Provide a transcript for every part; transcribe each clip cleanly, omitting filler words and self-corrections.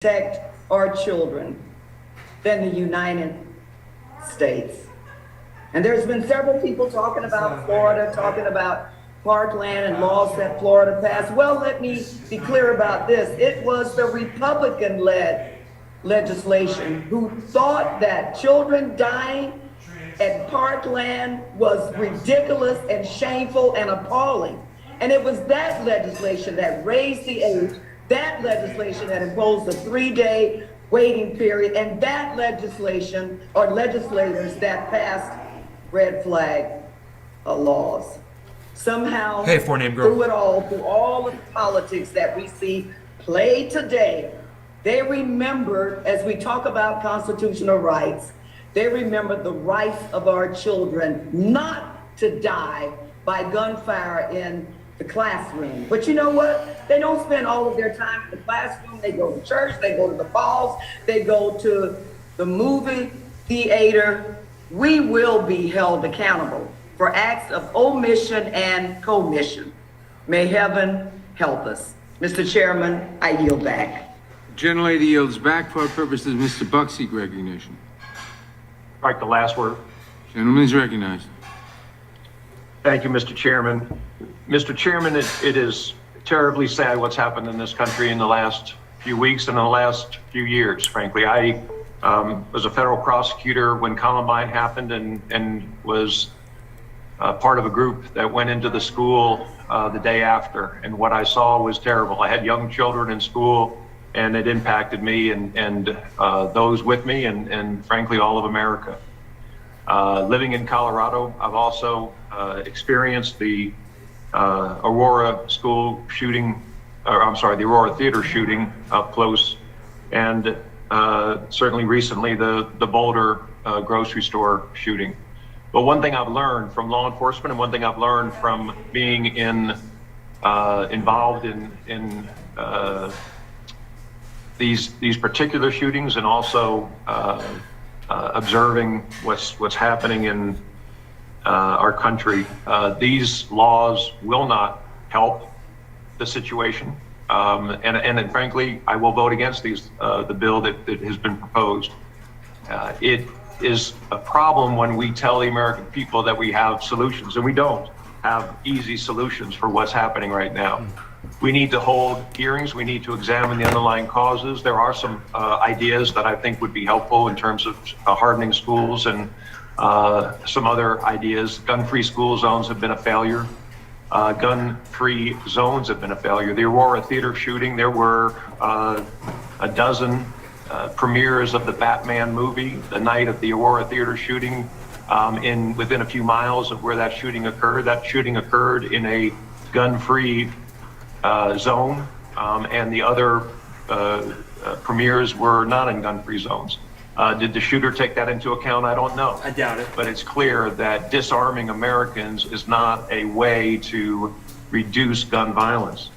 protect our children than the United States. And there's been several people talking about Florida, talking about Parkland and laws that Florida passed. Well, let me be clear about this. It was the Republican-led legislation who thought that children dying at Parkland was ridiculous and shameful and appalling. And it was that legislation that raised the age, that legislation that imposed a 3-day waiting period, and that legislation, or legislators that passed red flag laws. Somehow, through it all, through all of the politics that we see played today, they remember, as we talk about constitutional rights, they remember the rights of our children not to die by gunfire in the classroom. But you know what? They don't spend all of their time in the classroom. They go to church, they go to the balls, they go to the movie theater. We will be held accountable for acts of omission and commission. May heaven help us. Mr. Chairman, I yield back. Gentlelady yields back. For our purposes, Mr. Buckseek recognition. Right, the last word. Gentleman is recognized. Thank you, Mr. Chairman. Mr. Chairman, it is terribly sad what's happened in this country in the last few weeks and in the last few years, frankly. I was a federal prosecutor when Columbine happened and was part of a group that went into the school the day after. And what I saw was terrible. I had young children in school, and it impacted me and those with me and frankly, all of America. Living in Colorado, I've also experienced the Aurora school shooting, or I'm sorry, the Aurora theater shooting up close, and certainly recently the Boulder grocery store shooting. But one thing I've learned from law enforcement, and one thing I've learned from being involved in these particular shootings, and also observing what's happening in our country, these laws will not help the situation. And frankly, I will vote against the bill that has been proposed. It is a problem when we tell the American people that we have solutions, and we don't have easy solutions for what's happening right now. We need to hold hearings. We need to examine the underlying causes. There are some ideas that I think would be helpful in terms of hardening schools and some other ideas. Gun-free school zones have been a failure. Gun-free zones have been a failure. The Aurora theater shooting, there were a dozen premieres of the Batman movie the night of the Aurora theater shooting within a few miles of where that shooting occurred. That shooting occurred in a gun-free zone, and the other premieres were not in gun-free zones. Did the shooter take that into account? I don't know. I doubt it. But it's clear that disarming Americans is not a way to reduce gun violence.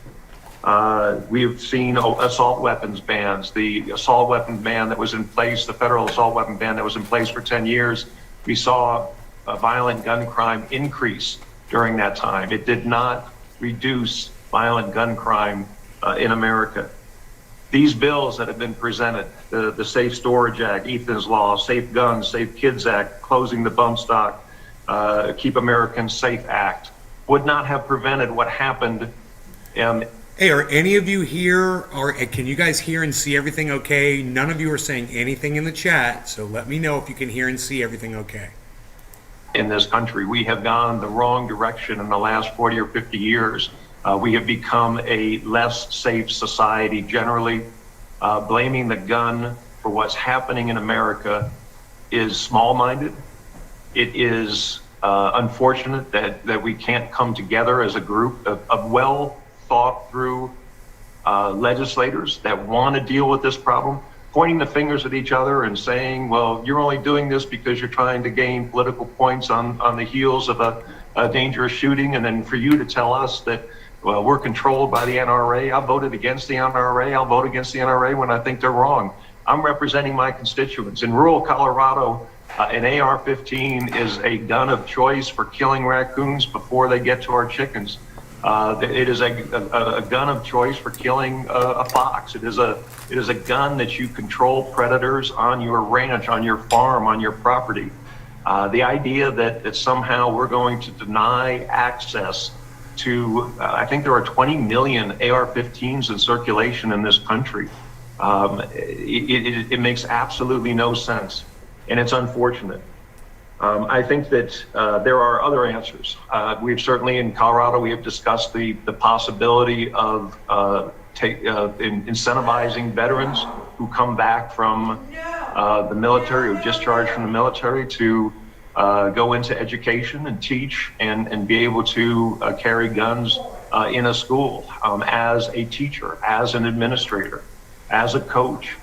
We've seen assault weapons bans. The assault weapon ban that was in place, the federal assault weapon ban that was in place for 10 years, we saw a violent gun crime increase during that time. It did not reduce violent gun crime in America. These bills that have been presented, the Safe Storage Act, Ethan's Law, Safe Guns, Safe Kids Act, Closing the Bump Stock, Keep Americans Safe Act, would not have prevented what happened. Hey, are any of you here, or can you guys hear and see everything okay? None of you are saying anything in the chat, so let me know if you can hear and see everything okay. In this country, we have gone the wrong direction in the last 40 or 50 years. We have become a less safe society generally. Blaming the gun for what's happening in America is small-minded. It is unfortunate that we can't come together as a group of well-thought-through legislators that want to deal with this problem, pointing the fingers at each other and saying, well, you're only doing this because you're trying to gain political points on the heels of a dangerous shooting, and then for you to tell us that, well, we're controlled by the NRA. I voted against the NRA. I'll vote against the NRA when I think they're wrong. I'm representing my constituents. In rural Colorado, an AR-15 is a gun of choice for killing raccoons before they get to our chickens. It is a gun of choice for killing a fox. It is a gun that you control predators on your ranch, on your farm, on your property. The idea that somehow we're going to deny access to, I think there are 20 million AR-15s in circulation in this country. It makes absolutely no sense, and it's unfortunate. I think that there are other answers. We've certainly in Colorado, we have discussed the possibility of incentivizing veterans who come back from the military, who discharge from the military, to go into education and teach and be able to carry guns in a school as a teacher, as an administrator, as a coach,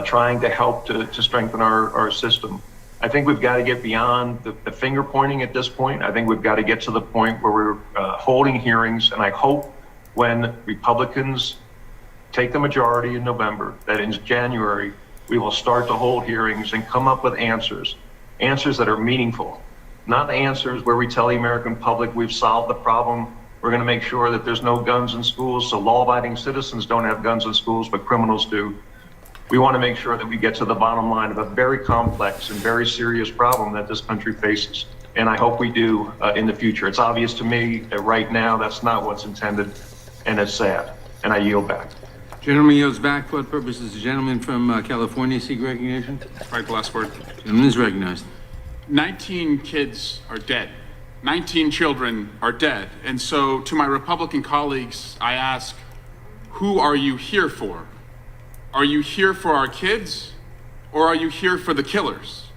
trying to help to strengthen our system. I think we've got to get beyond the finger pointing at this point. I think we've got to get to the point where we're holding hearings, and I hope when Republicans take the majority in November, that in January, we will start to hold hearings and come up with answers that are meaningful, not answers where we tell the American public we've solved the problem. We're going to make sure that there's no guns in schools, so law-abiding citizens don't have guns in schools, but criminals do. We want to make sure that we get to the bottom line of a very complex and very serious problem that this country faces. And I hope we do in the future. It's obvious to me that right now that's not what's intended, and it's sad. And I yield back. Gentleman yields back. For what purposes? The gentleman from California seek recognition. Right, the last word. Gentleman is recognized. 19 kids are dead. 19 children are dead. And so to my Republican colleagues, I ask, who are you here for? Are you here for our kids, or are you here for the killers?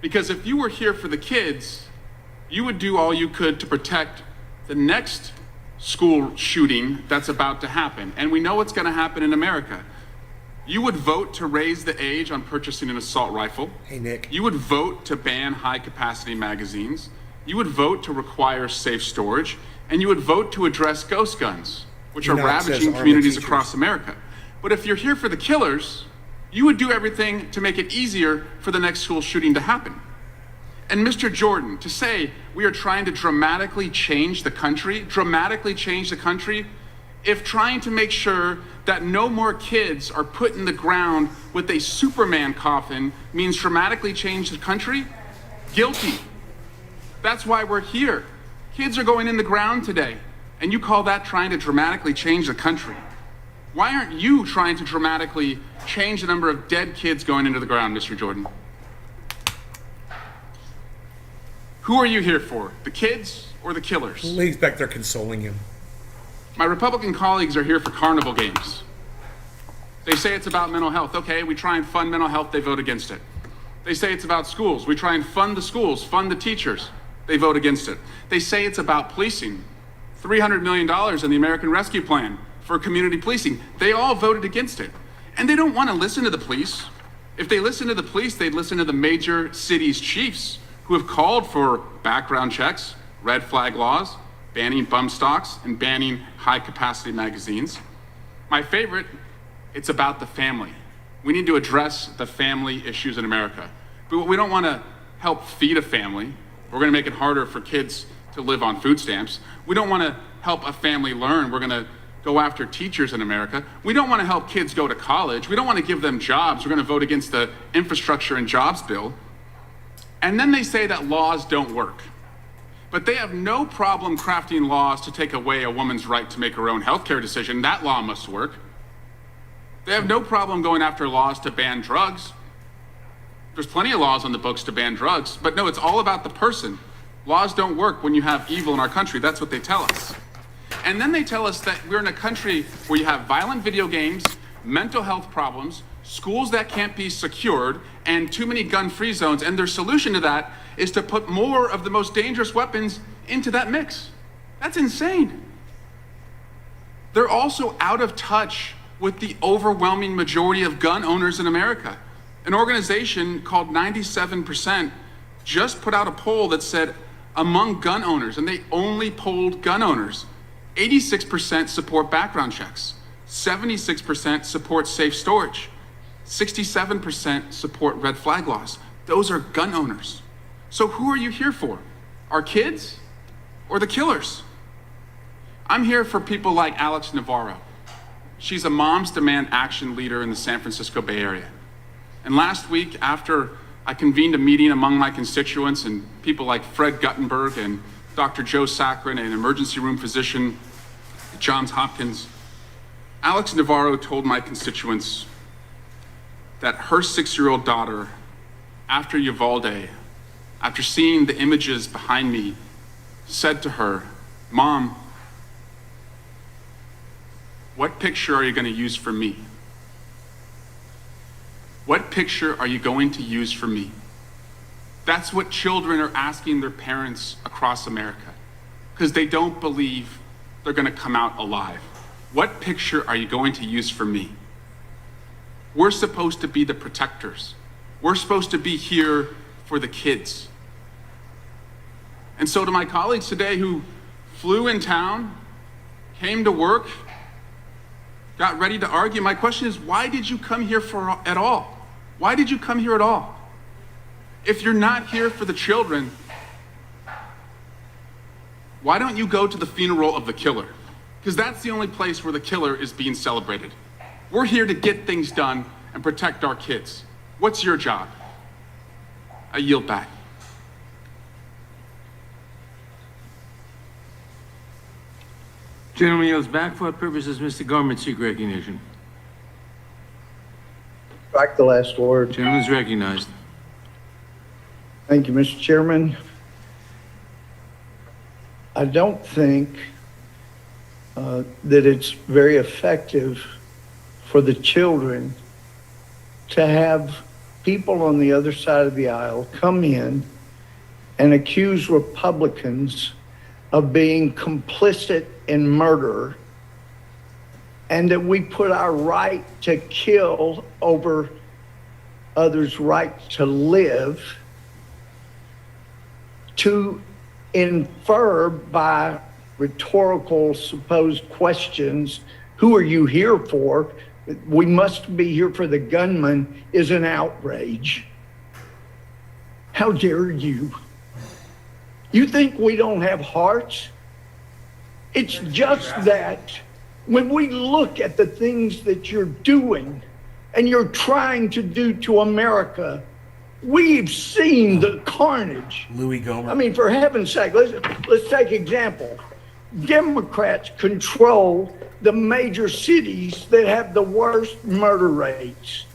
Because if you were here for the kids, you would do all you could to protect the next school shooting that's about to happen. And we know what's going to happen in America. You would vote to raise the age on purchasing an assault rifle. Hey, Nick. You would vote to ban high-capacity magazines. You would vote to require safe storage. And you would vote to address ghost guns, which are ravaging communities across America. But if you're here for the killers, you would do everything to make it easier for the next school shooting to happen. And Mr. Jordan, to say we are trying to dramatically change the country, if trying to make sure that no more kids are put in the ground with a Superman coffin means dramatically change the country, guilty. That's why we're here. Kids are going in the ground today, and you call that trying to dramatically change the country. Why aren't you trying to dramatically change the number of dead kids going into the ground, Mr. Jordan? Who are you here for, the kids or the killers? League's back there consoling him. My Republican colleagues are here for carnival games. They say it's about mental health. Okay, we try and fund mental health, they vote against it. They say it's about schools. We try and fund the schools, fund the teachers. They vote against it. They say it's about policing. $300 million in the American Rescue Plan for community policing. They all voted against it. And they don't want to listen to the police. If they listen to the police, they'd listen to the major cities' chiefs who have called for background checks, red flag laws, banning bump stocks, and banning high-capacity magazines. My favorite, it's about the family. We need to address the family issues in America. But we don't want to help feed a family. We're going to make it harder for kids to live on food stamps. We don't want to help a family learn. We're going to go after teachers in America. We don't want to help kids go to college. We don't want to give them jobs. We're going to vote against the infrastructure and jobs bill. And then they say that laws don't work. But they have no problem crafting laws to take away a woman's right to make her own healthcare decision. That law must work. They have no problem going after laws to ban drugs. There's plenty of laws on the books to ban drugs, but no, it's all about the person. Laws don't work when you have evil in our country. That's what they tell us. And then they tell us that we're in a country where you have violent video games, mental health problems, schools that can't be secured, and too many gun-free zones. And their solution to that is to put more of the most dangerous weapons into that mix. That's insane. They're also out of touch with the overwhelming majority of gun owners in America. An organization called 97% just put out a poll that said among gun owners, and they only polled gun owners, 86% support background checks, 76% support safe storage, 67% support red flag laws. Those are gun owners. So who are you here for? Our kids or the killers? I'm here for people like Alex Navarro. She's a Moms Demand Action leader in the San Francisco Bay Area. And last week, after I convened a meeting among my constituents and people like Fred Guttenberg and Dr. Joe Saccharin, an emergency room physician at Johns Hopkins, Alex Navarro told my constituents that her 6-year-old daughter, after Uvalde, after seeing the images behind me, said to her, "Mom, what picture are you going to use for me? What picture are you going to use for me?" That's what children are asking their parents across America, because they don't believe they're going to come out alive. What picture are you going to use for me? We're supposed to be the protectors. We're supposed to be here for the kids. And so to my colleagues today who flew in town, came to work, got ready to argue, my question is, why did you come here at all? Why did you come here at all? If you're not here for the children, why don't you go to the funeral of the killer? Because that's the only place where the killer is being celebrated. We're here to get things done and protect our kids. What's your job? I yield back. Gentleman yields back. For what purposes, Mr. Gorman seek recognition? Strike the last word. Gentleman's recognized. Thank you, Mr. Chairman. I don't think that it's very effective for the children to have people on the other side of the aisle come in and accuse Republicans of being complicit in murder, and that we put our right to kill over others' right to live, to infer by rhetorical supposed questions, who are you here for? We must be here for the gunman, is an outrage. How dare you? You think we don't have hearts? It's just that when we look at the things that you're doing and you're trying to do to America, we've seen the carnage. Louis Gohmert. I mean, for heaven's sake, let's take example. Democrats control the major cities that have the worst murder rates.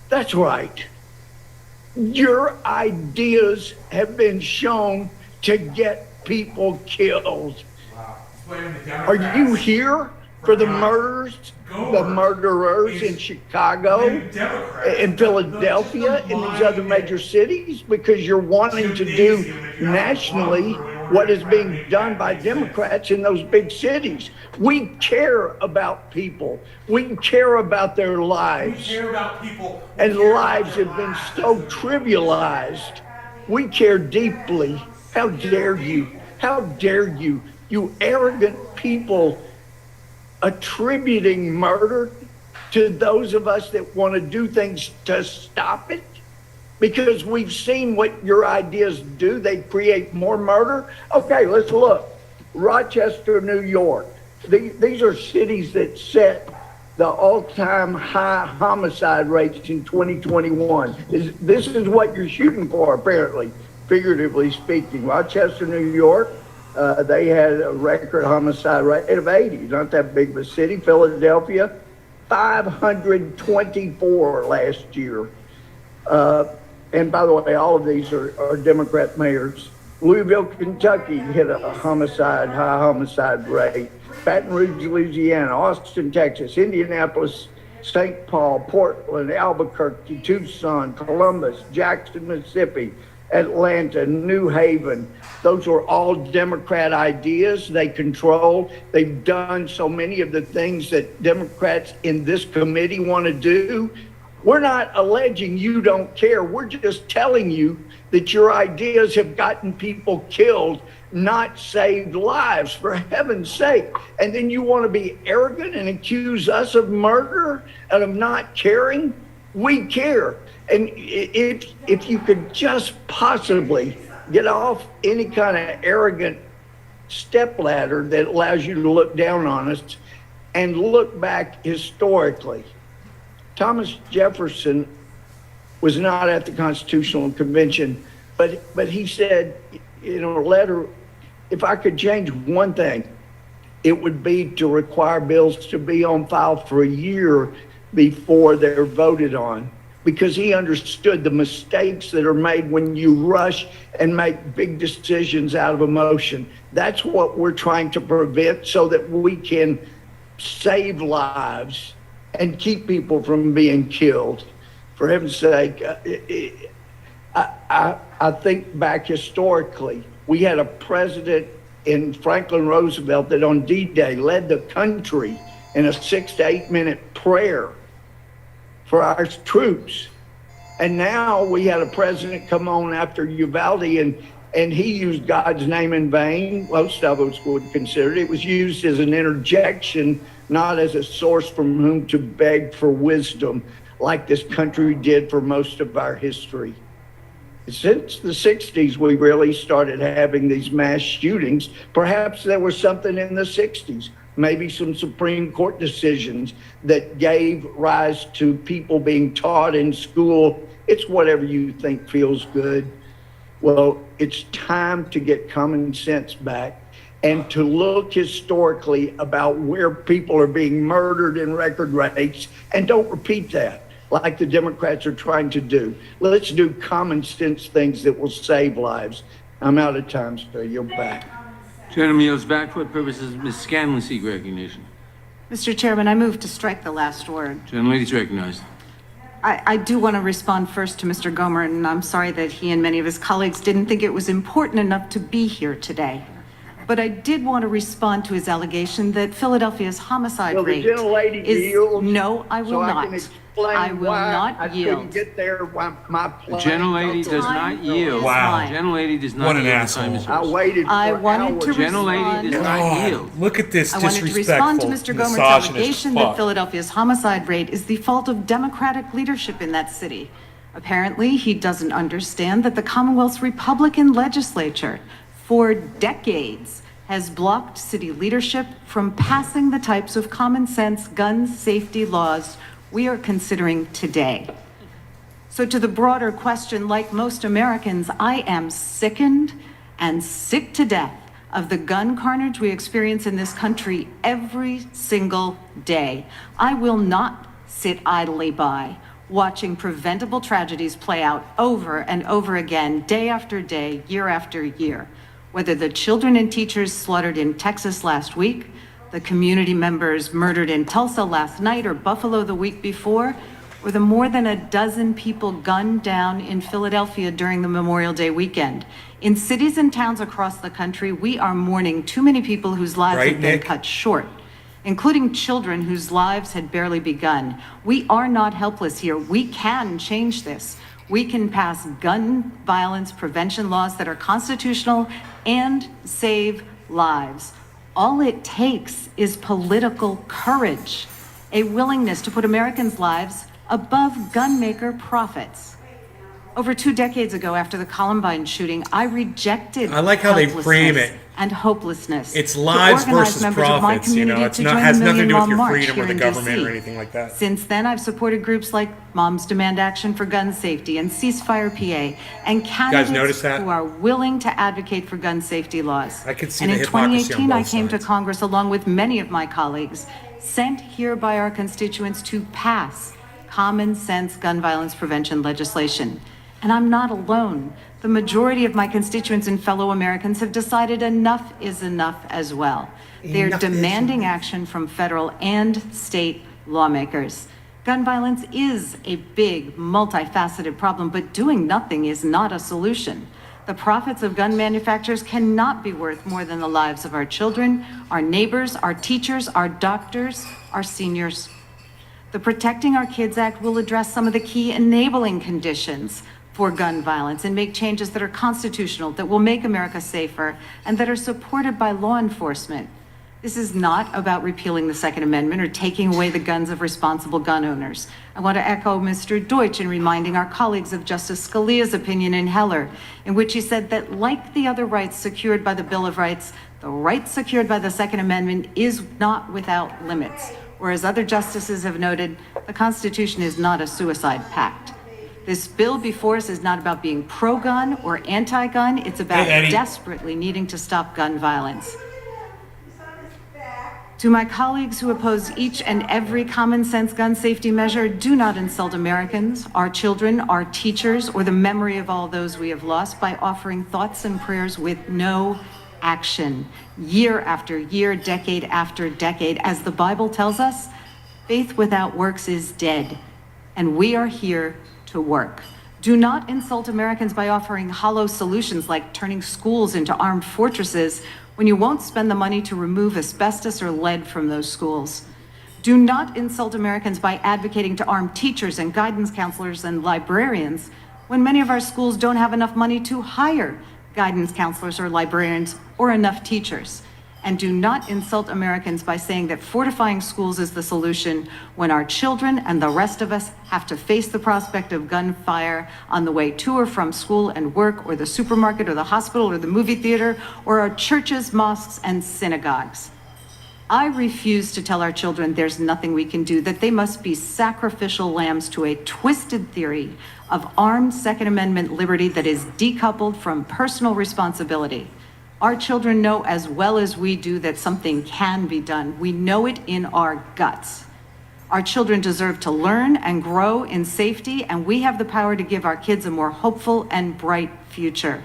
That's right. Your ideas have been shown to get people killed. Are you here for the murders, the murderers in Chicago, in Philadelphia, in these other major cities? Because you're wanting to do nationally what is being done by Democrats in those big cities. We care about people. We care about their lives. We care about people. And lives have been so trivialized. We care deeply. How dare you? How dare you? You arrogant people attributing murder to those of us that want to do things to stop it, because we've seen what your ideas do. They create more murder. Okay, let's look. Rochester, New York. These are cities that set the all-time high homicide rates in 2021. This is what you're shooting for, apparently, figuratively speaking. Rochester, New York, they had a record homicide rate of 80, not that big of a city. Philadelphia, 524 last year. And by the way, all of these are Democrat mayors. Louisville, Kentucky hit a high homicide rate. Baton Rouge, Louisiana, Austin, Texas, Indianapolis, St. Paul, Portland, Albuquerque, Tucson, Columbus, Jackson, Mississippi, Atlanta, New Haven. Those were all Democrat ideas. They control. They've done so many of the things that Democrats in this committee want to do. We're not alleging you don't care. We're just telling you that your ideas have gotten people killed, not saved lives, for heaven's sake. And then you want to be arrogant and accuse us of murder and of not caring? We care. And if you could just possibly get off any kind of arrogant stepladder that allows you to look down on us and look back historically. Thomas Jefferson was not at the Constitutional Convention, but he said in a letter, if I could change one thing, it would be to require bills to be on file for a year before they're voted on, because he understood the mistakes that are made when you rush and make big decisions out of emotion. That's what we're trying to prevent so that we can save lives and keep people from being killed. For heaven's sake, I think back historically, we had a president in Franklin Roosevelt that on D-Day led the country in a 6 to 8 minute prayer for our troops. And now we had a president come on after Uvalde and he used God's name in vain. Most of us would consider it. It was used as an interjection, not as a source from whom to beg for wisdom, like this country did for most of our history. Since the 60s, we really started having these mass shootings. Perhaps there was something in the 60s, maybe some Supreme Court decisions that gave rise to people being taught in school, it's whatever you think feels good. Well, it's time to get common sense back and to look historically about where people are being murdered in record rates, and don't repeat that like the Democrats are trying to do. Let's do common sense things that will save lives. I'm out of time, so you're back. Gentleman yields back for purposes. Ms. Scanlon, seek recognition. Mr. Chairman, I move to strike the last word. Gentlelady is recognized. I do want to respond first to Mr. Gomer, and I'm sorry that he and many of his colleagues didn't think it was important enough to be here today. But I did want to respond to his allegation that Philadelphia's homicide Well, the rate gentlelady is... yields, No, I will so not. I can explain I will why not I yield. couldn't get there when my The plane. gentlelady does not yield. Wow. Gentlelady does not What an yield. asshole. The time is I yours. waited for I wanted to hours. Gentlelady does not God, yield. look at this I wanted to respond to disrespectful, Mr. Gomer's misogynist allegation that fuck. Philadelphia's homicide rate is the fault of Democratic leadership in that city. Apparently, he doesn't understand that the Commonwealth's Republican legislature, for decades, has blocked city leadership from passing the types of common sense gun safety laws we are considering today. So to the broader question, like most Americans, I am sickened and sick to death of the gun carnage we experience in this country every single day. I will not sit idly by watching preventable tragedies play out over and over again, day after day, year after year. Whether the children and teachers slaughtered in Texas last week, the community members murdered in Tulsa last night or Buffalo the week before, or the more than a dozen people gunned down in Philadelphia during the Memorial Day weekend. In cities and towns across the country, we are mourning too many people whose lives Right, have been Nick? cut short, including children whose lives had barely begun. We are not helpless here. We can change this. We can pass gun violence prevention laws that are constitutional and save lives. All it takes is political courage, a willingness to put Americans' lives above gun maker profits. Over 2 decades ago, after the Columbine shooting, I rejected I like how they frame helplessness it. and hopelessness. It's to lives organize versus members of my profits, you know, community it's to not, join has the nothing to do with Million your Mile March freedom or here the in government DC. or anything like that. Since then, I've supported groups like Moms Demand Action for Gun Safety and Ceasefire PA, and candidates notice that? who are willing to advocate for gun safety laws. I could see and the in hypocrisy on 2018, I both came to sides. Congress along with many of my colleagues, sent here by our constituents to pass common sense gun violence prevention legislation. And I'm not alone. The majority of my constituents and fellow Americans have decided enough is enough as well. They're Enough is demanding action from federal and state lawmakers. Gun violence is a big, multifaceted problem, but doing nothing is not a solution. The profits of gun manufacturers cannot be worth more than the lives of our children, our neighbors, our teachers, our doctors, our seniors. The Protecting Our Kids Act will address some of the key enabling conditions for gun violence and make changes that are constitutional, that will make America safer, and that are supported by law enforcement. This is not about repealing the Second Amendment or taking away the guns of responsible gun owners. I want to echo Mr. Deutsch in reminding our colleagues of Justice Scalia's opinion in Heller, in which he said that like the other rights secured by the Bill of Rights, The right secured by the Second Amendment is not without limits. Or as other justices have noted, the Constitution is not a suicide pact. This bill before us is not about being pro-gun or anti-gun. It's about desperately needing to stop gun violence. To my colleagues who oppose each and every common sense gun safety measure, do not insult Americans, our children, our teachers, or the memory of all those we have lost by offering thoughts and prayers with no action. Year after year, decade after decade, as the Bible tells us, faith without works is dead, and we are here to work. Do not insult Americans by offering hollow solutions like turning schools into armed fortresses when you won't spend the money to remove asbestos or lead from those schools. Do not insult Americans by advocating to arm teachers and guidance counselors and librarians when many of our schools don't have enough money to hire guidance counselors or librarians or enough teachers. And do not insult Americans by saying that fortifying schools is the solution when our children and the rest of us have to face the prospect of gunfire on the way to or from school and work, or the supermarket, or the hospital, or the movie theater, or our churches, mosques, and synagogues. I refuse to tell our children there's nothing we can do, that they must be sacrificial lambs to a twisted theory of armed Second Amendment liberty that is decoupled from personal responsibility. Our children know as well as we do that something can be done. We know it in our guts. Our children deserve to learn and grow in safety, and we have the power to give our kids a more hopeful and bright future.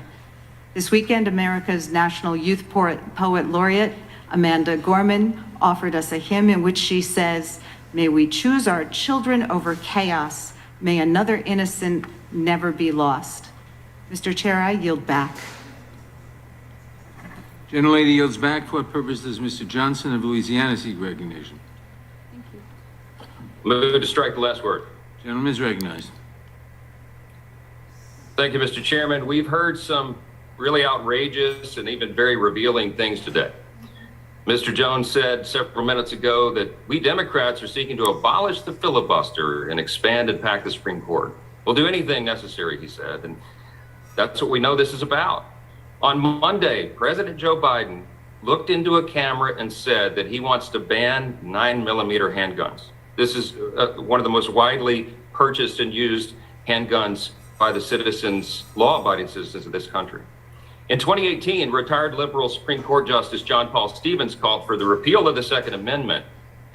This weekend, America's National Youth Poet Laureate, Amanda Gorman, offered us a hymn in which she says, "May we choose our children over chaos. May another innocent never be lost." Mr. Chair, I yield back. Gentlelady yields back. For what purpose does Mr. Johnson of Louisiana seek recognition? Move to strike the last word. Gentleman is recognized. Thank you, Mr. Chairman. We've heard some really outrageous and even very revealing things today. Mr. Jones said several minutes ago that we Democrats are seeking to abolish the filibuster and expand and pack the Supreme Court. We'll do anything necessary, he said, and that's what we know this is about. On Monday, President Joe Biden looked into a camera and said that he wants to ban 9mm handguns. This is one of the most widely purchased and used handguns by the citizens, law-abiding citizens of this country. In 2018, retired liberal Supreme Court Justice John Paul Stevens called for the repeal of the Second Amendment.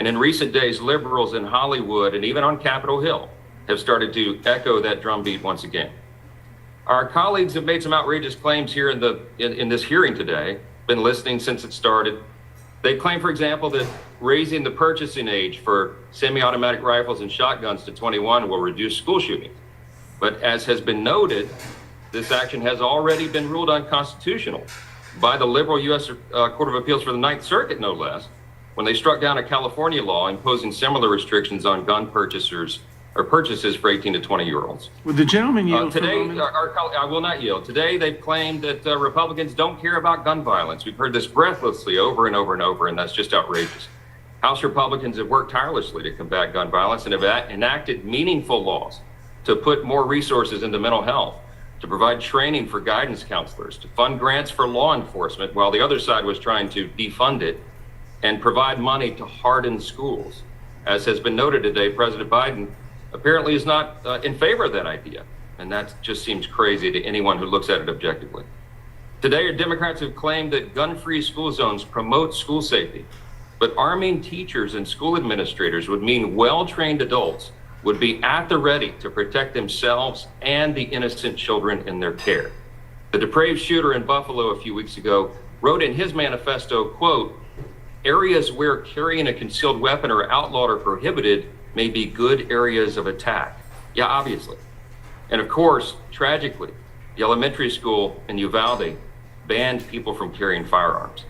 And in recent days, liberals in Hollywood and even on Capitol Hill have started to echo that drumbeat once again. Our colleagues have made some outrageous claims here in this hearing today, been listening since it started. They claim, for example, that raising the purchasing age for semi-automatic rifles and shotguns to 21 will reduce school shootings. But as has been noted, this action has already been ruled unconstitutional by the liberal U.S. Court of Appeals for the Ninth Circuit, no less, when they struck down a California law imposing similar restrictions on gun purchases for 18 to 20-year-olds. Would the gentleman yield Today, for a moment? I will not yield. Today, they've claimed that Republicans don't care about gun violence. We've heard this breathlessly over and over and over, and that's just outrageous. House Republicans have worked tirelessly to combat gun violence and have enacted meaningful laws to put more resources into mental health, to provide training for guidance counselors, to fund grants for law enforcement while the other side was trying to defund it, and provide money to harden schools. As has been noted today, President Biden apparently is not in favor of that idea. And that just seems crazy to anyone who looks at it objectively. Today, Democrats have claimed that gun-free school zones promote school safety, but arming teachers and school administrators would mean well-trained adults would be at the ready to protect themselves and the innocent children in their care. The depraved shooter in Buffalo a few weeks ago wrote in his manifesto, quote, "Areas where carrying a concealed weapon or outlawed or prohibited may be good areas of attack." Yeah, obviously. And of course, tragically, the elementary school in Uvalde banned people from carrying firearms.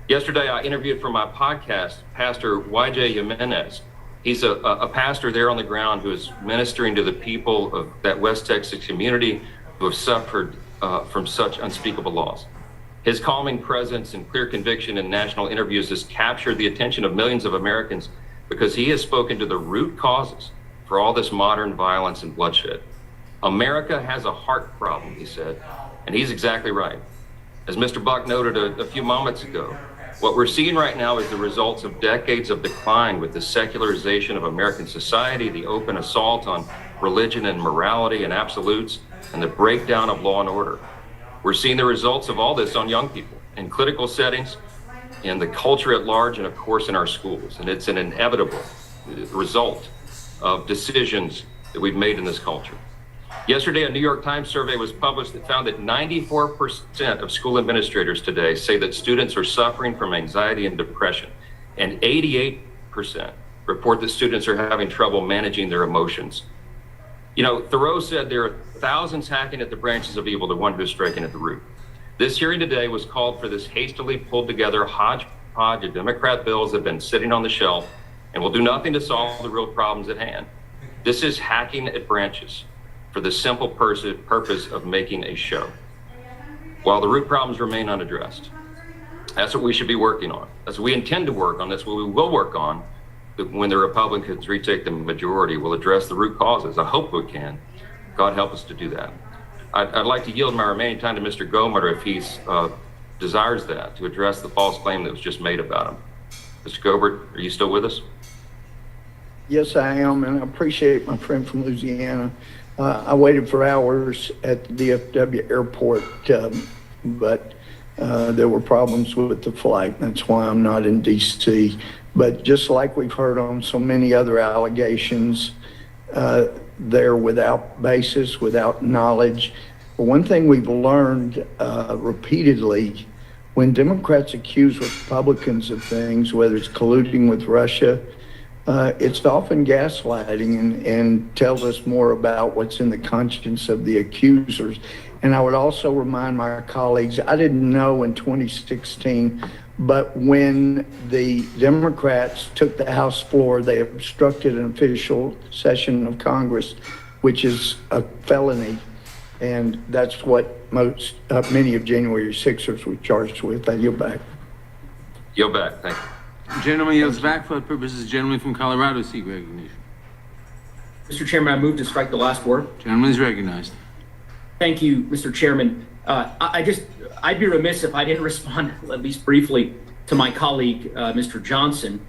Yesterday, I interviewed for my podcast, Pastor YJ Jimenez. He's a pastor there on the ground who is ministering to the people of that West Texas community who have suffered from such unspeakable loss. His calming presence and clear conviction in national interviews has captured the attention of millions of Americans because he has spoken to the root causes for all this modern violence and bloodshed. America has a heart problem, he said, and he's exactly right. As Mr. Buck noted a few moments ago, what we're seeing right now is the results of decades of decline with the secularization of American society, the open assault on religion and morality and absolutes, and the breakdown of law and order. We're seeing the results of all this on young people in critical settings, in the culture at large, and of course in our schools. And it's an inevitable result of decisions that we've made in this culture. Yesterday, a New York Times survey was published that found that 94% of school administrators today say that students are suffering from anxiety and depression, and 88% report that students are having trouble managing their emotions. You know, Thoreau said there are thousands hacking at the branches of evil, the one who's striking at the root. This hearing today was called for this hastily pulled together hodgepodge of Democrat bills that have been sitting on the shelf and will do nothing to solve the real problems at hand. This is hacking at branches for the simple purpose of making a show, while the root problems remain unaddressed. That's what we should be working on. That's what we intend to work on. That's what we will work on when the Republicans retake the majority. We'll address the root causes. I hope we can. God help us to do that. I'd like to yield my remaining time to Mr. Gomer if he desires that, to address the false claim that was just made about him. Mr. Gobert, are you still with us? Yes, I am, and I appreciate my friend from Louisiana. I waited for hours at the DFW airport, but there were problems with the flight. That's why I'm not in D.C. But just like we've heard on so many other allegations, they're without basis, without knowledge. But one thing we've learned repeatedly, when Democrats accuse Republicans of things, whether it's colluding with Russia, it's often gaslighting and tells us more about what's in the conscience of the accusers. And I would also remind my colleagues, I didn't know in 2016, but when the Democrats took the House floor, they obstructed an official session of Congress, which is a felony. And that's what many of January 6ers were charged with. I yield back. Yield back, thank you. Gentleman yields back for the purposes. Gentleman from Colorado, seek recognition. Mr. Chairman, I move to strike the last word. Gentleman is recognized. Thank you, Mr. Chairman. I'd be remiss if I didn't respond, at least briefly, to my colleague, Mr. Johnson.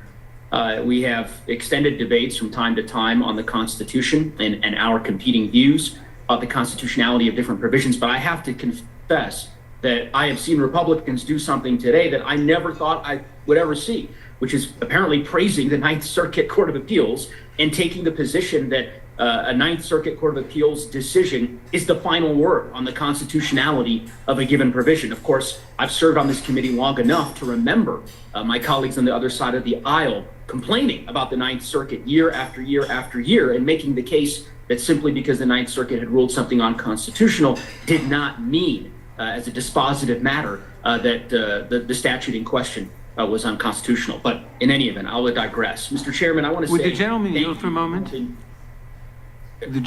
We have extended debates from time to time on the Constitution and our competing views about the constitutionality of different provisions, but I have to confess that I have seen Republicans do something today that I never thought I would ever see, which is apparently praising the Ninth Circuit Court of Appeals and taking the position that a Ninth Circuit Court of Appeals decision is the final word on the constitutionality of a given provision. Of course, I've served on this committee long enough to remember my colleagues on the other side of the aisle complaining about the Ninth Circuit year after year after year and making the case that simply because the Ninth Circuit had ruled something unconstitutional did not mean as a dispositive matter that the statute in question was unconstitutional. But in any event, I'll digress. Mr. Chairman, I want to say— Would the gentleman yield for a moment?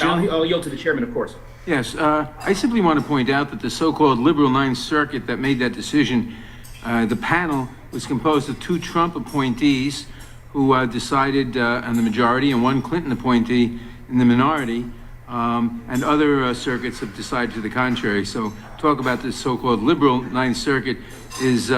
I'll yield to the chairman, of course. Yes, I simply want to point out that the so-called liberal Ninth Circuit that made that decision, the panel was composed of 2 Trump appointees who decided on the majority and 1 Clinton appointee in the minority, and other circuits have decided to the contrary. So talk about this so-called liberal Ninth Circuit is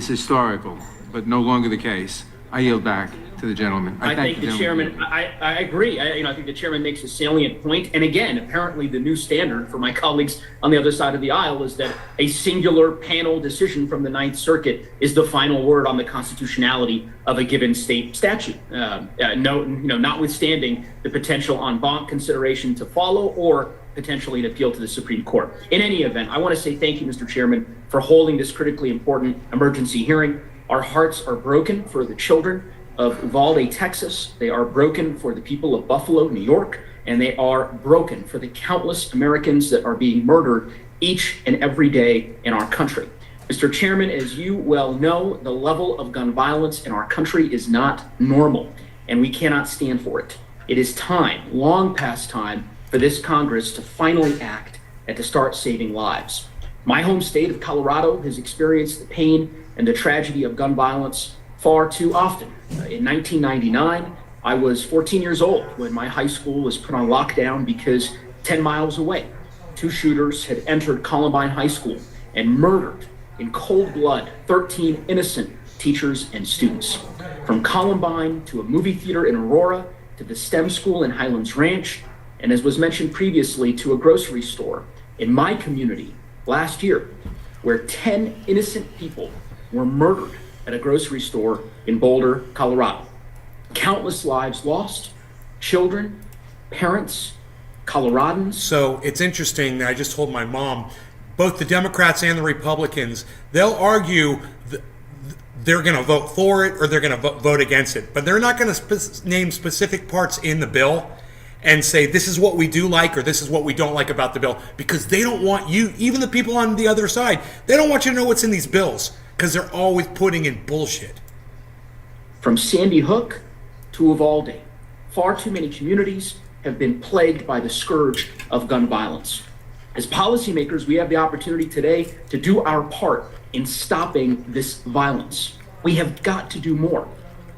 historical, but no longer the case. I yield back to the gentleman. I thank the chairman. I agree. I think the chairman makes a salient point. And again, apparently the new standard for my colleagues on the other side of the aisle is that a singular panel decision from the Ninth Circuit is the final word on the constitutionality of a given state statute. Notwithstanding the potential en banc consideration to follow or potentially an appeal to the Supreme Court. In any event, I want to say thank you, Mr. Chairman, for holding this critically important emergency hearing. Our hearts are broken for the children of Uvalde, Texas. They are broken for the people of Buffalo, New York, and they are broken for the countless Americans that are being murdered each and every day in our country. Mr. Chairman, as you well know, the level of gun violence in our country is not normal, and we cannot stand for it. It is time, long past time, for this Congress to finally act and to start saving lives. My home state of Colorado has experienced the pain and the tragedy of gun violence far too often. In 1999, I was 14 years old when my high school was put on lockdown because 10 miles away, 2 shooters had entered Columbine High School and murdered in cold blood 13 innocent teachers and students. From Columbine to a movie theater in Aurora to the STEM school in Highlands Ranch, and as was mentioned previously, to a grocery store in my community last year, where 10 innocent people were murdered at a grocery store in Boulder, Colorado. Countless lives lost, children, parents, Coloradans. So it's interesting that I just told my mom, both the Democrats and the Republicans, they'll argue they're going to vote for it or they're going to vote against it, but they're not going to name specific parts in the bill and say this is what we do like or this is what we don't like about the bill, because they don't want you, even the people on the other side, they don't want you to know what's in these bills because they're always putting in bullshit. From Sandy Hook to Uvalde, far too many communities have been plagued by the scourge of gun violence. As policymakers, we have the opportunity today to do our part in stopping this violence. We have got to do more.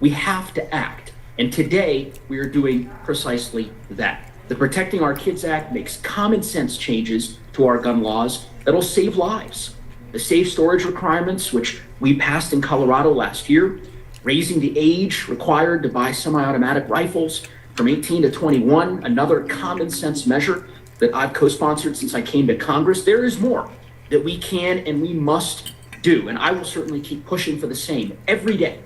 We have to act. And today, we are doing precisely that. The Protecting Our Kids Act makes common sense changes to our gun laws that'll save lives. The safe storage requirements, which we passed in Colorado last year, raising the age required to buy semi-automatic rifles from 18 to 21, another common sense measure that I've co-sponsored since I came to Congress. There is more that we can and we must do, and I will certainly keep pushing for the same every day,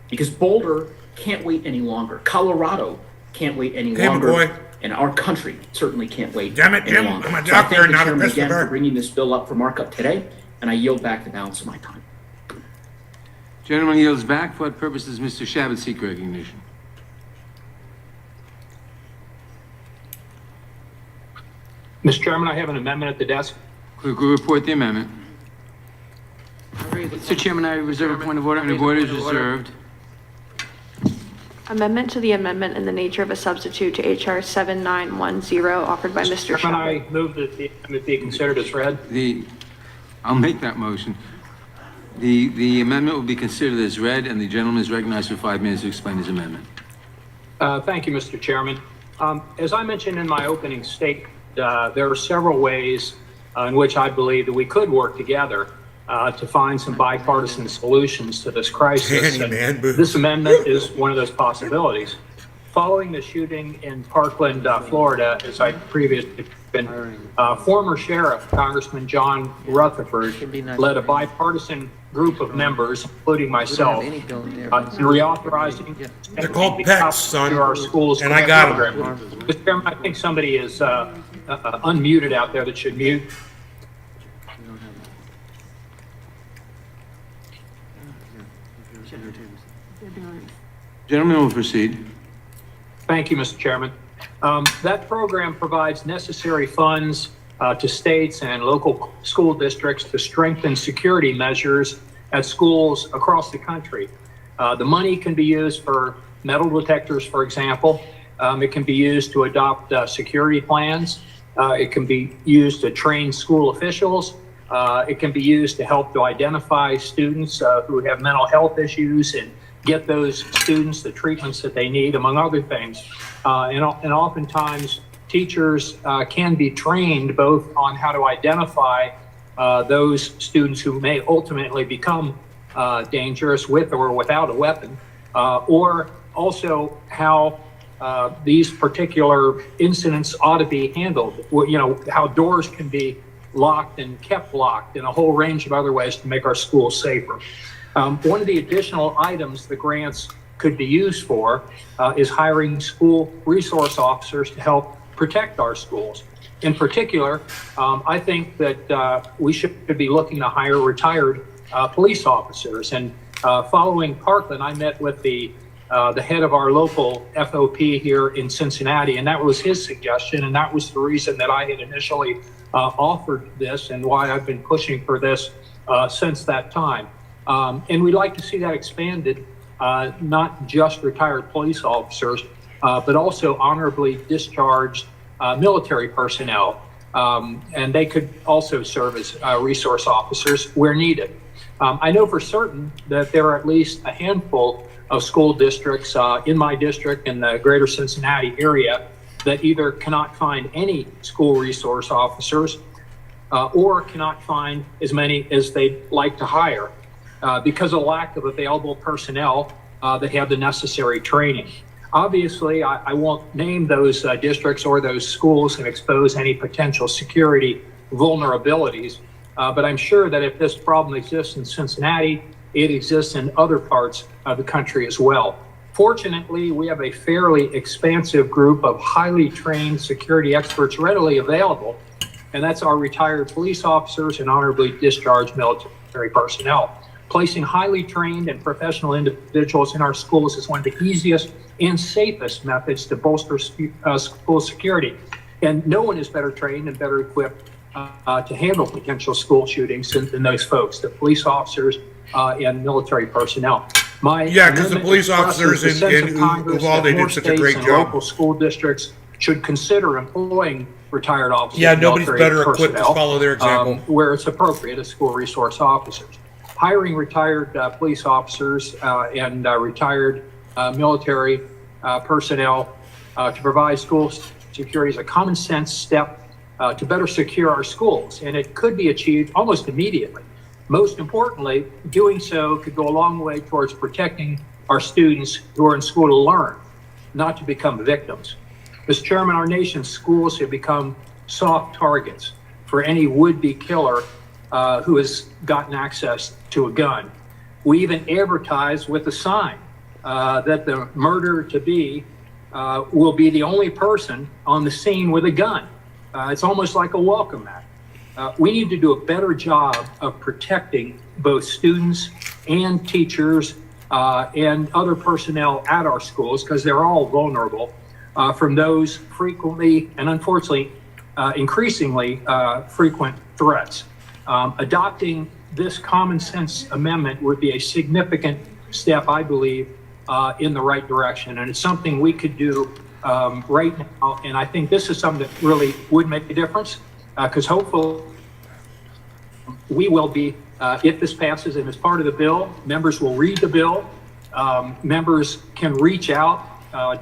because Boulder can't wait any longer. Colorado can't wait any longer. Boy. And our country certainly can't wait Damn it, any Jim. longer. I'm a So I doctor, thank the not a chairman again Christopher. for bringing this bill up for markup today, and I yield back the balance of my time. Gentleman yields back. For what purpose does Mr. Shabbat seek recognition? Mr. Chairman, I have an amendment at the desk. Clerk will report the amendment. Mr. Chairman, I reserve a point of order. Point of order is reserved. Amendment to the amendment in the nature of a substitute to HR 7910 offered by Mr. Chairman, Shabbat. I move that the amendment be considered as read. I'll make that motion. The amendment will be considered as read, and the gentleman is recognized for 5 minutes to explain his amendment. Thank you, Mr. Chairman. As I mentioned in my opening statement, there are several ways in which I believe that we could work together to find some bipartisan solutions to this crisis. And this amendment is one of those possibilities. Following the shooting in Parkland, Florida, as I previously been, former Sheriff Congressman John Rutherford led a bipartisan group of members, including myself, in reauthorizing. They're called PECs, son. Our schools, and I got them. Mr. Chairman, I think somebody is unmuted out there that should mute. Gentleman will proceed. Thank you, Mr. Chairman. That program provides necessary funds to states and local school districts to strengthen security measures at schools across the country. The money can be used for metal detectors, for example. It can be used to adopt security plans. It can be used to train school officials. It can be used to help to identify students who have mental health issues and get those students the treatments that they need, among other things. And oftentimes, teachers can be trained both on how to identify those students who may ultimately become dangerous with or without a weapon, or also how these particular incidents ought to be handled. You know, how doors can be locked and kept locked, and a whole range of other ways to make our schools safer. One of the additional items the grants could be used for is hiring school resource officers to help protect our schools. In particular, I think that we should be looking to hire retired police officers. And following Parkland, I met with the head of our local FOP here in Cincinnati, and that was his suggestion, and that was the reason that I had initially offered this and why I've been pushing for this since that time. And we'd like to see that expanded, not just retired police officers, but also honorably discharged military personnel. And they could also serve as resource officers where needed. I know for certain that there are at least a handful of school districts in my district in the greater Cincinnati area that either cannot find any school resource officers or cannot find as many as they'd like to hire because of lack of available personnel that have the necessary training. Obviously, I won't name those districts or those schools and expose any potential security vulnerabilities, but I'm sure that if this problem exists in Cincinnati, it exists in other parts of the country as well. Fortunately, we have a fairly expansive group of highly trained security experts readily available, and that's our retired police officers and honorably discharged military personnel. Placing highly trained and professional individuals in our schools is one of the easiest and safest methods to bolster school security. And no one is better trained and better equipped to handle potential school shootings than those folks, the police officers and military personnel. Because the police officers in Uvalde did such a great job. Local school districts should consider employing retired officers. Yeah, nobody's better equipped to follow their example. Where it's appropriate as school resource officers. Hiring retired police officers and retired military personnel to provide school security is a common sense step to better secure our schools, and it could be achieved almost immediately. Most importantly, doing so could go a long way towards protecting our students who are in school to learn, not to become victims. Mr. Chairman, our nation's schools have become soft targets for any would-be killer who has gotten access to a gun. We even advertise with a sign that the murderer-to-be will be the only person on the scene with a gun. It's almost like a welcome mat. We need to do a better job of protecting both students and teachers and other personnel at our schools, because they're all vulnerable from those frequently and unfortunately increasingly frequent threats. Adopting this common sense amendment would be a significant step, I believe, in the right direction. And it's something we could do right now. And I think this is something that really would make a difference, because hopefully we will be, if this passes and is part of the bill, members will read the bill. Members can reach out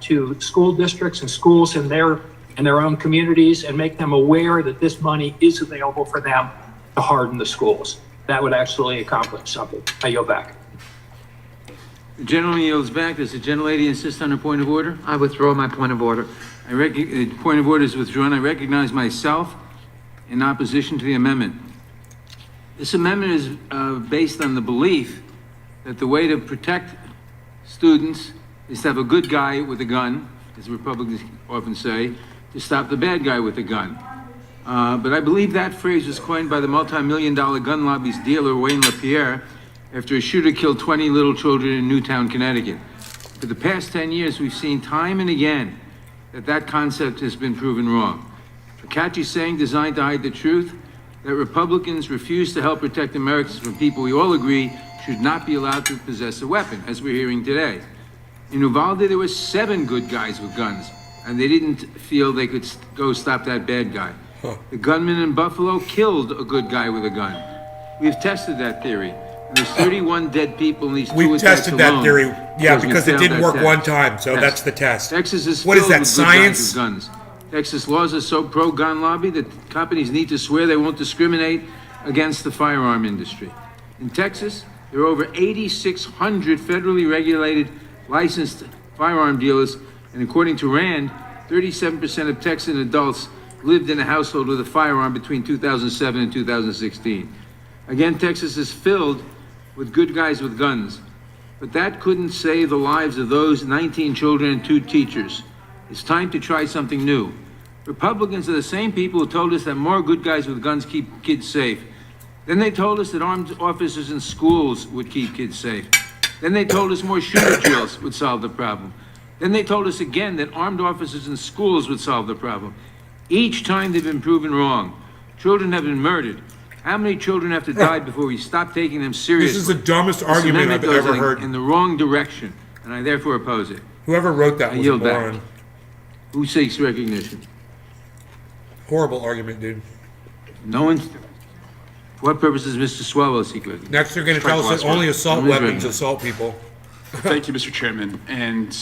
to school districts and schools in their own communities and make them aware that this money is available for them to harden the schools. That would actually accomplish something. I yield back. The gentleman yields back. Does the gentlelady insist on a point of order? I withdraw my point of order. Point of order is withdrawn. I recognize myself in opposition to the amendment. This amendment is based on the belief that the way to protect students is to have a good guy with a gun, as Republicans often say, to stop the bad guy with a gun. But I believe that phrase was coined by the multi-million-dollar gun lobby's dealer, Wayne LaPierre, after a shooter killed 20 little children in Newtown, Connecticut. For the past 10 years, we've seen time and again that concept has been proven wrong. A catchy saying designed to hide the truth that Republicans refuse to help protect Americans from people we all agree should not be allowed to possess a weapon, as we're hearing today. In Uvalde, there were 7 good guys with guns, and they didn't feel they could go stop that bad guy. The gunman in Buffalo killed a good guy with a gun. We've tested that theory. And there's 31 dead people in these 2 attacks alone. We've tested that theory, yeah, because it didn't work one time, so that's the test. Texas is what is filled that, with science? good guys with guns. Texas laws are so pro-gun lobby that companies need to swear they won't discriminate against the firearm industry. In Texas, there are over 8,600 federally regulated licensed firearm dealers, and according to RAND, 37% of Texan adults lived in a household with a firearm between 2007 and 2016. Again, Texas is filled with good guys with guns, but that couldn't save the lives of those 19 children and 2 teachers. It's time to try something new. Republicans are the same people who told us that more good guys with guns keep kids safe. Then they told us that armed officers in schools would keep kids safe. Then they told us more shooter drills would solve the problem. Then they told us again that armed officers in schools would solve the problem. Each time they've been proven wrong. Children have been murdered. How many children have to die before we stop taking them seriously? This is the dumbest argument I've ever heard. In the wrong direction, and I therefore oppose it. Whoever wrote that was a moron. Back. Who seeks recognition? Horrible argument, dude. No one. For what purpose does Mr. Swalwell seek recognition? Next, they're going to tell us that only assault weapons assault people. Thank you, Mr. Chairman. And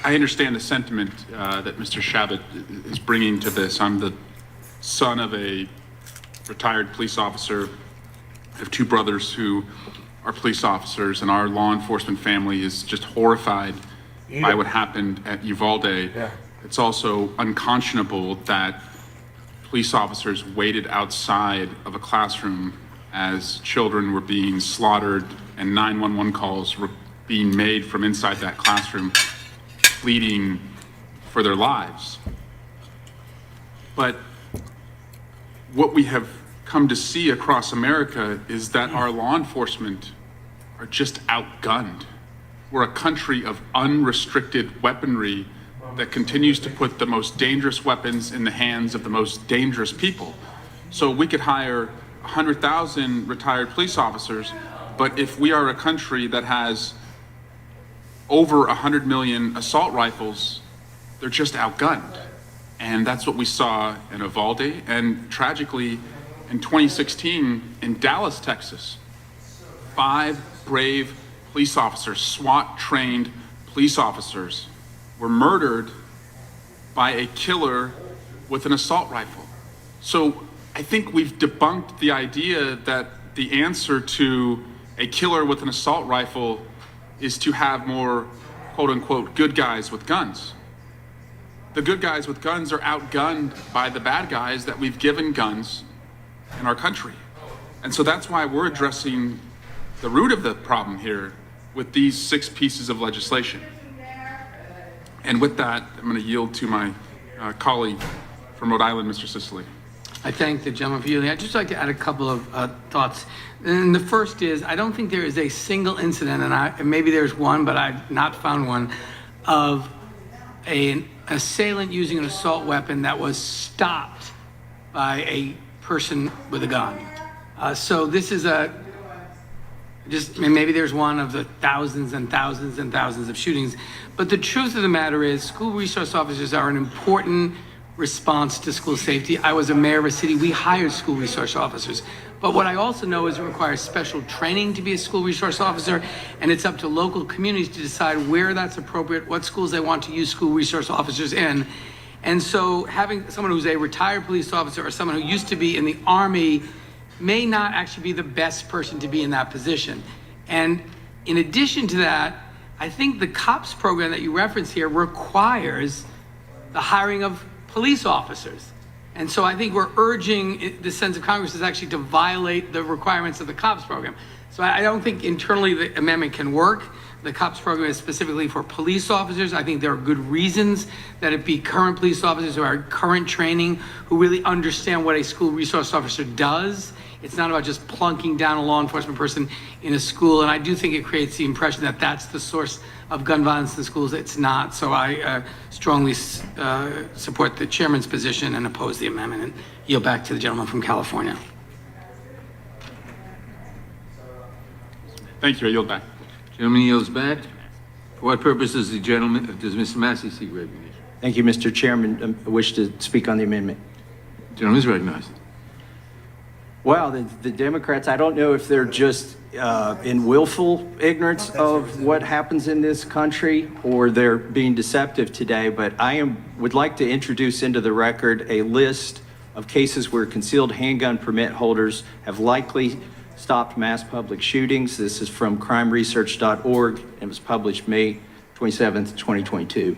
I understand the sentiment that Mr. Shabbat is bringing to this. I'm the son of a retired police officer. I have two brothers who are police officers, and our law enforcement family is just horrified by what happened at Uvalde. Yeah. It's also unconscionable that police officers waited outside of a classroom as children were being slaughtered and 911 calls were being made from inside that classroom, pleading for their lives. But what we have come to see across America is that our law enforcement are just outgunned. We're a country of unrestricted weaponry that continues to put the most dangerous weapons in the hands of the most dangerous people. So we could hire 100,000 retired police officers, but if we are a country that has over 100 million assault rifles, they're just outgunned. And that's what we saw in Uvalde, and tragically, in 2016, in Dallas, Texas, 5 brave police officers, SWAT-trained police officers, were murdered by a killer with an assault rifle. So I think we've debunked the idea that the answer to a killer with an assault rifle is to have more, quote unquote, good guys with guns. The good guys with guns are outgunned by the bad guys that we've given guns in our country. And so that's why we're addressing the root of the problem here with these 6 pieces of legislation. And with that, I'm going to yield to my colleague from Rhode Island, Mr. Sicily. I thank the gentleman for yielding. I'd just like to add a couple of thoughts. And the first is, I don't think there is a single incident, and maybe there's one, but I've not found one, of an assailant using an assault weapon that was stopped by a person with a gun. So this is maybe there's one of the thousands and thousands and thousands of shootings. But the truth of the matter is, school resource officers are an important response to school safety. I was a mayor of a city, we hired school resource officers. But what I also know is it requires special training to be a school resource officer, and it's up to local communities to decide where that's appropriate, what schools they want to use school resource officers in. And so having someone who's a retired police officer or someone who used to be in the Army may not actually be the best person to be in that position. And in addition to that, I think the COPS program that you reference here requires the hiring of police officers. And so I think we're urging the sense of Congress is actually to violate the requirements of the COPS program. So I don't think internally the amendment can work. The COPS program is specifically for police officers. I think there are good reasons that it be current police officers who are current training, who really understand what a school resource officer does. It's not about just plunking down a law enforcement person in a school. And I do think it creates the impression that that's the source of gun violence in schools. It's not. So I strongly support the chairman's position and oppose the amendment, and yield back to the gentleman from California. Thank you. I yield back. Gentleman yields back. For what purpose does Mr. Massey seek recognition? Thank you, Mr. Chairman. I wish to speak on the amendment. Gentleman is recognized. Well, the Democrats, I don't know if they're just in willful ignorance of what happens in this country or they're being deceptive today, but I would like to introduce into the record a list of cases where concealed handgun permit holders have likely stopped mass public shootings. This is from crimeresearch.org. It was published May 27th, 2022.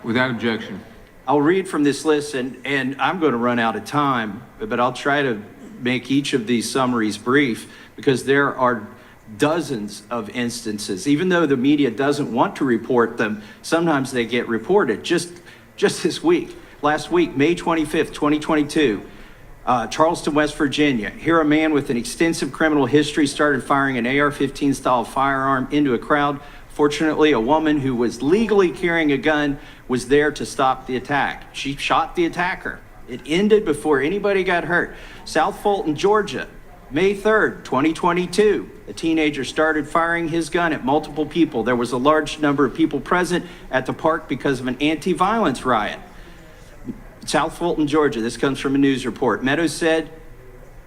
Without objection. I'll read from this list, and I'm going to run out of time, but I'll try to make each of these summaries brief because there are dozens of instances. Even though the media doesn't want to report them, sometimes they get reported. Just this week, last week, May 25th, 2022, Charleston, West Virginia. Here, a man with an extensive criminal history started firing an AR-15 style firearm into a crowd. Fortunately, a woman who was legally carrying a gun was there to stop the attack. She shot the attacker. It ended before anybody got hurt. South Fulton, Georgia, May 3rd, 2022. A teenager started firing his gun at multiple people. There was a large number of people present at the park because of an anti-violence riot. South Fulton, Georgia, this comes from a news report. Meadows said,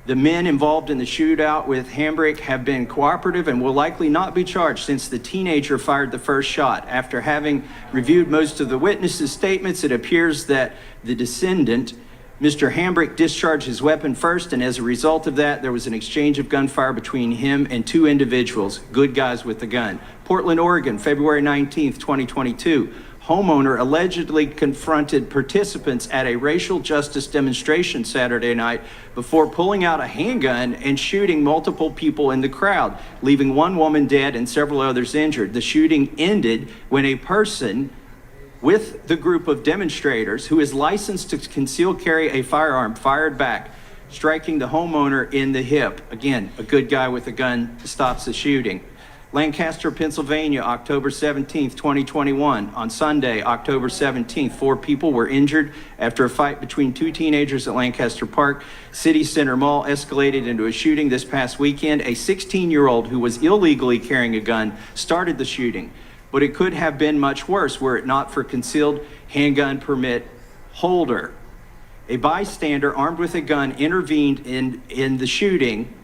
the men involved in the shootout with Hambrick have been cooperative and will likely not be charged since the teenager fired the first shot. After having reviewed most of the witnesses' statements, it appears that the descendant Mr. Hambrick discharged his weapon first, and as a result of that, there was an exchange of gunfire between him and two individuals, good guys with the gun. Portland, Oregon, February 19th, 2022. Homeowner allegedly confronted participants at a racial justice demonstration Saturday night before pulling out a handgun and shooting multiple people in the crowd, leaving one woman dead and several others injured. The shooting ended when a person with the group of demonstrators who is licensed to conceal carry a firearm fired back, striking the homeowner in the hip. Again, a good guy with a gun stops the shooting. Lancaster, Pennsylvania, October 17th, 2021. On Sunday, October 17th, 4 people were injured after a fight between two teenagers at Lancaster Park. City Center Mall escalated into a shooting this past weekend. A 16-year-old who was illegally carrying a gun started the shooting, but it could have been much worse were it not for concealed handgun permit holder. A bystander armed with a gun intervened in the shooting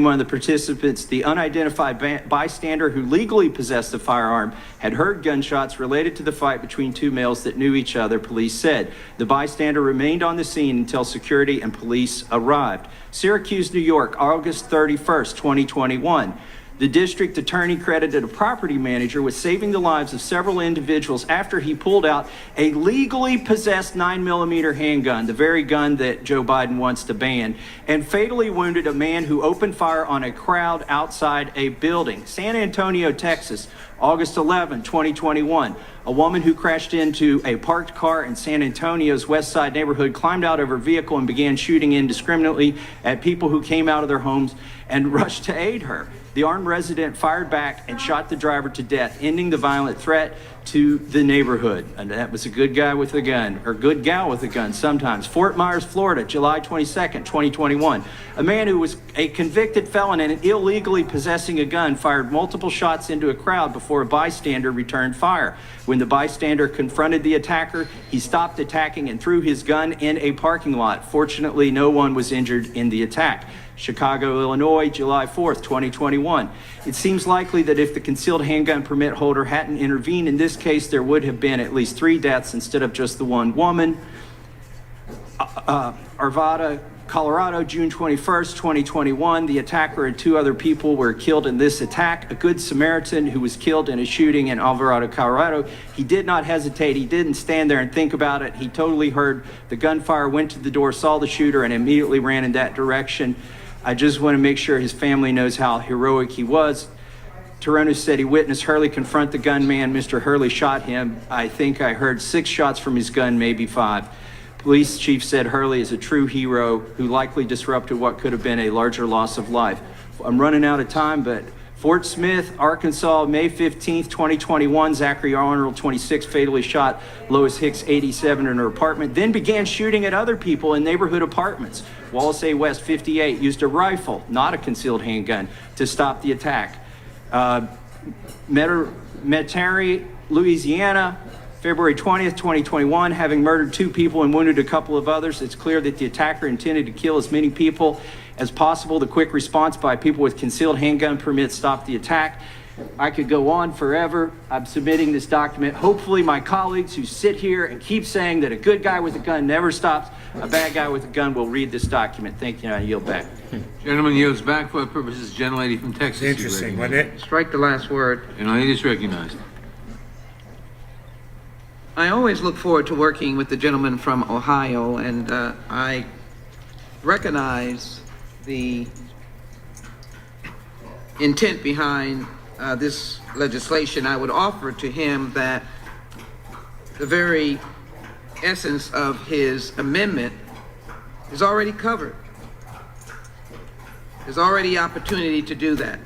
one of the participants. The unidentified bystander who legally possessed the firearm had heard gunshots related to the fight between two males that knew each other, police said. The bystander remained on the scene until security and police arrived. Syracuse, New York, August 31st, 2021. The district attorney credited a property manager with saving the lives of several individuals after he pulled out a legally possessed 9mm handgun, the very gun that Joe Biden wants to ban, and fatally wounded a man who opened fire on a crowd outside a building. San Antonio, Texas, August 11, 2021. A woman who crashed into a parked car in San Antonio's West Side neighborhood climbed out of her vehicle and began shooting indiscriminately at people who came out of their homes and rushed to aid her. The armed resident fired back and shot the driver to death, ending the violent threat to the neighborhood. And that was a good guy with a gun, or good gal with a gun sometimes. Fort Myers, Florida, July 22nd, 2021. A man who was a convicted felon and illegally possessing a gun fired multiple shots into a crowd before a bystander returned fire. When the bystander confronted the attacker, he stopped attacking and threw his gun in a parking lot. Fortunately, no one was injured in the attack. Chicago, Illinois, July 4th, 2021. It seems likely that if the concealed handgun permit holder hadn't intervened in this case, there would have been at least 3 deaths instead of just the one woman. Arvada, Colorado, June 21st, 2021. The attacker and 2 other people were killed in this attack. A Good Samaritan who was killed in a shooting in Alvarado, Colorado. He did not hesitate. He didn't stand there and think about it. He totally heard the gunfire, went to the door, saw the shooter, and immediately ran in that direction. I just want to make sure his family knows how heroic he was. Toronto said he witnessed Hurley confront the gunman. Mr. Hurley shot him. I think I heard 6 shots from his gun, maybe 5. Police chief said Hurley is a true hero who likely disrupted what could have been a larger loss of life. I'm running out of time, but Fort Smith, Arkansas, May 15th, 2021, Zachary Arnold, 26, fatally shot Lois Hicks, 87, in her apartment, then began shooting at other people in neighborhood apartments. Wallace A. West, 58, used a rifle, not a concealed handgun, to stop the attack. Metairie, Louisiana, February 20th, 2021, having murdered 2 people and wounded a couple of others, it's clear that the attacker intended to kill as many people as possible. The quick response by people with concealed handgun permits stopped the attack. I could go on forever. I'm submitting this document. Hopefully my colleagues who sit here and keep saying that a good guy with a gun never stops a bad guy with a gun will read this document. Thank you, and I yield back. Gentleman yields back for the purposes. Gentlelady from Texas. Interesting, wasn't it? Strike the last word. Gentlelady is recognized. I always look forward to working with the gentleman from Ohio, and I recognize the intent behind this legislation. I would offer to him that the very essence of his amendment is already covered. There's already opportunity to do that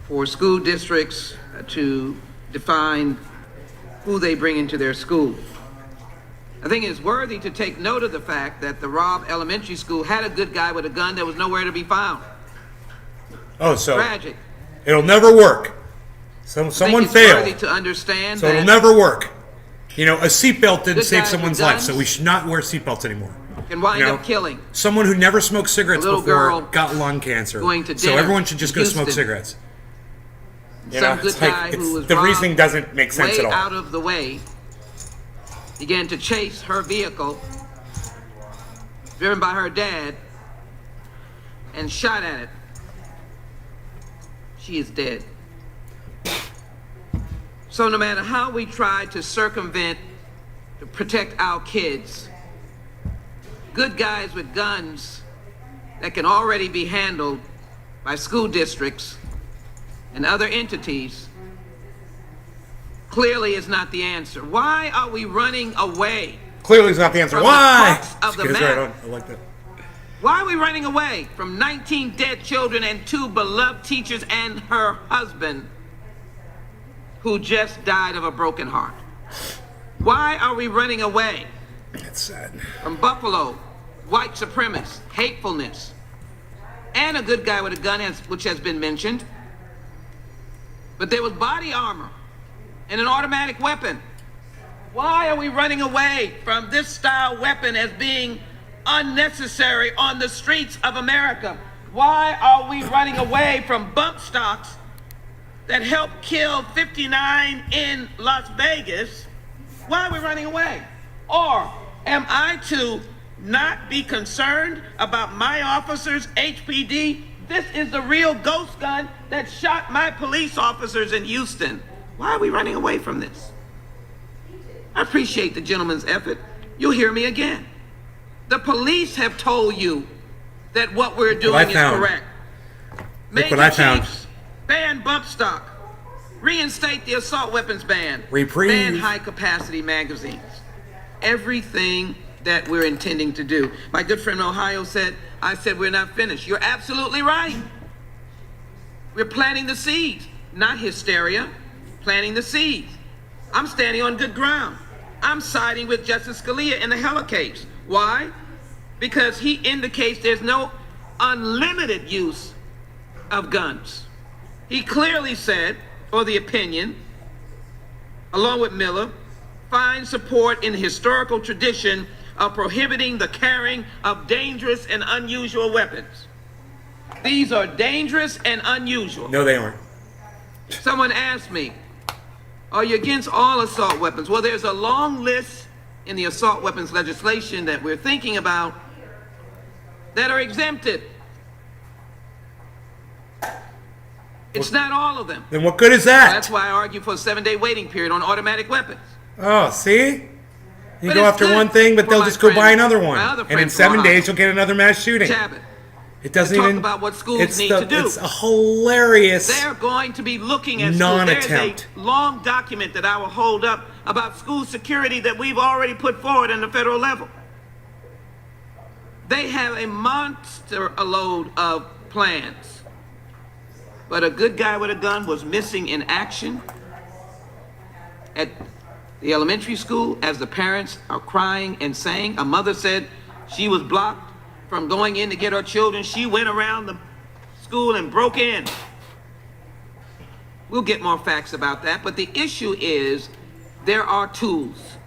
for school districts to define who they bring into their school. I think it's worthy to take note of the fact that the Robb Elementary School had a good guy with a gun that was nowhere to be found. Oh, so Tragic. It'll never work. Someone failed. Worthy to understand so that it'll never work. You know, a seatbelt didn't good save guys someone's with life, guns so we should not wear seatbelts anymore. can wind You know, up killing. Someone who never smoked cigarettes little before girl got lung cancer. going to So dinner everyone should just in go smoke Houston. cigarettes. You Some know, good it's like, guy who was the robbed reasoning doesn't make sense way at all. out of the way began to chase her vehicle driven by her dad, and shot at it. She is dead. So no matter how we try to circumvent, to protect our kids, good guys with guns that can already be handled by school districts and other entities clearly is not the answer. Why are we running away? Clearly is not the answer. From Why? the crux of the Just get us matter. right on. I like that. Why are we running away from 19 dead children and 2 beloved teachers and her husband who just died of a broken heart? Why are we running away It's sad. from Buffalo, white supremacists, hatefulness, and a good guy with a gun, which has been mentioned? But there was body armor and an automatic weapon. Why are we running away from this style weapon as being unnecessary on the streets of America? Why are we running away from bump stocks that helped kill 59 in Las Vegas? Why are we running away? Or am I to not be concerned about my officers, HPD? This is the real ghost gun that shot my police officers in Houston. Why are we running away from this? I appreciate the gentleman's effort. You'll hear me again. The police have told you that what we're doing is correct. Look what I found. Chiefs, ban bump stock. Reinstate the assault weapons ban. Reprieve. Ban high-capacity magazines. Everything that we're intending to do. My good friend in Ohio said, I said we're not finished. You're absolutely right. We're planting the seeds, not hysteria, planting the seeds. I'm standing on good ground. I'm siding with Justice Scalia in the Heller case. Why? Because he indicates there's no unlimited use of guns. He clearly said, or the opinion, along with Miller, find support in the historical tradition of prohibiting the carrying of dangerous and unusual weapons. These are dangerous and unusual. No, they aren't. Someone asked me, are you against all assault weapons? Well, there's a long list in the assault weapons legislation that we're thinking about that are exempted. It's not all of them. Then what good is that? That's why I argue for a 7-day waiting period on automatic weapons. Oh, see? You But go it's after good one thing, but for they'll my just go buy friend- another my one. other And in friend 7 from days, Ohio, you'll get another mass shooting. Chabot. It doesn't Talk even. about what schools it's need the, to do. It's a hilarious. They're going to be looking at schools. Non-attempt. There's a long document that I will hold up about school security that we've already put forward on the federal level. They have a monster load of plans. But a good guy with a gun was missing in action at the elementary school as the parents are crying and saying. A mother said she was blocked from going in to get her children. She went around the school and broke in. We'll get more facts about that, but the issue is there are tools.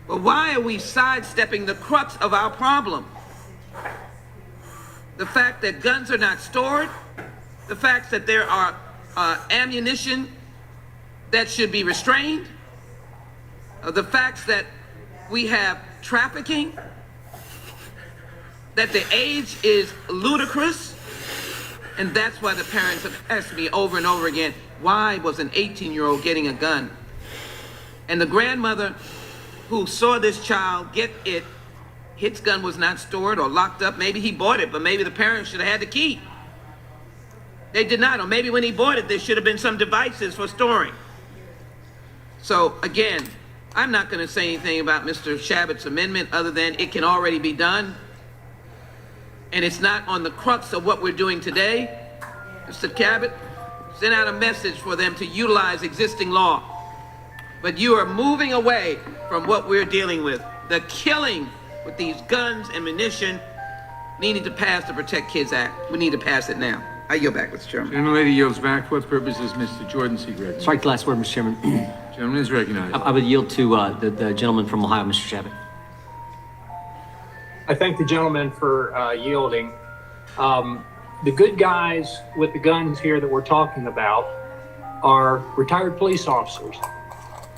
But why are we sidestepping the crux of our problem? The fact that guns are not stored, the fact that there are ammunition that should be restrained, the facts that we have trafficking, that the age is ludicrous, and that's why the parents have asked me over and over again, why was an 18-year-old getting a gun? And the grandmother who saw this child get it, his gun was not stored or locked up. Maybe he bought it, but maybe the parents should have had the key. They did not, or maybe when he bought it, there should have been some devices for storing. So again, I'm not going to say anything about Mr. Chabot's amendment other than it can already be done. And it's not on the crux of what we're doing today. Mr. Cabot, send out a message for them to utilize existing law. But you are moving away from what we're dealing with. The killing with these guns and munition needing to pass the Protect Kids Act. We need to pass it now. I yield back, Mr. Chairman. Gentlelady yields back. For what purpose is Mr. Jordan seek recognition? Sorry, last word, Mr. Chairman. Gentleman is recognized. I would yield to the gentleman from Ohio, Mr. Chabot. I thank the gentleman for yielding. The good guys with the guns here that we're talking about are retired police officers.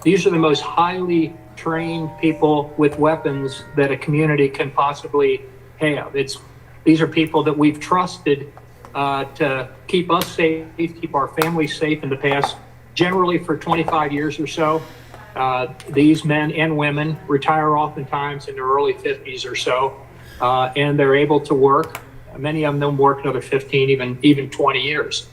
These are the most highly trained people with weapons that a community can possibly have. These are people that we've trusted to keep us safe, keep our families safe in the past, generally for 25 years or so. These men and women retire oftentimes in their early 50s or so, and they're able to work. Many of them work another 15, even 20 years.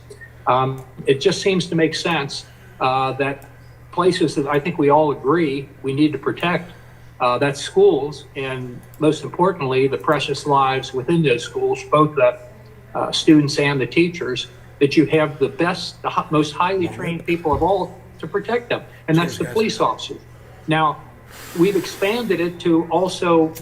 It just seems to make sense that places that I think we all agree we need to protect, that's schools, and most importantly, the precious lives within those schools, both the students and the teachers, that you have the best, the most highly trained people of all to protect them, and that's the police officers. Now, we've expanded it to also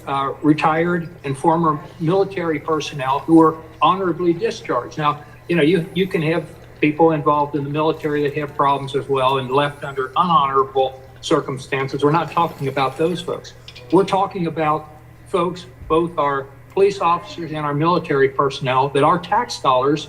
retired and former military personnel who are honorably discharged. Now, you can have people involved in the military that have problems as well and left under unhonorable circumstances. We're not talking about those folks. We're talking about folks, both our police officers and our military personnel, that our tax dollars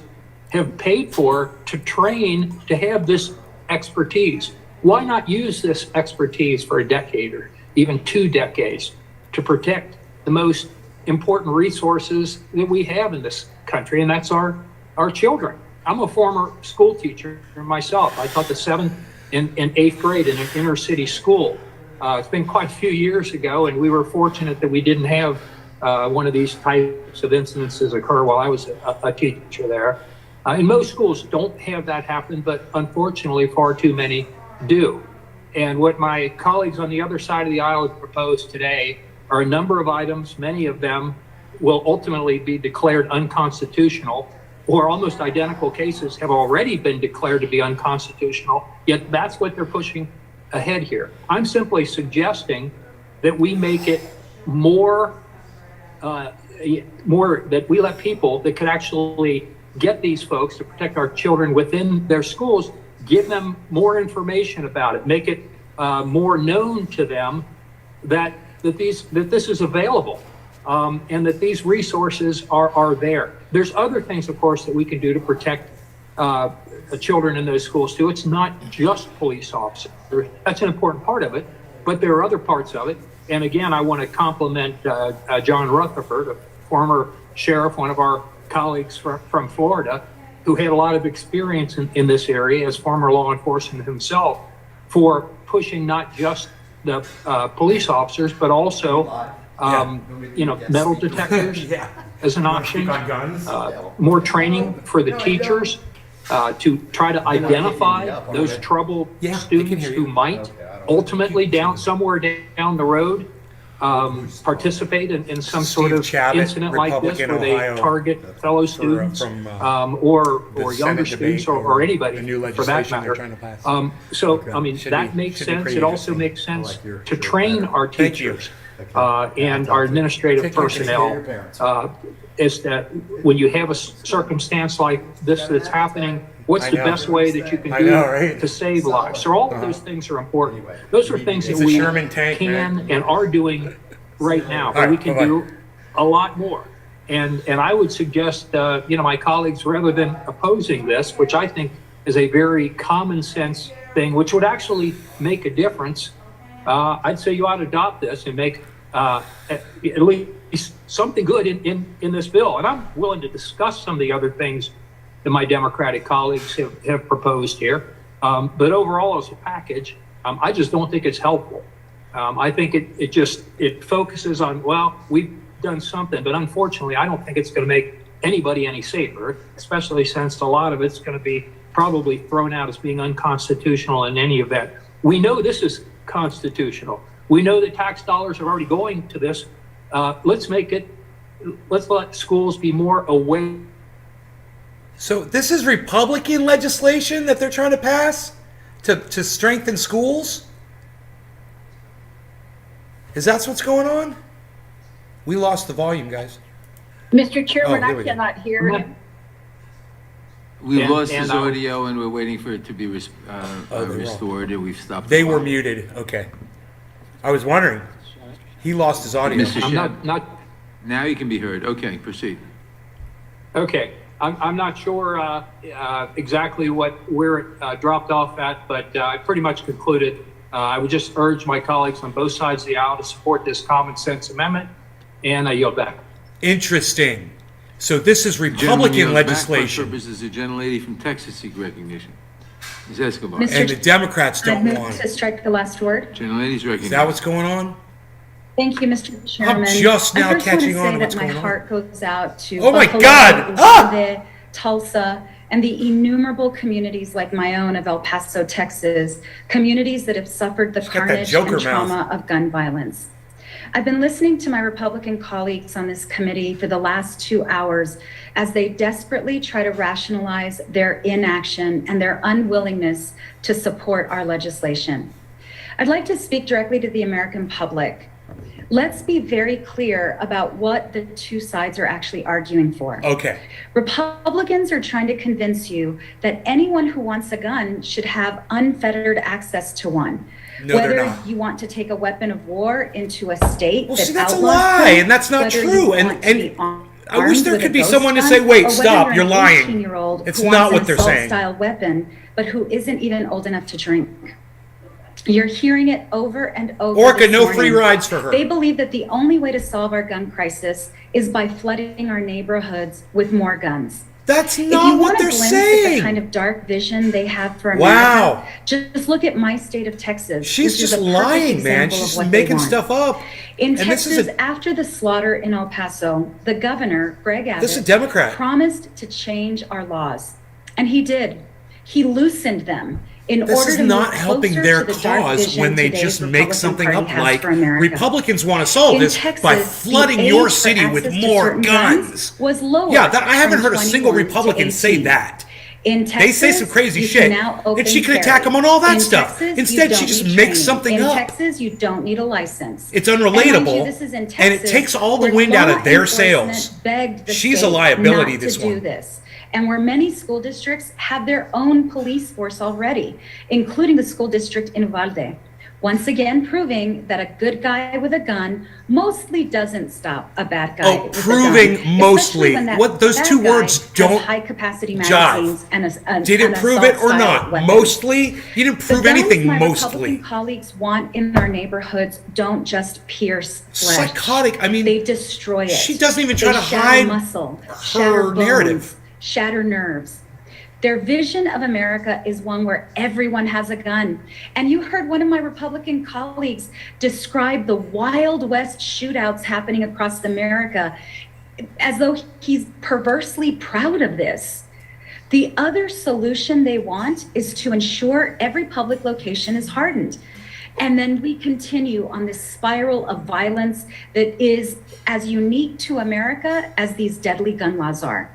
have paid for to train to have this expertise. Why not use this expertise for a decade or even 2 decades to protect the most important resources that we have in this country, and that's our children. I'm a former school teacher myself. I taught the 7th and 8th grade in an inner city school. It's been quite a few years ago, and we were fortunate that we didn't have one of these types of incidences occur while I was a teacher there. And most schools don't have that happen, but unfortunately far too many do. And what my colleagues on the other side of the aisle have proposed today are a number of items. Many of them will ultimately be declared unconstitutional, or almost identical cases have already been declared to be unconstitutional, yet that's what they're pushing ahead here. I'm simply suggesting that we make it more that we let people that could actually get these folks to protect our children within their schools, give them more information about it, make it more known to them that this is available, and that these resources are there. There's other things, of course, that we can do to protect the children in those schools too. It's not just police officers. That's an important part of it, but there are other parts of it. And again, I want to compliment John Rutherford, a former sheriff, one of our colleagues from Florida, who had a lot of experience in this area as former law enforcement himself, for pushing not just the police officers, but also metal detectors as an option, more training for the teachers to try to identify those troubled students who might ultimately somewhere down the road participate in some sort of incident like this, where they target fellow students or younger students or anybody for that matter. That makes sense. It also makes sense to train our teachers and our administrative personnel is that when you have a circumstance like this that's happening, what's the best way that you can do to save lives? So all of those things are important. Those are things that we can and are doing right now, but we can do a lot more. And I would suggest, my colleagues, rather than opposing this, which I think is a very common sense thing, which would actually make a difference, I'd say you ought to adopt this and make at least something good in this bill. And I'm willing to discuss some of the other things that my Democratic colleagues have proposed here. But overall, as a package, I just don't think it's helpful. I think it focuses on, well, we've done something, but unfortunately, I don't think it's going to make anybody any safer, especially since a lot of it's going to be probably thrown out as being unconstitutional in any event. We know this is constitutional. We know that tax dollars are already going to this. Let's let schools be more aware. So this is Republican legislation that they're trying to pass to strengthen schools? Is that what's going on? We lost the volume, guys. Mr. Chairman, there I we go. cannot hear him. We lost his audio and we're waiting for it to be restored, and we've stopped. They were muted. Okay. I was wondering. He lost his audio. Mr. Shedd, now you can be heard. Okay, proceed. Okay. I'm not sure exactly where it dropped off at, but I pretty much concluded. I would just urge my colleagues on both sides of the aisle to support this common sense amendment, and I yield back. Interesting. So this is Gentleman Republican yields back for legislation, purposes of gentlelady from Texas seek recognition. Ms. Escobar. Mr. and the Democrats I don't move want to it. strike the last word. Gentlelady's Is recognized. that what's going on? Thank you, Mr. Chairman. just now I first want catching to on say what's that my going on. heart goes out to Oh my Buffalo, God! Ah! Uvalde, Tulsa, and the innumerable communities like my own of El Paso, Texas, communities that have suffered the got that carnage Joker and trauma of gun violence. I've been listening to my Republican colleagues on this committee for the last 2 hours as they desperately try to rationalize their inaction and their unwillingness to support our legislation. I'd like to speak directly to the American public. Let's be very clear about what the two sides are actually arguing for. Okay. Republicans are trying to convince you that anyone who wants a gun should have unfettered access to one. No, they're Whether not. you want to take a weapon of war into a state Well, that see, that's a outlaws lie, them, and that's not whether you true. And- want to and be I wish armed there with could a be ghost someone to gun, say, "Wait, or whether stop, you're you're an lying." 18-year-old It's who not wants what an they're saying. assault-style weapon, but who isn't even old enough to drink. You're hearing it over and over. Orca, this no morning. free rides for her. They believe that the only way to solve our gun crisis is by flooding our neighborhoods with more guns. That's If not you what want a they're glimpse at saying. the kind of dark vision they have for Wow. America, just look at my state of Texas. She's which is just a perfect lying, man. example of She's what they making want. stuff up. In And this is Texas, after the slaughter in El Paso, the governor, Greg Abbott, This is a Democrat. promised to change our laws. And he did. He loosened them in This order is to not move helping closer their to the dark cause vision when they today's just make Republican something Party up has like for America. Republicans want to solve In this by Texas, flooding the your age for city with access to more certain guns. was lowered. Yeah, that, I haven't from heard a single 21 to Republican say 18. that. In Texas, They say some crazy you shit, can now open and she could carry. attack them on all that In stuff. Texas, Instead, you she don't just need makes training. something in up. Texas, you don't need a license. It's And mind unrelatable, you, this is in and it Texas, takes all the where wind out of law their enforcement sails. begged the She's a state liability, not this to do one. this. And where many school districts have their own police force already, including the school district in Uvalde. Once again, proving that a good guy with a gun mostly doesn't stop a bad guy. Oh, with a proving gun, mostly. especially when that What those bad two guy words has don't high-capacity jive. magazines and Did it an prove it or assault-style not? weapon. Mostly? You didn't The prove guns anything my mostly. Republican colleagues want in our neighborhoods don't just pierce flesh. Psychotic. I mean, they destroy it. she doesn't even try They to shatter hide muscle, shatter bones, narrative. shatter nerves. Their vision of America is one where everyone has a gun. And you heard one of my Republican colleagues describe the Wild West shootouts happening across America as though he's perversely proud of this. The other solution they want is to ensure every public location is hardened. And then we continue on this spiral of violence that is as unique to America as these deadly gun laws are.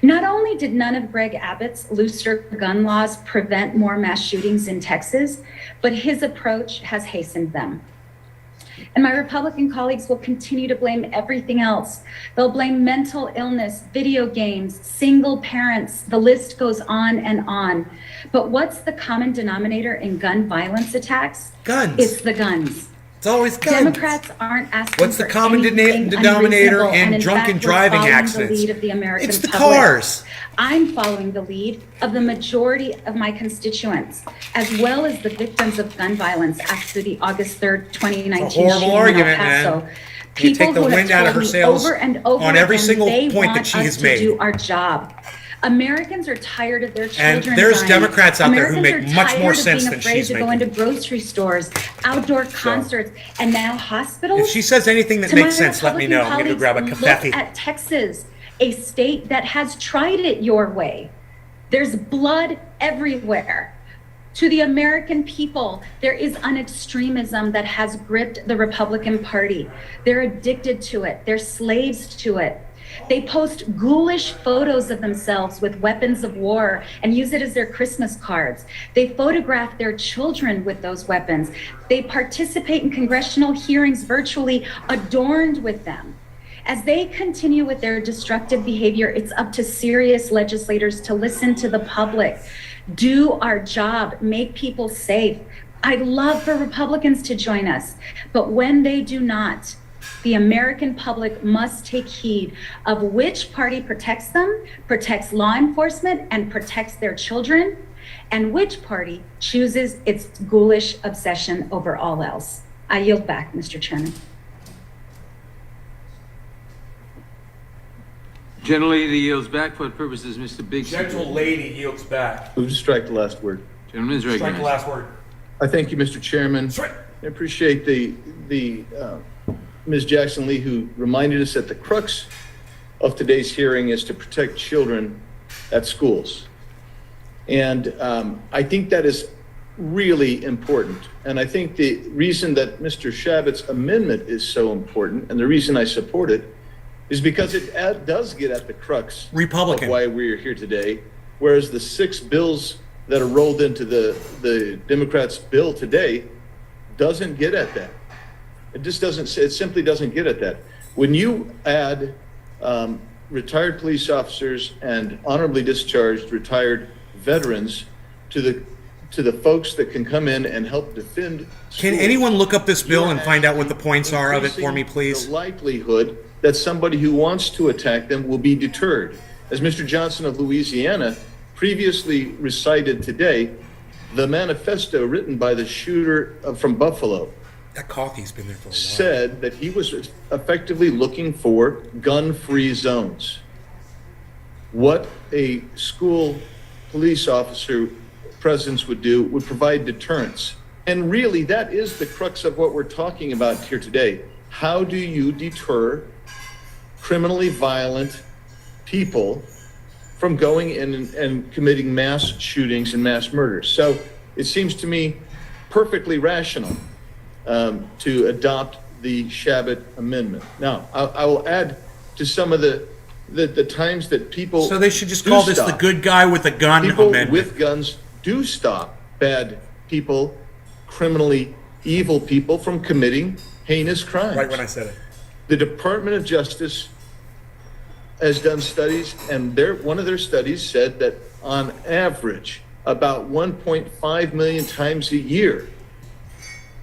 Not only did none of Greg Abbott's looser gun laws prevent more mass shootings in Texas, but his approach has hastened them. And my Republican colleagues will continue to blame everything else. They'll blame mental illness, video games, single parents, the list goes on and on. But what's the common denominator in gun violence attacks? Guns. It's the guns. It's always guns. Democrats aren't asking What's the for common anything denominator unreasonable, in and drunken fact, driving we're following accidents? The lead of the American It's the public. cars. I'm following the lead of the majority of my constituents, as well as the victims of gun violence after the August 3rd, 2019 It's a horrible shooting argument, in El Paso. man. You take the who have wind out of her told me sails over and over on every again single they point that want she us has to made. do our job. Americans are tired of their And children there's dying. Democrats out there who Americans make are much more tired of sense being than afraid she's to go making. into grocery stores, outdoor concerts, and now hospitals. If she says anything that To makes my sense, let me know. I'm going to Republican grab a colleagues, cafefe. Look at Texas, a state that has tried it your way. There's blood everywhere. To the American people, there is an extremism that has gripped the Republican Party. They're addicted to it. They're slaves to it. They post ghoulish photos of themselves with weapons of war and use it as their Christmas cards. They photograph their children with those weapons. They participate in congressional hearings virtually adorned with them. As they continue with their destructive behavior, it's up to serious legislators to listen to the public, do our job, make people safe. I'd love for Republicans to join us, but when they do not, the American public must take heed of which party protects them, protects law enforcement, and protects their children, and which party chooses its ghoulish obsession over all else. I yield back, Mr. Chairman. Gentlelady yields back. For what purposes, Mr. Biggs? Gentle lady yields back. Move to strike the last word. Gentleman is Strike recognized. the last word. I thank you, Mr. Chairman. Strike. I appreciate the Ms. Jackson Lee, who reminded us that the crux of today's hearing is to protect children at schools. And I think that is really important. And I think the reason that Mr. Shavett's amendment is so important, and the reason I support it, is because it does get at the crux Republican. of why we're here today, whereas the 6 bills that are rolled into the Democrats' bill today doesn't get at that. It just doesn't, it simply doesn't get at that. When you add retired police officers and honorably discharged retired veterans to the folks that can come in and help defend schools, Can anyone look up this bill and find out what the points are of it for me, increasing please? the likelihood that somebody who wants to attack them will be deterred. As Mr. Johnson of Louisiana previously recited today, the manifesto written by the shooter from Buffalo That coffee's been there for a while. said that he was effectively looking for gun-free zones. What a school police officer presence would do would provide deterrence. And really, that is the crux of what we're talking about here today. How do you deter criminally violent people from going in and committing mass shootings and mass murders? So it seems to me perfectly rational to adopt the Shabbat amendment. Now, I will add to some of the times that people So they should just call this the good guy with a gun people amendment. with guns do stop bad people, criminally evil people from committing heinous crimes. Right when I said it. The Department of Justice has done studies, and one of their studies said that on average, about 1.5 million times a year,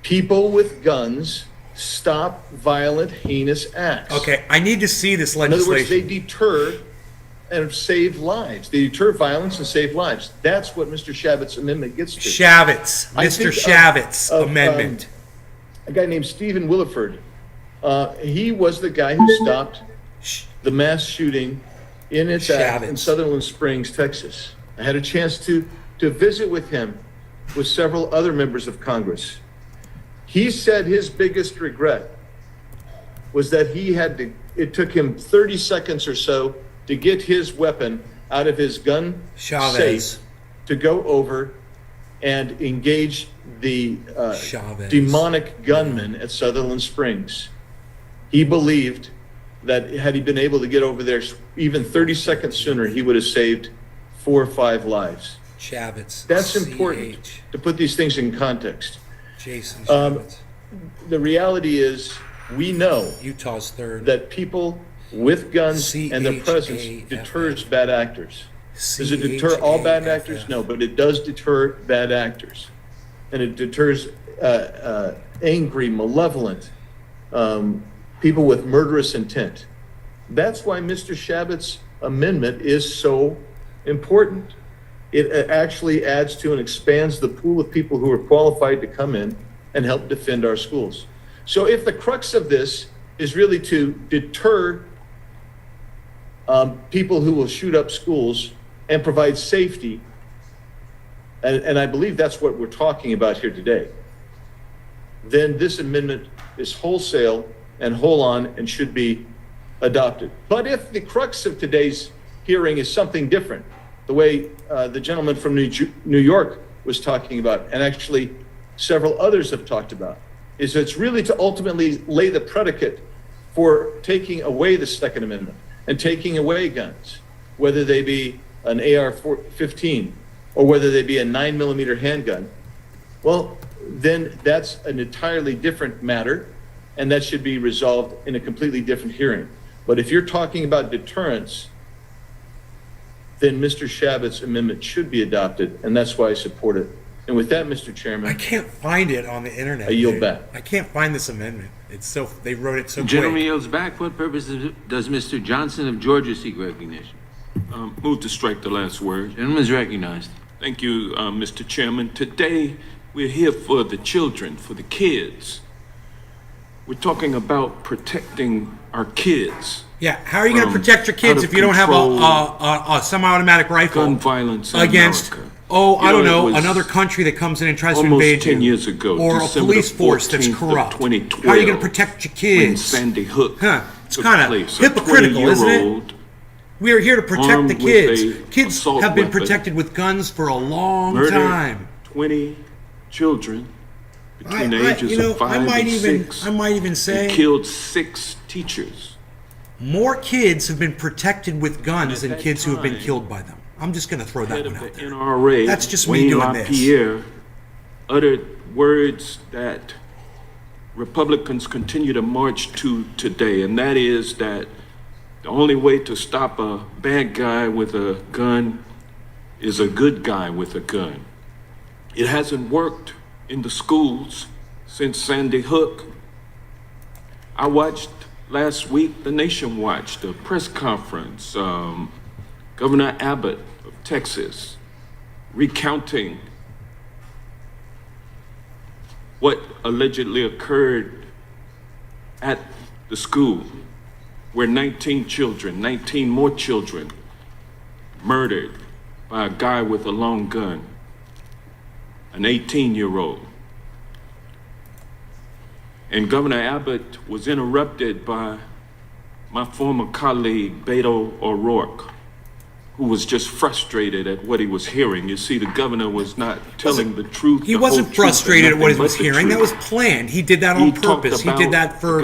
people with guns stop violent, heinous acts. Okay, I need to see this In other words, they legislation. deter and save lives. They deter violence and save lives. That's what Mr. Shabbat's amendment gets to. Shavitz, I Mr. think Shavitz of, amendment. A guy named Stephen Williford. He was the guy who stopped the mass shooting in its act in Sutherland Springs, Texas. I had a chance to visit with him with several other members of Congress. He said his biggest regret was that it took him 30 seconds or so to get his weapon out of his gun safe to go over and engage the demonic gunman at Sutherland Springs. He believed that had he been able to get over there even 30 seconds sooner, he would have saved 4 or 5 lives. Shavitz. That's important to put these things in context. Jason Shavitz. The reality is, we know Utah's third. that people with guns and their presence deters bad actors. Does it deter all bad actors? No, but it does deter bad actors. And it deters angry, malevolent people with murderous intent. That's why Mr. Shabbat's amendment is so important. It actually adds to and expands the pool of people who are qualified to come in and help defend our schools. So if the crux of this is really to deter people who will shoot up schools and provide safety, and I believe that's what we're talking about here today, then this amendment is wholesale and whole on and should be adopted. But if the crux of today's hearing is something different, the way the gentleman from New York was talking about, and actually several others have talked about, is it's really to ultimately lay the predicate for taking away the Second Amendment and taking away guns, whether they be an AR-15 or whether they be a 9mm handgun. Well, then that's an entirely different matter, and that should be resolved in a completely different hearing. But if you're talking about deterrence, then Mr. Shabbat's amendment should be adopted, and that's why I support it. And with that, Mr. Chairman, I can't find it on the internet. I yield dude. back. I can't find this amendment. It's so, they wrote it so The gentleman quick. yields back. For what purpose does Mr. Johnson of Georgia seek recognition? Move to strike the last word. Gentleman is recognized. Thank you, Mr. Chairman. Today, we're here for the children, for the kids. we're talking about protecting our kids. Yeah, how are you going to protect your kids if you don't have a semi-automatic rifle Gun violence in against, America. I You don't know, it know, was another country that comes in and tries to almost invade 10 you, years ago, or December a police force that's 14th of corrupt? 2012, How are you going to protect your when kids? Sandy Hook It's took kind of place. hypocritical, isn't it? 20-year-old We are here to protect armed the with kids. a Kids assault have been weapon protected with guns for a long murdered time. 20 children between the ages you know, of 5 and 6. I might even say and killed 6 teachers. more kids have been protected with guns than at kids who have been time, killed by them. I'm just going to throw that Head one of out the there. NRA, That's just me Wayne doing this. LaPierre, uttered words that Republicans continue to march to today, and that is that the only way to stop a bad guy with a gun is a good guy with a gun. It hasn't worked in the schools since Sandy Hook. I watched last week, the nation watched a press conference, Governor Abbott of Texas recounting what allegedly occurred at the school where 19 more children murdered by a guy with a long gun, an 18-year-old. And Governor Abbott was interrupted by my former colleague, Beto O'Rourke, who was just frustrated at what he was hearing. You see, the governor was not telling the truth. He wasn't frustrated at what he was hearing. That was planned. He did that on purpose. He did that for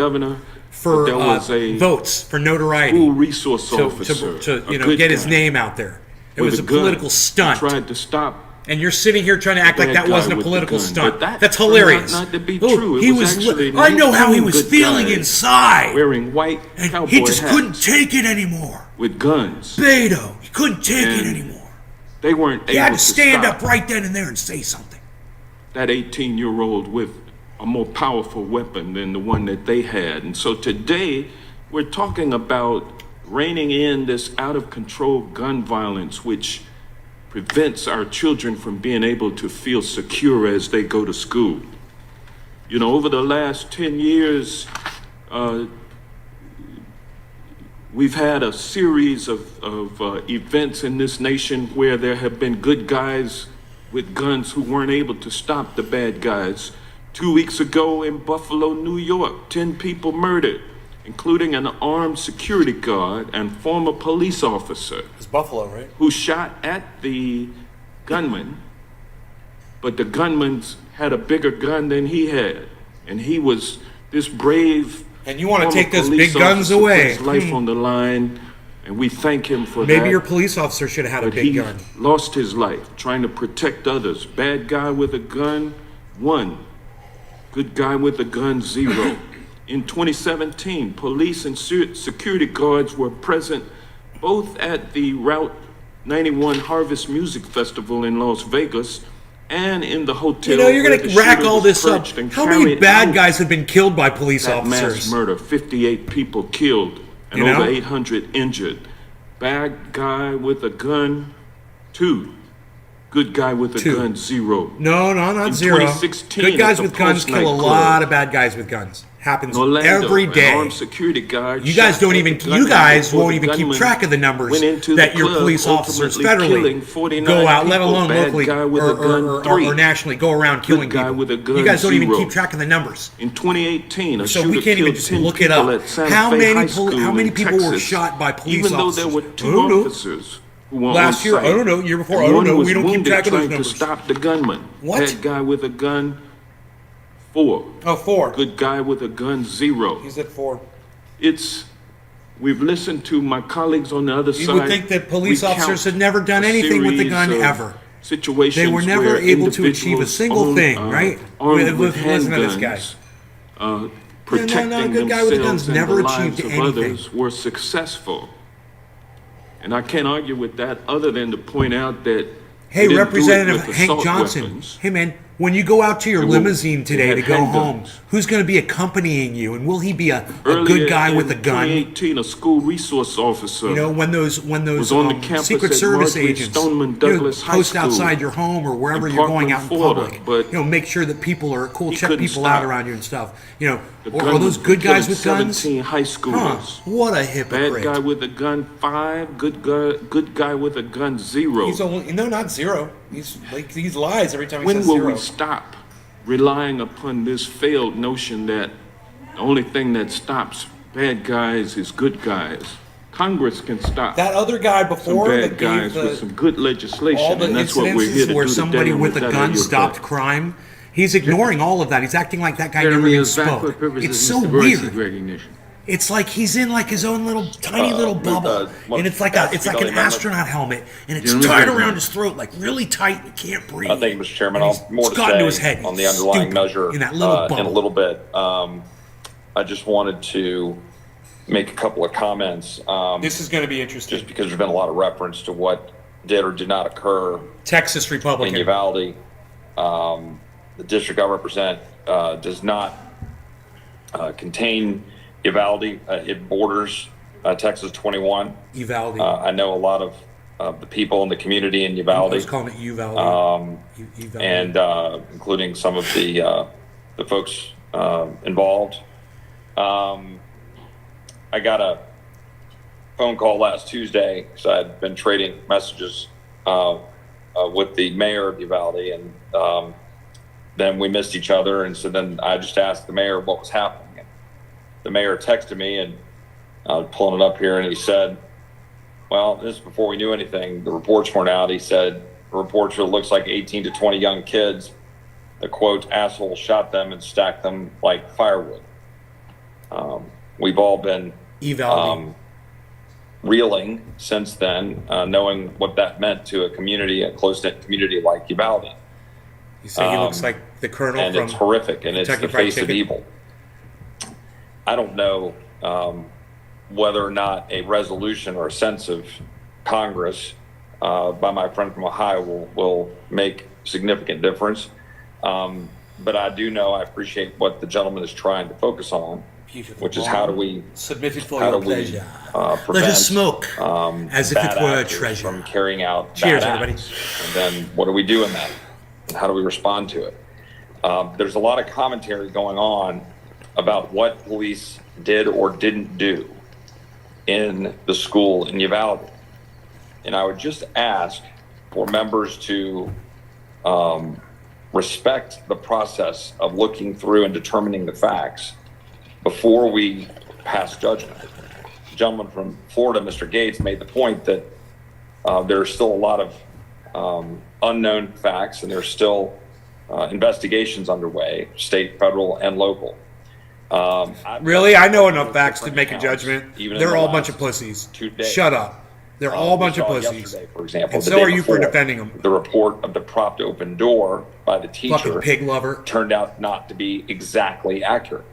votes, for notoriety, school resource officer, to get his name out there. It was a political stunt. Tried to stop. And you're sitting here trying to act like that wasn't a political stunt. That's hilarious. Not to be true. He was. I know how he was feeling inside. Wearing white and he just couldn't take it anymore. With guns. Beto, he couldn't take it anymore. They weren't able to stop. He had to stand up right then and there and say something. That 18-year-old with a more powerful weapon than the one that they had. And so today, we're talking about reining in this out-of-control gun violence, which prevents our children from being able to feel secure as they go to school. You know, over the last 10 years, we've had a series of events in this nation where there have been good guys with guns who weren't able to stop the bad guys. 2 weeks ago in Buffalo, New York, 10 people murdered, including an armed security guard and former police officer. It's Buffalo, right? Who shot at the gunman, but the gunman had a bigger gun than he had. And he was this brave. And you want to take those big guns away. His life on the line, and we thank him for that. Maybe your police officer should have had a big gun. Lost his life trying to protect others. Bad guy with a gun, 1. Good guy with a gun, 0. In 2017, police and security guards were present both at the Route 91 Harvest Music Festival in Las Vegas and in the hotel. You know, you're going to rack all this up. How many bad guys have been killed by police officers? Mass murder, 58 people killed and over 800 injured. Bad guy with a gun, 2. Good guy with a gun, 0. No, not 0. 2016, good guys with guns kill a lot of bad guys with guns. Happens every day. Armed security guard you guys won't even keep track of the numbers that your police officers federally go out, let alone locally or nationally, go around killing people. You guys don't even keep track of the numbers. In 2018, so we can't even just look it up. How many people were shot by police officers? Even though there were 2 officers who were last year, I don't know, year before, I don't know. We don't keep track of those numbers. To stop the gunman. What? Bad guy with a gun, 4. Oh, 4. Good guy with a gun, 0. He's at 4. We've listened to my colleagues on the other side. You would think that police officers had never done anything with the gun ever. Situations they were never able to achieve a single thing, right? Listen to this guy. Protecting good guy with the themselves guns and never the lives achieved of anything. others were successful. And I can't argue with that other than to point out that hey, Representative Hank Johnson. Weapons. Hey, man, When you go out to your It will- limousine today it to had go handguns. home, who's going to be accompanying you? And will he be a Earlier good guy in with a gun? 2018, a school resource officer You know, when those was on the campus Secret at Service Marjorie agents Stoneman Douglas High post School outside your home or wherever in you're going out Parkland, in Florida, public, but make sure that people are cool, he check couldn't people out stop. around you and stuff. The Or gun are those was good guys with killing guns? 17 high schoolers. What a Bad hypocrite! guy with a gun 5, good guy with a gun 0. He's only not 0. He's lies every time he When says will 0. we stop relying upon this failed notion that the only thing that stops bad guys is good guys? Congress can stop That other guy before some that bad gave guys with some good all legislation, the and that's what we're here incidences to where do somebody today. with a gun stopped crime. He's ignoring all of that. He's acting like that guy never Jeremy even is back for spoke. purposes It's of so Mr. Royce's weird. recognition. It's like he's in like his own little tiny little bubble, and it's like an astronaut helmet, and it's Gentleman's tied recognition. around his throat like really tight. You can't breathe. Thank you, Mr. Chairman. And I'll more it's to gotten to say his head. on the He's underlying stupid measure in that little in a bubble. little bit. I just wanted to make a couple of comments. This is going to be interesting. Just because there's been a lot of reference to what did or did not occur Texas Republican. in Uvalde. The district I represent does not contain Uvalde. It borders Texas 21. Uvalde. I know a lot of the people in the community in Uvalde. I was calling it Uvalde. Uvalde. And including some of the folks involved. I got a phone call last Tuesday because I had been trading messages with the mayor of Uvalde, and then we missed each other, and so then I just asked the mayor what was happening. And the mayor texted me, and I was pulling it up here, and he said, well, this is before we knew anything. The reports weren't out. He said, the reports show it looks like 18 to 20 young kids. The quote, asshole shot them and stacked them like firewood. We've all been reeling since then, knowing what that meant to a community, a close-knit community like Uvalde. You say he looks like the colonel and from it's horrific, and it's Kentucky the Fried face of Chicken. evil. I don't know whether or not a resolution or a sense of Congress by my friend from Ohio will make significant difference. But I do know I appreciate what the gentleman is trying to focus on, which is how do we submitted for how your do we pleasure. prevent Let us smoke as if it bad were a actors treasure. from carrying out Cheers, bad everybody. acts? And then what do we do in that? And how do we respond to it? There's a lot of commentary going on about what police did or didn't do in the school in Uvalde. And I would just ask for members to respect the process of looking through and determining the facts before we pass judgment. The gentleman from Florida, Mr. Gates, made the point that there are still a lot of unknown facts, and there's still investigations underway, state, federal, and local. Really? I know enough facts to make a accounts, judgment. even in They're the all a last bunch of pussies. 2 days. Shut up. They're all a bunch We of saw pussies. yesterday, for example, And the so day are you for before, defending them. The report of the propped open door by the teacher Fucking pig lover. turned out not to be exactly accurate.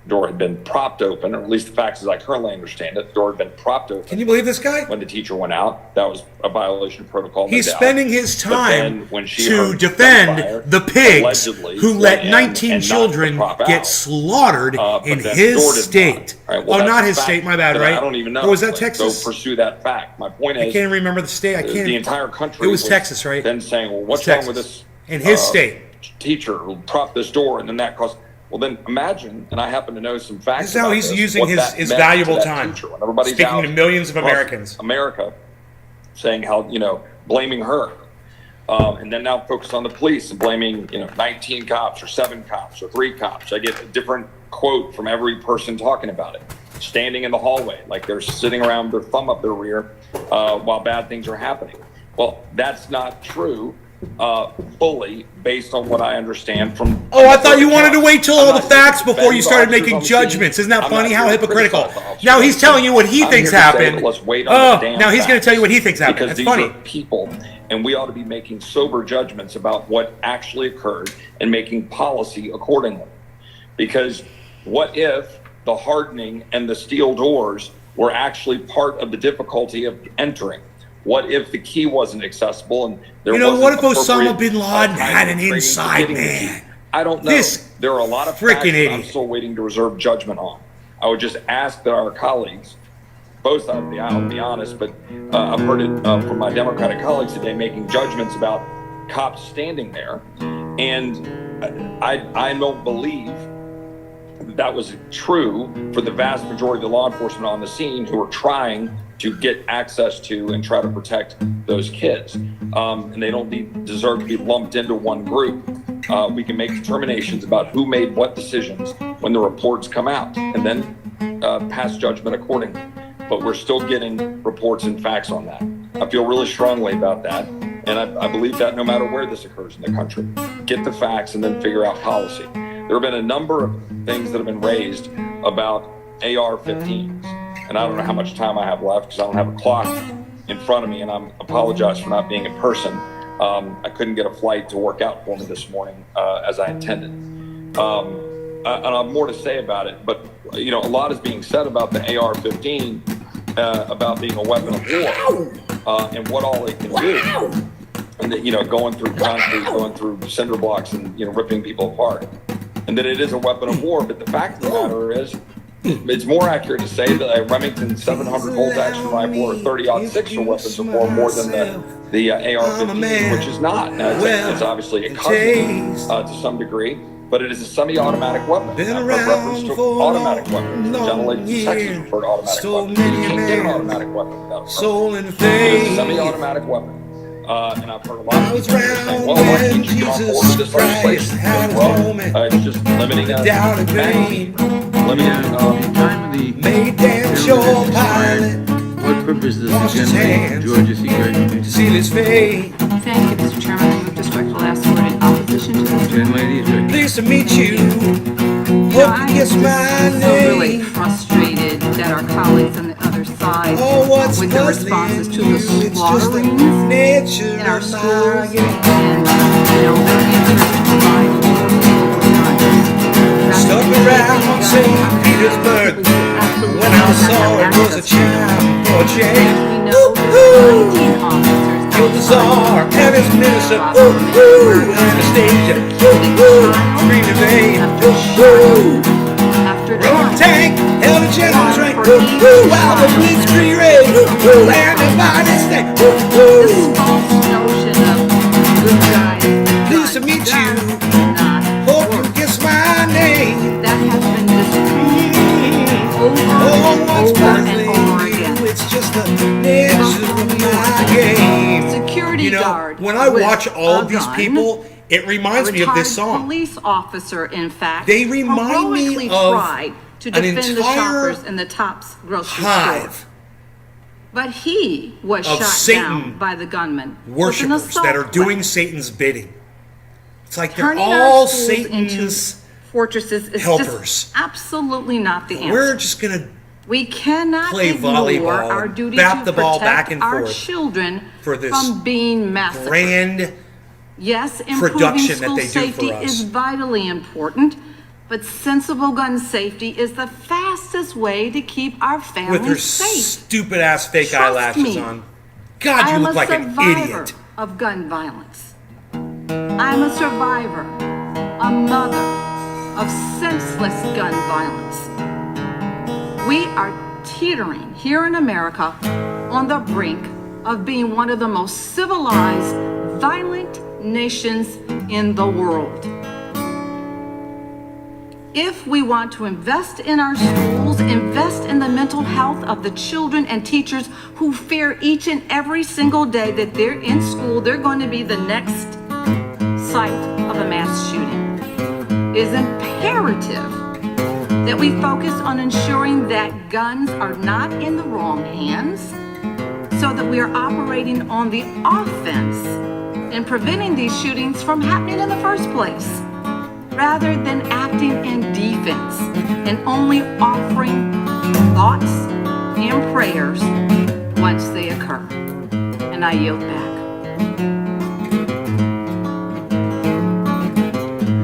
The door had been propped open, or at least the facts as I currently understand it, the door had been propped open. Can you believe this guy? When the teacher went out, that was a violation of protocol. no He's doubt. spending his But then time when she to heard defend gunfire, the pigs allegedly who went let in 19 and knocked the children prop get out. slaughtered But in then the door his didn't state. knock. All right, well, Oh, that's not a his fact state, my bad, that right? I don't even know. Or was that Like, Texas? Go pursue that fact. My point I is, can't remember the state. I can't. the entire country It was Texas, right? Then saying, well, what's It was wrong with Texas. this In his state. teacher who propped this door, and then that caused. Well, then imagine, and I happen to know some facts. This is how about he's this, using what his that meant valuable to that time. teacher when everybody's Speaking out to millions of across Americans. America, saying how blaming her, and then now focus on the police and blaming 19 cops or 7 cops or 3 cops. I get a different quote from every person talking about it, standing in the hallway like they're sitting around their thumb up their rear while bad things are happening. Well, that's not true. Fully based on what I understand from. Oh, I thought you wanted to wait till all I'm the not facts here to before you defend started officers making on the scene. judgments. Isn't that I'm funny? not How here to hypocritical. criticize the officers Now on he's the telling scene. you what he I'm thinks here to say happened. that let's wait on the damn Now he's going to facts. tell you what he thinks happened. Because That's these funny. are people, and we ought to be making sober judgments about what actually occurred and making policy accordingly. Because what if the hardening and the steel doors were actually part of the difficulty of entering? What if the key wasn't accessible and there You know, wasn't what if appropriate, Osama bin Laden time had an and training for inside getting the key? man? I don't know. This There are a lot of frickin' facts that I'm idiot. still waiting to reserve judgment on. I would just ask that our colleagues, both sides of the aisle, to be honest, but I've heard it from my Democratic colleagues today making judgments about cops standing there. And I don't believe that was true for the vast majority of the law enforcement on the scene who are trying to get access to and try to protect those kids. And they don't deserve to be lumped into one group. We can make determinations about who made what decisions when the reports come out and then pass judgment accordingly. But we're still getting reports and facts on that. I feel really strongly about that. And I believe that no matter where this occurs in the country, get the facts and then figure out policy. There have been a number of things that have been raised about AR-15s. And I don't know how much time I have left because I don't have a clock in front of me, and I apologize for not being in person. I couldn't get a flight to work out for me this morning as I intended. And I have more to say about it, but you know, a lot is being said about the AR-15, about being a weapon of war and what all it can do. And that, you know, going through concrete, going through cinder blocks and, you know, ripping people apart. And that it is a weapon of war, but the fact of the matter is, it's more accurate to say that a Remington 700 bolt action rifle or 30-06 are weapons of war more than the AR-15, which is not. Now, it's obviously a cousin to some degree, but it is a semi-automatic weapon. I've heard reference to automatic weapons. The gentleman in Texas referred to automatic weapons. You can't get an automatic weapon without a permit. It is a semi-automac weapon. And I've heard a lot of people saying, well, why can't you get on board with this legislation? Well, it's just limiting magazine, limiting Time of the Made damn sure pilot. what purpose does the general Georgia seek recognition? Seal his fate. Thank you, Mr. Chairman. I move to strike the last word in opposition to this. Gentlelady is recognized. Pleased to meet you. No, Hope I you guess am my just so really name. frustrated that our colleagues on the other side, Oh, what's with their puzzling responses to you? the It's just the slaughterings nature in our of schools, my and, game. you know, their answers to provide local guns. Stuck around St. Petersburg when I saw it was a child for a change. Woo-hoo! Killed the Tsar and his minister. Woo-hoo! Anastasia. Woo-hoo! Green vein. Woo-hoo! Roman tank, held a general's rank. Woo-hoo! While the blitzkrieg raid. Woo-hoo! And the body stank. Woo-hoo! Pleased to meet you. Hope you guess my name. That has been disproven over and over again. It's just the nature of my game. Security You know, guard when I with watch all a of these gun, people, it reminds me of this retired song. Police officer, in fact, They remind me heroically of tried to an defend the entire shoppers in the Tops grocery hive store. But he was of shot Satan down by the gunman. with an worshipers assault that are doing weapon. Satan's bidding. It's like they're Turning our all schools Satan's into fortresses is helpers. just absolutely not the answer. We're just gonna We cannot play ignore volleyball our and duty bat to the ball protect back and our forth children for this from being massacred. grand Yes, improving production that school they do safety for us. is vitally important, but sensible gun safety is the fastest way to keep our with her families safe. stupid ass fake Trust eyelashes me. on. God, I you am look a like an survivor idiot. of gun violence. I'm a survivor, a mother of senseless gun violence. We are teetering here in America on the brink of being one of the most civilized, violent nations in the world. If we want to invest in our schools, invest in the mental health of the children and teachers who fear each and every single day that they're in school, they're going to be the next site of a mass shooting, it is imperative that we focus on ensuring that guns are not in the wrong hands, so that we are operating on the offense and preventing these shootings from happening in the first place, rather than acting in defense and only offering thoughts and prayers once they occur. And I yield back.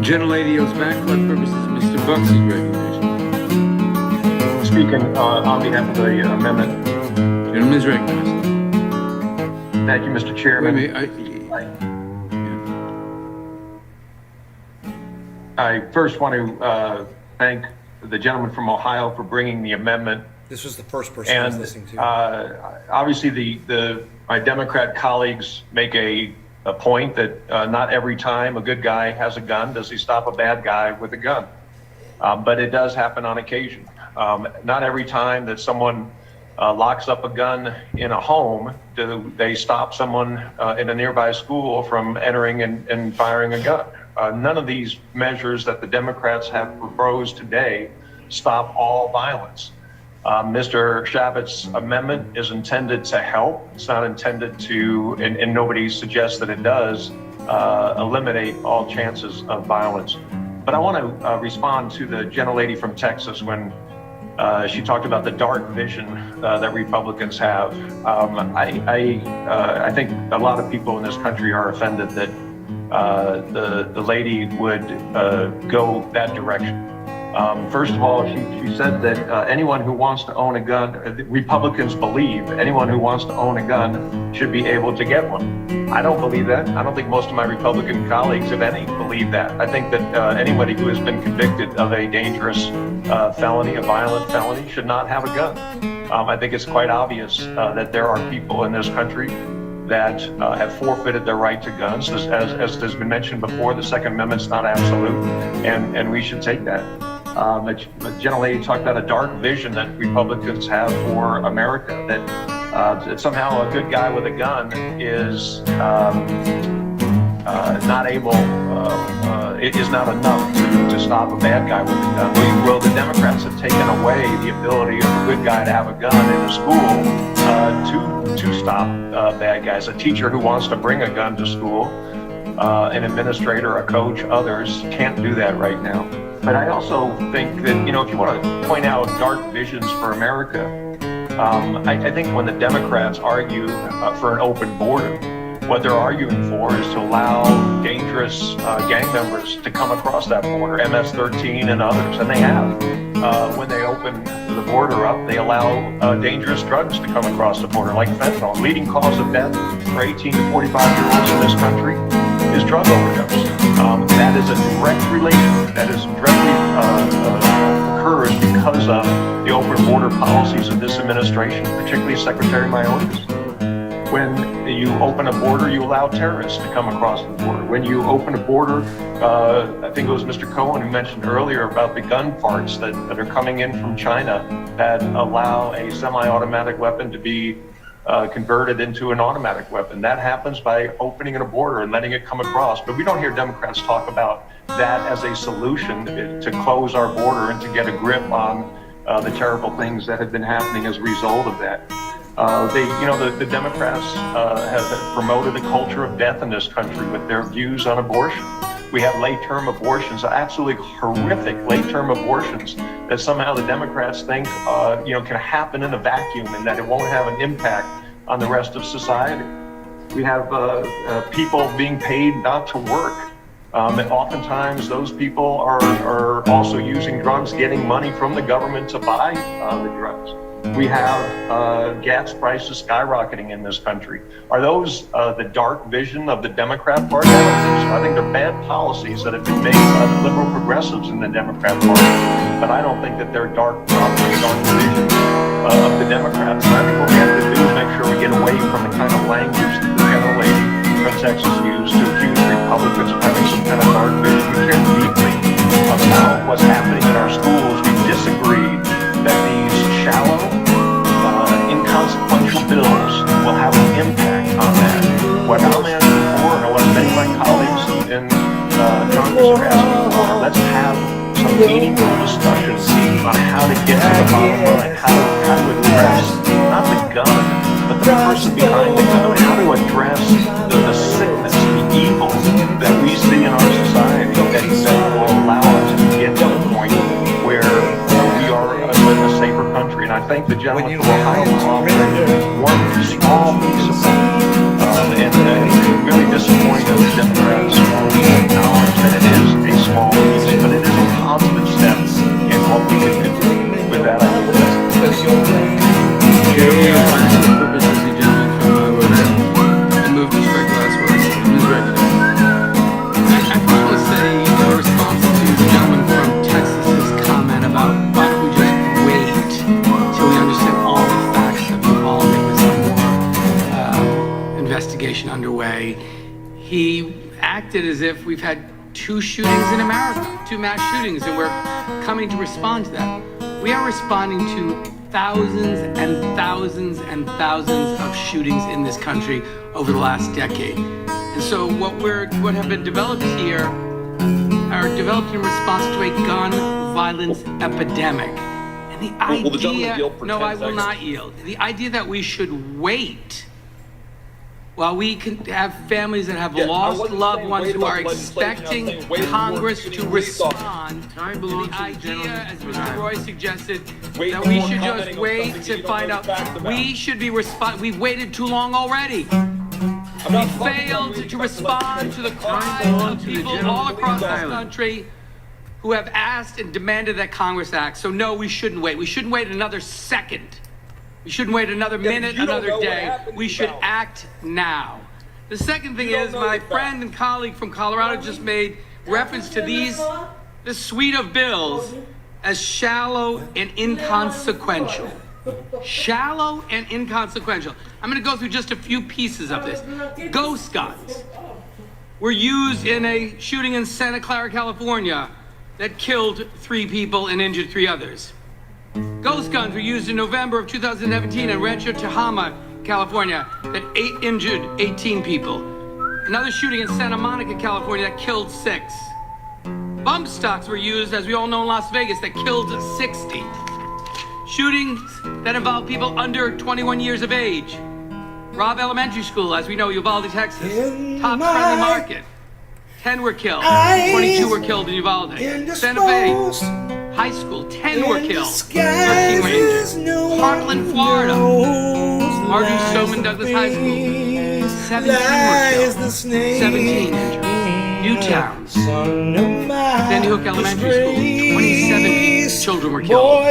Gentlelady yields back. For what purposes Mr. Buck seek recognition? Speaking on behalf of the amendment. Gentleman is recognized. Thank you, Mr. Chairman. Wait a minute, I first want to thank the gentleman from Ohio for bringing the amendment. This was the first person I was And listening to. obviously, my Democrat colleagues make a point that not every time a good guy has a gun does he stop a bad guy with a gun. But it does happen on occasion. Not every time that someone locks up a gun in a home do they stop someone in a nearby school from entering and firing a gun. None of these measures that the Democrats have proposed today stop all violence. Mr. Shavett's amendment is intended to help. It's not intended to, and nobody suggests that it does, eliminate all chances of violence. But I want to respond to the gentlelady from Texas when she talked about the dark vision that Republicans have. I think a lot of people in this country are offended that the lady would go that direction. First of all, she said that anyone who wants to own a gun, Republicans believe anyone who wants to own a gun should be able to get one. I don't believe that. I don't think most of my Republican colleagues, if any, believe that. I think that anybody who has been convicted of a dangerous felony, a violent felony, should not have a gun. I think it's quite obvious that there are people in this country that have forfeited their right to guns. As has been mentioned before, the Second Amendment's not absolute, and we should take that. The gentlelady talked about a dark vision that Republicans have for America, that somehow a good guy with a gun is not able, it is not enough to stop a bad guy with a gun. Well, the Democrats have taken away the ability of a good guy to have a gun in a school to stop bad guys. A teacher who wants to bring a gun to school, an administrator, a coach, others can't do that right now. But I also think that, if you want to point out dark visions for America, I think when the Democrats argue for an open border, what they're arguing for is to allow dangerous gang members to come across that border, MS-13 and others, and they have. When they open the border up, they allow dangerous drugs to come across the border, like fentanyl. Leading cause of death for 18 to 45-year-olds in this country is drug overdose. That is a direct relation. That is directly occurs because of the open border policies of this administration, particularly Secretary Mayorkas. When you open a border, you allow terrorists to come across the border. When you open a border, I think it was Mr. Cohen who mentioned earlier about the gun parts that are coming in from China that allow a semi-automatic weapon to be converted into an automatic weapon. That happens by opening a border and letting it come across. But we don't hear Democrats talk about that as a solution to close our border and to get a grip on the terrible things that have been happening as a result of that. The Democrats have promoted a culture of death in this country with their views on abortion. We have late-term abortions, absolutely horrific late-term abortions that somehow the Democrats think, can happen in a vacuum and that it won't have an impact on the rest of society. We have people being paid not to work. And oftentimes those people are also using drugs, getting money from the government to buy the drugs. We have gas prices skyrocketing in this country. Are those the dark vision of the Democrat Party? I don't think so. I think they're bad policies that have been made by the liberal progressives in the Democrat Party. But I don't think that they're dark vision of the Democrats. And I think what we have to do is make sure we get away from the kind of language that the gentlelady from Texas used to accuse Republicans of having some kind of dark vision. We care deeply about what's happening in our schools. We disagree that these shallow, inconsequential bills will have an impact on that. What I'm asking for, and what many of my colleagues in Congress are asking for, let's have some meaningful discussions on how to get to the bottom line, how to address not the gun, but the person behind the gun, how to address the sickness, the evil that we see in our society that will allow us to get to the point where we are a safer country. And I thank the gentleman from Ohio for offering one small piece of that. And really disappointed that the Democrats only acknowledge that it is a small piece, but it is a positive step in what we can do. With that, I will Chair, the gentleman from Rhode Island. he acted as if we've had 2 shootings in America, 2 mass shootings, and we're coming to respond to that. We are responding to thousands and thousands and thousands of shootings in this country over the last decade. And so what have been developed here are developed in response to a gun violence epidemic. And the Will the gentleman idea, yield for no, 10 I will seconds? not yield. The idea that we should wait while we can have families that have Yeah, I lost wasn't loved saying ones wait who about are the legislation, expecting I'm saying wait for Congress getting to police officers. respond. Time The belongs to the idea, gentleman. as Mr. Roy suggested, Wait that we before should commenting just on wait something to you don't find know out. the facts about. We should be we've waited too long already. I'm We not talking about failed waiting to about the respond to the cries belongs of to the people gentleman all from across Long this Island. country who have asked and demanded that Congress act. So no, we shouldn't wait. We shouldn't wait another second. We shouldn't wait another minute, you don't another know what day. happened We to should Val. act now. The second thing You don't is know my the friend and colleague from Colorado just made reference to this suite of bills as shallow and inconsequential. Shallow and inconsequential. I'm going to go through just a few pieces of this. Ghost guns were used in a shooting in Santa Clara, California that killed 3 people and injured 3 others. Ghost guns were used in November of 2017 in Rancho Tehama, California that injured 18 people. Another shooting in Santa Monica, California that killed 6. Bump stocks were used, as we all know, in Las Vegas that killed 60. Shootings that involved people under 21 years of age. Robb Elementary School, as we know, Uvalde, Texas. Top Friendly Market. 10 were killed. 22 were killed in Uvalde. Santa Fe High School, 10 were killed. 13 were injured. Parkland, Florida. Martin Stoneman Douglas High School, 17 were killed. 17 injured. Newtown. Sandy Hook Elementary School, 27 children were killed.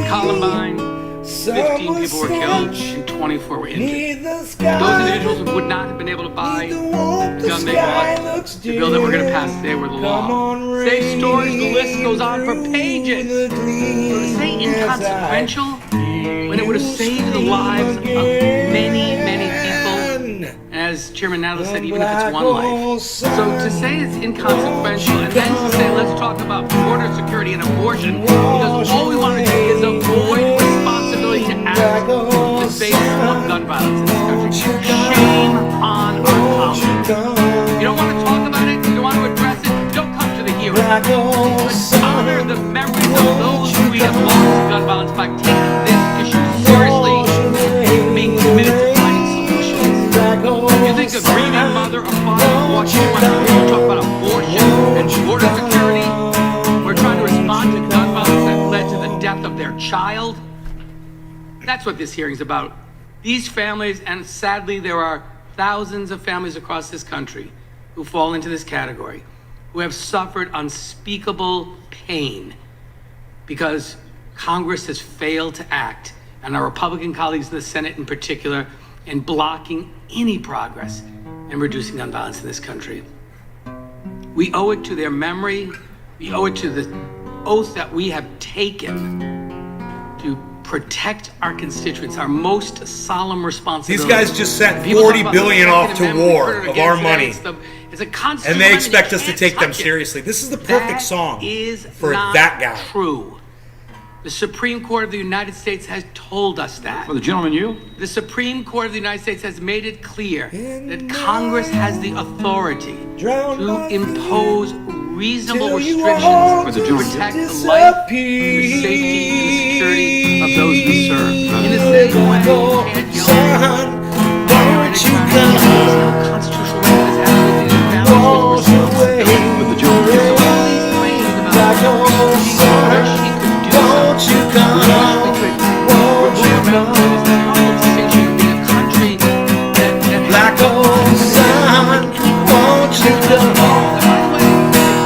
Columbine, 15 people were killed and 24 were injured. Those individuals would not have been able to buy the gun they bought. The bill that we're going to pass today were the law. Safe storage, the list goes on for pages. So to say inconsequential when it would have saved the lives of many, many people, as Chairman Nadler said, even if it's one life. So to say it's inconsequential and then to say let's talk about border security and abortion because all we want to do is avoid responsibility to act in the face of gun violence in this country. Shame on our colleagues. You don't want to talk about it, you don't want to address it, don't come to the hearing. Let's honor the memories of those who we have lost to gun violence by taking this issue seriously and being committed to finding solutions. You think a grieving mother or father watching you want to talk about abortion and border security? We're trying to respond to gun violence that led to the death of their child. That's what this hearing's about. These families, and sadly there are thousands of families across this country who fall into this category, who have suffered unspeakable pain because Congress has failed to act, and our Republican colleagues in the Senate in particular, in blocking any progress in reducing gun violence in this country. We owe it to their memory, we owe it to the oath that we have taken to protect our constituents, our most solemn responsibility. These guys just sent People talk $40 about billion the off Second to Amendment, war put it of against our it, money. It's a constitutional And they amendment, expect you us to can't take them touch it. seriously. This is the perfect That song is for not that guy. True. The Supreme Court of the United States has told us that. Well, the gentleman yield. The Supreme Court of the United States has made it clear that Congress has the authority to impose reasonable restrictions to protect the life, the safety, and the security of those we serve. In the same way, you can't yell at a constitutional right that has absolutely no balance with responsibility. With the gentleman yield. So all these claims about where she could do something, we could remember this terrible distinction of being a country that has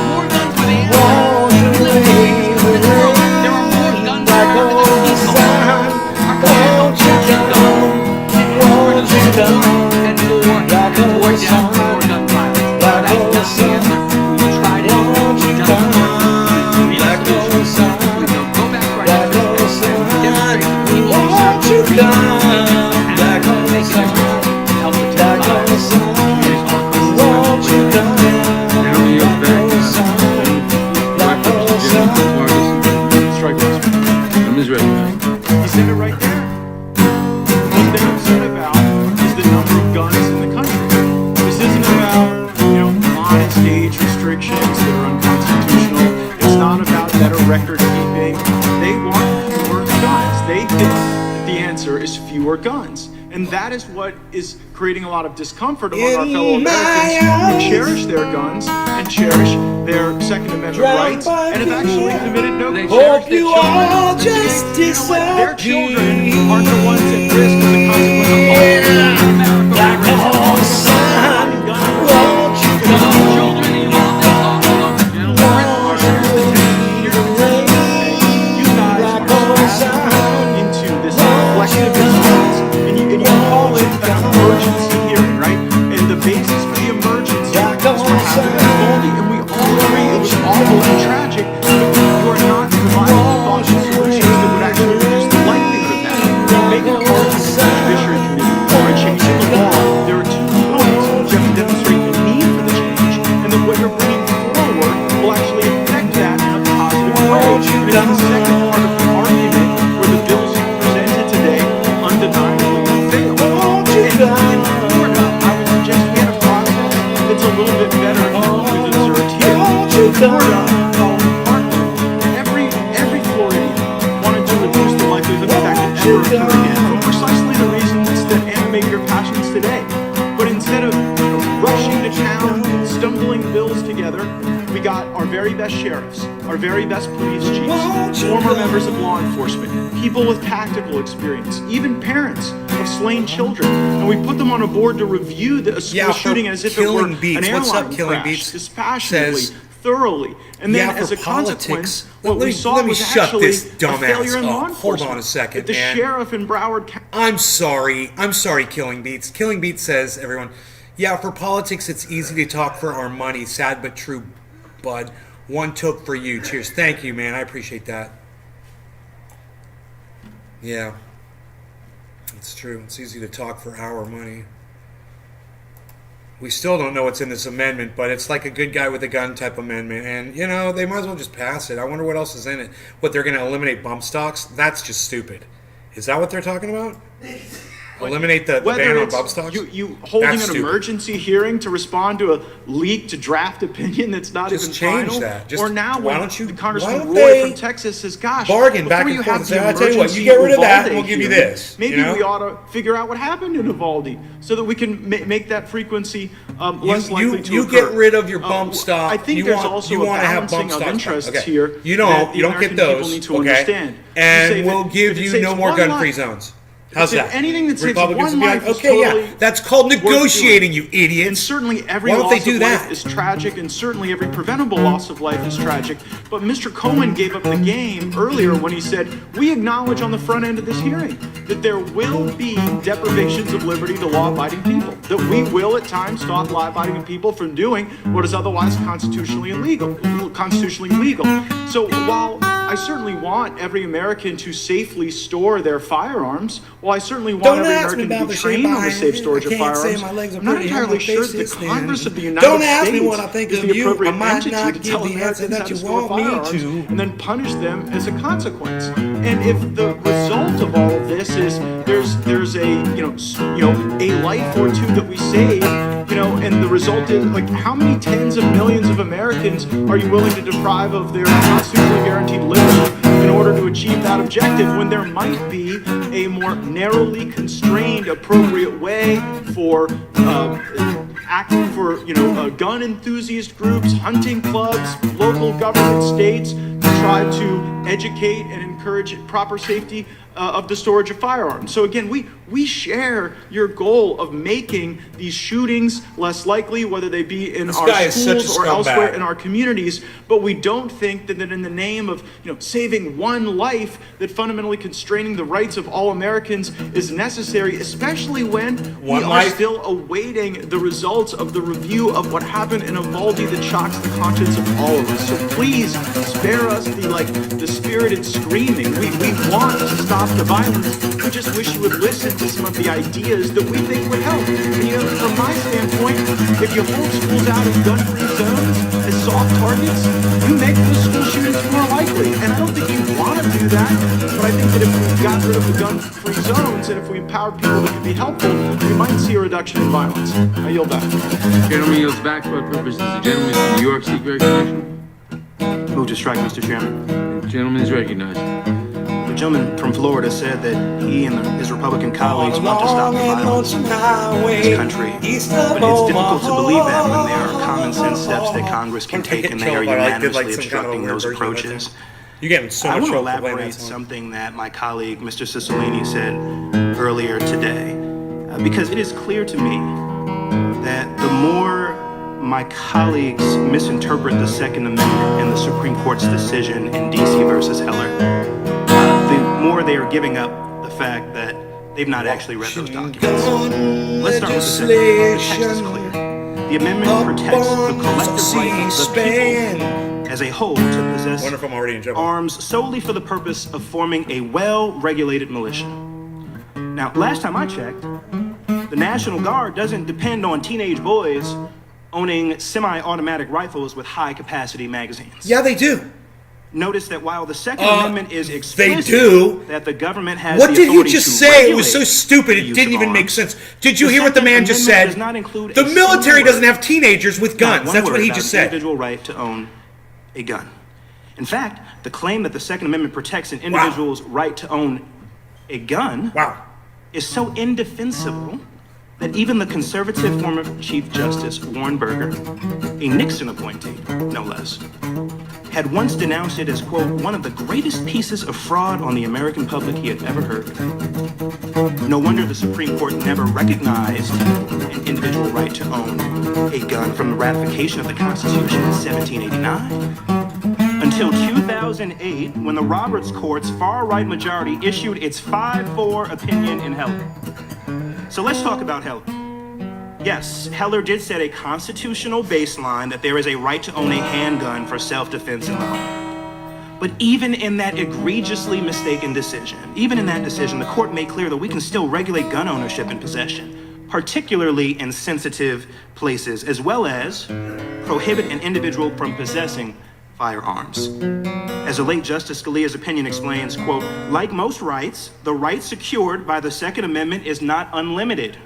more guns for the animals. We live in the greatest country in the world. There are more guns for America than people. Our country don't just guns. More and more death and more gun violence. That's not the answer. We tried it. We've done it. We need a solution. We go back to our districts and demonstrate to the people we serve. Make a difference. Help protect lives. Communities all across this country. said it right there. What they're upset about is the number of guns in the country. This isn't about, honest age restrictions that are unconstitutional. It's not about better record keeping. They want fewer guns. They think that the answer is fewer guns. And that is what is creating a lot of discomfort among our fellow Americans who cherish their guns and cherish their Second Amendment rights and have actually committed no crimes. Hope you all just disappear. Their children aren't the ones at risk of the consequences of Like a horse, son, won't you come? Into this collective response, and you call it an emergency hearing, right? And the basis for the emergency is what happened in Uvalde, and we all agree it was awful and tragic, but you are not providing the thoughtful solutions that would actually reduce the likelihood of that. Making a part of the Judiciary Committee or changing the law, there are two components which have to demonstrate the need for the change, and that what you're bringing forward will actually affect that in a positive way. And it's the second part of the argument where the bills you presented today undeniably fail. And in Florida, I would suggest we had a process that's a little bit better than what we've observed here. In Florida, every Floridian wanted to reduce the likelihood that that could ever occur again for precisely the reasons that animate your passions today. But instead of rushing to town, stumbling bills together, we got our very best sheriffs, our very best police chiefs, former members of law enforcement, people with tactical experience, even parents of slain children, and we put them on a board to review a school shooting as if it were an airline crash, dispassionately, thoroughly, and then as a consequence, what we saw was actually a failure in law enforcement. Hold on a second, the man. sheriff in Broward County. I'm sorry, Killing Beats. Killing Beats says, everyone, yeah, for politics, it's easy to talk for our money. Sad but true, bud. One took for you. Cheers. Thank you, man. I appreciate that. Yeah. It's true. It's easy to talk for our money. We still don't know what's in this amendment, but it's like a good guy with a gun type amendment. And, they might as well just pass it. I wonder what else is in it. What, they're going to eliminate bump stocks? That's just stupid. Is that what they're talking about? Eliminate the ban on bump stocks? You holding an emergency hearing to respond to a leaked draft opinion that's not even final? That. Or now why when don't you, Congressman Roy from Texas says, gosh, bargain back and forth. I'll tell you what, you get rid of that and we'll give you this. Maybe we ought to figure out what happened in Uvalde so that we can make that frequency less likely to occur. You get rid of your bump stock. I think there's also a balancing of interests here. You don't get those, okay? And we'll give you no more gun-free zones. How's that? Anything that saves one life is yeah, that's called negotiating, you idiot. And certainly every loss of life is tragic, and certainly every preventable loss of life is tragic. But Mr. Cohen gave up the game earlier when he said, we acknowledge on the front end of this hearing that there will be deprivations of liberty to law-abiding people, that we will at times stop law-abiding people from doing what is otherwise constitutionally legal. So while I certainly want every American to safely store their firearms, while I certainly want every American to be trained on the safe storage of firearms, I'm not entirely sure that the Congress of the United States is the appropriate entity to tell Americans how to store firearms and then punish them as a consequence. And if the result of all of this is there's a life or two that we save, and the result is like how many tens of millions of Americans are you willing to deprive of their constitutionally guaranteed liberty in order to achieve that objective when there might be a more narrowly constrained appropriate way for acting for gun enthusiast groups, hunting clubs, local government states to try to educate and encourage proper safety of the storage of firearms. So again, we share your goal of making these shootings less likely, whether they be in our schools or elsewhere in our communities, but we don't think that in the name of saving one life, that fundamentally constraining the rights of all Americans is necessary, especially when we are still awaiting the results of the review of what happened in Uvalde that shocks the conscience of all of us. So please spare us the spirited screaming. We want to stop the violence. We just wish you would listen to some of the ideas that we think would help. And from my standpoint, if you hold schools out of gun-free zones as soft targets, you make those school shootings more likely. And I don't think you want to do that, but I think that if we got rid of the gun-free zones and if we empowered people that could be helpful, we might see a reduction in violence. I yield back. Gentleman yields back. For what purpose does the gentleman from New York seek recognition? Move to strike, Mr. Chairman. The gentleman is recognized. The gentleman from Florida said that he and his Republican colleagues want to stop the violence in this country. But it's difficult to believe that when there are common sense steps that Congress can take and they are unanimously obstructing those approaches. You're getting so I much want to trouble for playing elaborate that song. something that my colleague, Mr. Cicilline, said earlier today, because it is clear to me that the more my colleagues misinterpret the Second Amendment and the Supreme Court's decision in D.C. versus Heller, the more they are giving up the fact that they've not actually read those documents. Let's start with the text. The text is clear. The amendment protects the collective right of the people as a whole to possess arms solely for the purpose of forming a well-regulated militia. Now, last time I checked, the National Guard doesn't depend on teenage boys owning semi-automatic rifles with high-capacity magazines. Yeah, they do. Notice that while the Second Amendment is explicit they do. that the government has What the did you authority just to say? It was so regulate stupid. the It use didn't of even make arms. sense. Did you The hear what the Second man just Amendment said? does not include The a military single doesn't word, have teenagers with not guns. one That's what word he about just an said. individual right to own a gun. In fact, the claim that the Second Amendment protects an individual's right to own a gun is so indefensible that even the conservative former Chief Justice Warren Burger, a Nixon appointee, no less, had once denounced it as, quote, one of the greatest pieces of fraud on the American public he had ever heard. No wonder the Supreme Court never recognized an individual right to own a gun from the ratification of the Constitution in 1789. Until 2008, when the Roberts Court's far-right majority issued its 5-4 opinion in Heller. So let's talk about Heller. Yes, Heller did set a constitutional baseline that there is a right to own a handgun for self-defense in the home. But even in that egregiously mistaken decision, the court made clear that we can still regulate gun ownership and possession, particularly in sensitive places, as well as prohibit an individual from possessing firearms. As the late Justice Scalia's opinion explains, quote, like most rights, the right secured by the Second Amendment is not unlimited.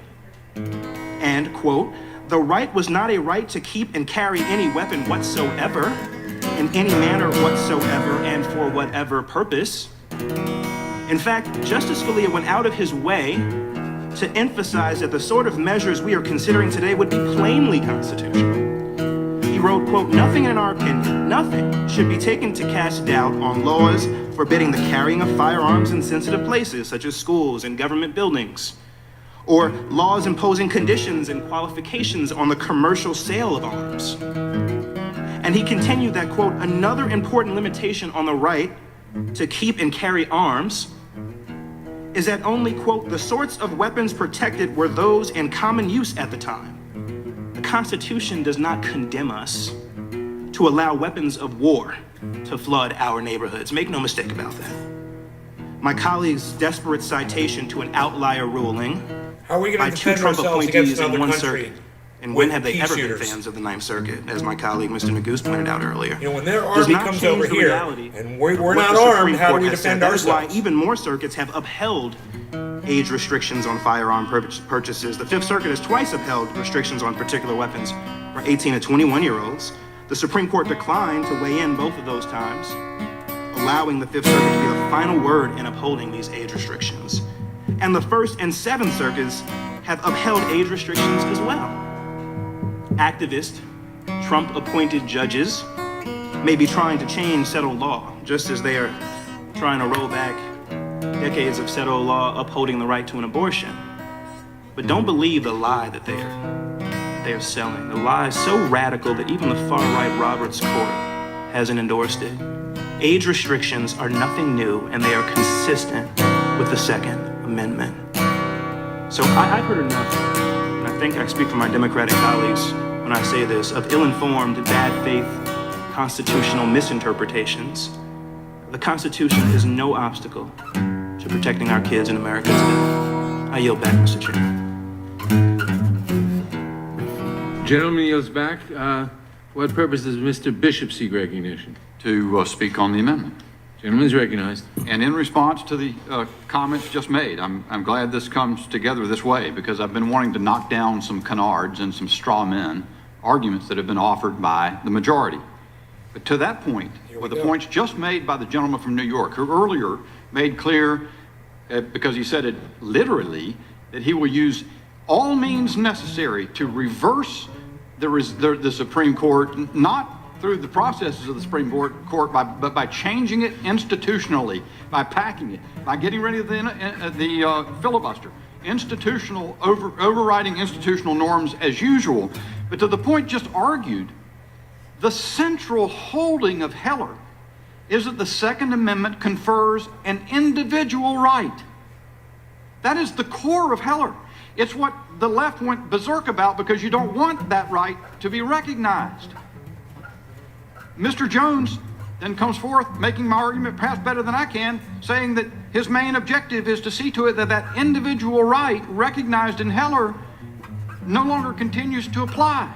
And, quote, the right was not a right to keep and carry any weapon whatsoever, in any manner whatsoever, and for whatever purpose. In fact, Justice Scalia went out of his way to emphasize that the sort of measures we are considering today would be plainly constitutional. He wrote, quote, nothing in our opinion, nothing should be taken to cast doubt on laws forbidding the carrying of firearms in sensitive places, such as schools and government buildings, or laws imposing conditions and qualifications on the commercial sale of arms. And he continued that, quote, another important limitation on the right to keep and carry arms is that only, quote, the sorts of weapons protected were those in common use at the time. The Constitution does not condemn us to allow weapons of war to flood our neighborhoods. Make no mistake about that. My colleague's desperate citation to an outlier ruling How are we going by to two defend Trump ourselves against appointees in another one country? circuit. And when with have they pea ever shooters? been fans of the Ninth Circuit, as my colleague Mr. Magoo's pointed out earlier? You know, when their Does army not comes change over the here reality and we're of what not the armed, Supreme how do Court we has defend said. That is why ourselves? even more circuits have upheld age restrictions on firearm purchases. The Fifth Circuit has twice upheld restrictions on particular weapons for 18 to 21-year-olds. The Supreme Court declined to weigh in both of those times, allowing the Fifth Circuit to be the final word in upholding these age restrictions. And the First and Seventh Circuits have upheld age restrictions as well. Activist, Trump-appointed judges may be trying to change settled law, just as they are trying to roll back decades of settled law upholding the right to an abortion. But don't believe the lie that they are selling. The lie is so radical that even the far-right Roberts Court hasn't endorsed it. Age restrictions are nothing new, and they are consistent with the Second Amendment. So I've heard enough, and I think I speak for my Democratic colleagues when I say this, of ill-informed, bad faith constitutional misinterpretations. The Constitution is no obstacle to protecting our kids in America today. I yield back, Mr. Chairman. Gentleman yields back. For what purpose does Mr. Bishop seek recognition? To speak on the amendment. Gentleman's recognized. And in response to the comments just made, I'm glad this comes together this way, because I've been wanting to knock down some canards and some straw men arguments that have been offered by the majority. But to that point, with the points just made by the gentleman from New York, who earlier made clear, because he said it literally, that he will use all means necessary to reverse the Supreme Court, not through the processes of the Supreme Court, but by changing it institutionally, by packing it, by getting rid of the filibuster, overriding institutional norms as usual. But to the point just argued, the central holding of Heller is that the Second Amendment confers an individual right. That is the core of Heller. It's what the left went berserk about because you don't want that right to be recognized. Mr. Jones then comes forth, making my argument perhaps better than I can, saying that his main objective is to see to it that that individual right recognized in Heller no longer continues to apply.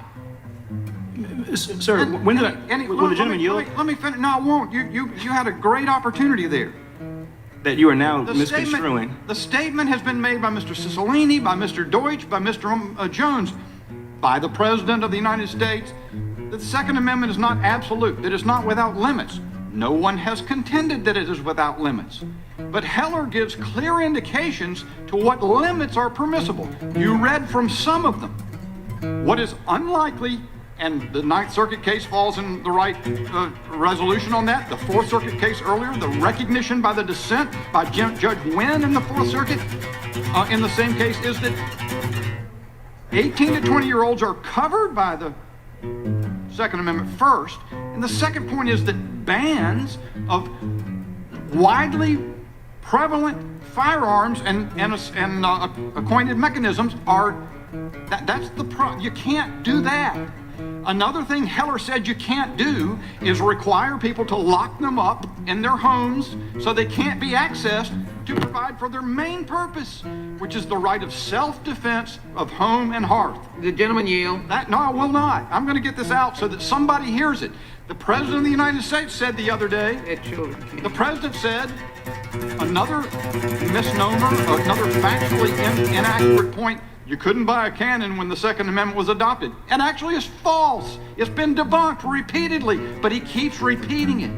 Sir, when did will the gentleman yield? Let me finish. No, I won't. You had a great opportunity there. That you are now misconstruing. The statement has been made by Mr. Cicilline, by Mr. Deutsch, by Mr. Jones, by the President of the United States, that the Second Amendment is not absolute, that it's not without limits. No one has contended that it is without limits. But Heller gives clear indications to what limits are permissible. You read from some of them. What is unlikely, and the Ninth Circuit case falls in the right resolution on that. The Fourth Circuit case earlier, the recognition by the dissent by Judge Wynn in the Fourth Circuit in the same case is that 18 to 20-year-olds are covered by the Second Amendment first. And the second point is that bans of widely prevalent firearms and acquainted mechanisms are, that's the problem. You can't do that. Another thing Heller said you can't do is require people to lock them up in their homes so they can't be accessed to provide for their main purpose, which is the right of self-defense of home and hearth. The gentleman yield. No, I will not. I'm going to get this out so that somebody hears it. The President of the United States said the other day, the President said, another misnomer, another factually inaccurate point, you couldn't buy a cannon when the Second Amendment was adopted. And actually it's false. It's been debunked repeatedly, but he keeps repeating it.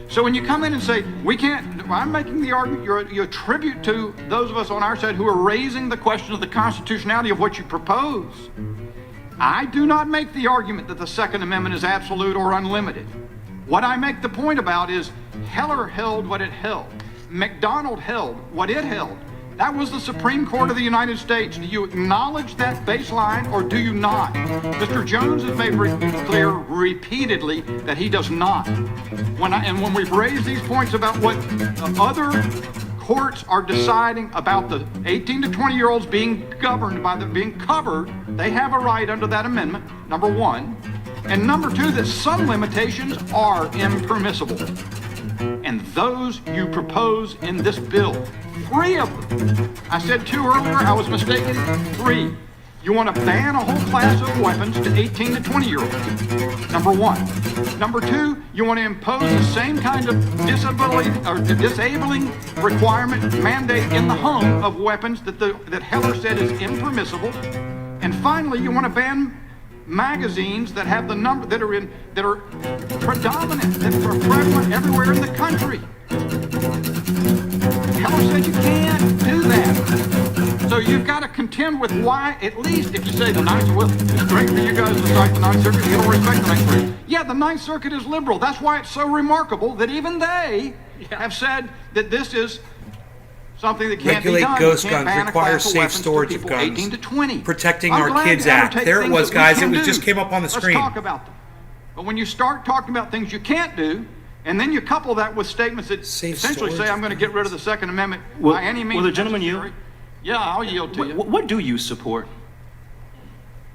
So when you come in and say, we can't, I'm making the argument, you attribute to those of us on our side who are raising the question of the constitutionality of what you propose. I do not make the argument that the Second Amendment is absolute or unlimited. What I make the point about is Heller held what it held. McDonald held what it held. That was the Supreme Court of the United States. Do you acknowledge that baseline or do you not? Mr. Jones has made clear repeatedly that he does not. When we've raised these points about what other courts are deciding about the 18 to 20-year-olds being governed by being covered, they have a right under that amendment, number one. And number two, that some limitations are impermissible. And those you propose in this bill. 3 of them. I said 2 earlier, I was mistaken. 3. You want to ban a whole class of weapons to 18 to 20-year-olds. Number 1. Number 2, you want to impose the same kind of disabling requirement mandate in the home of weapons that Heller said is impermissible. And finally, you want to ban magazines that have the number that are predominant, that are prevalent everywhere in the country. Heller said you can't do that. So you've got to contend with why, at least if you say the Ninth, well, it's great for you guys to cite the Ninth Circuit, you don't respect the Ninth Circuit. Yeah, the Ninth Circuit is liberal. That's why it's so remarkable that even they have said that this is something that can't be done. Regulate ghost guns, require safe storage of guns. 18 to 20. Protecting Our Kids Act. There it was, guys. It just came up on the screen. Let's talk about them. But when you start talking about things you can't do, and then you couple that with statements that essentially say, I'm going to get rid of the Second Amendment by any means. Will the gentleman yield? Yeah, I'll yield to you. What do you support?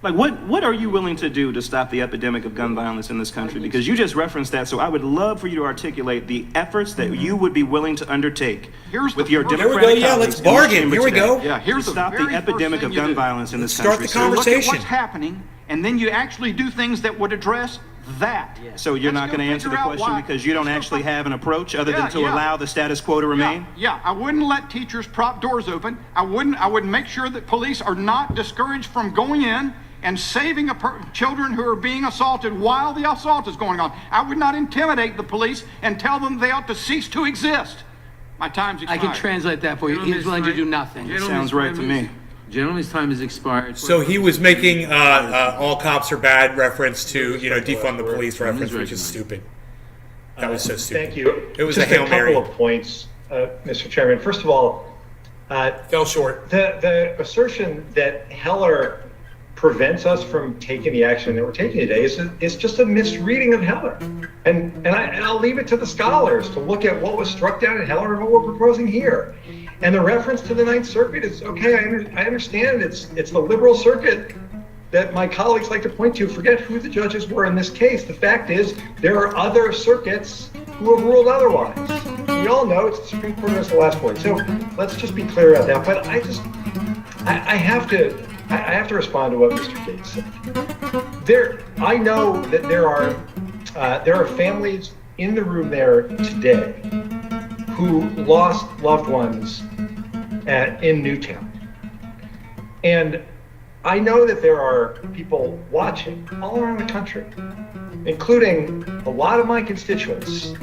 Like, what are you willing to do to stop the epidemic of gun violence in this country? Because you just referenced that, so I would love for you to articulate the efforts that you would be willing to undertake with your Democratic colleagues. Let's bargain. Here we go. Yeah, here's to stop the epidemic of gun violence in this country. Start the conversation. Look at what's happening, and then you actually do things that would address that. So you're not Let's going to go answer the figure out question why- because you don't actually have an approach other than to Yeah. allow the status quo to remain? Yeah, I wouldn't let teachers prop doors open. I would make sure that police are not discouraged from going in and saving children who are being assaulted while the assault is going on. I would not intimidate the police and tell them they ought to cease to exist. My time's I expired. can translate that for you. He was willing to do nothing. Sounds right to me. Gentleman's time has expired. So he was making all cops are bad reference to, defund the police reference, which is stupid. That was so stupid. Thank you. It was Just a Hail Mary. couple of points, Mr. Chairman. First of all, fell short. The assertion that Heller prevents us from taking the action that we're taking today is just a misreading of Heller. And I'll leave it to the scholars to look at what was struck down in Heller and what we're proposing here. And the reference to the Ninth Circuit is, okay, I understand it's the liberal circuit that my colleagues like to point to. Forget who the judges were in this case. The fact is there are other circuits who have ruled otherwise. We all know it's the Supreme Court as the last word. So let's just be clear about that. But I have to respond to what Mr. Gates said. I know that there are families in the room there today who lost loved ones in Newtown. And I know that there are people watching all around the country, including a lot of my constituents,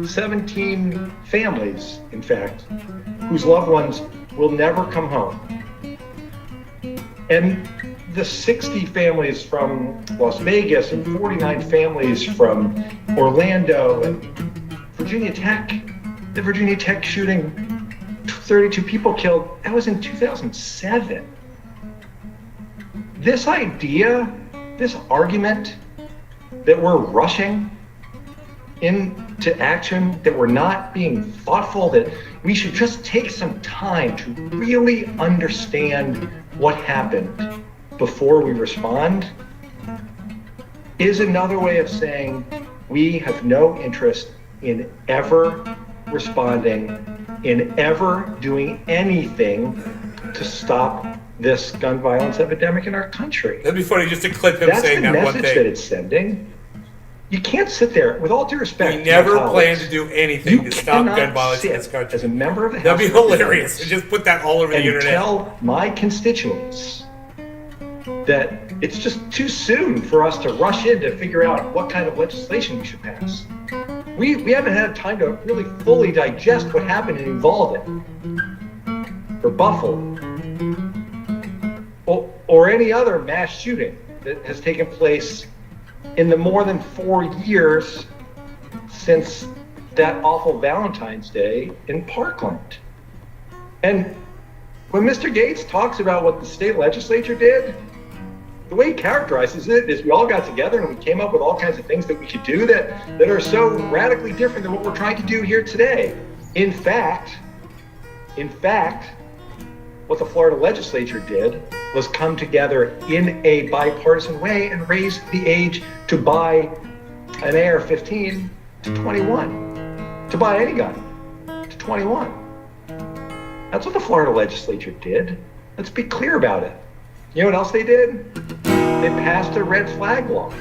17 families, in fact, whose loved ones will never come home. And the 60 families from Las Vegas and 49 families from Orlando and Virginia Tech, the Virginia Tech shooting, 32 people killed, that was in 2007. This idea, this argument that we're rushing into action, that we're not being thoughtful, that we should just take some time to really understand what happened before we respond, is another way of saying we have no interest in ever responding, in ever doing anything to stop this gun violence epidemic in our country. That'd be funny just to clip him saying that one That's the message thing. that it's sending. You can't sit there, with all due respect. We to my never plan colleagues, to do anything to stop cannot gun violence in sit this country. as a member of the That'd House be of hilarious. Representatives Just put that all over the and internet. tell my constituents that it's just too soon for us to rush in to figure out what kind of legislation we should pass. We haven't had time to really fully digest what happened in Uvalde or Buffalo or any other mass shooting that has taken place in the more than 4 years since that awful Valentine's Day in Parkland. And when Mr. Gates talks about what the state legislature did, the way he characterizes it is we all got together and we came up with all kinds of things that we could do that are so radically different than what we're trying to do here today. In fact, what the Florida legislature did was come together in a bipartisan way and raise the age to buy an AR-15 to 21, to buy any gun to 21. That's what the Florida legislature did. Let's be clear about it. You know what else they did? They passed a red flag law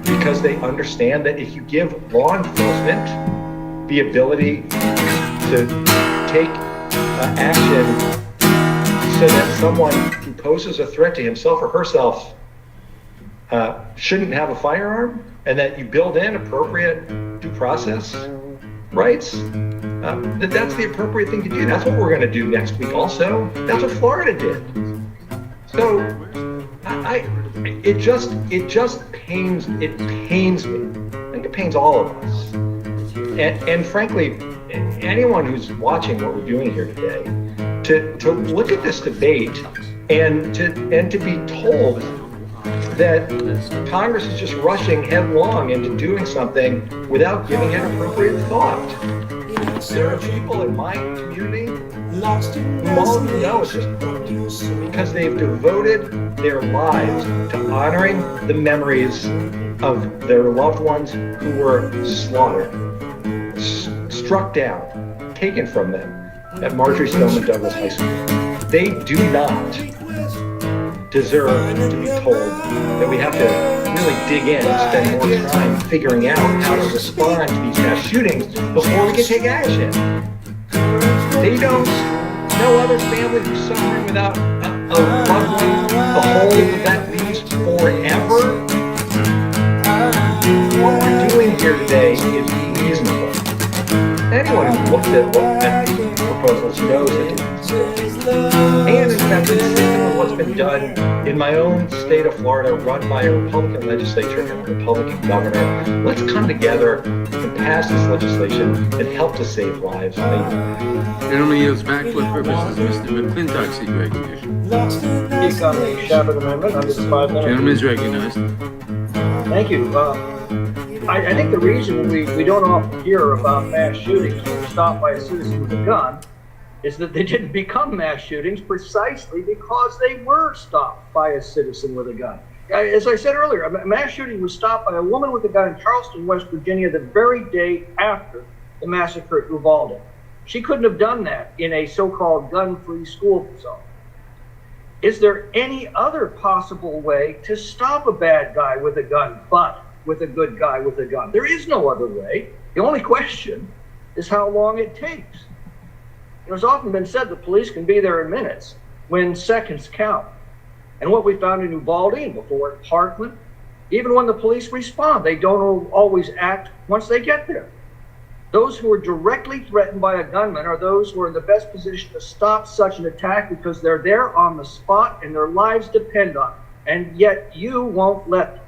because they understand that if you give law enforcement the ability to take action so that someone who poses a threat to himself or herself shouldn't have a firearm, and that you build in appropriate due process rights, that's the appropriate thing to do. That's what we're going to do next week also. That's what Florida did. So it just pains me. I think it pains all of us. And frankly, anyone who's watching what we're doing here today, to look at this debate and to be told that Congress is just rushing headlong into doing something without giving it appropriate thought. There are people in my community who all know it's just because they've devoted their lives to honoring the memories of their loved ones who were slaughtered, struck down, taken from them at Marjorie Stoneman Douglas High School. They do not deserve to be told that we have to really dig in and spend more time figuring out how to respond to these mass shootings before we can take action. They don't know other families who's suffering without a loved one, the hole that leaves forever. What we're doing here today is reasonable. Anyone who looked at these proposals knows that it's and in fact, consistent with what's been done in my own state of Florida, run by a Republican legislature and a Republican governor. Let's come together and pass this legislation and help to save lives. Gentleman yields back for purposes Mr. McClintock seek recognition. Speak on the Shabbat Amendment under the 5 minutes. Gentleman is recognized. Thank you. I think the reason we don't often hear about mass shootings when stopped by a citizen with a gun is that they didn't become mass shootings precisely because they were stopped by a citizen with a gun. As I said earlier, a mass shooting was stopped by a woman with a gun in Charleston, West Virginia, the very day after the massacre at Uvalde. She couldn't have done that in a so-called gun-free school zone. Is there any other possible way to stop a bad guy with a gun, but with a good guy with a gun? There is no other way. The only question is how long it takes. It's often been said that police can be there in minutes when seconds count. And what we found in Uvalde and before in Parkland, even when the police respond, they don't always act once they get there. Those who are directly threatened by a gunman are those who are in the best position to stop such an attack because they're there on the spot and their lives depend on it. And yet you won't let them.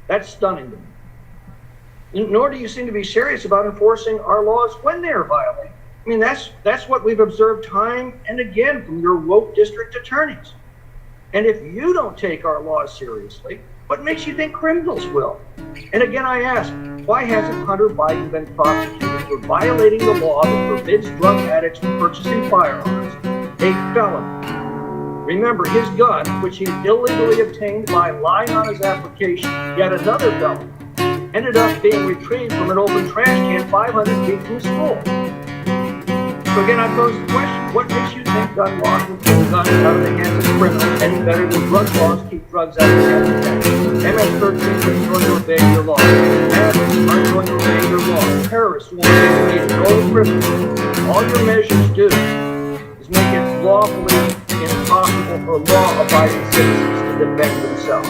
That's stunning to me. Nor do you seem to be serious about enforcing our laws when they're violated. I mean, that's what we've observed time and again from your woke district attorneys. And if you don't take our laws seriously, what makes you think criminals will? And again, I ask, why hasn't Hunter Biden been prosecuted for violating the law that forbids drug addicts from purchasing firearms, a felony? Remember, his gun, which he illegally obtained by lying on his application, yet another felony, ended up being retrieved from an open trash can 500 feet from the school. So again, I pose the question, what makes you think gun laws will keep guns out of the hands of criminals any better than drug laws keep drugs out of the hands of terrorists? MS-13 is going to obey your laws. Addicts aren't going to obey your laws. Terrorists won't obey your laws. No criminals. All your measures do is make it lawfully impossible for law-abiding citizens to defend themselves.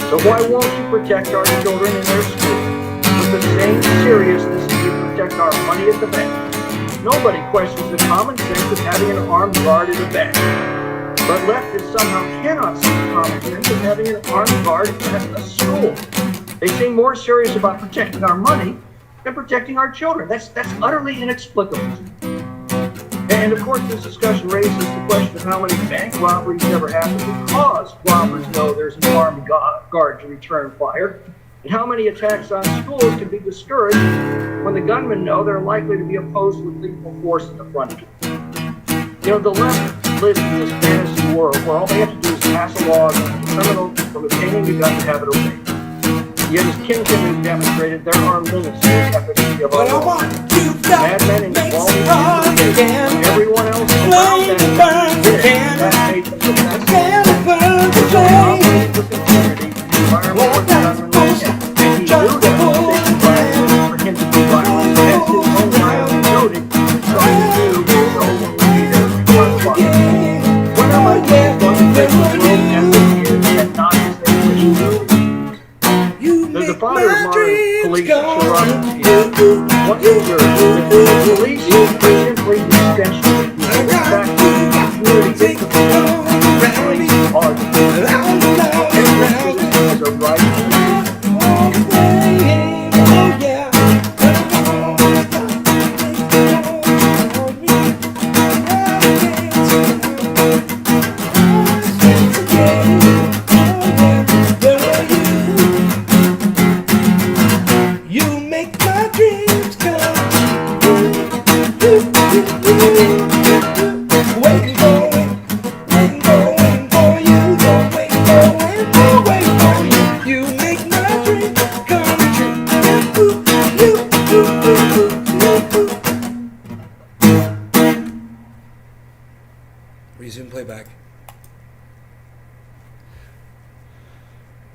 So why won't you protect our children in their schools with the same seriousness as you protect our money at the bank? Nobody questions the common sense of having an armed guard at a bank. But leftists somehow cannot see the common sense of having an armed guard at a school. They seem more serious about protecting our money than protecting our children. That's utterly inexplicable. And of course, this discussion raises the question of how many bank robberies ever happen because robbers know there's an armed guard to return fire. And how many attacks on schools can be discouraged when the gunmen know they're likely to be opposed with lethal force at the front end? You know, the left lives in this fantasy world where all they have to do is pass a law against a criminal from obtaining a gun and have it obeyed. Yet as Kingpin has demonstrated, there are limits to the efficacy of our laws. Madmen and Uvalde, everyone else around them did that made them the best. So operate with integrity, the environment with gunmen. And he knew that they could violate for him to be violent. That's his own violent duty. So he knew he was only leader in front of us. When am I going to take the road and the years and not as they wish to? The father of modern police Sherrod, what is yours? The police is simply the extension of the human fact community is the police are the police. Is a right. Resume playback.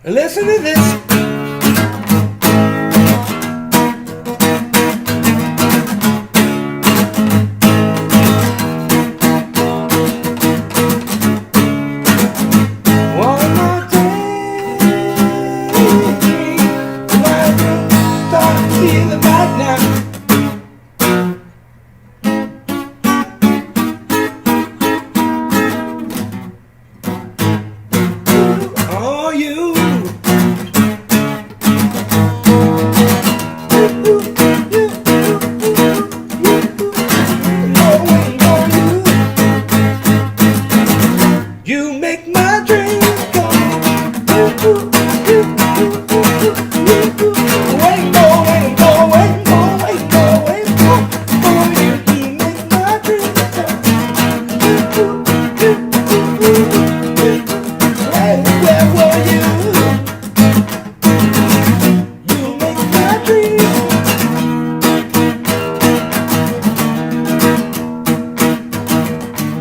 Listen to this.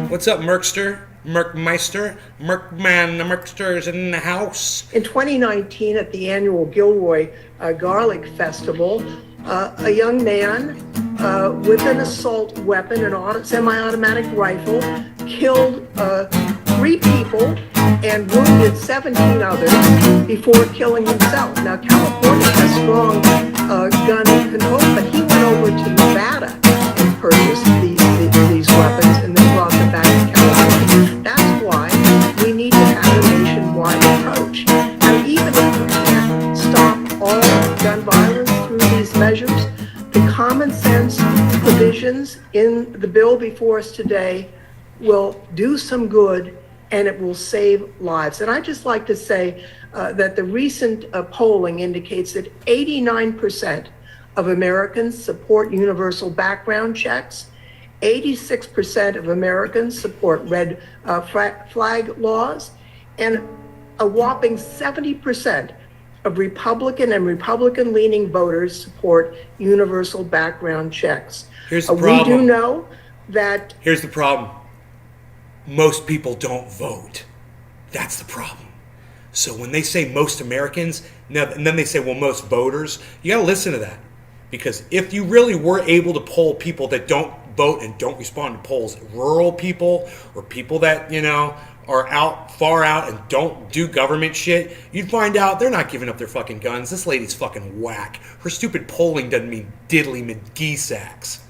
What's up, Merkster? Merkmeister? Merkman, the Merkster's in the house. In 2019, at the annual Gilroy Garlic Festival, a young man with an assault weapon, an semi-automatic rifle, killed 3 people and wounded 17 others before killing himself. Now, California has strong gun control, but he went over to Nevada and purchased these weapons and then brought them back to California. That's why we need to have a nationwide approach. And even if we can't stop all gun violence through these measures, the common sense provisions in the bill before us today will do some good and it will save lives. And I'd just like to say that the recent polling indicates that 89% of Americans support universal background checks. 86% of Americans support red flag laws, and a whopping 70% of Republican and Republican-leaning voters support universal background checks. Here's the problem. We do know that... Here's the problem. Most people don't vote. That's the problem. So when they say most Americans, and then they say, well, most voters, you gotta listen to that. Because if you really were able to poll people that don't vote and don't respond to polls, rural people or people that, are far out and don't do government shit, you'd find out they're not giving up their fucking guns. This lady's fucking whack. Her stupid polling doesn't mean diddly McGee sacks.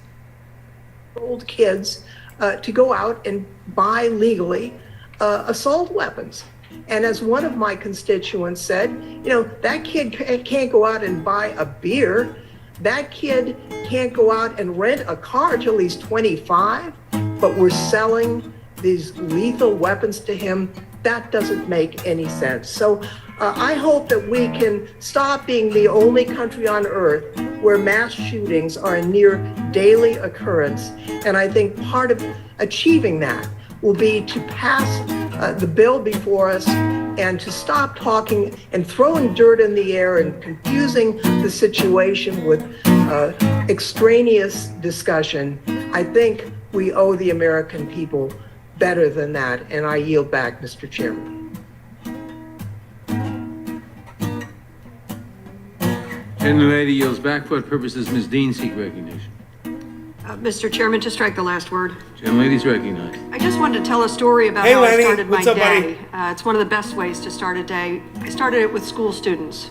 Old kids to go out and buy legally assault weapons. And as one of my constituents said, that kid can't go out and buy a beer. That kid can't go out and rent a car till he's 25, but we're selling these lethal weapons to him. That doesn't make any sense. So I hope that we can stop being the only country on earth where mass shootings are a near daily occurrence. And I think part of achieving that will be to pass the bill before us and to stop talking and throwing dirt in the air and confusing the situation with extraneous discussion. I think we owe the American people better than that, and I yield back, Mr. Chairman. Gentlelady yields back. For what purposes Ms. Dean seek recognition? Mr. Chairman, to strike the last word. Gentlelady's recognized. I just wanted to tell a story about Hey, how Lenny. I started my What's up, day. It's one of the best ways to start a day. I started it with school students.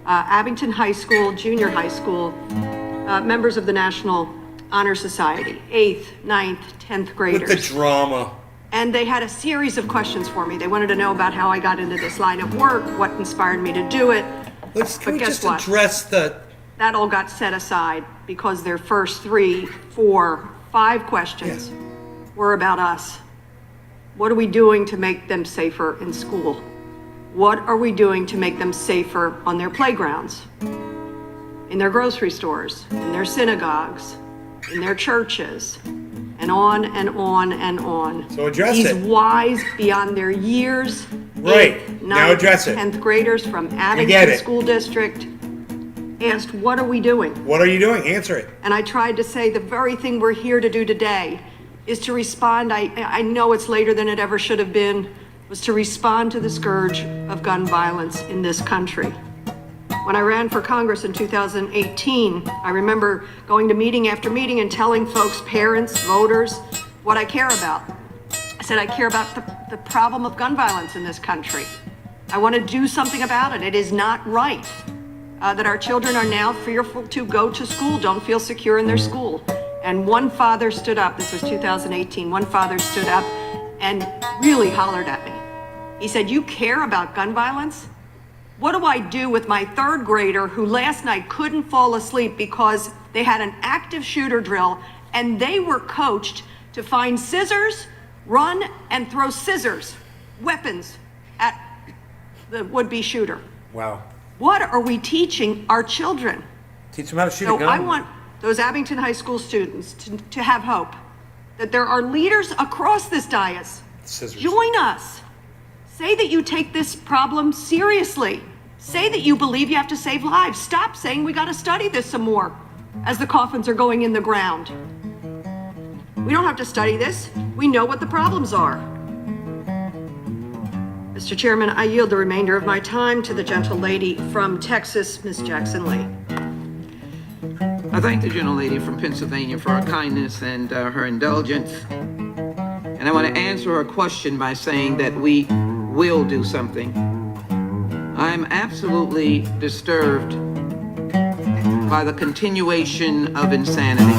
Abington High School, junior high school, members of the National Honor Society, 8th, 9th, 10th graders. With the drama. And they had a series of questions for me. They wanted to know about how I got into this line of work, what inspired me to do it. Can we just address the... That all got set aside because their first 3, 4, 5 questions were about us. What are we doing to make them safer in school? What are we doing to make them safer on their playgrounds, in their grocery stores, in their synagogues, in their churches, and on and on and on. So address These it. wise beyond their years, Right. 8th, Now 9th, address it. 10th graders from get Abington it. School District asked, what are we doing? What are you doing? Answer it. And I tried to say the very thing we're here to do today is to respond. I know it's later than it ever should have been. It was to respond to the scourge of gun violence in this country. When I ran for Congress in 2018, I remember going to meeting after meeting and telling folks, parents, voters, what I care about. I said, I care about the problem of gun violence in this country. I want to do something about it. It is not right that our children are now fearful to go to school, don't feel secure in their school. And one father stood up, this was 2018, one father stood up and really hollered at me. He said, you care about gun violence? What do I do with my third grader who last night couldn't fall asleep because they had an active shooter drill and they were coached to find scissors, run and throw scissors, weapons at the would-be shooter? Wow. What are we teaching our children? Teach them how to shoot So a gun. I want those Abington High School students to have hope that there are leaders across this dais. Scissors. Join us. Say that you take this problem seriously. Say that you believe you have to save lives. Stop saying we got to study this some more as the coffins are going in the ground. We don't have to study this. We know what the problems are. Mr. Chairman, I yield the remainder of my time to the gentle lady from Texas, Ms. Jackson Lee. I thank the gentlelady from Pennsylvania for her kindness and her indulgence. And I want to answer her question by saying that we will do something. I'm absolutely disturbed by the continuation of insanity.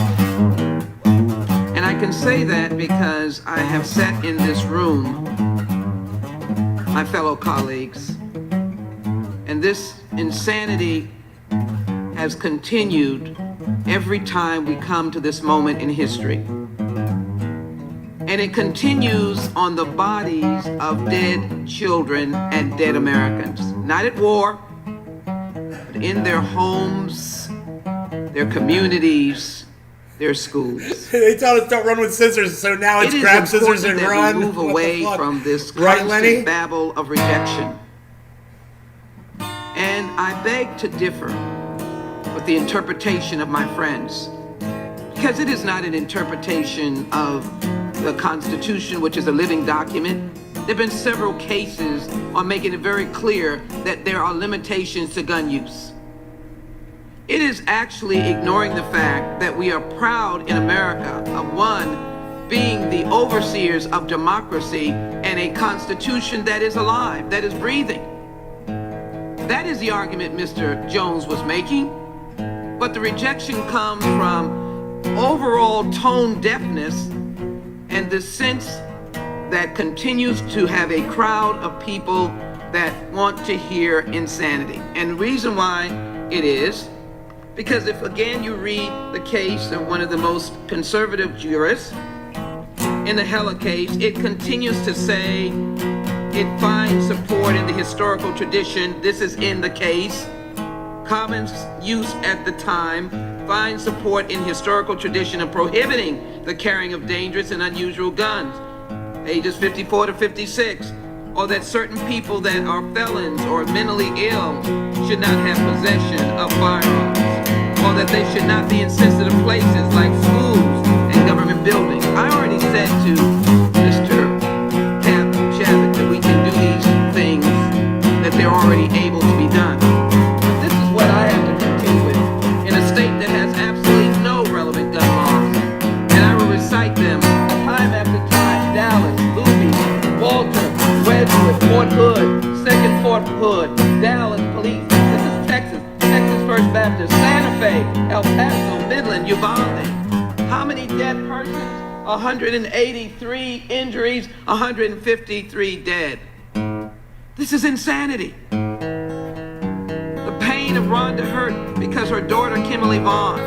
And I can say that because I have sat in this room, my fellow colleagues, and this insanity has continued every time we come to this moment in history. And it continues on the bodies of dead children and dead Americans. Not at war, but in their homes, their communities, their schools. They tell us don't run with scissors, so now it's grab scissors and run. We move away from this Right, constant Lenny? babble of rejection. And I beg to differ with the interpretation of my friends, because it is not an interpretation of the Constitution, which is a living document. There have been several cases on making it very clear that there are limitations to gun use. It is actually ignoring the fact that we are proud in America of one, being the overseers of democracy and a constitution that is alive, that is breathing. That is the argument Mr. Jones was making, but the rejection comes from overall tone deafness and the sense that continues to have a crowd of people that want to hear insanity. And the reason why it is, because if again you read the case of one of the most conservative jurists, in the Heller case, it continues to say it finds support in the historical tradition. This is in the case. Common use at the time finds support in historical tradition of prohibiting the carrying of dangerous and unusual guns. Pages 54 to 56. Or that certain people that are felons or mentally ill should not have possession of firearms. Or that they should not be in sensitive places like schools and government buildings. I already said to Mr. Chavez that we can do these things, that they're already able to be done. This is what I have to contend with in a state that has absolutely no relevant gun laws. And I will recite them time after time. Dallas, Louisville, Walter, Wedgwood, Fort Hood, 2nd Fort Hood, Dallas Police. This is Texas, Texas First Baptist, Santa Fe, El Paso, Midland, Uvalde. How many dead persons? 183 injuries, 153 dead. This is insanity. The pain of Rhonda Hurt because her daughter, Kimberly Vaughn.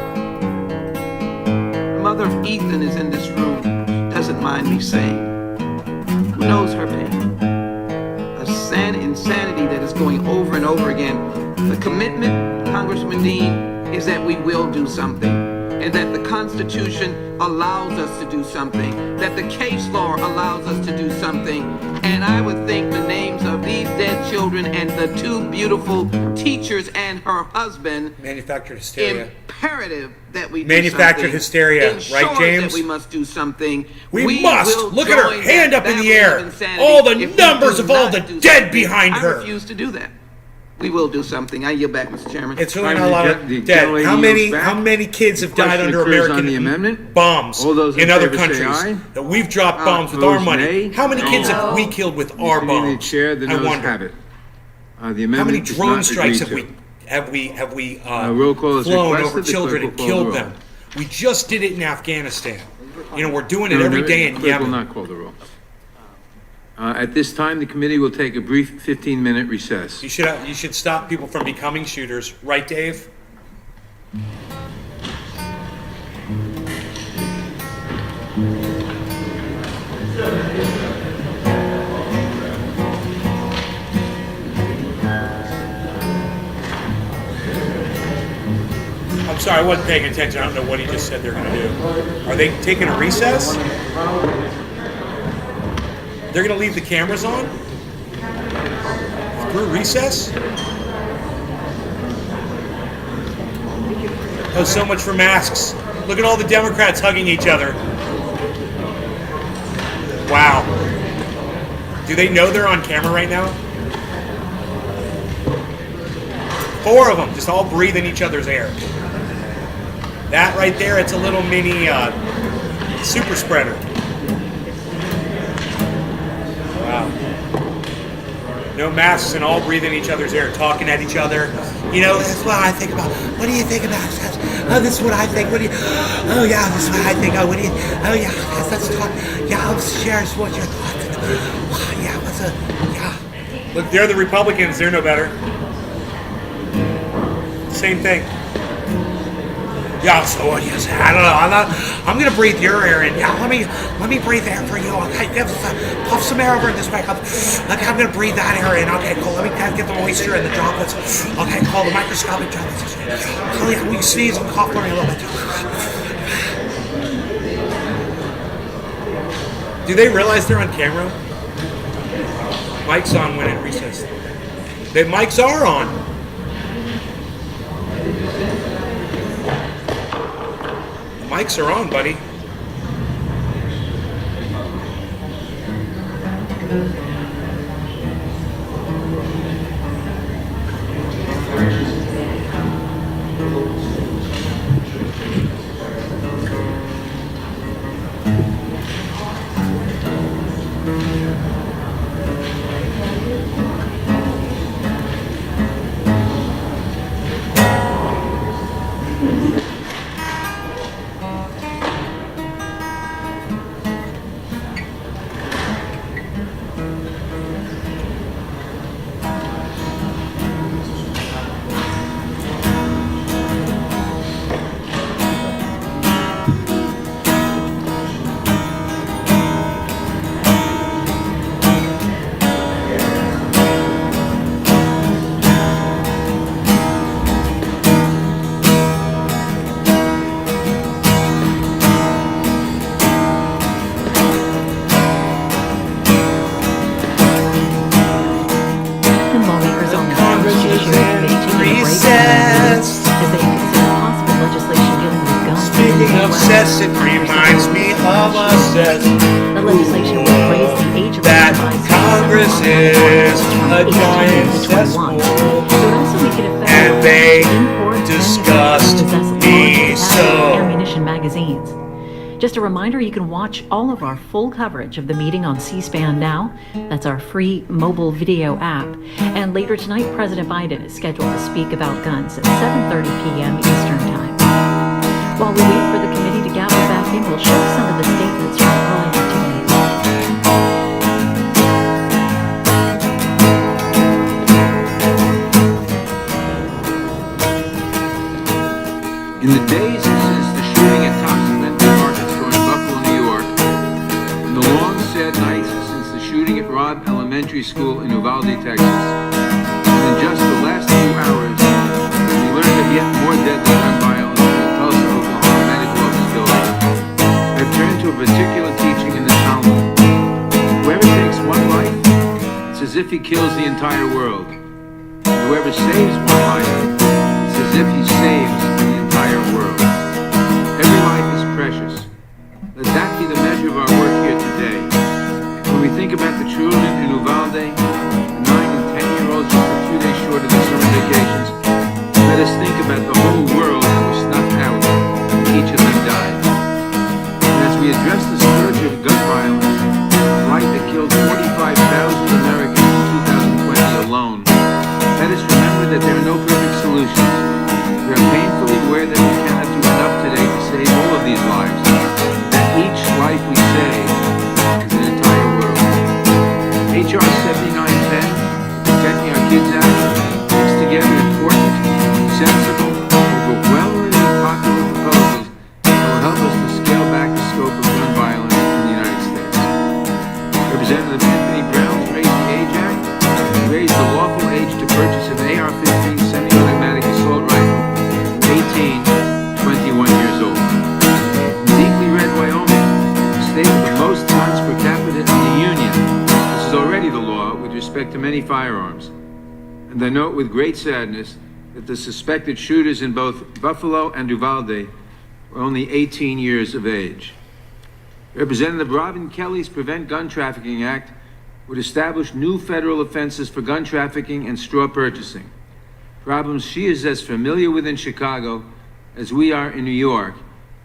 The mother of Ethan is in this room. Doesn't mind me saying. Who knows her pain? A insanity that is going over and over again. The commitment, Congressman Dean, is that we will do something, and that the Constitution allows us to do something, that the case law allows us to do something. And I would think the names of these dead children and the two beautiful teachers and her husband. Manufactured hysteria. Imperative that we do Manufactured something. hysteria, Ensures right, James? that we must do something. We must! will Look at her, join hand that up in the family of air. insanity All the if we numbers do of all not the do dead something. behind I her. refuse to do that. We will do something. I yield back, Mr. Chairman. It's really not a lot of dead. How many kids have died under American bombs in other countries that we've dropped bombs with our money? How many kids have we killed with our bombs? I wonder. How many drone strikes have we flown over children and killed them? We just did it in Afghanistan. You know, we're doing it every day in Clerk Yemen. will not call the roll. At this time, the committee will take a brief 15-minute recess. You should stop people from becoming shooters, right, Dave? I'm sorry, I wasn't paying attention. I don't know what he just said they're going to do. Are they taking a recess? They're going to leave the cameras on? Through recess? Oh, so much for masks. Look at all the Democrats hugging each other. Wow. Do they know they're on camera right now? 4 of them, just all breathing each other's air. That right there, it's a little mini super spreader. Wow. No masks and all breathing each other's air, talking at each other. You know, that's what I think about. What do you think about that? Oh, this is what I think. What do you? Oh, yeah, this is what I think. Oh, what do you? Oh, yeah, let's talk. Yeah, let's share what your thoughts. Yeah, what's a? Yeah. Look, they're the Republicans. They're no better. Same thing. Yeah, so what do you say? I don't know. I'm gonna breathe your air in. Yeah, let me breathe air for you. Okay, puff some air over this way. Okay, I'm gonna breathe that air in. Okay, cool. Let me get the moisture and the droplets. Okay, cool. The microscopic droplets. Oh yeah, we sneeze and cough for me a little bit. Do they realize they're on camera? Mic's on when it recess. The mics are on. Mics are on, buddy. Obsessed, it reminds me of us The legislation will raise the age of that Congress is a giant cesspool, and they disgust me so. Ammunition magazines. Just a reminder, you can watch all of our full coverage of the meeting on C-SPAN Now. That's our free mobile video app. And later tonight, President Biden is scheduled to speak about guns at 7:30 p.m. Eastern Time. While we wait for the committee to gather back in, we'll show some of the statements from earlier today. In the days since the shooting at Thompson Market Store in Buffalo, New York, and the long, sad nights since the shooting at Robb Elementary School in Uvalde, Texas, and in just the last few hours, we learned of yet more deadly gun violence in the Tulsa, Oklahoma medical facility. I've turned to a particular teaching in the Talmud. Whoever takes one life, it's a as if he kills the entire world. Whoever saves one life, it's as if he saves the entire world. Every life is precious. Let that be the measure of our work here today. When we think about the children in Uvalde, the 9 and 10-year-olds just a few days short of their summer vacations, let us think about the whole world that was snuffed out when each of them died. And as we address the scourge of gun violence, the light that killed 45,000 Americans in 2020 alone, let us remember that there are no perfect solutions. We are painfully aware that we cannot do enough today to save all of these lives, that each life we save is an entire world. H.R. 7910, Protecting Our Kids Act, brings together important, sensible, overwhelmingly popular proposals that will help us to scale back the scope of gun violence in the United States. Representative Anthony Brown's Raise the Age Act raised the lawful age to purchase an AR-15 semi-automatic assault rifle from 18 to 21 years old. In deeply red Wyoming, the state with the most guns per capita in the Union, this is already the law with respect to many firearms. And I note with great sadness that the suspected shooters in both Buffalo and Uvalde were only 18 years of age. Representative Robin Kelly's Prevent Gun Trafficking Act would establish new federal offenses for gun trafficking and straw purchasing, problems she is as familiar with in Chicago as we are in New York,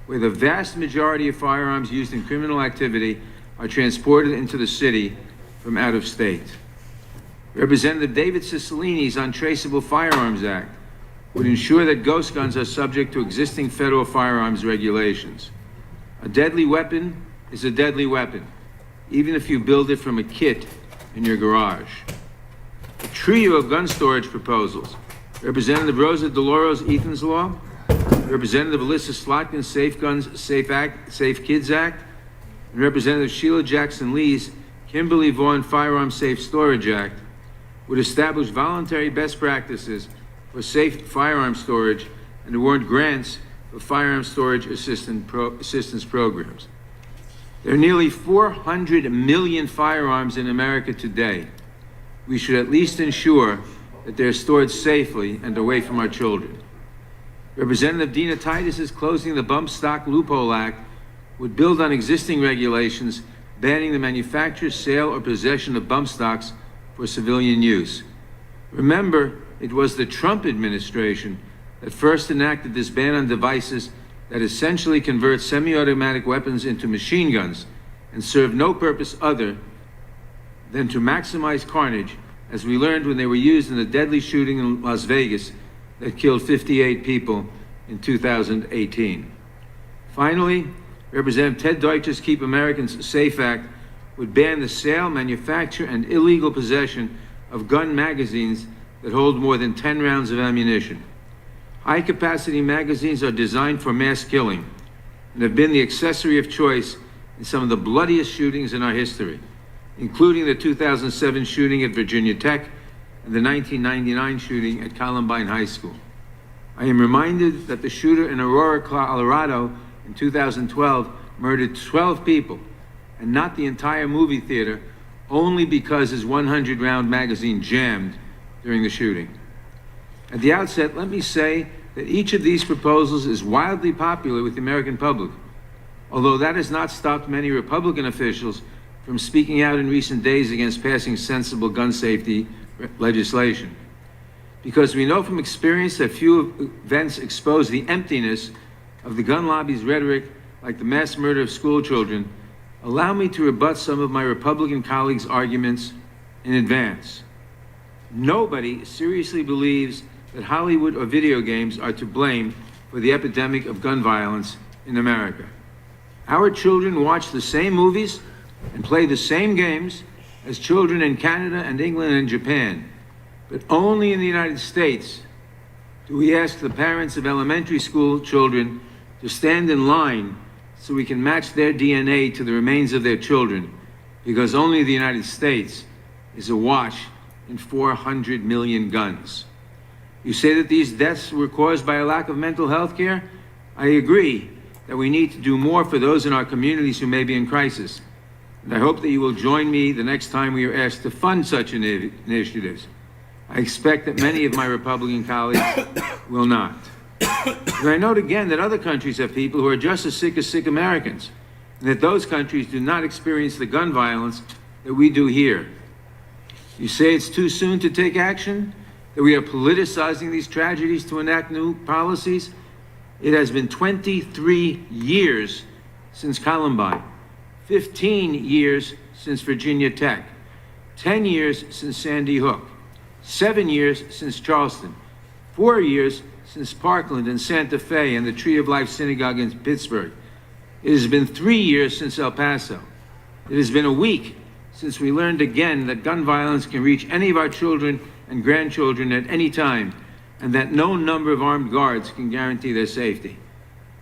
where the vast majority of firearms used in criminal activity are transported into the city from out of state. Representative David Cicilline's Untraceable Firearms Act would ensure that ghost guns are subject to existing federal firearms regulations. A deadly weapon is a deadly weapon, even if you build it from a kit in your garage. A trio of gun storage proposals, Representative Rosa DeLauro's Ethan's Law, Representative Alyssa Slotkin's Safe Guns, Safe Kids Act, and Representative Sheila Jackson Lee's Kimberly Vaughn Firearm Safe Storage Act, would establish voluntary best practices for safe firearm storage and award grants for firearm storage assistance programs. There are nearly 400 million firearms in America today. We should at least ensure that they're stored safely and away from our children. Representative Dina Titus's Closing the Bump Stock Loophole Act would build on existing regulations banning the manufacture, sale, or possession of bump stocks for civilian use. Remember, it was the Trump administration that first enacted this ban on devices that essentially convert semi-automatic weapons into machine guns and serve no purpose other than to maximize carnage, as we learned when they were used in the deadly shooting in Las Vegas that killed 58 people in 2018. Finally, Representative Ted Deutsch's Keep Americans Safe Act would ban the sale, manufacture, and illegal possession of gun magazines that hold more than 10 rounds of ammunition. High-capacity magazines are designed for mass killing and have been the accessory of choice in some of the bloodiest shootings in our history, including the 2007 shooting at Virginia Tech and the 1999 shooting at Columbine High School. I am reminded that the shooter in Aurora, Colorado in 2012 murdered 12 people and not the entire movie theater only because his 100-round magazine jammed during the shooting. At the outset, let me say that each of these proposals is wildly popular with the American public, although that has not stopped many Republican officials from speaking out in recent days against passing sensible gun safety legislation. Because we know from experience that few events expose the emptiness of the gun lobby's rhetoric, like the mass murder of school children, allow me to rebut some of my Republican colleagues' arguments in advance. Nobody seriously believes that Hollywood or video games are to blame for the epidemic of gun violence in America. Our children watch the same movies and play the same games as children in Canada and England and Japan, but only in the United States do we ask the parents of elementary school children to stand in line so we can match their DNA to the remains of their children, because only the United States is awash in 400 million guns. You say that these deaths were caused by a lack of mental health care? I agree that we need to do more for those in our communities who may be in crisis. And I hope that you will join me the next time we are asked to fund such initiatives. I expect that many of my Republican colleagues will not. And I note again that other countries have people who are just as sick Americans, and that those countries do not experience the gun violence that we do here. You say it's too soon to take action, that we are politicizing these tragedies to enact new policies? It has been 23 years since Columbine, 15 years since Virginia Tech, 10 years since Sandy Hook, 7 years since Charleston, 4 years since Parkland and Santa Fe and the Tree of Life Synagogue in Pittsburgh. It has been 3 years since El Paso. It has been a week since we learned again that gun violence can reach any of our children and grandchildren at any time, and that no number of armed guards can guarantee their safety.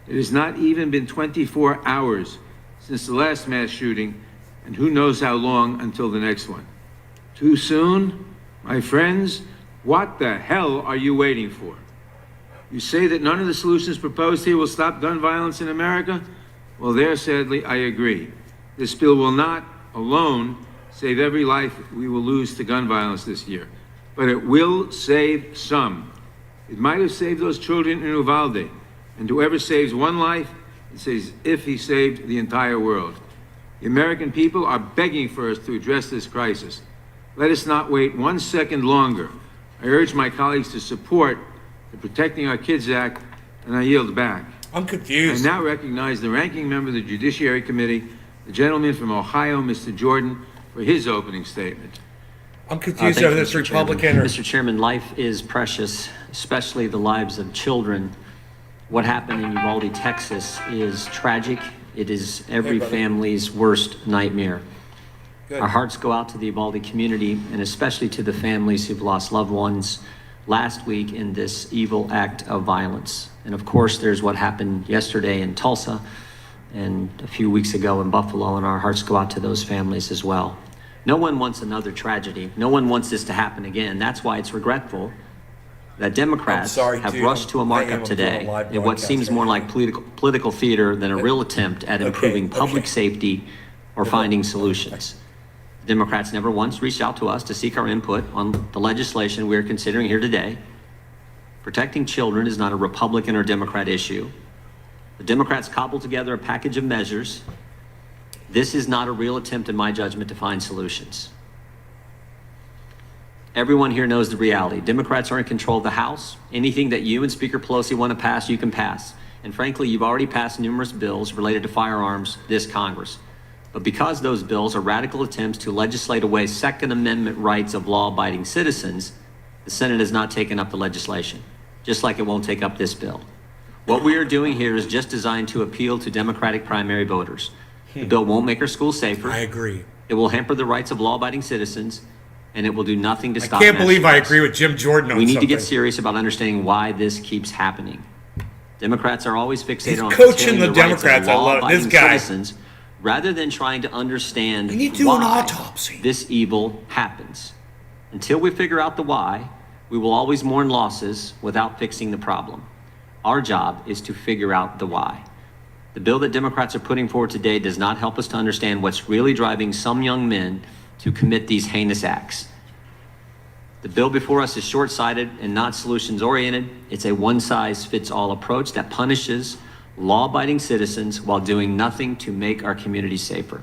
It has not even been 24 hours since the last mass shooting, and who knows how long until the next one. Too soon? My friends, what the hell are you waiting for? You say that none of the solutions proposed here will stop gun violence in America? Well, there, sadly, I agree. This bill will not alone save every life we will lose to gun violence this year, but it will save some. It might have saved those children in Uvalde, and whoever saves one life, it's as if he saved the entire world. The American people are begging for us to address this crisis. Let us not wait 1 second longer. I urge my colleagues to support the Protecting Our Kids Act, and I yield back. I'm confused. I now recognize the ranking member of the Judiciary Committee, the gentleman from Ohio, Mr. Jordan, for his opening statement. I'm confused over this Republican. Mr. Chairman, life is precious, especially the lives of children. What happened in Uvalde, Texas is tragic. It is every family's worst nightmare. Good. Our hearts go out to the Uvalde community and especially to the families who've lost loved ones last week in this evil act of violence. And of course, there's what happened yesterday in Tulsa and a few weeks ago in Buffalo, and our hearts go out to those families as well. No one wants another tragedy. No one wants this to happen again. That's why it's regretful that Democrats have rushed to a markup today in what seems more like political theater than a real attempt at improving public safety or finding solutions. Democrats never once reached out to us to seek our input on the legislation we are considering here today. Protecting children is not a Republican or Democrat issue. The Democrats cobbled together a package of measures. This is not a real attempt, in my judgment, to find solutions. Everyone here knows the reality. Democrats are in control of the House. Anything that you and Speaker Pelosi want to pass, you can pass. And frankly, you've already passed numerous bills related to firearms this Congress. But because those bills are radical attempts to legislate away Second Amendment rights of law-abiding citizens, the Senate has not taken up the legislation, just like it won't take up this bill. What we are doing here is just designed to appeal to Democratic primary voters. The bill won't make our schools safer. I agree. It will hamper the rights of law-abiding citizens, and it will do nothing to stop. I can't believe I agree with Jim Jordan on We need something. to get serious about understanding why this keeps happening. Democrats are always fixated He's on coaching the rights of Democrats. I love it. This law-abiding guy. citizens, rather than trying to understand We need to do an autopsy. this evil happens. Until we figure out the why, we will always mourn losses without fixing the problem. Our job is to figure out the why. The bill that Democrats are putting forward today does not help us to understand what's really driving some young men to commit these heinous acts. The bill before us is short-sighted and not solutions-oriented. It's a one-size-fits-all approach that punishes law-abiding citizens while doing nothing to make our communities safer.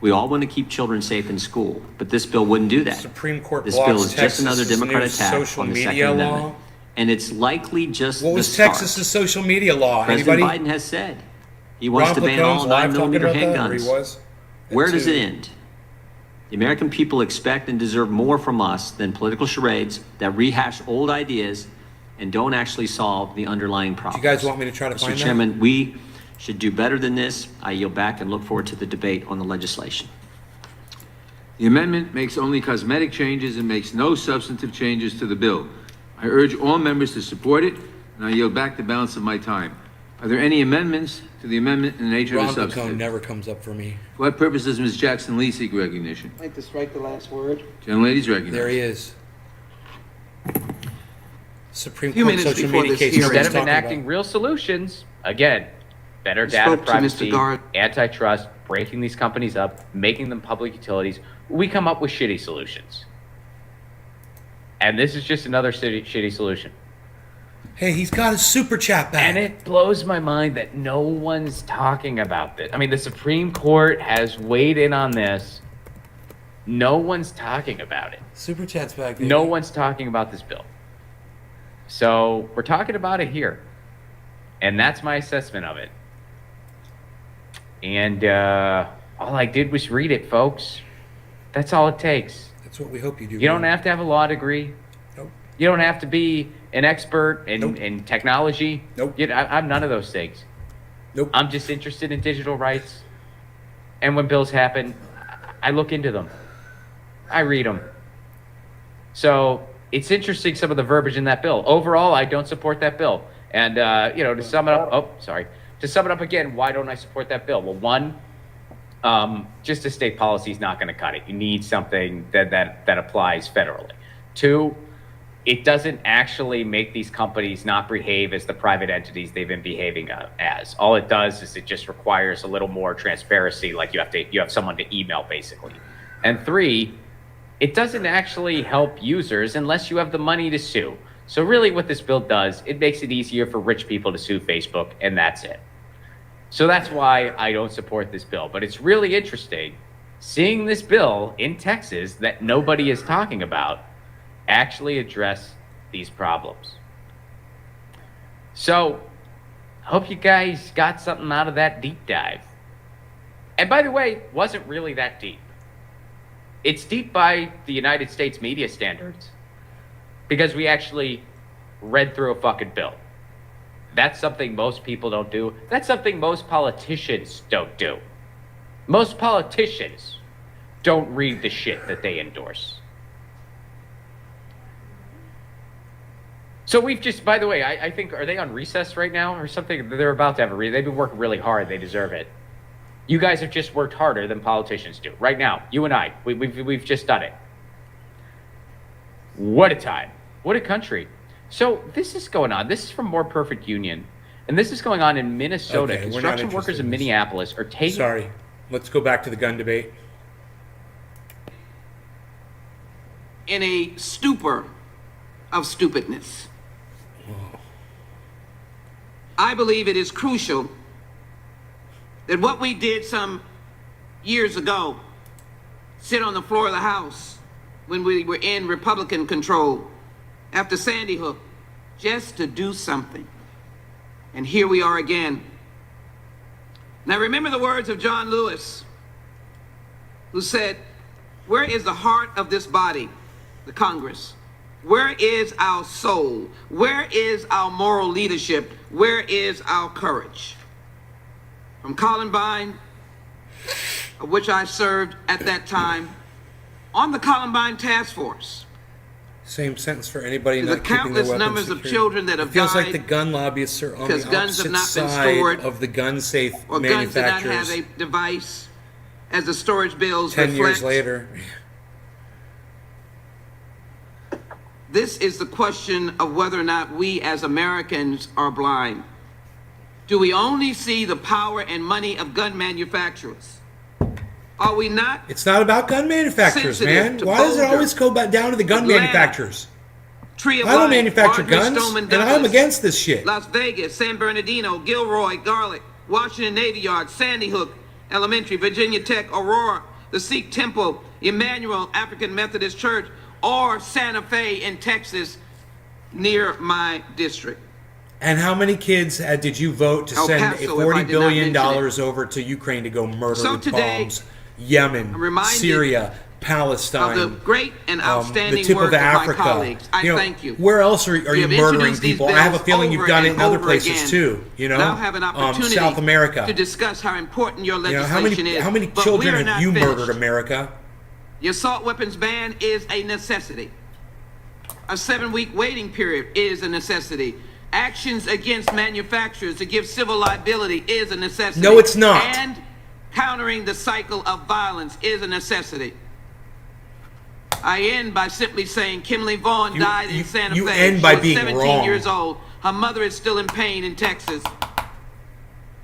We all want to keep children safe in school, but this bill wouldn't do that. Supreme Court This blocks bill is just Texas's another Democrat new attack social on the Second media Amendment. law. And it's likely just What the was start. Texas's social media law? President Anybody? Biden has said he wants Ron to ban Placone's all live talking 9mm about that, or he handguns. was? Where does it end? The American people expect and deserve more from us than political charades that rehash old ideas and don't actually solve the underlying problems. Do you guys want me to try to find Mr. that? Chairman, we should do better than this. I yield back and look forward to the debate on the legislation. The amendment makes only cosmetic changes and makes no substantive changes to the bill. I urge all members to support it, and I yield back the balance of my time. Are there any amendments to the amendment in the nature of Ron a Placone substitute? never comes up for me. For what purpose does Ms. Jackson Lee seek recognition? I'd like to strike the last word. Gentlelady's recognized. There he is. Supreme Few Court minutes social before media this case. Instead of enacting real solutions, again, better data spoke to Mr. privacy, Guard. antitrust, breaking these companies up, making them public utilities, we come up with shitty solutions. And this is just another shitty solution. Hey, he's got a super chat back. And it blows my mind that no one's talking about this. I mean, the Supreme Court has weighed in on this. No one's talking about it. Super chat's back. Baby. No one's talking about this bill. So we're talking about it here. And that's my assessment of it. And all I did was read it, folks. That's all it takes. That's what we hope you do. You don't have to have a law degree. Nope. You don't have to be an expert in technology. Nope. I'm none of those things. Nope. I'm just interested in digital rights. And when bills happen, I look into them. I read them. So it's interesting, some of the verbiage in that bill. Overall, I don't support that bill. And, to sum it up, to sum it up again, why don't I support that bill? Well, one, just a state policy is not going to cut it. You need something that applies federally. Two, it doesn't actually make these companies not behave as the private entities they've been behaving as. All it does is it just requires a little more transparency, like you have someone to email, basically. And three, it doesn't actually help users unless you have the money to sue. So really what this bill does, it makes it easier for rich people to sue Facebook, and that's it. So that's why I don't support this bill. But it's really interesting seeing this bill in Texas that nobody is talking about actually address these problems. So, hope you guys got something out of that deep dive. And by the way, wasn't really that deep. It's deep by the United States media standards because we actually read through a fucking bill. That's something most people don't do. That's something most politicians don't do. Most politicians don't read the shit that they endorse. So we've just, by the way, I think, are they on recess right now or something? They're about to have they've been working really hard. They deserve it. You guys have just worked harder than politicians do. Right now, you and I, we've just done it. What a time. What a country. So this is going on. This is from More Perfect Union. And this is going on in Minnesota. Okay, Construction workers in Minneapolis are taking... Sorry. Let's go back to the gun debate. In a stupor of stupidness. I believe it is crucial that what we did some years ago, sit on the floor of the House when we were in Republican control after Sandy Hook, just to do something. And here we are again. Now remember the words of John Lewis, who said, "Where is the heart of this body, the Congress? Where is our soul? Where is our moral leadership? Where is our courage?" From Columbine, of which I served at that time, on the Columbine Task Force. Same sentence for anybody To not the keeping their countless weapons numbers of secure. children that have It feels died like the gun lobbyists are on the because guns have opposite not been side stored, of the gun safe or guns did not manufacturers. have a device, as the storage bills 10 reflect. years later. This is the question of whether or not we as Americans are blind. Do we only see the power and money of gun manufacturers? Are we not? It's not about gun manufacturers, sensitive man. to Why does it Boulder, always go back down to the gun Atlanta, manufacturers? Tree of I don't Life, manufacture Ardmore, guns, Stoneman and I'm Douglas, against this shit. Las Vegas, San Bernardino, Gilroy, Garlic, Washington Navy Yard, Sandy Hook Elementary, Virginia Tech, Aurora, the Sikh Temple, Emmanuel African Methodist Church, or Santa Fe in Texas, near my district. And how many kids did you vote to El send Paso, if I $40 did billion not mention over to Ukraine to go murder So with today, bombs? Yemen, I'm reminded Syria, Palestine, of the great and outstanding the tip work of Africa. my colleagues. I thank you. Where else are We you have murdering introduced these people? I have a bills feeling you've over done it and in other over places again. too. You know, Now have an opportunity South America. to discuss how important your You know, legislation is. how many But children we're have not you finished. murdered, America? The assault weapons ban is a necessity. A 7-week waiting period is a necessity. Actions against manufacturers to give civil liability is a necessity. No, it's not. And countering the cycle of violence is a necessity. I end by simply saying Kimberly Vaughn died in Santa Fe. You end by She was being 17 wrong. years old. Her mother is still in pain in Texas.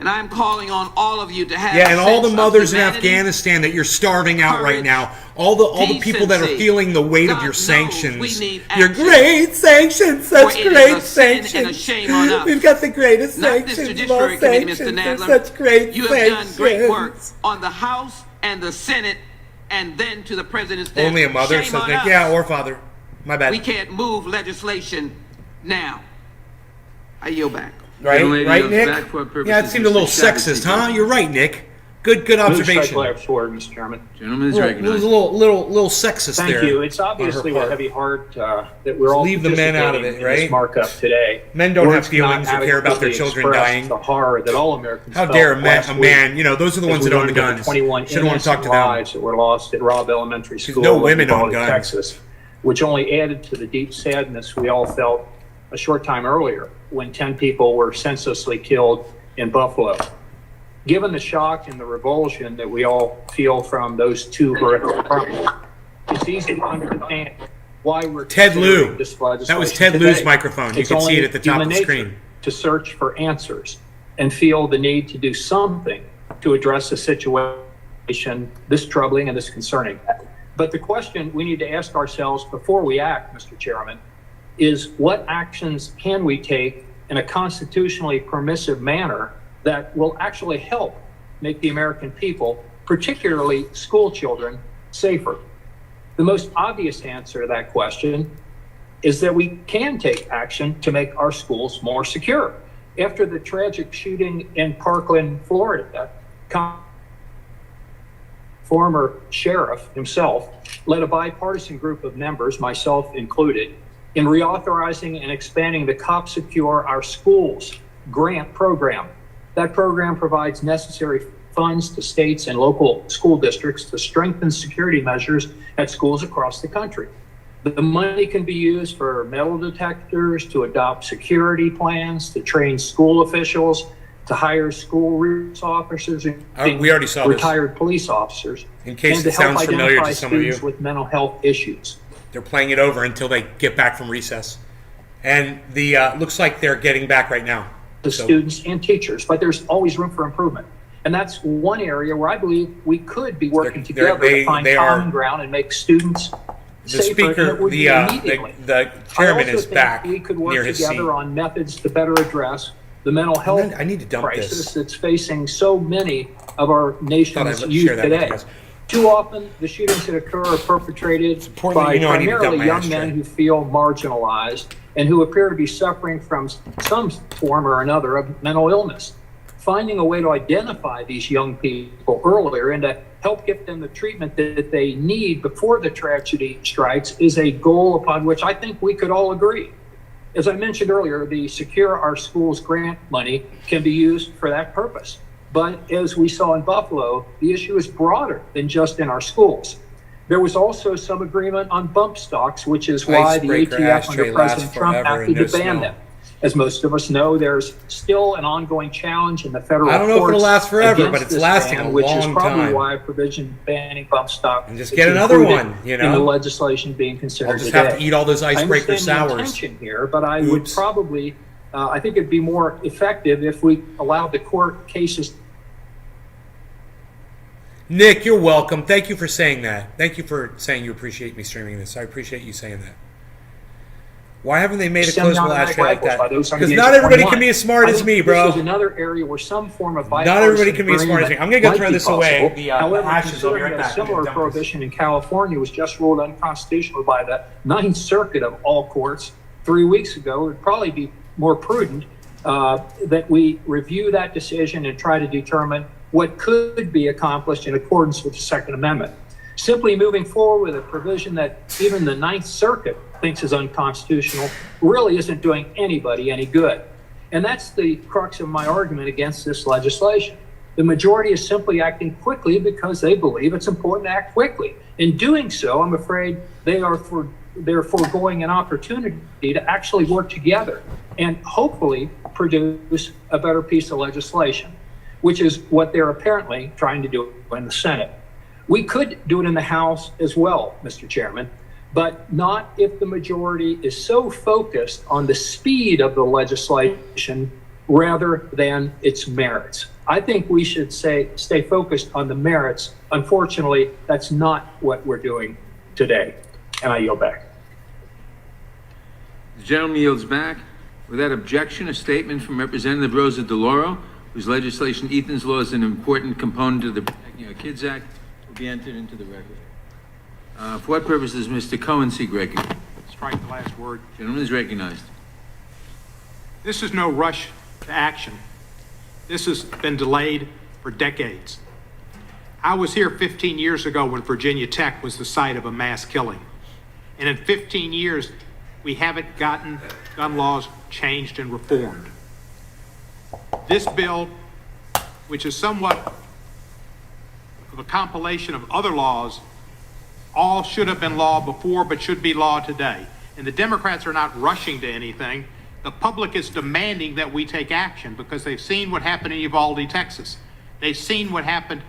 And I'm calling on all of you to have Yeah, and all the sense of mothers in humanity, Afghanistan that you're starving out right now, all the people that are decency. feeling the weight of God your knows sanctions. we need Your action. great sanctions, such For it is great a sin and a sanctions. shame on us. We've got the greatest Not this sanctions of all Judiciary Committee, Mr. sanctions. They're Nadler. such great You have done great work sanctions. on the House and the Senate, and then to the President's desk. Only a mother, Shame so on think, us. yeah, or father. My bad. We can't move legislation now. I yield back. Right, Young lady right, yields Nick? back for purposes Yeah, it seemed a little of Chavez sexist, huh? speaking. You're right, Nick. Good observation. Forward, Mr. Chairman. Gentleman is It recognized. was a little sexist Thank there. you. It's on her obviously with part. heavy heart that we're all Leave the men out of it, participating in right? this markup today. Men don't have Words feelings cannot or care about their adequately children express dying. The horror that all Americans How felt dare last a week man, those are the as ones we that own the learned of guns. 21 Should've wanted to talk to innocent them. lives that were lost at Robb Elementary School no in women own Uvalde, guns. Texas, which only added to the deep sadness we all felt a short time earlier when 10 people were senselessly killed in Buffalo. Given the shock and the revulsion that we all feel from those two horrific crimes, it's easy to understand why we're Ted considering Lieu. this legislation That was Ted today. Lieu's microphone. You It's can see only it at the top human of the nature screen. to search for answers and feel the need to do something to address a situation this troubling and this concerning. But the question we need to ask ourselves before we act, Mr. Chairman, is what actions can we take in a constitutionally permissive manner that will actually help make the American people, particularly school children, safer? The most obvious answer to that question is that we can take action to make our schools more secure. After the tragic shooting in Parkland, Florida, former sheriff himself led a bipartisan group of members, myself included, in reauthorizing and expanding the Cop Secure Our Schools grant program. That program provides necessary funds to states and local school districts to strengthen security measures at schools across the country. The money can be used for metal detectors, to adopt security plans, to train school officials, to hire school resource officers, We already saw this. retired police officers, In case and to it help sounds familiar identify to some of you. students with mental health issues. They're playing it over until they get back from recess. And the looks like they're getting back right now. To students and teachers, but there's always room for improvement. And that's one area where I believe we could be working together to find common ground and make students The safer. speaker, and it would be immediately. the chairman I also is think back we could near work his seat. together on methods to better address the mental health I need to dump crisis this. that's facing so many of our nation's I'd youth share that with you today. guys. Too often, the shootings that occur are perpetrated important that by you know I need to dump primarily my young ashtray. men who feel marginalized and who appear to be suffering from some form or another of mental illness. Finding a way to identify these young people earlier and to help get them the treatment that they need before the tragedy strikes is a goal upon which I think we could all agree. As I mentioned earlier, the Secure Our Schools grant money can be used for that purpose. But as we saw in Buffalo, the issue is broader than just in our schools. There was also some agreement on bump stocks, which is why the Icebreaker ATF ashtray under President lasts Trump forever acted and to no ban smell. them. As most of us know, there's still an ongoing challenge in the federal I don't know if it'll courts last forever, against but it's this lasting ban, a which is long probably time. why a provision banning bump stock And just is get another included one, you in the know? legislation being considered I'll just today. have to eat all those icebreaker I understand the sours. intention here, but I would probably, I think it'd be more effective if we allowed the court cases. Nick, you're welcome. Thank you for saying that. Thank you for saying you appreciate me streaming this. I appreciate you saying that. Why haven't they made a closable ashtray like that? Because not everybody can be as smart as me, bro. This is another area where some form of Not everybody can be as smart as me. I'm going to go might throw be this away. possible. The However, ashes will be considering right that back. a similar prohibition in California was just ruled unconstitutional by the Ninth Circuit of all courts 3 weeks ago, it would probably be more prudent that we review that decision and try to determine what could be accomplished in accordance with the Second Amendment. Simply moving forward with a provision that even the Ninth Circuit thinks is unconstitutional really isn't doing anybody any good. And that's the crux of my argument against this legislation. The majority is simply acting quickly because they believe it's important to act quickly. In doing so, I'm afraid they're foregoing an opportunity to actually work together and hopefully produce a better piece of legislation, which is what they're apparently trying to do in the Senate. We could do it in the House as well, Mr. Chairman, but not if the majority is so focused on the speed of the legislation rather than its merits. I think we should stay focused on the merits. Unfortunately, that's not what we're doing today. And I yield back. The gentleman yields back. Without objection, a statement from Representative Rosa DeLauro, whose legislation Ethan's Law is an important component of the Protecting Our Kids Act, will be entered into the record. For what purpose does Mr. Cohen seek recognition? Strike the last word. Gentleman is recognized. This is no rush to action. This has been delayed for decades. I was here 15 years ago when Virginia Tech was the site of a mass killing. And in 15 years, we haven't gotten gun laws changed and reformed. This bill, which is somewhat of a compilation of other laws, all should have been law before but should be law today. And the Democrats are not rushing to anything. The public is demanding that we take action because they've seen what happened in Uvalde, Texas. They've seen what happened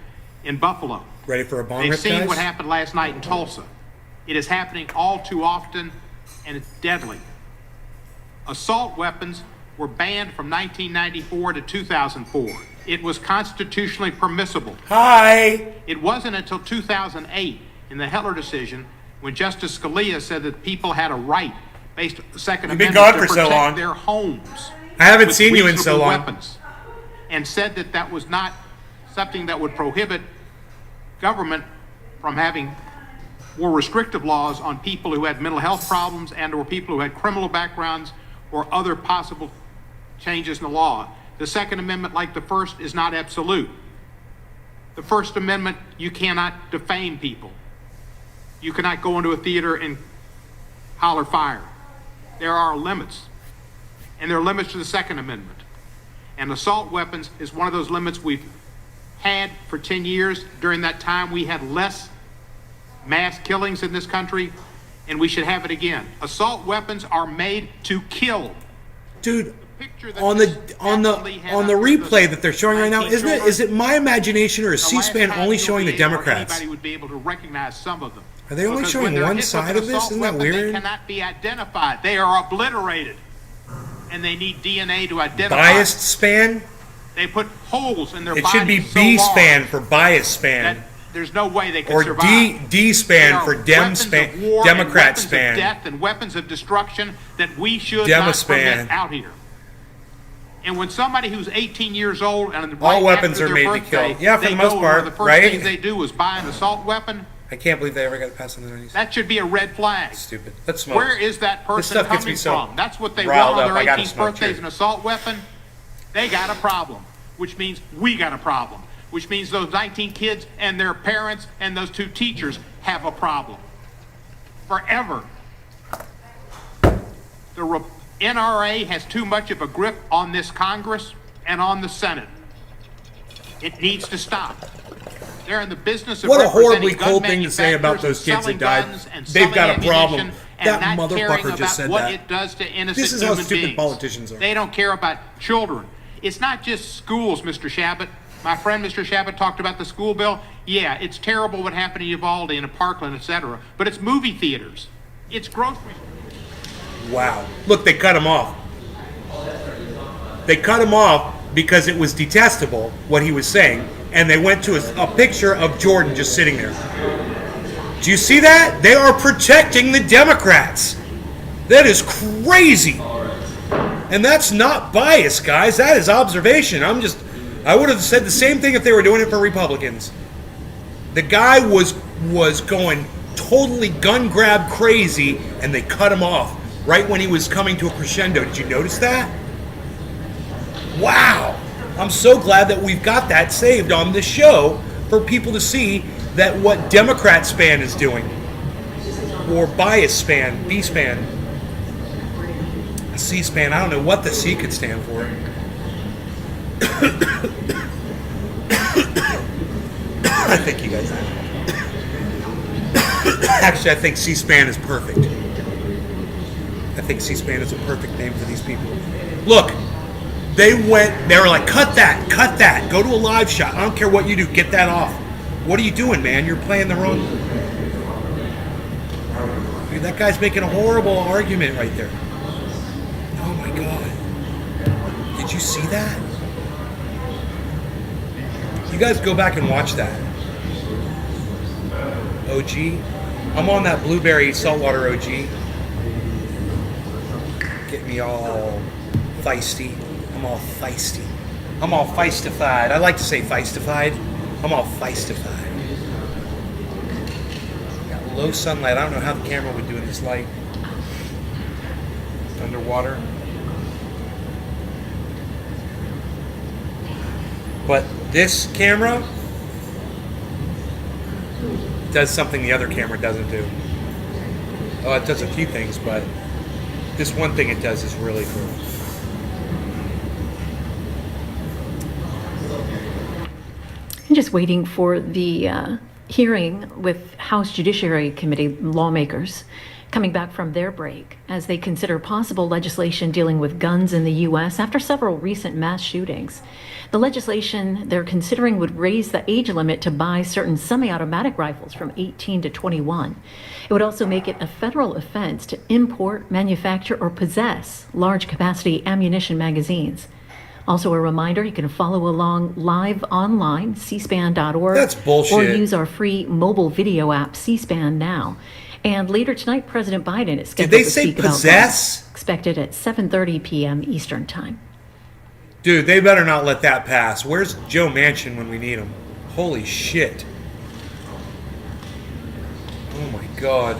in Buffalo. Ready for a bomb They've rip, seen guys? what happened last night in Tulsa. It is happening all too often, and it's deadly. Assault weapons were banned from 1994 to 2004. It was constitutionally permissible. Hi! It wasn't until 2008 in the Heller decision when Justice Scalia said that people had a right based on the Second You've been Amendment gone to for so protect long. their homes. I haven't with seen you in so reasonable long. weapons, and said that that was not something that would prohibit government from having more restrictive laws on people who had mental health problems and or people who had criminal backgrounds or other possible changes in the law. The Second Amendment, like the First, is not absolute. The First Amendment, you cannot defame people. You cannot go into a theater and holler fire. There are limits, and there are limits to the Second Amendment. And assault weapons is one of those limits we've had for 10 years. During that time, we had less mass killings in this country, and we should have it again. Assault weapons are made to kill. Dude, on the replay that they're showing right now, is it my imagination or is C-SPAN only showing the Democrats? Anybody would be able to recognize some of them. Are they only Because showing when they're one hit with side an of this? assault Isn't that weapon, They weird? cannot be identified. They are obliterated, and they need DNA to identify. Biased span? They put holes in their It bodies should be so B-SPAN large for bias span. that there's no way they could Or survive. D-SPAN They are for Dem weapons span, of war and Democrat weapons span. of death and weapons of destruction that we should Demaspan. not permit out here. And when somebody who's 18 years old and All right weapons after are their made to birthday, kill. Yeah, for they the most go part, where the first right? thing they do is buy an assault weapon, I can't believe they ever got past in the 90s. that should be a red flag. Stupid. Let's smoke. Where is that This person stuff gets me coming so from? That's what they riled want on up. their I gotta 18th smoke, birthday too. is an assault weapon. They got a problem, which means we got a problem, which means those 19 kids and their parents and those 2 teachers have a problem. Forever. The NRA has too much of a grip on this Congress and on the Senate. It needs to stop. They're in the business of What a representing horribly gun cold thing to say about manufacturers those kids and that died. selling guns and They've got selling a problem. ammunition That and not caring motherfucker about just said what that. it does to innocent This is how human stupid beings. politicians are. They don't care about children. It's not just schools, Mr. Shabbat. My friend Mr. Shabbat talked about the school bill. Yeah, it's terrible what happened in Uvalde and in Parkland, etc. But it's movie theaters. It's grocery stores. Wow. Look, they cut him off. They cut him off because it was detestable, what he was saying, and they went to a picture of Jordan just sitting there. Do you see that? They are protecting the Democrats. That is crazy. And that's not bias, guys. That is observation. I would have said the same thing if they were doing it for Republicans. The guy was going totally gun grab crazy, and they cut him off right when he was coming to a crescendo. Did you notice that? Wow. I'm so glad that we've got that saved on this show for people to see that what Democrat span is doing. Or bias span, B-span, C-span. I don't know what the C could stand for. I think you guys know. Actually, I think C-SPAN is perfect. I think C-SPAN is a perfect name for these people. Look, they were like, cut that, go to a live shot. I don't care what you do, get that off. What are you doing, man? You're playing the wrong... Dude, that guy's making a horrible argument right there. Oh my God. Did Did you see that? You guys go back and watch that. OG. I'm on that blueberry saltwater OG. Get me all feisty. I'm all feisty. I'm all feistified. I like to say feistified. I'm all feistified. Got low sunlight. I don't know how the camera would do in this light. Underwater. But this camera does something the other camera doesn't do. Oh, it does a few things, but this one thing it does is really cool. I'm just waiting for the hearing with House Judiciary Committee lawmakers coming back from their break as they consider possible legislation dealing with guns in the U.S. after several recent mass shootings. The legislation they're considering would raise the age limit to buy certain semi-automatic rifles from 18 to 21. It would also make it a federal offense to import, manufacture, or possess large-capacity ammunition magazines. Also a reminder, you can follow along live online, cspan.org. That's bullshit. Or use our free mobile video app, C-SPAN Now. And later tonight, President Biden is scheduled to speak about possess? guns, expected at 7:30 p.m. Eastern Time. Dude, they better not let that pass. Where's Joe Manchin when we need him? Holy shit. Oh my God.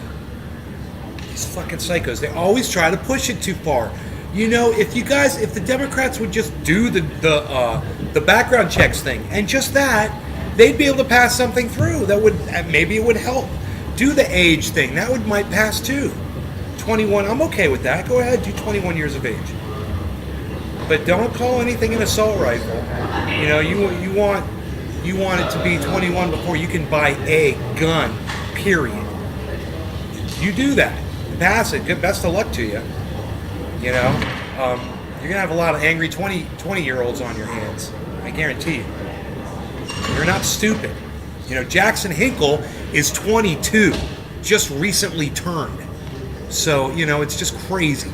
These fucking psychos, they always try to push it too far. You know, if the Democrats would just do the background checks thing and just that, they'd be able to pass something through that would, maybe it would help. Do the age thing. That might pass too. 21, I'm okay with that. Go ahead, do 21 years of age. But don't call anything an assault rifle. You know, you want it to be 21 before you can buy a gun, period. You do that. Pass it. Good best of luck to you. You know, you're going to have a lot of angry 20-year-olds on your hands. I guarantee you. You're not stupid. You know, Jackson Hinkle is 22, just recently turned. So, you know, it's just crazy.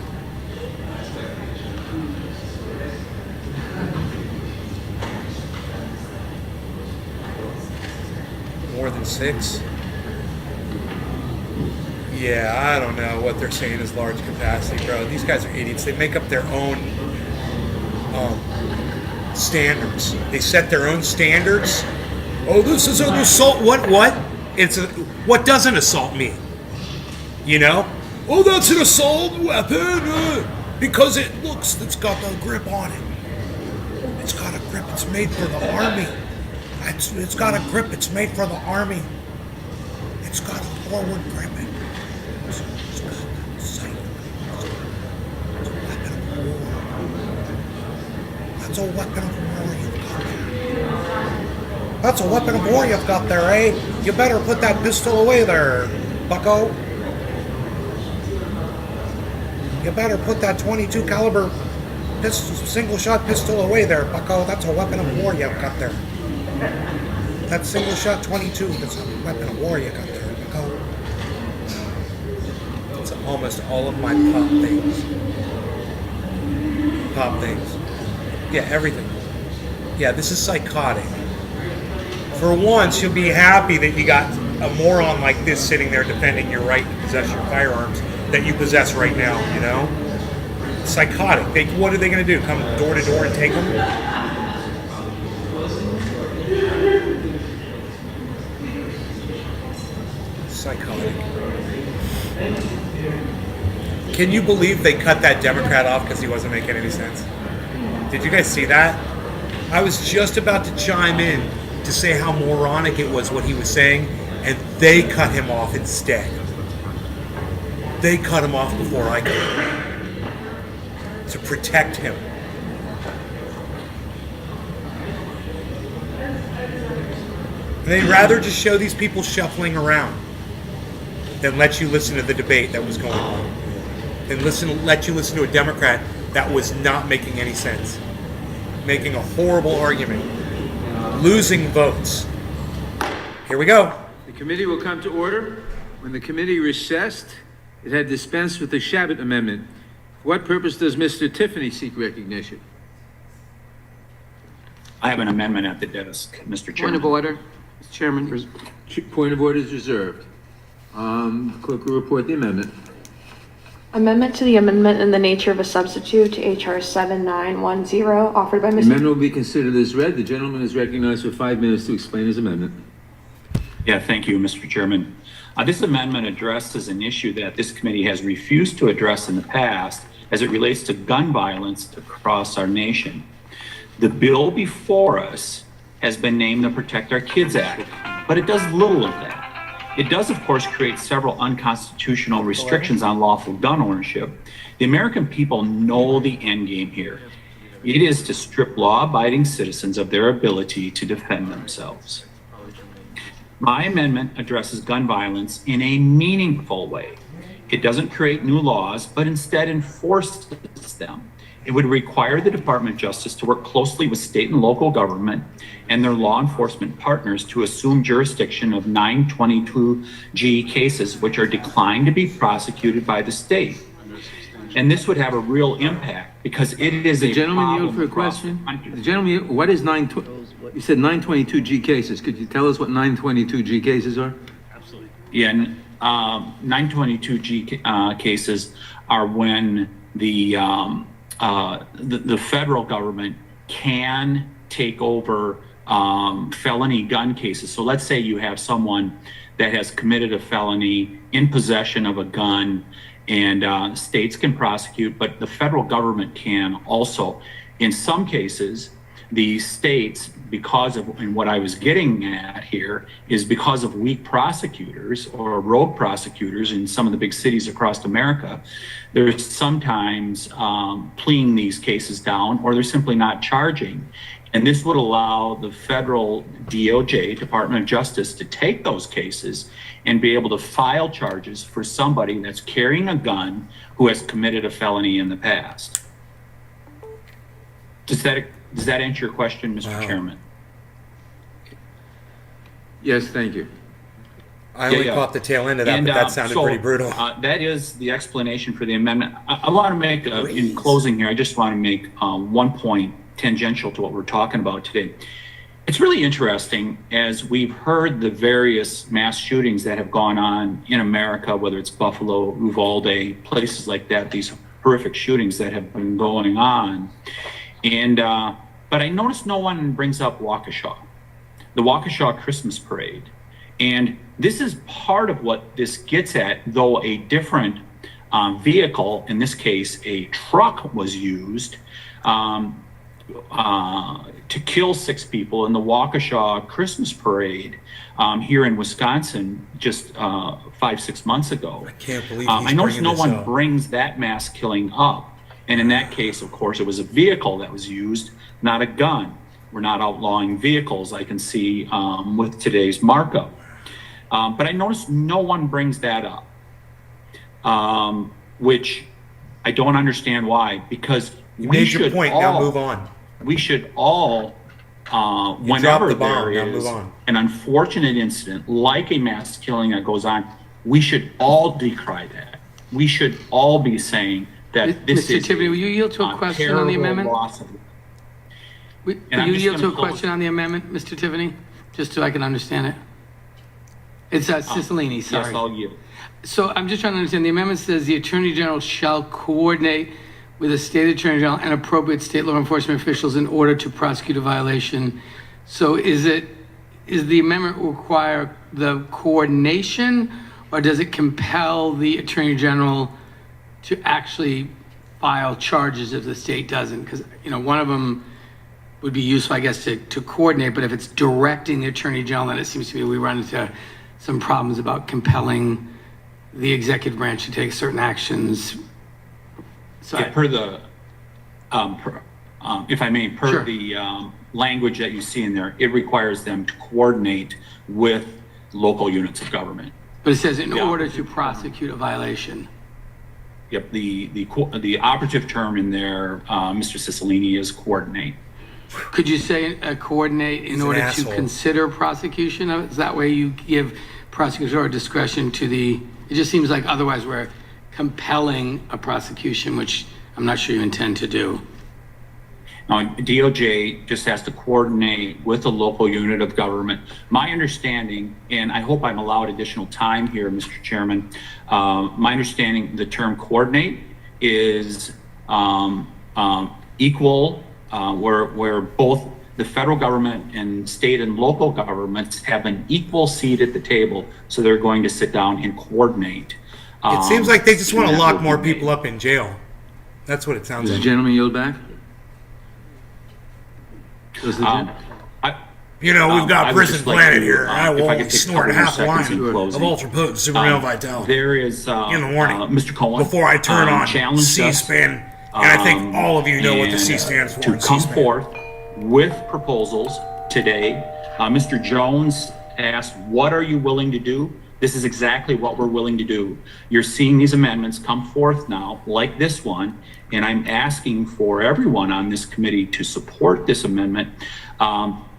More than 6? Yeah, I don't know what they're saying is large capacity, bro. These guys are idiots. They make up their own standards. They set their own standards. Oh, this is an assault. What? What does an assault mean? You know? Oh, that's an assault weapon because it's got a grip on it. It's got a grip. It's made for the army. It's got a grip. It's made for the army. It's got a forward grip. It's got a sight. It's a weapon of war. That's a weapon of war you've got there. That's a weapon of war you've got there, eh? You better put that pistol away there, bucko. You better put that 22 caliber single shot pistol away there, bucko. That's a weapon of war you've got there. That single shot 22, that's a weapon of war you got there, bucko. That's almost all of my pop things. Yeah, everything. Yeah, this is psychotic. For once, you'll be happy that you got a moron like this sitting there defending your right to possess your firearms that you possess right now, you know? Psychotic. What are they going to do? Come door to door and take them? Psychotic. Can you believe they cut that Democrat off because he wasn't making any sense? Did you guys see that? I was just about to chime in to say how moronic it was what he was saying, and they cut him off instead. They cut him off before I could. To protect him. And they'd rather just show these people shuffling around than let you listen to the debate that was going on. Than let you listen to a Democrat that was not making any sense. Making a horrible argument. Losing votes. Here we go. The committee will come to order. When the committee recessed, it had dispensed with the Shabbat Amendment. For what purpose does Mr. Tiffany seek recognition? I have an amendment at the desk, Mr. Chairman. Point of order, Mr. Chairman. Point of order is reserved. Clerk will report the amendment. Amendment to the amendment in the nature of a substitute to HR 7910, offered by The Mr. amendment will be considered as read. The gentleman is recognized for 5 minutes to explain his amendment. Yeah, thank you, Mr. Chairman. This amendment addresses an issue that this committee has refused to address in the past as it relates to gun violence across our nation. The bill before us has been named the Protect Our Kids Act, but it does little of that. It does, of course, create several unconstitutional restrictions on lawful gun ownership. The American people know the end game here. It is to strip law-abiding citizens of their ability to defend themselves. My amendment addresses gun violence in a meaningful way. It doesn't create new laws, but instead enforces them. It would require the Department of Justice to work closely with state and local government and their law enforcement partners to assume jurisdiction of 922G cases, which are declined to be prosecuted by the state. And this would have a real impact because it is The a gentleman problem yield for a across question. the country. The gentleman, what is you said 922G cases. Could you tell us what 922G cases are? Yeah, 922G cases are when the federal government can take over felony gun cases. So let's say you have someone that has committed a felony in possession of a gun, and states can prosecute, but the federal government can also. In some cases, the states, because of, and what I was getting at here is because of weak prosecutors or rogue prosecutors in some of the big cities across America, they're sometimes pleading these cases down, or they're simply not charging. And this would allow the federal DOJ, Department of Justice, to take those cases and be able to file charges for somebody that's carrying a gun who has committed a felony in the past. Does that answer your question, Mr. Chairman? Yes, thank you. I only caught the tail end of that, but that sounded pretty brutal. That is the explanation for the amendment. I want to make, in closing here, I just want to make one point tangential to what we're talking about today. It's really interesting as we've heard the various mass shootings that have gone on in America, whether it's Buffalo, Uvalde, places like that, these horrific shootings that have been going on. And, but I noticed no one brings up Waukesha, the Waukesha Christmas parade. And this is part of what this gets at, though a different vehicle, in this case, a truck was used to kill 6 people in the Waukesha Christmas parade here in Wisconsin just 5-6 months ago. I can't believe I noticed no one brings that mass killing up. And in that case, of course, it was a vehicle that was used, not a gun. We're not outlawing vehicles, I can see with today's markup. But I noticed no one brings that up, which I don't understand why, because you made your point, now move on. We should all, whenever there is an unfortunate incident like a mass killing that goes on, we should all decry that. We should all be saying that this is Mr. Tiffany, will you yield to a question on the amendment? Will you yield to a question on the amendment, Mr. Tiffany? Just so I can understand it. It's Cicilline, sorry. Yes, I'll yield. So I'm just trying to understand. The amendment says the Attorney General shall coordinate with the State Attorney General and appropriate state law enforcement officials in order to prosecute a violation. So is the amendment require the coordination, or does it compel the Attorney General to actually file charges if the state doesn't? Because, you know, one of them would be useful, I guess, to coordinate, but if it's directing the Attorney General, then it seems to me we run into some problems about compelling the executive branch to take certain actions. So yeah, per the, if I may, per Sure. the language that you see in there, it requires them to coordinate with local units of government. But it says in order to prosecute a violation. Yep, the operative term in there, Mr. Cicilline, is coordinate. Could you say coordinate in order to consider prosecution of it? Is that way you give prosecutorial discretion to the, it just seems like otherwise we're compelling a prosecution, which I'm not sure you intend to do. DOJ just has to coordinate with a local unit of government. My understanding, and I hope I'm allowed additional time here, Mr. Chairman, my understanding, the term coordinate is equal, where both the federal government and state and local governments have an equal seat at the table, so they're going to sit down and coordinate. It seems like they just want to lock more people up in jail. That's what it sounds Does like. the gentleman yield back? We've got Prison Planet here. I will snort half a line of ultra-potent supermale vitality. There is, in the morning, Mr. Cohen, before I turn on challenged C-SPAN, and I think all of you know what the C stands for. To come forth with proposals today. Mr. Jones asked, what are you willing to do? This is exactly what we're willing to do. You're seeing these amendments come forth now, like this one, and I'm asking for everyone on this committee to support this amendment.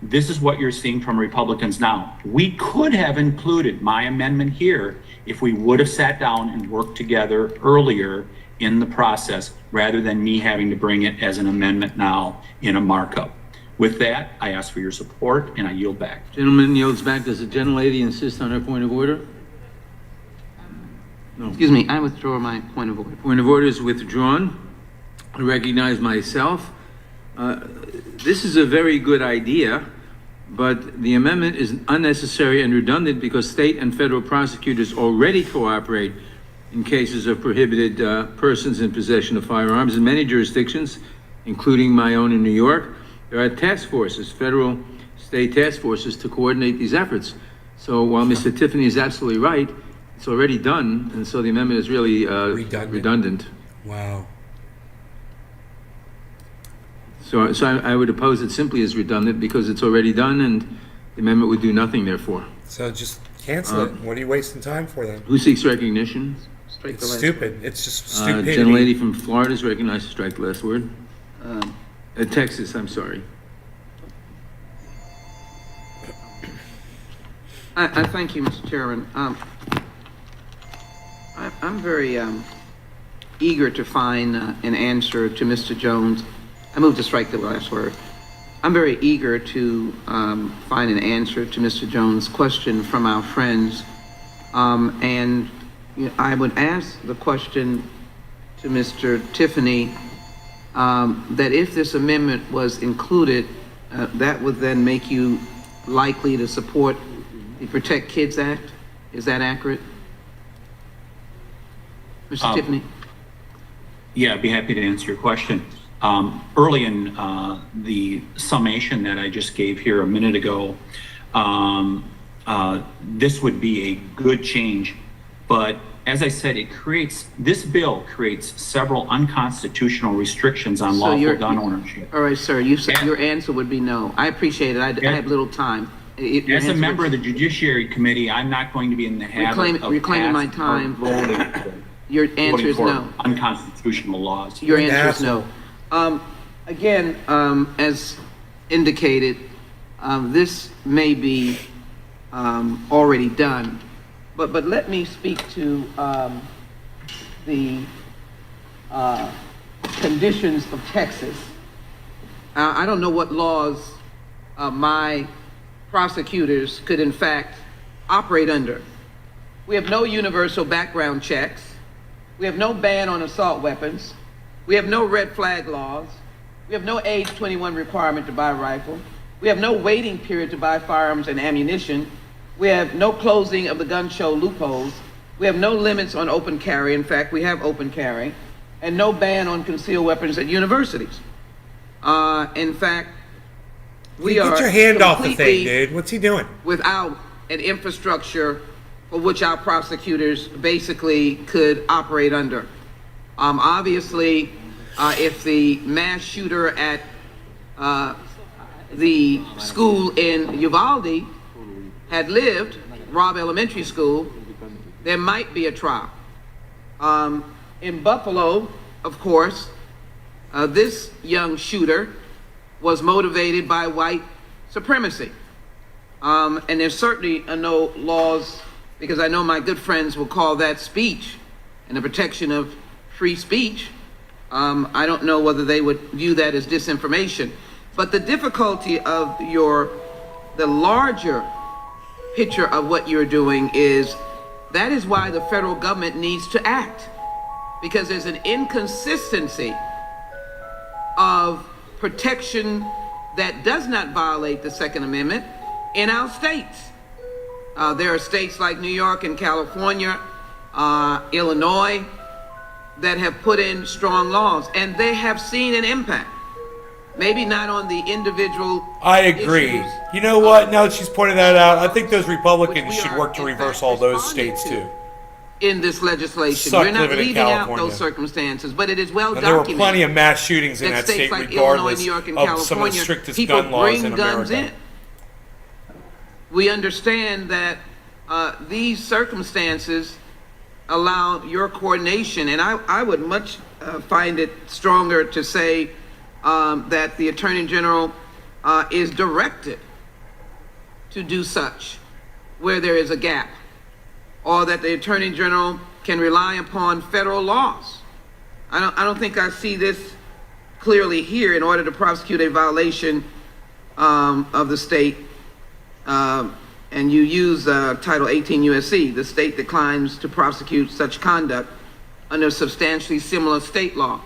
This is what you're seeing from Republicans now. We could have included my amendment here if we would have sat down and worked together earlier in the process, rather than me having to bring it as an amendment now in a markup. With that, I ask for your support and I yield back. Gentleman yields back. Does the gentlelady insist on her point of order? No. Excuse me, I withdraw my point of order. Point of order is withdrawn. I recognize myself. This is a very good idea, but the amendment is unnecessary and redundant because state and federal prosecutors already cooperate in cases of prohibited persons in possession of firearms in many jurisdictions, including my own in New York. There are task forces, federal, state task forces to coordinate these efforts. So while Mr. Tiffany is absolutely right, it's already done, and so the amendment is really redundant. Wow. So I would oppose it simply as redundant because it's already done and the amendment would do nothing therefore. So just cancel it. What are you wasting time for then? Who seeks recognition? It's stupid. It's just stupidity. Gentlelady from Florida is recognized to strike the last word. Texas, I'm sorry. I thank you, Mr. Chairman. I'm very eager to find an answer to Mr. Jones. I move to strike the last word. I'm very eager to find an answer to Mr. Jones' question from our friends. And I would ask the question to Mr. Tiffany that if this amendment was included, that would then make you likely to support the Protect Kids Act. Is that accurate? Mr. Tiffany? Yeah, I'd be happy to answer your question. Early in the summation that I just gave here a minute ago, this would be a good change, but as I said, this bill creates several unconstitutional restrictions on lawful gun ownership. All right, sir, you said your answer would be no. I appreciate it. I have little time. As a member of the Judiciary Committee, I'm not going to be in the habit of reclaiming my time. Your answer is no. Unconstitutional laws. Your answer is no. Again, as indicated, this may be already done, but let me speak to the conditions of Texas. I don't know what laws my prosecutors could in fact operate under. We have no universal background checks. We have no ban on assault weapons. We have no red flag laws. We have no age 21 requirement to buy a rifle. We have no waiting period to buy firearms and ammunition. We have no closing of the gun show loopholes. We have no limits on open carry. In fact, we have open carry. And no ban on concealed weapons at universities. In fact, we are Get your hand off the thing, dude. What's he doing? Without an infrastructure for which our prosecutors basically could operate under. Obviously, if the mass shooter at the school in Uvalde had lived, Robb Elementary School, there might be a trial. In Buffalo, of course, this young shooter was motivated by white supremacy. And there's certainly no laws, because I know my good friends will call that speech and the protection of free speech. I don't know whether they would view that as disinformation. But the difficulty of the larger picture of what you're doing is that is why the federal government needs to act, because there's an inconsistency of protection that does not violate the Second Amendment in our states. There are states like New York and California, Illinois, that have put in strong laws, and they have seen an impact. Maybe not on the individual. I agree. issues. You know what? Now that she's pointed that out, I think those Republicans should work to reverse all those states too. In this legislation, Suck we're not living in leaving out California. those circumstances, but it is well And there were documented. plenty of mass shootings in that states state, like Illinois, regardless New York, and of some of the California, strictest people gun laws bring in guns America. in. We understand that these circumstances allow your coordination, and I would much find it stronger to say that the Attorney General is directed to do such where there is a gap, or that the Attorney General can rely upon federal laws. I don't think I see this clearly here in order to prosecute a violation of the state. And you use Title 18 U.S.C., the state declines to prosecute such conduct under substantially similar state law.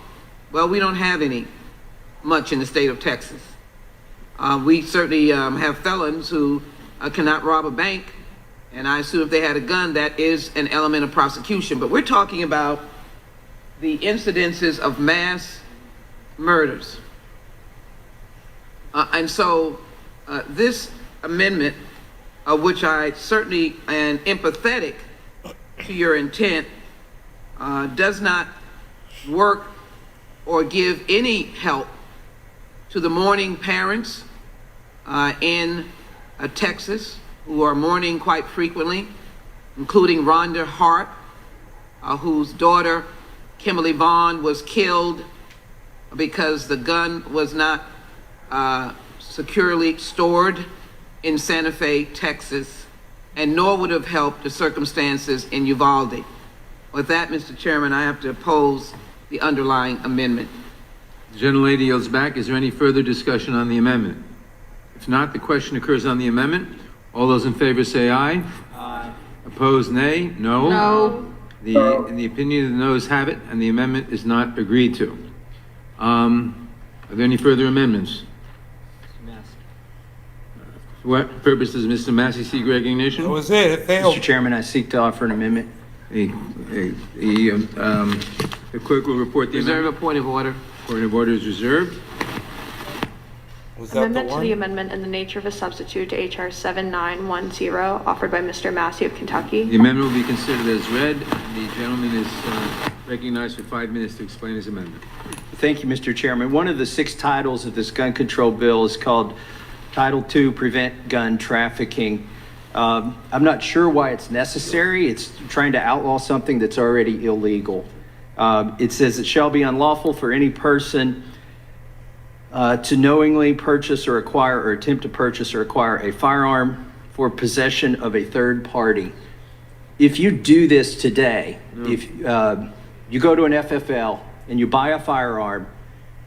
Well, we don't have any much in the state of Texas. We certainly have felons who cannot rob a bank, and I assume if they had a gun, that is an element of prosecution. But we're talking about the incidences of mass murders. And so this amendment, of which I certainly am empathetic to your intent, does not work or give any help to the mourning parents in Texas who are mourning quite frequently, including Rhonda Hart, whose daughter Kimberly Vaughn was killed because the gun was not securely stored in Santa Fe, Texas, and nor would have helped the circumstances in Uvalde. With that, Mr. Chairman, I have to oppose the underlying amendment. The gentlelady yields back. Is there any further discussion on the amendment? If not, the question occurs on the amendment. All those in favor say aye. Aye. Opposed, nay. No. No. In the opinion of the noes have it, and the amendment is not agreed to. Are there any further amendments? For what purpose does Mr. Massey seek recognition? That was it. It failed. Mr. Chairman, I seek to offer an amendment. The clerk will report the Reserve amendment. a point of order. Point of order is reserved. Was that the Amendment to one? the amendment in the nature of a substitute to HR 7910, offered by Mr. Massey of Kentucky. The amendment will be considered as read. The gentleman is recognized for 5 minutes to explain his amendment. Thank you, Mr. Chairman. One of the 6 titles of this gun control bill is called Title II, Prevent Gun Trafficking. I'm not sure why it's necessary. It's trying to outlaw something that's already illegal. It says it shall be unlawful for any person to knowingly purchase or acquire or attempt to purchase or acquire a firearm for possession of a third party. If you do this today, if you go to an FFL and you buy a firearm,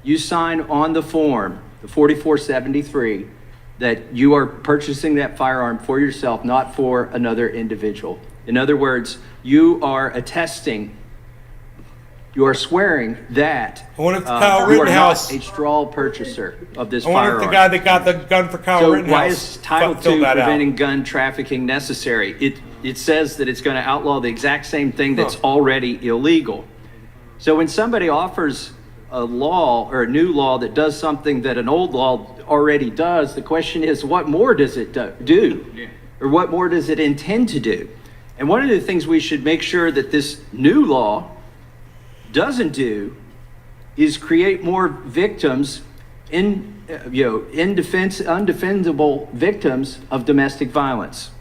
you sign on the form, the 4473, that you are purchasing that firearm for yourself, not for another individual. In other words, you are attesting, you are swearing that I wonder if Kyle you are not Rittenhouse. a straw purchaser of this I wonder firearm. if the guy that got the gun for Kyle So Rittenhouse. why is Title filled II that out. preventing gun trafficking necessary? It says that it's going to outlaw the exact same thing that's already illegal. So when somebody offers a law or a new law that does something that an old law already does, the question is, what more does it do? Or what more does it intend to do? And one of the things we should make sure that this new law doesn't do is create more victims undefendable victims of domestic violence.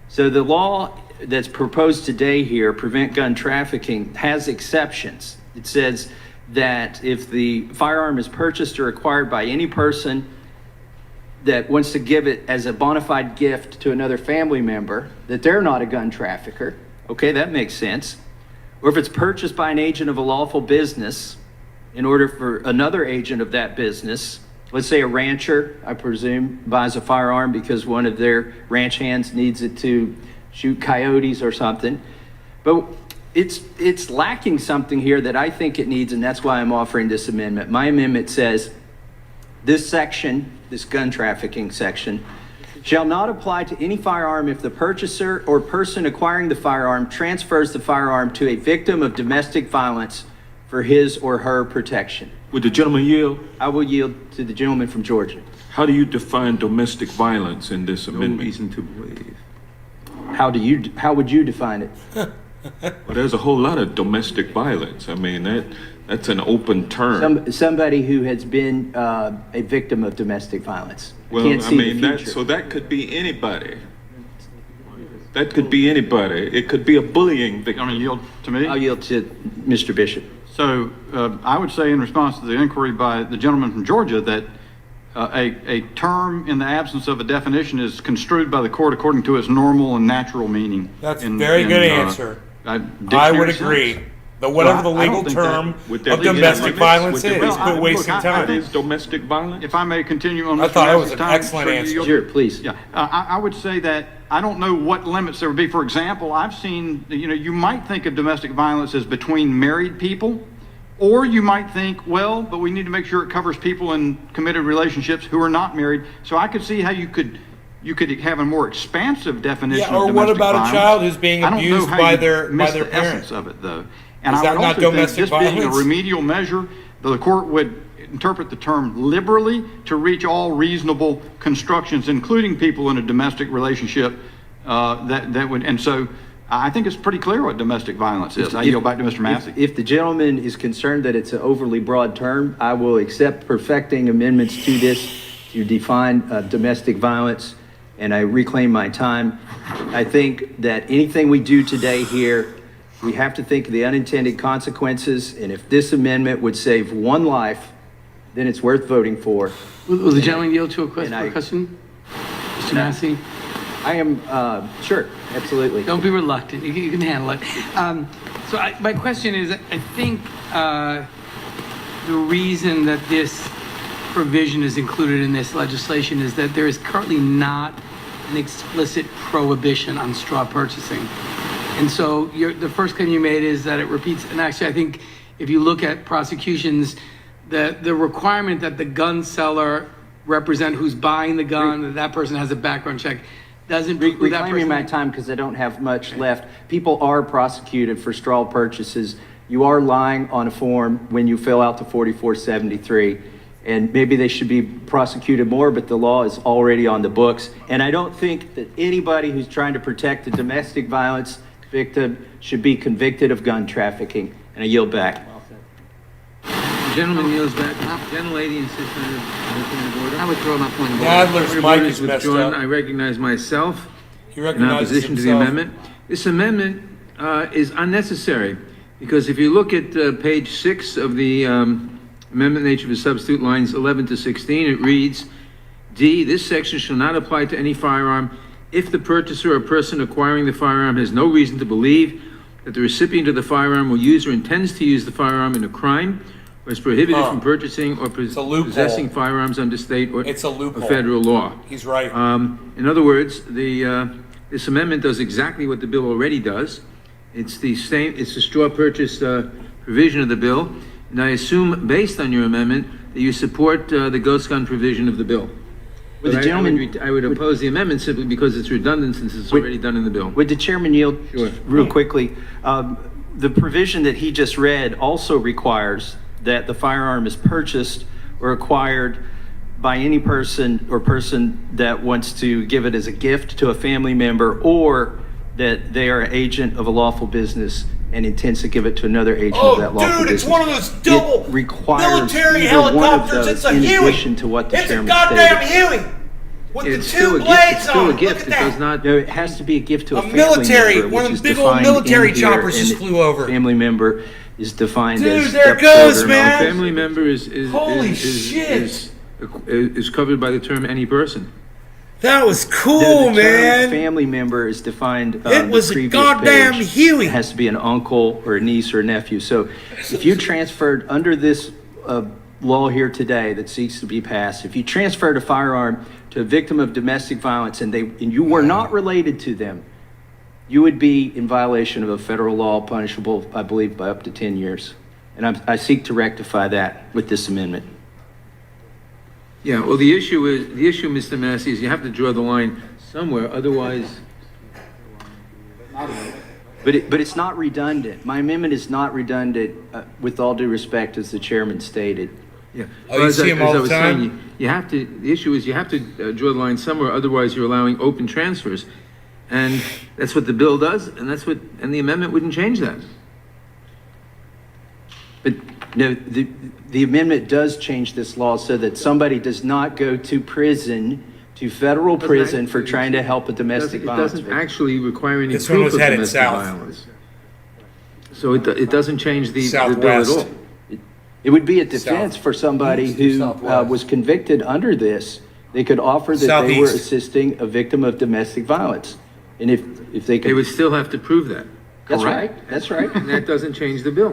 So the law that's proposed today here, Prevent Gun Trafficking, has exceptions. It says that if the firearm is purchased or acquired by any person that wants to give it as a bona fide gift to another family member, that they're not a gun trafficker. Okay, that makes sense. Or if it's purchased by an agent of a lawful business, in order for another agent of that business, let's say a rancher, I presume, buys a firearm because one of their ranch hands needs it to shoot coyotes or something. But it's lacking something here that I think it needs, and that's why I'm offering this amendment. My amendment says this section, this gun trafficking section, shall not apply to any firearm if the purchaser or person acquiring the firearm transfers the firearm to a victim of domestic violence for his or her protection. Would the gentleman yield? I will yield to the gentleman from Georgia. How do you define domestic violence in this amendment? No reason to believe. How would you define it? Well, there's a whole lot of domestic violence. I mean, that's an open term. Somebody who has been a victim of domestic violence. Well, Can't see the future. so that could be anybody. That could be anybody. It could be a bullying victim. You yield to me? I'll yield to Mr. Bishop. So I would say in response to the inquiry by the gentleman from Georgia that a term in the absence of a definition is construed by the court according to its normal and natural meaning. That's a very good answer. I would agree. But whatever the legal term of domestic violence is, quit wasting time. Is domestic violence? If I may continue on. I thought it was an excellent answer. Sure, please. Yeah, I would say that I don't know what limits there would be. For example, I've seen, you might think of domestic violence as between married people, or you might think, well, but we need to make sure it covers people in committed relationships who are not married. So I could see how you could have a more expansive definition. Yeah, or of what domestic about violence. a child who's being abused by their the parents? Essence of it, though. And Is I that would not also think domestic this being a violence? remedial measure, the court would interpret the term liberally to reach all reasonable constructions, including people in a domestic relationship. That would, and so I think it's pretty clear what domestic violence is. I yield back to Mr. Massey. If the gentleman is concerned that it's an overly broad term, I will accept perfecting amendments to this to define domestic violence, and I reclaim my time. I think that anything we do today here, we have to think of the unintended consequences, and if this amendment would save one life, then it's worth voting for. Will the gentleman yield to a question? Mr. Massey? I am, sure, absolutely. Don't be reluctant. You can handle it. My question is, I think the reason that this provision is included in this legislation is that there is currently not an explicit prohibition on straw purchasing. And so the first claim you made is that it repeats, and actually I think if you look at prosecutions, the requirement that the gun seller represent who's buying the gun, that person has a background check, doesn't preclude that person. Reclaiming my time because I don't have much left. People are prosecuted for straw purchases. You are lying on a form when you fill out the 4473. And maybe they should be prosecuted more, but the law is already on the books. And I don't think that anybody who's trying to protect a domestic violence victim should be convicted of gun trafficking. And I yield back. The gentleman yields back. Gentlelady insists on the point of order. I withdraw my point of order. Adler's mic is messed up. I recognize myself He in recognizes opposition to the himself. amendment. This amendment is unnecessary because if you look at page 6 of the amendment nature of a substitute, lines 11 to 16, it reads, D, this section shall not apply to any firearm if the purchaser or person acquiring the firearm has no reason to believe that the recipient of the firearm will use or intends to use the firearm in a crime or is prohibited from purchasing or possessing firearms under state or federal law. He's right. In other words, this amendment does exactly what the bill already does. It's the straw purchase provision of the bill. And I assume, based on your amendment, that you support the ghost gun provision of the bill. But I would oppose the amendment simply because it's redundant since it's already done in the bill. Would the chairman yield real quickly? The provision that he just read also requires that the firearm is purchased or acquired by any person or person that wants to give it as a gift to a family member, or that they are an agent of a lawful business and intends to give it to another agent of that lawful business. It's one of those double military helicopters. It's a Huey. To what the It's a chairman goddamn stated. Huey with the two blades on it. Look at that. No, it has to be a gift to a family military, member, one of which the is big old defined military in here, choppers just and flew over. Family member is defined Dude, as there it goes, stepchildren. man. Family member is covered by the term any person. That was cool, The term man. family member is defined. It was the a previous goddamn page. Huey. It has to be an uncle or a niece or a nephew. So if you transferred under this law here today that seeks to be passed, if you transferred a firearm to a victim of domestic violence and you were not related to them, you would be in violation of a federal law punishable, I believe, by up to 10 years. And I seek to rectify that with this amendment. Yeah, well, the issue, Mr. Massey, is you have to draw the line somewhere, otherwise. But it's not redundant. My amendment is not redundant, with all due respect, as the chairman stated. Yeah. Oh, you see him all the time? Saying, the issue is you have to draw the line somewhere, otherwise you're allowing open transfers. And that's what the bill does, and the amendment wouldn't change that. But no, the amendment does change this law so that somebody does not go to prison, to federal prison, for trying to help a domestic violence victim. It doesn't actually require any This one proof was of headed domestic south. violence. So it doesn't change the bill at Southwest. all. It would be a defense for somebody who was convicted under this. They could offer that they were Southeast. assisting a victim of domestic violence. And if they could. They would still have to prove that. That's right. That's right. And that doesn't change the bill.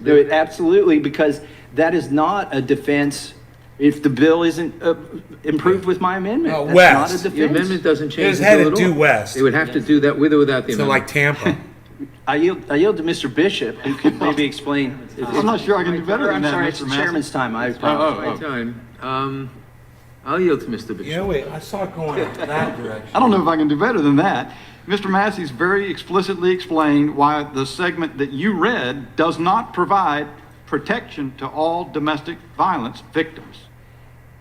No, absolutely, because that is not a defense if the bill isn't improved with my amendment. That's West. not a defense. The amendment doesn't change Just the had bill to at do all. West. They would have to do that with or without the So amendment. like Tampa. I yield to Mr. Bishop, who could maybe explain. I'm not sure I can do better than I'm that, sorry, Mr. it's the Massey. chairman's time. I My apologize. time. I'll yield to Mr. Bishop. Yeah, wait, I saw it going in that direction. I don't know if I can do better than that. Mr. Massey's very explicitly explained why the segment that you read does not provide protection to all domestic violence victims.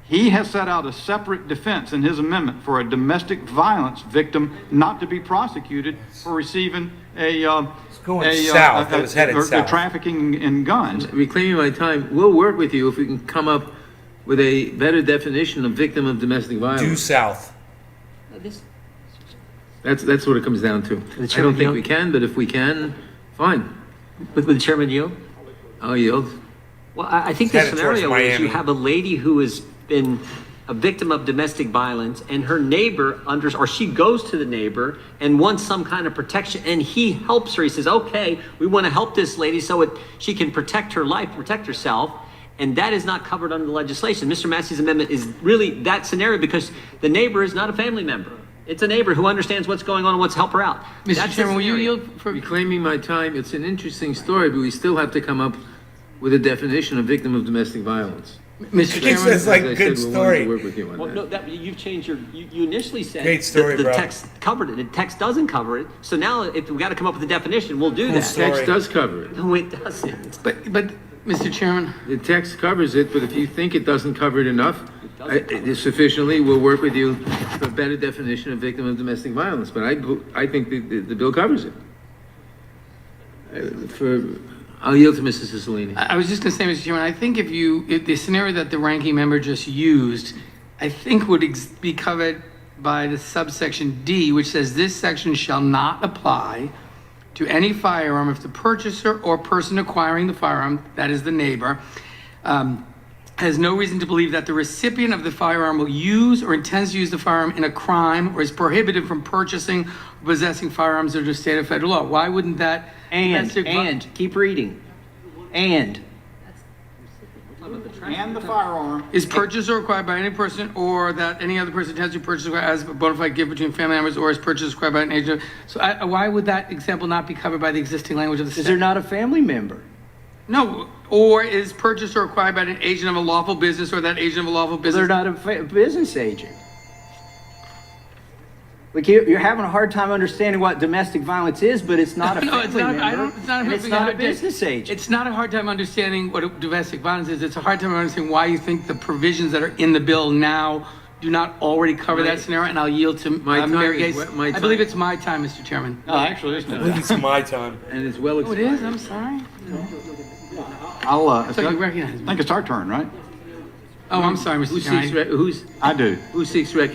He has set out a separate defense in his amendment for a domestic violence victim not to be prosecuted for receiving south. It was headed or south. trafficking in guns. Reclaiming my time, we'll work with you if we can come up with a better definition of victim of domestic violence. Due south. That's what it comes down to. I don't think we can, but if we can, fine. With the chairman yield? I'll yield. Well, I think the Headed towards scenario is you Miami. have a lady who has been a victim of domestic violence, and her neighbor or she goes to the neighbor and wants some kind of protection, and he helps her. He says, okay, we want to help this lady so she can protect her life, protect herself, and that is not covered under the legislation. Mr. Massey's amendment is really that scenario because the neighbor is not a family member. It's a neighbor who understands what's going on and wants to help her out. Mr. That's the Chairman, will you scenario. yield for? Reclaiming my time, it's an interesting story, but we still have to come up with a definition of victim of domestic violence. Mr. It's Chairman, like As I good said, we're willing story. to work with you on Well, that. no, you've changed you initially said Great story, the bro. text covered it. The text doesn't cover it. So now if we've got to come up with a definition, we'll do Cool that. story. Text does cover it. No, it doesn't. but Mr. Chairman, The text covers it, but if you think it doesn't cover it enough, sufficiently, we'll work with you for a better definition of victim of domestic violence. But I think the bill covers it. I'll yield to Mrs. Cicilline. I was just going to say, Mr. Chairman, I think if the scenario that the ranking member just used, I think would be covered by the subsection D, which says this section shall not apply to any firearm if the purchaser or person acquiring the firearm, that is the neighbor, has no reason to believe that the recipient of the firearm will use or intends to use the firearm in a crime or is prohibited from purchasing or possessing firearms under state or federal law. Why wouldn't that? Keep reading. And the firearm Is purchased or acquired by any person or that any other person intends to purchase or acquire as a bona fide gift between family members or is purchased or acquired by an agent. So why would that example not be covered by the existing language of the is statute? there not a family member? No, or is purchased or acquired by an agent of a lawful business or that agent of a lawful They're business. not a business agent. Like you're having a hard time understanding what domestic violence is, but it's not a No, family it's not. member. It's not. And it's not a business agent. It's not a hard time understanding what domestic violence is. It's a hard time understanding why you think the provisions that are in the bill now do not already cover that scenario. And I'll yield to Mary Gay. I believe it's my time, Mr. Chairman. No, actually, isn't I think it? it's my time. And it's well Oh, it is. I'm sorry. I thought you recognized me. think it's our turn, right? Oh, I'm sorry, Mr. Chairman. I do. Who seeks wait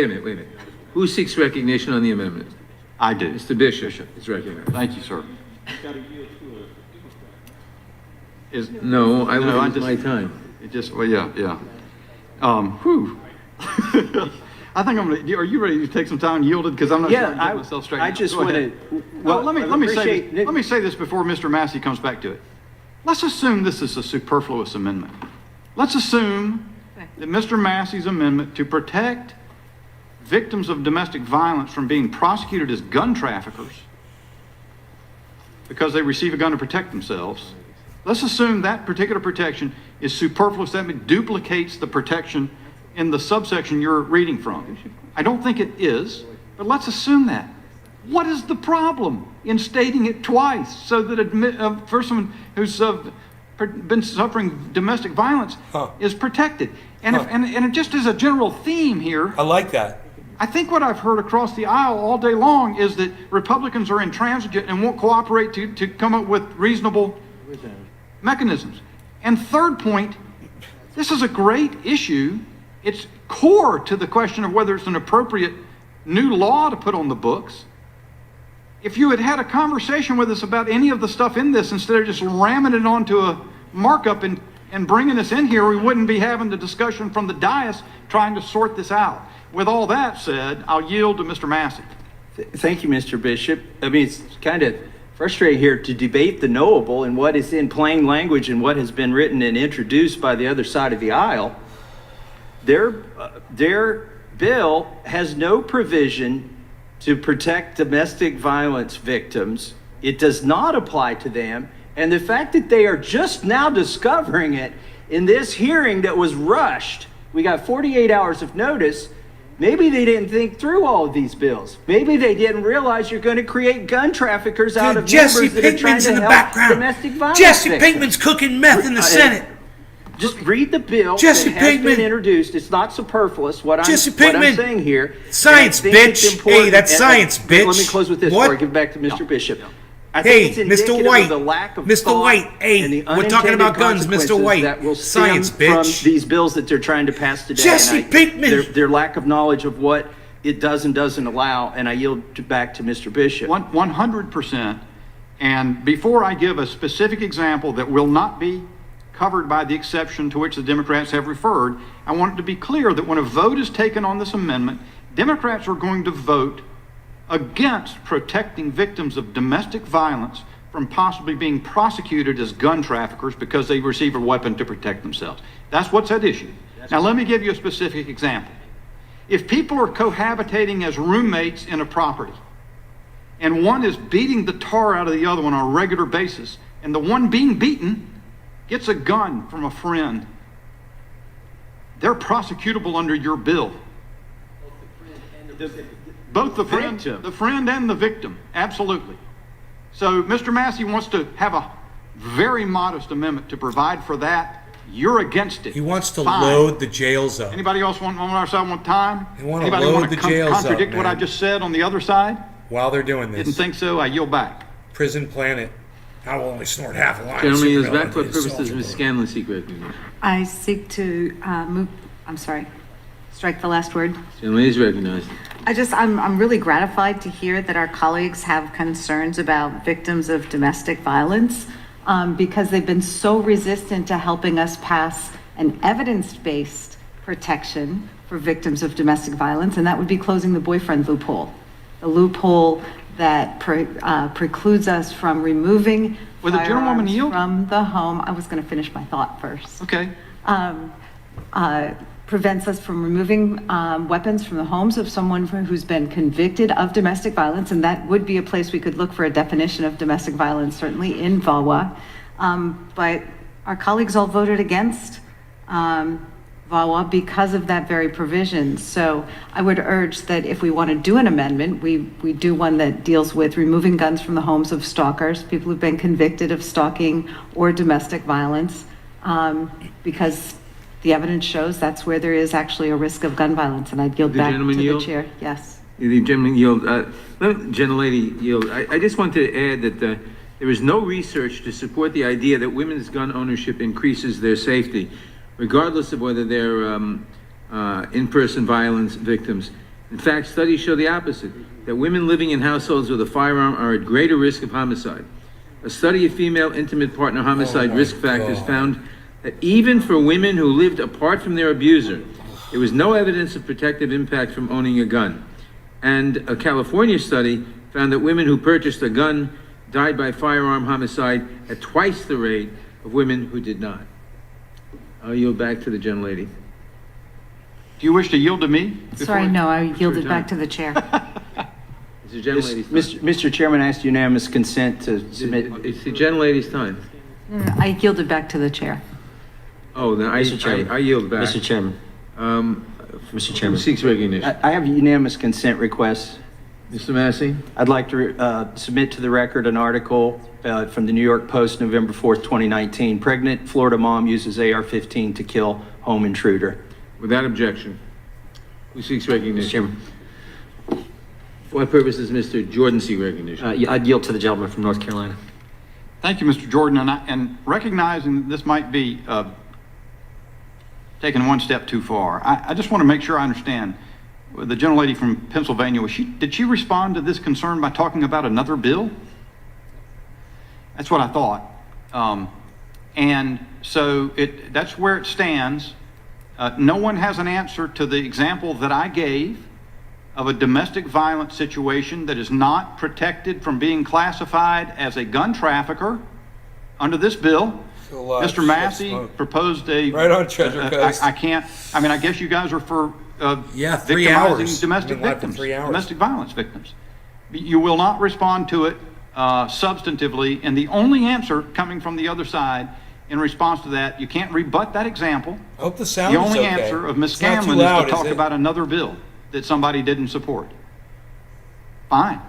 a minute. Who seeks recognition on the amendment? I do. Mr. Bishop is recognized. Thank you, sir. No, I No, will use my time. It just, well, yeah. Whew. I think I'm gonna, are you ready to take some time yielded? Because I'm not sure I can get myself straight. I just Go want ahead. to. Well, let me say this before Mr. Massey comes back to it. Let's assume this is a superfluous amendment. Let's assume that Mr. Massey's amendment to protect victims of domestic violence from being prosecuted as gun traffickers because they receive a gun to protect themselves. Let's assume that particular protection is superfluous. That duplicates the protection in the subsection you're reading from. I don't think it is, but let's assume that. What is the problem in stating it twice so that a person who's been suffering domestic violence is protected? And, and it just is a general theme here. I like that. I think what I've heard across the aisle all day long is that Republicans are intransigent and won't cooperate to come up with reasonable mechanisms. And third point, this is a great issue. It's core to the question of whether it's an appropriate new law to put on the books. If you had had a conversation with us about any of the stuff in this instead of just ramming it onto a markup and bringing us in here, we wouldn't be having the discussion from the dais trying to sort this out. With all that said, I'll yield to Mr. Massey. Thank you, Mr. Bishop. I mean, it's kind of frustrating here to debate the knowable and what is in plain language and what has been written and introduced by the other side of the aisle. Their bill has no provision to protect domestic violence victims. It does not apply to them. And the fact that they are just now discovering it in this hearing that was rushed, we got 48 hours of notice. Maybe they didn't think through all of these bills. Maybe they didn't realize you're going to create gun traffickers out of Jesse members that are trying Pinkman's to in the help background. domestic violence Jesse victims. Pinkman's cooking meth in the Senate. Just read the bill Jesse that has Pinkman. been introduced. It's not superfluous. What I'm Pinkman. saying here. Science, and I think it's bitch. important- Hey, that's science, bitch. Let me close with this What? before I give it back to Mr. Bishop. I Hey, think it's indicative Mr. White. of the lack of Mr. thought White. Hey, and the we're talking about guns, unintended Mr. White. that will stem Science, bitch. from these bills that they're trying to pass today. Jesse And Pinkman. Their lack of knowledge of what it does and doesn't allow, and I yield back to Mr. Bishop. 100%. And before I give a specific example that will not be covered by the exception to which the Democrats have referred, I want it to be clear that when a vote is taken on this amendment, Democrats are going to vote against protecting victims of domestic violence from possibly being prosecuted as gun traffickers because they receive a weapon to protect themselves. That's what's at issue. Now let me give you a specific example. If people are cohabitating as roommates in a property, and one is beating the tar out of the other one on a regular basis, and the one being beaten gets a gun from a friend, they're prosecutable under your bill. Both the friend and the victim, absolutely. So Mr. Massey wants to have a very modest amendment to provide for that. You're against it. He wants to Fine. load the jails up. Anybody else on our side want time? They want to Anybody load want the to jails up, contradict what I man. just said on the other side? While they're doing this. Didn't think so. I yield back. Prison Planet. I will only snort half a line. Gentleman Super yields back. relative For what purposes soldier Ms. bullet. Scanlon seek recognition? I seek to strike the last word. Gentleman is recognized. I'm really gratified to hear that our colleagues have concerns about victims of domestic violence because they've been so resistant to helping us pass an evidence-based protection for victims of domestic violence, and that would be closing the boyfriend loophole. The loophole that precludes us from removing Would the gentlewoman firearms yield? from the home. I was going to finish my thought first. Okay. Prevents us from removing weapons from the homes of someone who's been convicted of domestic violence, and that would be a place we could look for a definition of domestic violence, certainly in VAWA. But our colleagues all voted against VAWA because of that very provision. So I would urge that if we want to do an amendment, we do one that deals with removing guns from the homes of stalkers, people who've been convicted of stalking or domestic violence, because the evidence shows that's where there is actually a risk of gun violence. And I'd yield back to the chair. Yes. The gentleman yield. Gentlelady yield. I just want to add that there is no research to support the idea that women's gun ownership increases their safety, regardless of whether they're in-person violence victims. In fact, studies show the opposite, that women living in households with a firearm are at greater risk of homicide. A study of female intimate partner homicide risk factors found that even for women who lived apart from their abuser, there was no evidence of protective impact from owning a gun. And a California study found that women who purchased a gun died by firearm homicide at twice the rate of women who did not. I'll yield back to the gentlelady. Do you wish to yield to me? Sorry, no, I yielded back to the chair. It's the gentlelady's time. Mr. Chairman, I asked unanimous consent to submit. It's the gentlelady's time. I yielded back to the chair. Oh, then I yield back. Mr. Chairman. Mr. Chairman. Who seeks recognition? I have unanimous consent requests. Mr. Massey? I'd like to submit to the record an article from the New York Post, November 4th, 2019. Pregnant Florida mom uses AR-15 to kill home intruder. Without objection. Who seeks recognition? Mr. Chairman. For what purpose does Mr. Jordan seek recognition? I'd yield to the gentleman from North Carolina. Thank you, Mr. Jordan. And recognizing this might be taken one step too far, I just want to make sure I understand. The gentlelady from Pennsylvania, did she respond to this concern by talking about another bill? That's what I thought. And so that's where it stands. No one has an answer to the example that I gave of a domestic violence situation that is not protected from being classified as a gun trafficker under this bill. Mr. Massey proposed a... Right on, Treasure Coast. I guess you guys are for 3 victimizing hours. domestic victims, domestic violence victims. You will not respond to it substantively, and the only answer coming from the other side in response to that, you can't rebut that example. I hope the sound The is only okay. answer of Ms. It's not too Scanlon loud, is to talk it? about another bill that somebody didn't support. Fine.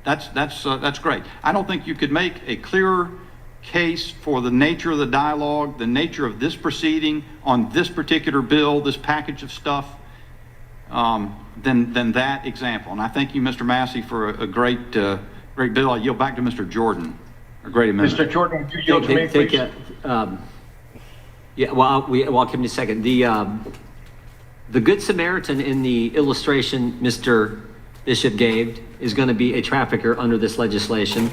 That's great. I don't think you could make a clearer case for the nature of the dialogue, the nature of this proceeding on this particular bill, this package of stuff, than that example. And I thank you, Mr. Massey, for a great bill. I yield back to Mr. Jordan. A great amendment. Mr. Jordan, would you yield to me, please? I'll give you a second. The Good Samaritan in the illustration Mr. Bishop gave is going to be a trafficker under this legislation.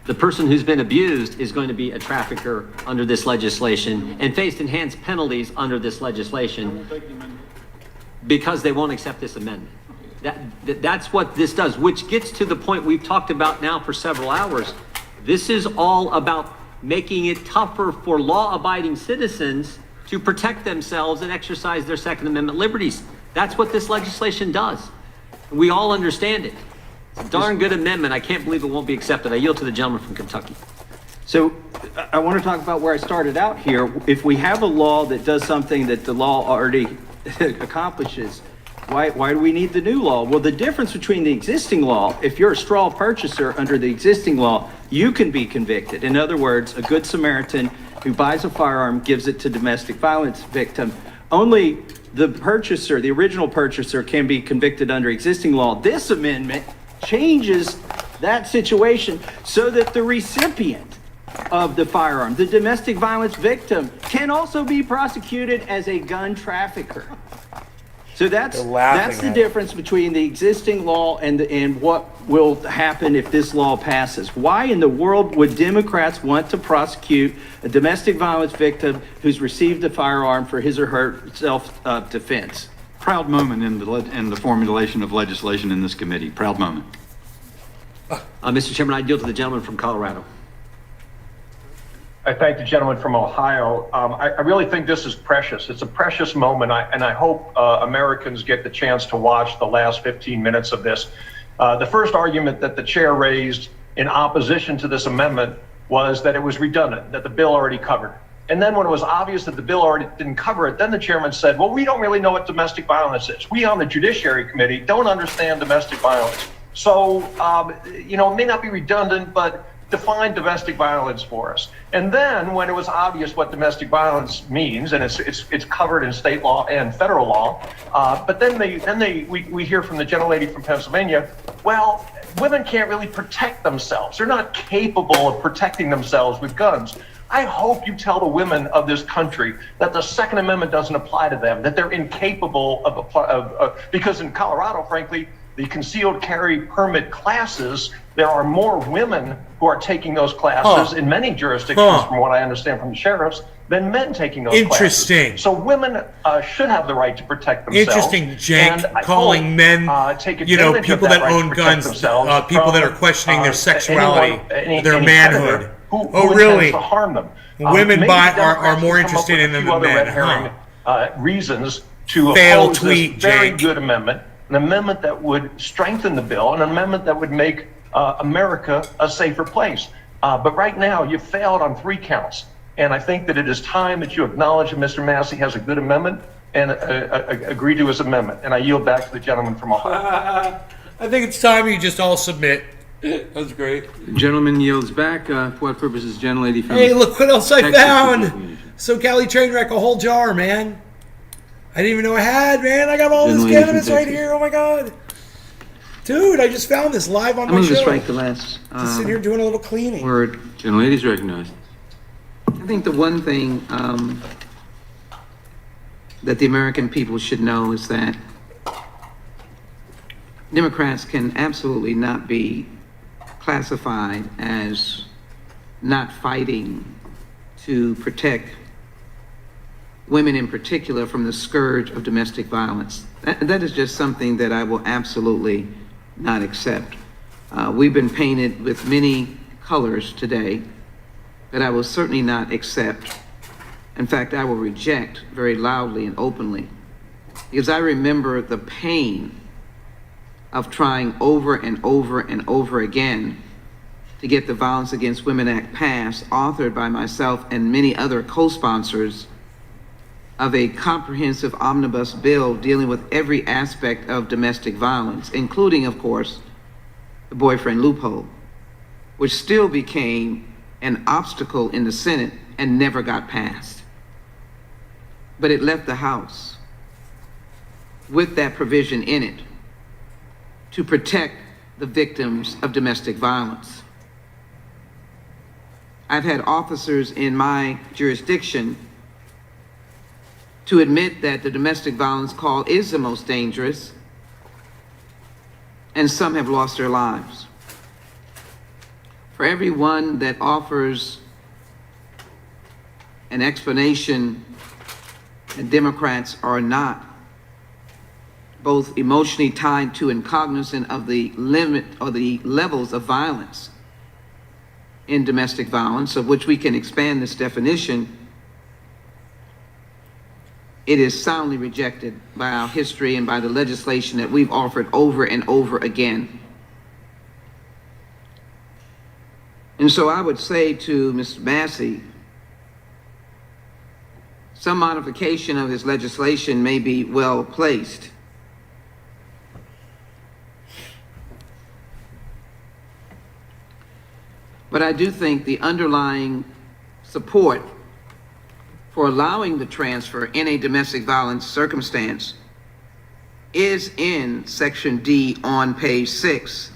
The person who's been abused is going to be a trafficker under this legislation and face enhanced penalties under this legislation because they won't accept this amendment. That's what this does, which gets to the point we've talked about now for several hours. This is all about making it tougher for law-abiding citizens to protect themselves and exercise their Second Amendment liberties. That's what this legislation does. We all understand it. It's a darn good amendment. I can't believe it won't be accepted. I yield to the gentleman from Kentucky. So I want to talk about where I started out here. If we have a law that does something that the law already accomplishes, why do we need the new law? Well, the difference between the existing law, if you're a straw purchaser under the existing law, you can be convicted. In other words, a Good Samaritan who buys a firearm, gives it to domestic violence victim. Only the purchaser, the original purchaser, can be convicted under existing law. This amendment changes that situation so that the recipient of the firearm, the domestic violence victim, can also be prosecuted as a gun trafficker. So that's the difference between the existing law and what will happen if this law passes. Why in the world would Democrats want to prosecute a domestic violence victim who's received a firearm for his or her self-defense? Proud moment in the formulation of legislation in this committee. Proud moment. Mr. Chairman, I yield to the gentleman from Colorado. I thank the gentleman from Ohio. I really think this is precious. It's a precious moment, and I hope Americans get the chance to watch the last 15 minutes of this. The first argument that the chair raised in opposition to this amendment was that it was redundant, that the bill already covered. And then when it was obvious that the bill already didn't cover it, then the chairman said, well, we don't really know what domestic violence is. We on the Judiciary Committee don't understand domestic violence. So, it may not be redundant, but define domestic violence for us. And then when it was obvious what domestic violence means, and it's covered in state law and federal law, but then we hear from the gentlelady from Pennsylvania, well, women can't really protect themselves. They're not capable of protecting themselves with guns. I hope you tell the women of this country that the Second Amendment doesn't apply to them, that they're incapable of because in Colorado, frankly, the concealed carry permit classes, there are more women who are taking those classes in many jurisdictions, from what I understand from the sheriffs, than men taking those classes. So women should have the right to protect themselves. Interesting, Cenk, calling men, people that own guns, people that are questioning their sexuality, their manhood. who really? intends to harm them. Women Maybe are Democrats more can come up interested with in a them few than other men, red herring, reasons to Fail oppose tweet, this very Jake. good amendment, an amendment that would strengthen the bill, an amendment that would make America a safer place. But right now, you failed on 3 counts. And I think that it is time that you acknowledge that Mr. Massey has a good amendment and agree to his amendment. And I yield back to the gentleman from Ohio. I think it's time you just all submit. That's great. The gentleman yields back. For what purpose is the gentlelady from Hey, look what else I Texas found. So Cali train wreck, a whole jar, man. I didn't even know I had, man. I got all this Gentlelady cannabis from right Texas. here. Oh my God. Dude, I just found this live on I'm my going to show. strike the last Just sitting here doing a little cleaning. word. Gentlelady's recognized. I think the one thing that the American people should know is that Democrats can absolutely not be classified as not fighting to protect women in particular from the scourge of domestic violence. That is just something that I will absolutely not accept. We've been painted with many colors today that I will certainly not accept. In fact, I will reject very loudly and openly, because I remember the pain of trying over and over and over again to get the Violence Against Women Act passed, authored by myself and many other co-sponsors of a comprehensive omnibus bill dealing with every aspect of domestic violence, including, of course, the boyfriend loophole, which still became an obstacle in the Senate and never got passed. But it left the House with that provision in it to protect the victims of domestic violence. I've had officers in my jurisdiction to admit that the domestic violence call is the most dangerous, and some have lost their lives. For everyone that offers an explanation that Democrats are not both emotionally tied to and cognizant of the limit or the levels of violence in domestic violence, of which we can expand this definition, it is soundly rejected by our history and by the legislation that we've offered over and over again. And so I would say to Mr. Massey, some modification of his legislation may be well placed. But I do think the underlying support for allowing the transfer in a domestic violence circumstance is in Section D on page 6.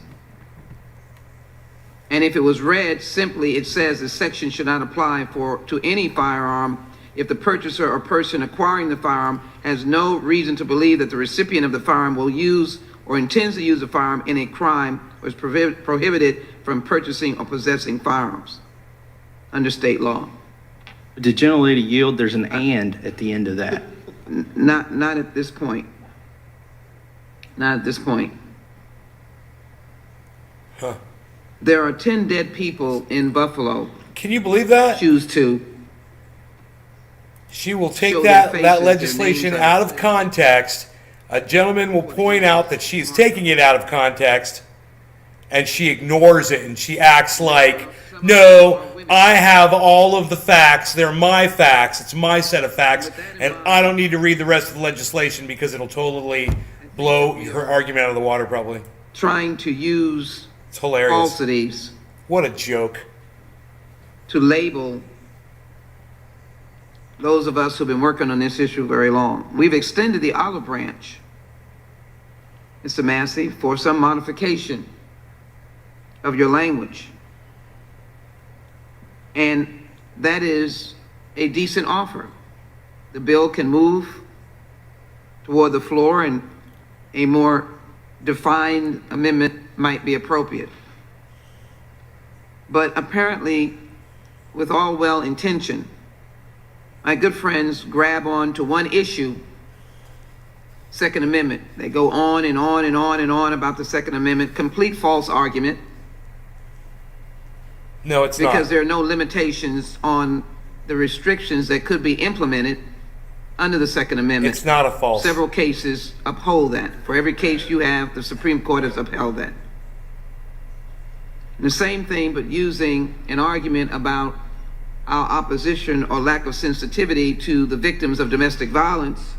And if it was read simply, it says the section should not apply to any firearm if the purchaser or person acquiring the firearm has no reason to believe that the recipient of the firearm will use or intends to use the firearm in a crime or is prohibited from purchasing or possessing firearms under state law. Did gentlelady yield? There's an and at the end of that. Not at this point. Not at this point. Huh. There are 10 dead people in Buffalo. Can you believe that? Choose to. She will take Show that their faces, legislation their names out of context. A gentleman will point out that she's taking it out of context, and she ignores it, and she acts like, no, I have all of the facts. They're my facts. It's my set of facts, and I don't need to read the rest of the legislation because it'll totally blow her argument out of the water, probably. Trying to use It's hilarious. falsities What a joke. to label those of us who've been working on this issue very long. We've extended the olive branch, Mr. Massey, for some modification of your language. And that is a decent offer. The bill can move toward the floor and a more defined amendment might be appropriate. But apparently, with all well intention, my good friends grab on to one issue, Second Amendment. They go on and on and on and on about the Second Amendment, complete false argument. No, it's not. Because there are no limitations on the restrictions that could be implemented under the Second Amendment. It's not a false. Several cases uphold that. For every case you have, the Supreme Court has upheld that. And the same thing, but using an argument about our opposition or lack of sensitivity to the victims of domestic violence,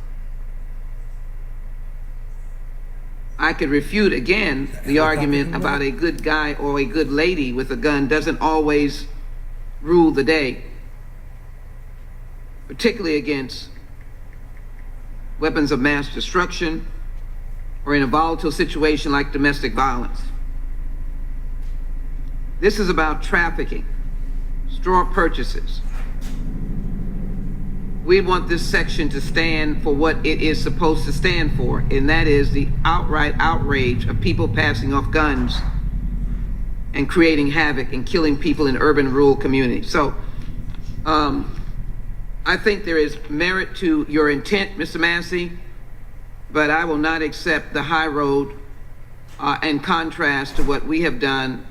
I could refute again the argument about a good guy or a good lady with a gun doesn't always rule the day, particularly against weapons of mass destruction or in a volatile situation like domestic violence. This is about trafficking, straw purchases. We want this section to stand for what it is supposed to stand for, and that is the outright outrage of people passing off guns and creating havoc and killing people in urban and rural communities. So I think there is merit to your intent, Mr. Massey, but I will not accept the high road in contrast to what we have done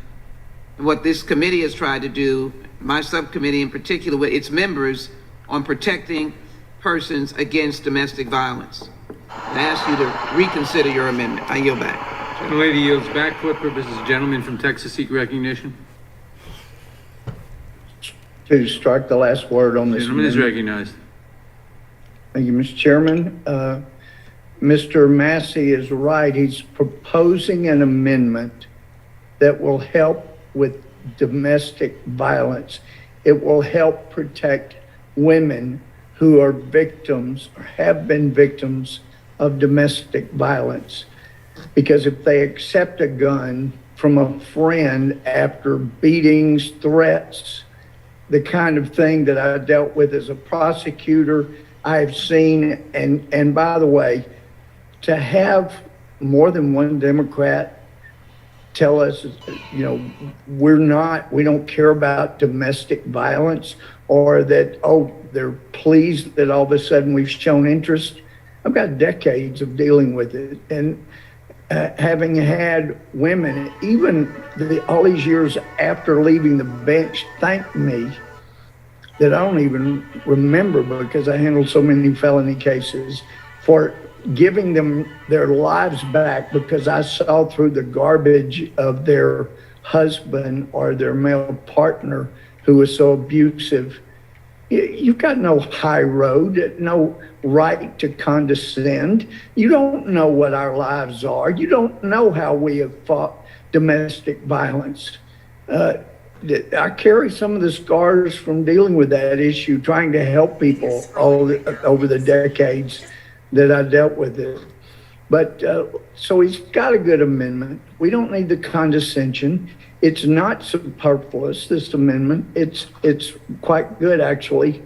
and what this committee has tried to do, my subcommittee in particular, with its members, on protecting persons against domestic violence. I ask you to reconsider your amendment. I yield back. The lady yields back. Court purposes, gentleman from Texas seek recognition. To strike the last word on this. Gentleman is recognized. Thank you, Mr. Chairman. Mr. Massey is right. He's proposing an amendment that will help with domestic violence. It will help protect women who are victims or have been victims of domestic violence. Because if they accept a gun from a friend after beatings, threats, the kind of thing that I dealt with as a prosecutor, I've seen, and by the way, to have more than one Democrat tell us, you know, we don't care about domestic violence, or that, oh, they're pleased that all of a sudden we've shown interest. I've got decades of dealing with it, and having had women, even all these years after leaving the bench, thank me that I don't even remember because I handled so many felony cases, for giving them their lives back because I saw through the garbage of their husband or their male partner who was so abusive. You've got no high road, no right to condescend. You don't know what our lives are. You don't know how we have fought domestic violence. I carry some of the scars from dealing with that issue, trying to help people over the decades that I dealt with it. But so he's got a good amendment. We don't need the condescension. It's not superfluous, this amendment. It's quite good, actually.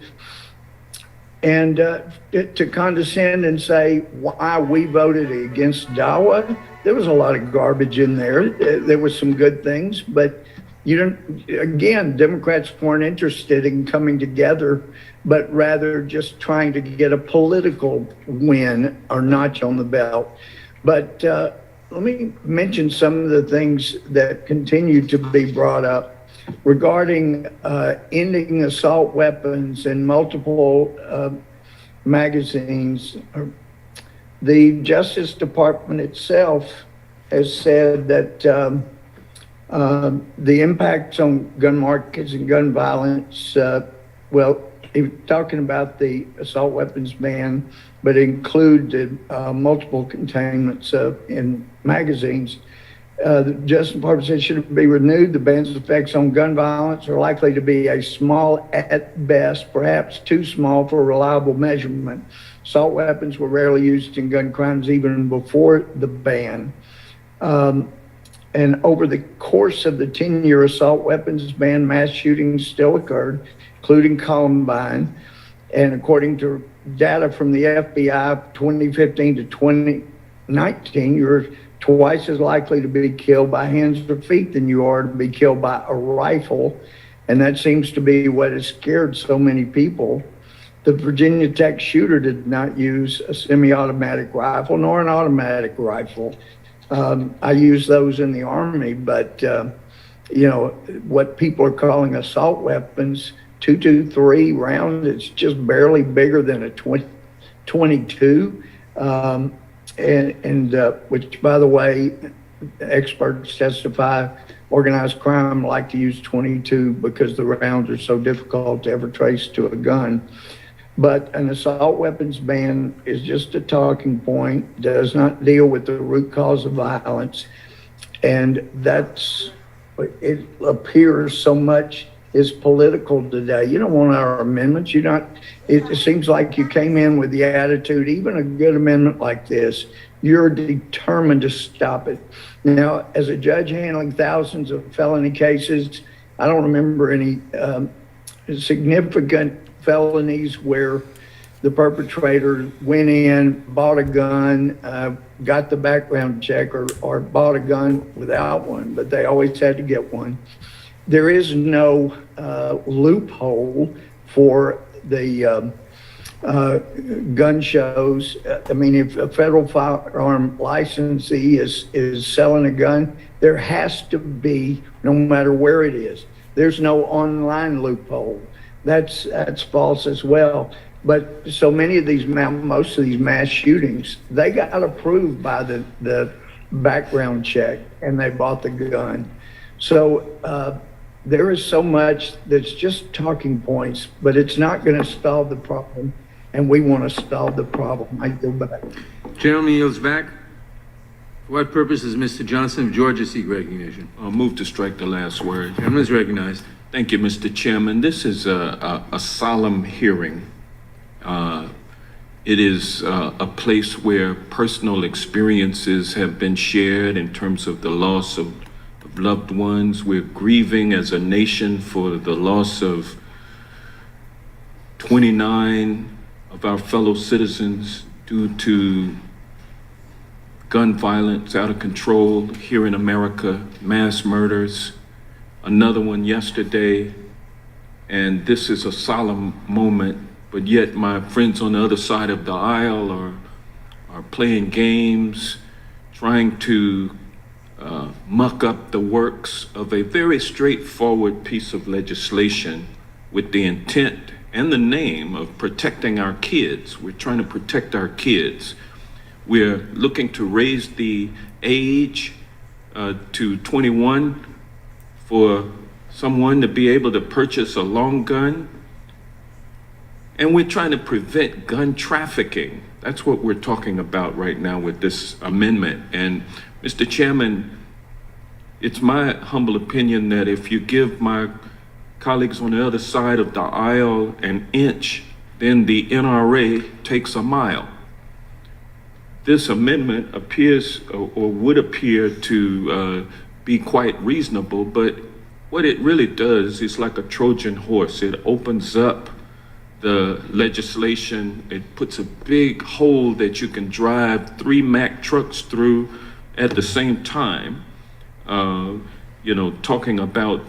And to condescend and say why we voted against DAWA, there was a lot of garbage in there. There was some good things, but again, Democrats weren't interested in coming together, but rather just trying to get a political win or notch on the belt. But let me mention some of the things that continue to be brought up regarding ending assault weapons in multiple magazines. The Justice Department itself has said that the impacts on gun markets and gun violence, well, talking about the assault weapons ban, but include multiple containments in magazines. The Justice Department said should be renewed. The ban's effects on gun violence are likely to be a small at best, perhaps too small for reliable measurement. Assault weapons were rarely used in gun crimes even before the ban. And over the course of the 10-year assault weapons ban, mass shootings still occurred, including Columbine. And according to data from the FBI, 2015 to 2019, you're twice as likely to be killed by hands or feet than you are to be killed by a rifle. And that seems to be what has scared so many people. The Virginia Tech shooter did not use a semi-automatic rifle nor an automatic rifle. I use those in the Army, but what people are calling assault weapons, 223 round. It's just barely bigger than a 22. Which, by the way, experts testify organized crime like to use 22 because the rounds are so difficult to ever trace to a gun. But an assault weapons ban is just a talking point, does not deal with the root cause of violence. And it appears so much is political today. You don't want our amendments. It seems like you came in with the attitude, even a good amendment like this, you're determined to stop it. Now, as a judge handling thousands of felony cases, I don't remember any significant felonies where the perpetrator went in, bought a gun, got the background check, or bought a gun without one, but they always had to get one. There is no loophole for the gun shows. I mean, if a federal firearm licensee is selling a gun, there has to be, no matter where it is. There's no online loophole. That's false as well. But so many of these, most of these mass shootings, they got approved by the background check and they bought the gun. So there is so much that's just talking points, but it's not going to solve the problem. And we want to solve the problem. I go back. Gentleman yields back. For what purpose does Mr. Johnson of Georgia seek recognition? I'll move to strike the last word. Gentleman is recognized. Thank you, Mr. Chairman. This is a solemn hearing. It is a place where personal experiences have been shared in terms of the loss of loved ones. We're grieving as a nation for the loss of 29 of our fellow citizens due to gun violence out of control here in America, mass murders, another one yesterday, and this is a solemn moment, but yet my friends on the other side of the aisle are playing games, trying to muck up the works of a very straightforward piece of legislation with the intent and the name of protecting our kids. We're trying to protect our kids. We're looking to raise the age to 21 for someone to be able to purchase a long gun. And we're trying to prevent gun trafficking. That's what we're talking about right now with this amendment. And Mr. Chairman, it's my humble opinion that if you give my colleagues on the other side of the aisle an inch, then the NRA takes a mile. This amendment appears or would appear to be quite reasonable, but what it really does is like a Trojan horse. It opens up the legislation. It puts a big hole that you can drive 3 Mack trucks through at the same time. Talking about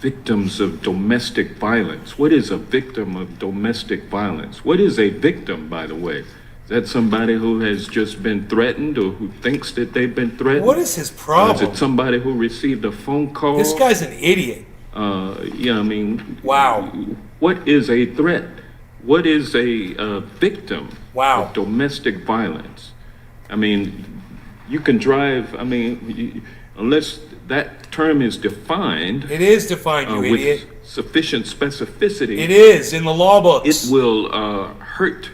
victims of domestic violence. What is a victim of domestic violence? What is a victim, by the way? Is that somebody who has just been threatened or who thinks that they've been threatened? What is his problem? Is it somebody who received a phone call? This guy's an idiot. Wow. What is a threat? What is a victim of domestic violence? I mean, you can drive, unless that term is defined. It is defined, you idiot. With sufficient specificity. It is in the law books. It will hurt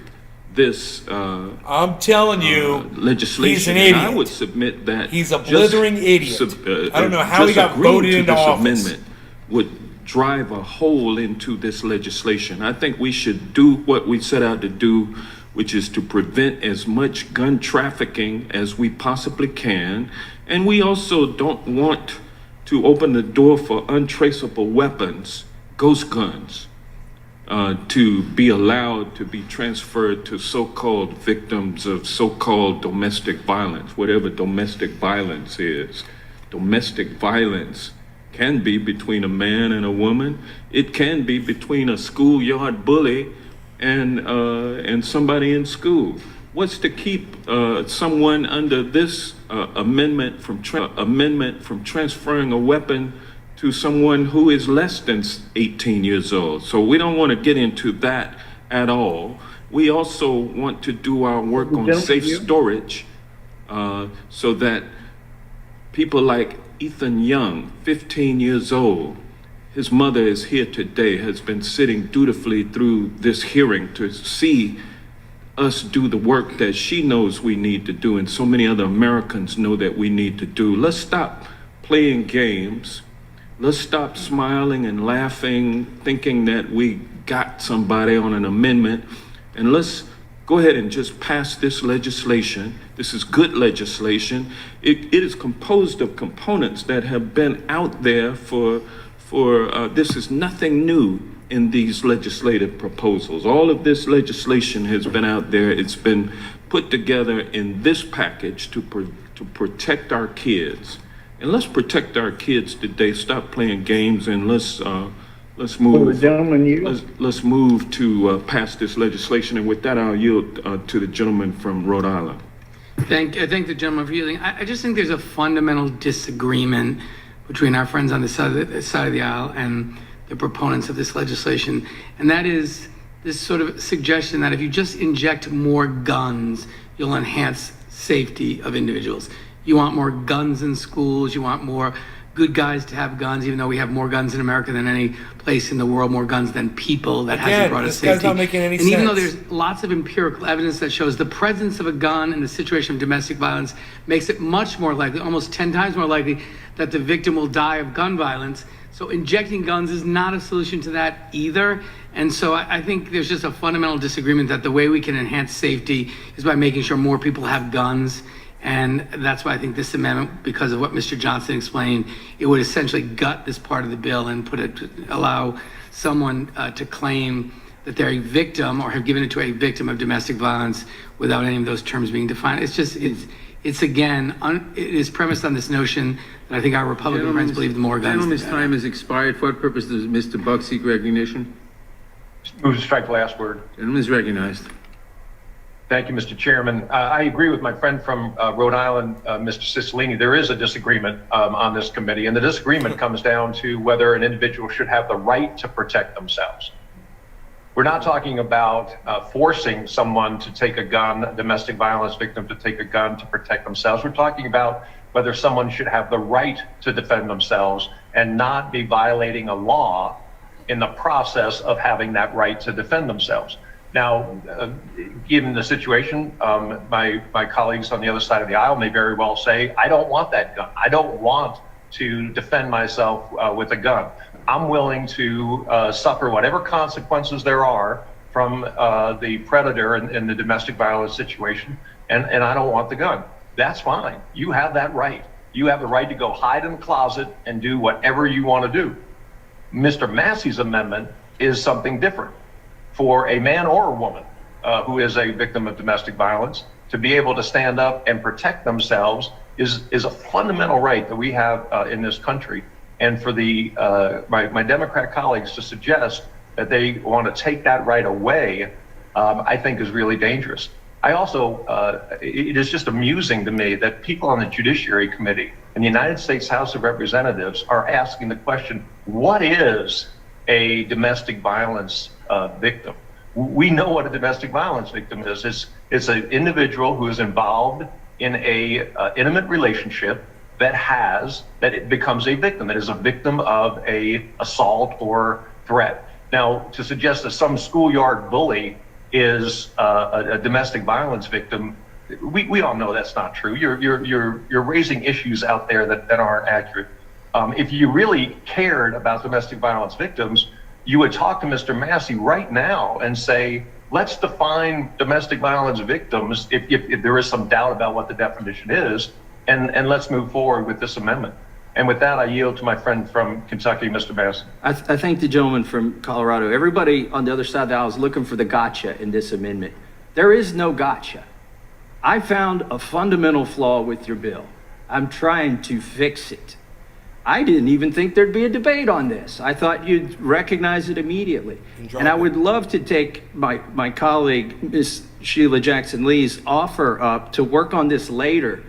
this I'm telling you, legislation. He's an idiot. And I would submit that he's a blithering idiot. I don't know how he got voted into office. Amendment would drive a hole into this legislation. I think we should do what we set out to do, which is to prevent as much gun trafficking as we possibly can. And we also don't want to open the door for untraceable weapons, ghost guns, to be allowed to be transferred to so-called victims of so-called domestic violence, whatever domestic violence is. Domestic violence can be between a man and a woman. It can be between a schoolyard bully and somebody in school. What's to keep someone under this amendment from transferring a weapon to someone who is less than 18 years old. So we don't want to get into that at all. We also want to do our work on safe storage so that people like Ethan Young, 15 years old, his mother is here today, has been sitting dutifully through this hearing to see us do the work that she knows we need to do, and so many other Americans know that we need to do. Let's stop playing games. Let's stop smiling and laughing, thinking that we got somebody on an amendment, and let's go ahead and just pass this legislation. This is good legislation. It is composed of components that have been out there for this is nothing new in these legislative proposals. All of this legislation has been out there. It's been put together in this package to protect our kids. And let's protect our kids today. Stop playing games, and let's move. Let's move to pass this legislation. And with that, I'll yield to the gentleman from Rhode Island. I thank the gentleman for yielding. I just think there's a fundamental disagreement between our friends on the side of the aisle and the proponents of this legislation, and that is this sort of suggestion that if you just inject more guns, you'll enhance safety of individuals. You want more guns in schools, you want more good guys to have guns, even though we have more guns in America than any place in the world, more guns than people. That hasn't brought us this guy's safety. not making any and even sense. though there's lots of empirical evidence that shows the presence of a gun in the situation of domestic violence makes it much more likely, almost 10 times more likely, that the victim will die of gun violence. So injecting guns is not a solution to that either. And so I think there's just a fundamental disagreement that the way we can enhance safety is by making sure more people have guns. And that's why I think this amendment, because of what Mr. Johnson explained, it would essentially gut this part of the bill and allow someone to claim that they're a victim or have given it to a victim of domestic violence without any of those terms being defined. It's just, it's again, it is premised on this notion that I think our Republican friends believe the more guns. Gentleman's time has expired. For what purpose does Mr. Buck seek recognition? Move to strike the last word. Gentleman is recognized. Thank you, Mr. Chairman. I agree with my friend from Rhode Island, Mr. Cicilline. There is a disagreement on this committee, and the disagreement comes down to whether an individual should have the right to protect themselves. We're not talking about forcing someone to take a gun, a domestic violence victim to take a gun to protect themselves. We're talking about whether someone should have the right to defend themselves and not be violating a law in the process of having that right to defend themselves. Now, given the situation, my colleagues on the other side of the aisle may very well say, I don't want that gun. I don't want to defend myself with a gun. I'm willing to suffer whatever consequences there are from the predator in the domestic violence situation, and I don't want the gun. That's fine. You have that right. You have the right to go hide in the closet and do whatever you want to do. Mr. Massey's amendment is something different. For a man or a woman who is a victim of domestic violence to be able to stand up and protect themselves is a fundamental right that we have in this country. And for my Democrat colleagues to suggest that they want to take that right away, I think is really dangerous. I also, it is just amusing to me that people on the Judiciary Committee in the United States House of Representatives are asking the question, what is a domestic violence victim? We know what a domestic violence victim is. It's an individual who is involved in a intimate relationship that it becomes a victim, that is a victim of a assault or threat. Now, to suggest that some schoolyard bully is a domestic violence victim, we all know that's not true. You're raising issues out there that aren't accurate. If you really cared about domestic violence victims, you would talk to Mr. Massey right now and say, let's define domestic violence victims if there is some doubt about what the definition is, and let's move forward with this amendment. And with that, I yield to my friend from Kentucky, Mr. Massey. I thank the gentleman from Colorado. Everybody on the other side of the aisle is looking for the gotcha in this amendment. There is no gotcha. I found a fundamental flaw with your bill. I'm trying to fix it. I didn't even think there'd be a debate on this. I thought you'd recognize it immediately. And I would love to take my colleague, Ms. Sheila Jackson-Lee's offer up to work on this later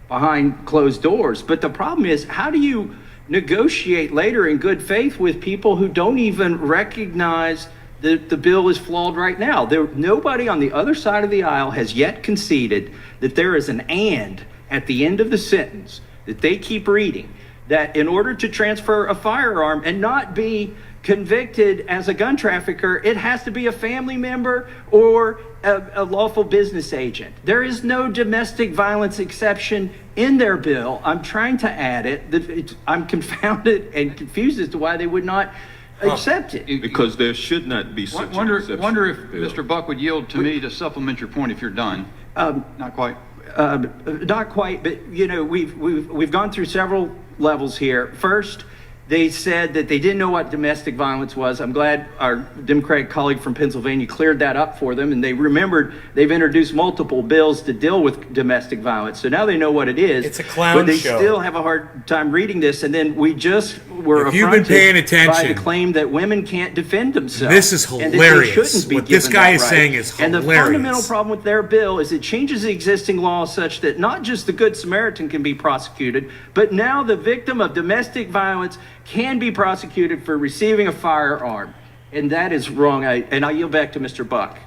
behind closed doors. But the problem is, how do you negotiate later in good faith with people who don't even recognize that the bill is flawed right now. Nobody on the other side of the aisle has yet conceded that there is an and at the end of the sentence that they keep reading, that in order to transfer a firearm and not be convicted as a gun trafficker, it has to be a family member or a lawful business agent. There is no domestic violence exception in their bill. I'm trying to add it. I'm confounded and confused as to why they would not accept it. Because there should not be such an exception. Wonder if Mr. Buck would yield to me to supplement your point if you're done. Not quite. Not quite, but we've gone through several levels here. First, they said that they didn't know what domestic violence was. I'm glad our Democratic colleague from Pennsylvania cleared that up for them, and they remembered they've introduced multiple bills to deal with domestic violence. So now they know what it is. It's a clown but they show. Still have a hard time reading this. And then we just were If you've been paying attention, by the claim that women can't defend themselves. This is and that they hilarious. shouldn't be What this given guy that is right. saying is And the hilarious. fundamental problem with their bill is it changes the existing law such that not just the Good Samaritan can be prosecuted, but now the victim of domestic violence can be prosecuted for receiving a firearm. And that is wrong. I yield back to Mr. Buck.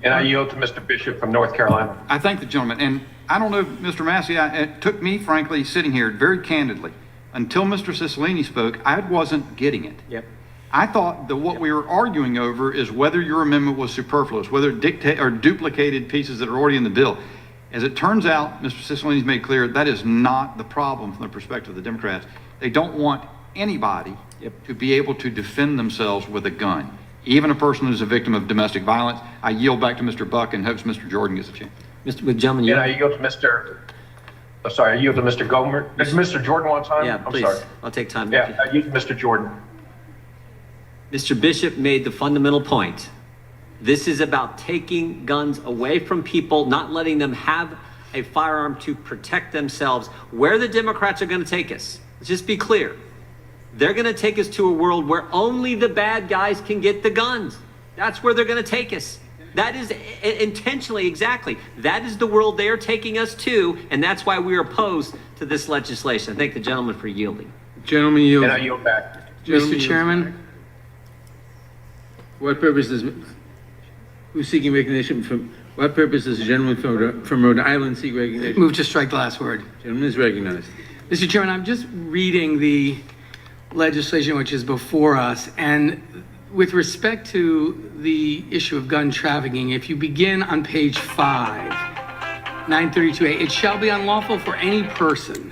And I yield to Mr. Bishop from North Carolina. I thank the gentleman. And I don't know, Mr. Massey, it took me, frankly, sitting here very candidly, until Mr. Cicilline spoke, I wasn't getting it. Yep. I thought that what we were arguing over is whether your amendment was superfluous, whether it duplicated pieces that are already in the bill. As it turns out, Mr. Cicilline's made clear that is not the problem from the perspective of the Democrats. They don't want anybody to be able to defend themselves with a gun, even a person who's a victim of domestic violence. I yield back to Mr. Buck and hopes Mr. Jordan gets a chance. Gentlemen, And I yield to Mr. Oh, sorry, I yield to Mr. Gomer. Does Mr. Jordan want time? Yeah, I'm please. sorry. I'll take time. Yeah, I yield to Mr. Jordan. Mr. Bishop made the fundamental point. This is about taking guns away from people, not letting them have a firearm to protect themselves. Where the Democrats are going to take us, let's just be clear. They're going to take us to a world where only the bad guys can get the guns. That's where they're going to take us. That is intentionally, exactly. That is the world they are taking us to, and that's why we are opposed to this legislation. I thank the gentleman for yielding. Gentleman yield. And I yield back. Mr. Chairman, What purpose is, who's seeking recognition from, what purpose does the gentleman from Rhode Island seek recognition? move to strike the last word. Gentleman is recognized. Mr. Chairman, I'm just reading the legislation which is before us, and with respect to the issue of gun trafficking, if you begin on page 5, 932A, it shall be unlawful for any person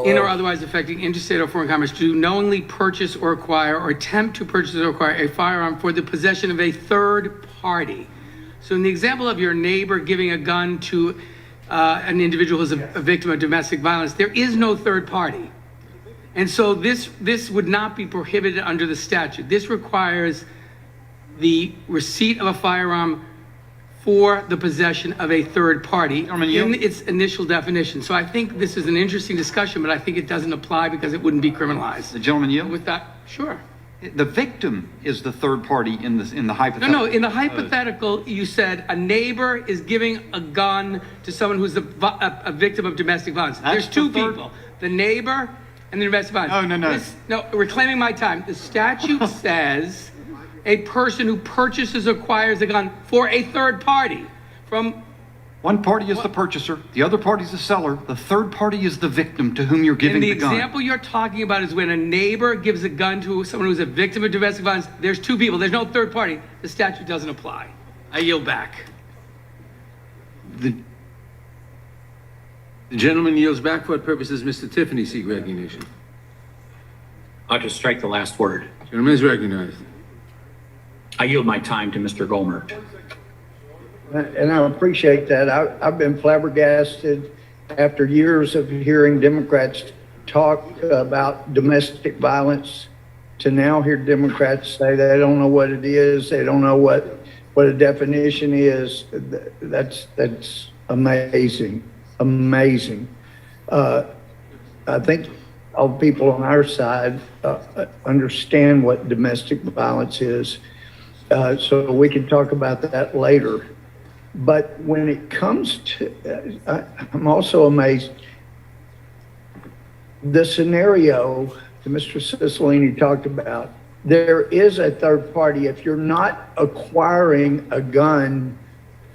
in or otherwise affecting interstate or foreign commerce to knowingly purchase or acquire or attempt to purchase or acquire a firearm for the possession of a third party. So in the example of your neighbor giving a gun to an individual who's a victim of domestic violence, there is no third party. And so this would not be prohibited under the statute. This requires the receipt of a firearm for the possession of a third party in its initial definition. So I think this is an interesting discussion, but I think it doesn't apply because it wouldn't be criminalized. The gentleman yield? With that, sure. The victim is the third party in the hypothetical. No, in the hypothetical, you said a neighbor is giving a gun to someone who's a victim of domestic violence. There's two people, the neighbor and the domestic violence. No, reclaiming my time. The statute says a person who purchases or acquires a gun for a third party from... One party is the purchaser, the other party is the seller, the third party is the victim to whom you're giving the gun. And the example you're talking about is when a neighbor gives a gun to someone who's a victim of domestic violence. There's two people, there's no third party. The statute doesn't apply. I yield back. The gentleman yields back. For what purpose does Mr. Tiffany seek recognition? I'll just strike the last word. Gentleman is recognized. I yield my time to Mr. Gomer. And I appreciate that. I've been flabbergasted after years of hearing Democrats talk about domestic violence to now hear Democrats say they don't know what it is. They don't know what a definition is. That's amazing, amazing. I think all people on our side understand what domestic violence is. So we can talk about that later. But when it comes to, I'm also amazed. the scenario that Mr. Cicilline talked about, there is a third party. If you're not acquiring a gun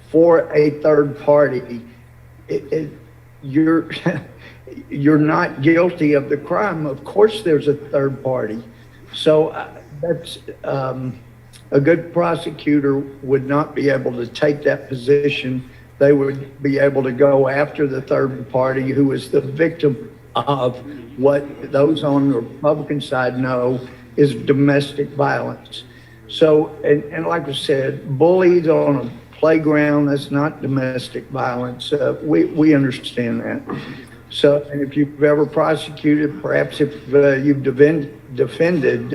for a third party, you're you're not guilty of the crime. Of course, there's a third party. So that's a good prosecutor would not be able to take that position. They would be able to go after the third party who is the victim of what those on the Republican side know is domestic violence. So, and like I said, bullied on a playground, that's not domestic violence. We understand that. So, and if you've ever prosecuted, perhaps if you've defended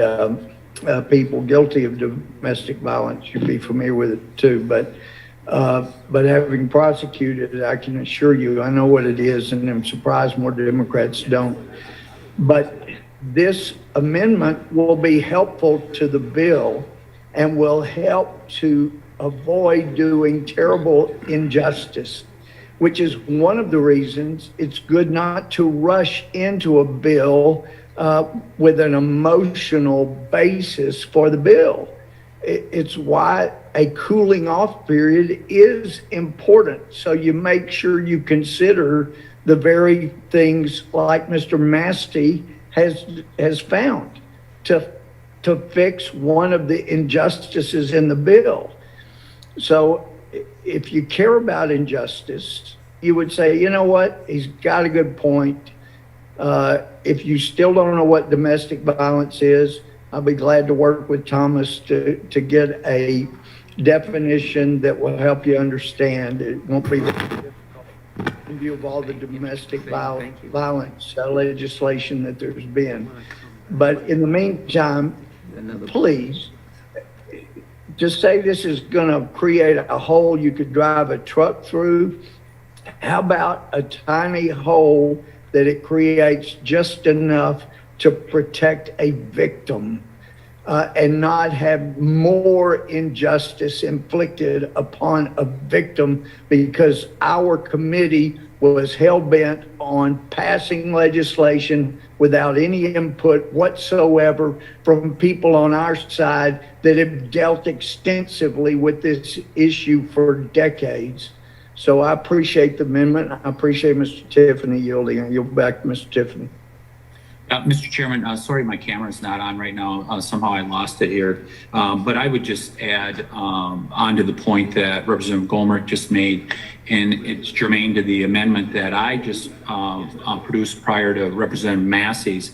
people guilty of domestic violence, you'd be familiar with it too. But having prosecuted, I can assure you, I know what it is, and I'm surprised more Democrats don't. But this amendment will be helpful to the bill and will help to avoid doing terrible injustice, which is one of the reasons it's good not to rush into a bill with an emotional basis for the bill. It's why a cooling off period is important. So you make sure you consider the very things like Mr. Massey has found to fix one of the injustices in the bill. So if you care about injustice, you would say, you know what, he's got a good point. If you still don't know what domestic violence is, I'll be glad to work with Thomas to get a definition that will help you understand. It won't be very difficult in view of all the domestic violence legislation that there's been. But in the meantime, please, just say this is going to create a hole you could drive a truck through. How about a tiny hole that it creates just enough to protect a victim and not have more injustice inflicted upon a victim because our committee was hell-bent on passing legislation without any input whatsoever from people on our side that have dealt extensively with this issue for decades. So I appreciate the amendment. I appreciate Mr. Tiffany yielding. I yield back to Mr. Tiffany. Mr. Chairman, sorry my camera's not on right now. Somehow I lost it here. But I would just add on to the point that Representative Goldmark just made, and it's germane to the amendment that I just produced prior to Representative Massey's,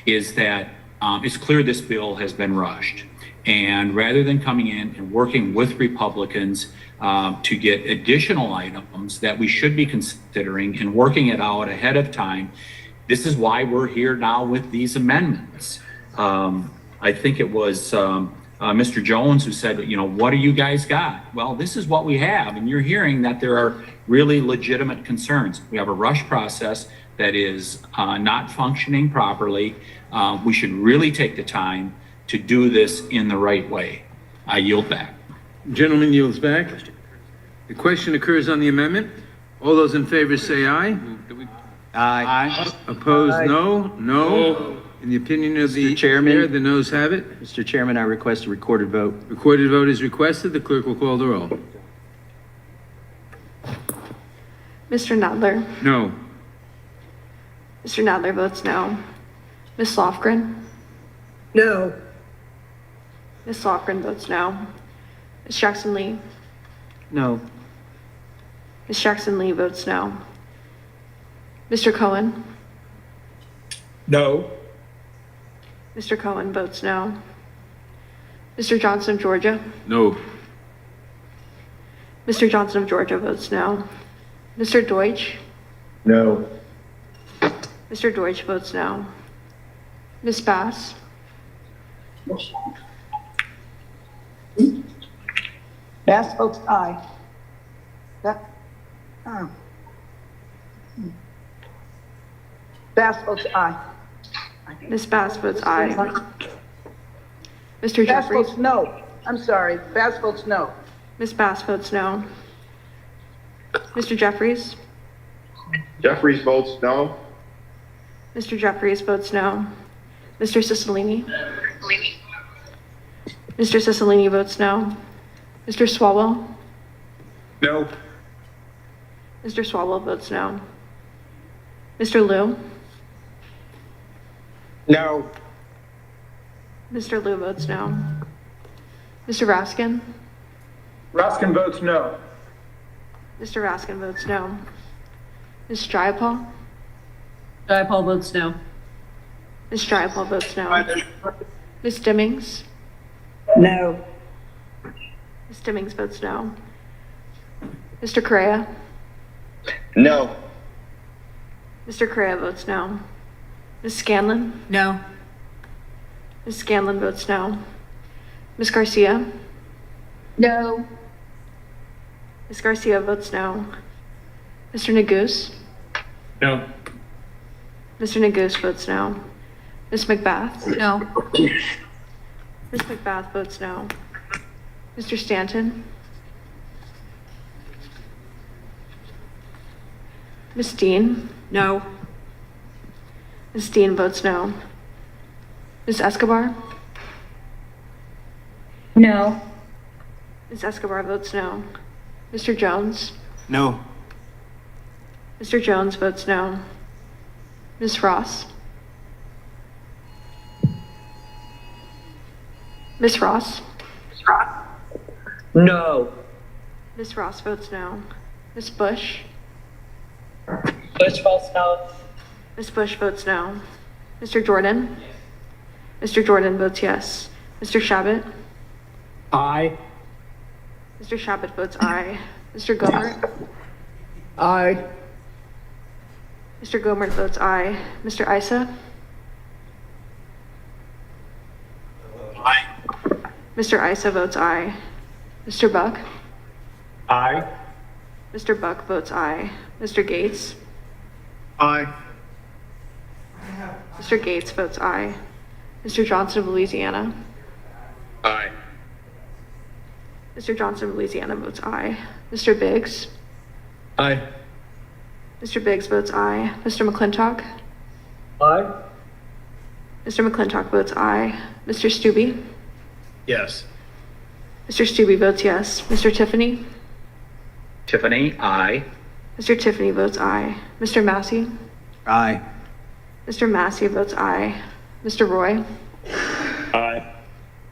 is that it's clear this bill has been rushed. And rather than coming in and working with Republicans to get additional items that we should be considering and working it out ahead of time, this is why we're here now with these amendments. I think it was Mr. Jones who said, you know, what do you guys got? Well, this is what we have. And you're hearing that there are really legitimate concerns. We have a rush process that is not functioning properly. We should really take the time to do this in the right way. I yield back. Gentleman yields back. The question occurs on the amendment. All those in favor say aye. Aye. Opposed, no. No. In the opinion of the chair, the noes have it. Mr. Chairman, I request a recorded vote. Recorded vote is requested. The clerk will call the roll. Mr. Nadler. No. Mr. Nadler votes no. Ms. Lofgren. No. Ms. Lofgren votes no. Ms. Jackson Lee. No. Ms. Jackson Lee votes no. Mr. Cohen. No. Mr. Cohen votes no. Mr. Johnson of Georgia. No. Mr. Johnson of Georgia votes no. Mr. Deutsch. No. Mr. Deutsch votes no. Ms. Bass. Bass votes aye. Bass votes aye. Ms. Bass votes aye. Mr. Bass Jeffries. votes no. I'm sorry. Bass votes no. Ms. Bass votes no. Mr. Jeffries. Jeffries votes no. Mr. Jeffries votes no. Mr. Cicilline? Mr. Cicilline votes no. Mr. Swalwell? No. Mr. Swalwell votes no. Mr. Liu? No. Mr. Liu votes no. Mr. Raskin? Raskin votes no. Mr. Raskin votes no. Ms. Jayapal? Jayapal votes no. Ms. Jayapal votes no. Ms. Dimmings? No. Ms. Dimmings votes no. Mr. Correa? No. Mr. Correa votes no. Ms. Scanlon? No. Ms. Scanlon votes no. Ms. Garcia? No. Ms. Garcia votes no. Mr. Neguse? No. Mr. Neguse votes no. Ms. McBath? No. Ms. McBath votes no. Mr. Stanton? Ms. Dean? No. Ms. Dean votes no. Ms. Escobar? No. Ms. Escobar votes no. Mr. Jones? No. Mr. Jones votes no. Ms. Ross? Ms. Ross? No. Ms. Ross votes no. Ms. Bush? Bush votes no. Ms. Bush votes no. Mr. Jordan? Mr. Jordan votes yes. Mr. Shabbat? Aye. Mr. Shabbat votes aye. Mr. Gomert? Aye. Mr. Gomert votes aye. Mr. Issa? Aye. Mr. Issa votes aye. Mr. Buck? Aye. Mr. Buck votes aye. Mr. Gates? Aye. Mr. Gates votes aye. Mr. Johnson of Louisiana? Aye. Mr. Johnson of Louisiana votes aye. Mr. Biggs? Aye. Mr. Biggs votes aye. Mr. McClintock? Aye. Mr. McClintock votes aye. Mr. Stubbe? Yes. Mr. Stubbe votes yes. Mr. Tiffany? Tiffany, aye. Mr. Tiffany votes aye. Mr. Massey? Aye. Mr. Massey votes aye. Mr. Roy? Aye.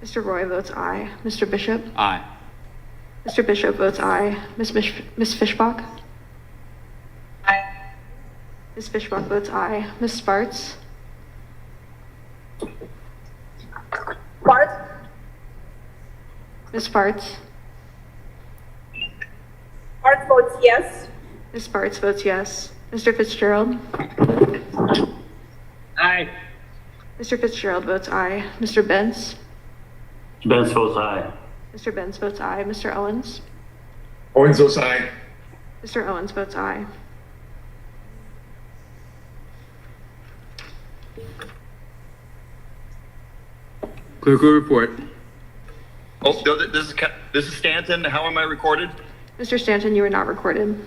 Mr. Roy votes aye. Mr. Bishop? Aye. Mr. Bishop votes aye. Ms. Fishbach? Aye. Ms. Fishbach votes aye. Ms. Sparts? Sparts? Ms. Sparts? Sparts votes yes. Ms. Sparts votes yes. Mr. Fitzgerald? Aye. Mr. Fitzgerald votes aye. Mr. Benz? Benz votes aye. Mr. Benz votes aye. Mr. Owens? Owens votes aye. Mr. Owens votes aye. Clerk will report. Oh, this is Stanton. How am I recorded? Mr. Stanton, you are not recorded.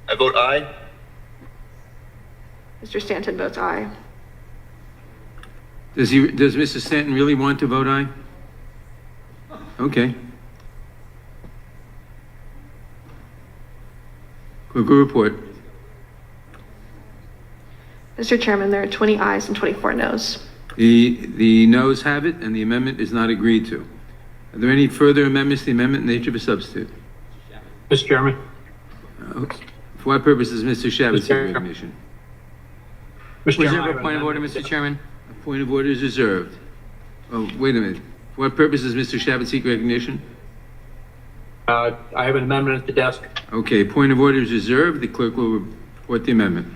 I vote aye. Mr. Stanton votes aye. Does Mr. Stanton really want to vote aye? Okay. Clerk will report. Mr. Chairman, there are 20 ayes and 24 noes. The noes have it, and the amendment is not agreed to. Are there any further amendments to the amendment in nature of a substitute? Mr. Chairman. For what purpose is Mr. Shabbat seeking recognition? Mr. Reserve Chairman. a point of order, Mr. Chairman. A point of order is reserved. Oh, wait a minute. For what purpose is Mr. Shabbat seeking recognition? I have an amendment at the desk. Okay, point of order is reserved. The clerk will report the amendment.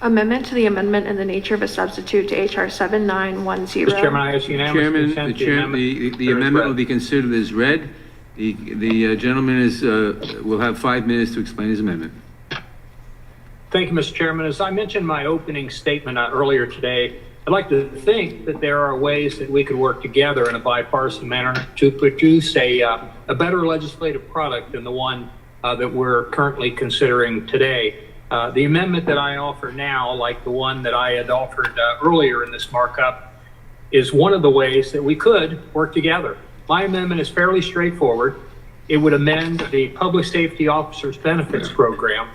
Amendment to the amendment in the nature of a substitute to HR 7910. Mr. Chairman, I ask unanimous Chairman, consent to the amendment will be considered as read. The gentleman will have 5 minutes to explain his amendment. Thank you, Mr. Chairman. As I mentioned in my opening statement earlier today, I'd like to think that there are ways that we could work together in a bipartisan manner to produce a better legislative product than the one that we're currently considering today. The amendment that I offer now, like the one that I had offered earlier in this markup, is one of the ways that we could work together. My amendment is fairly straightforward. It would amend the Public Safety Officers Benefits Program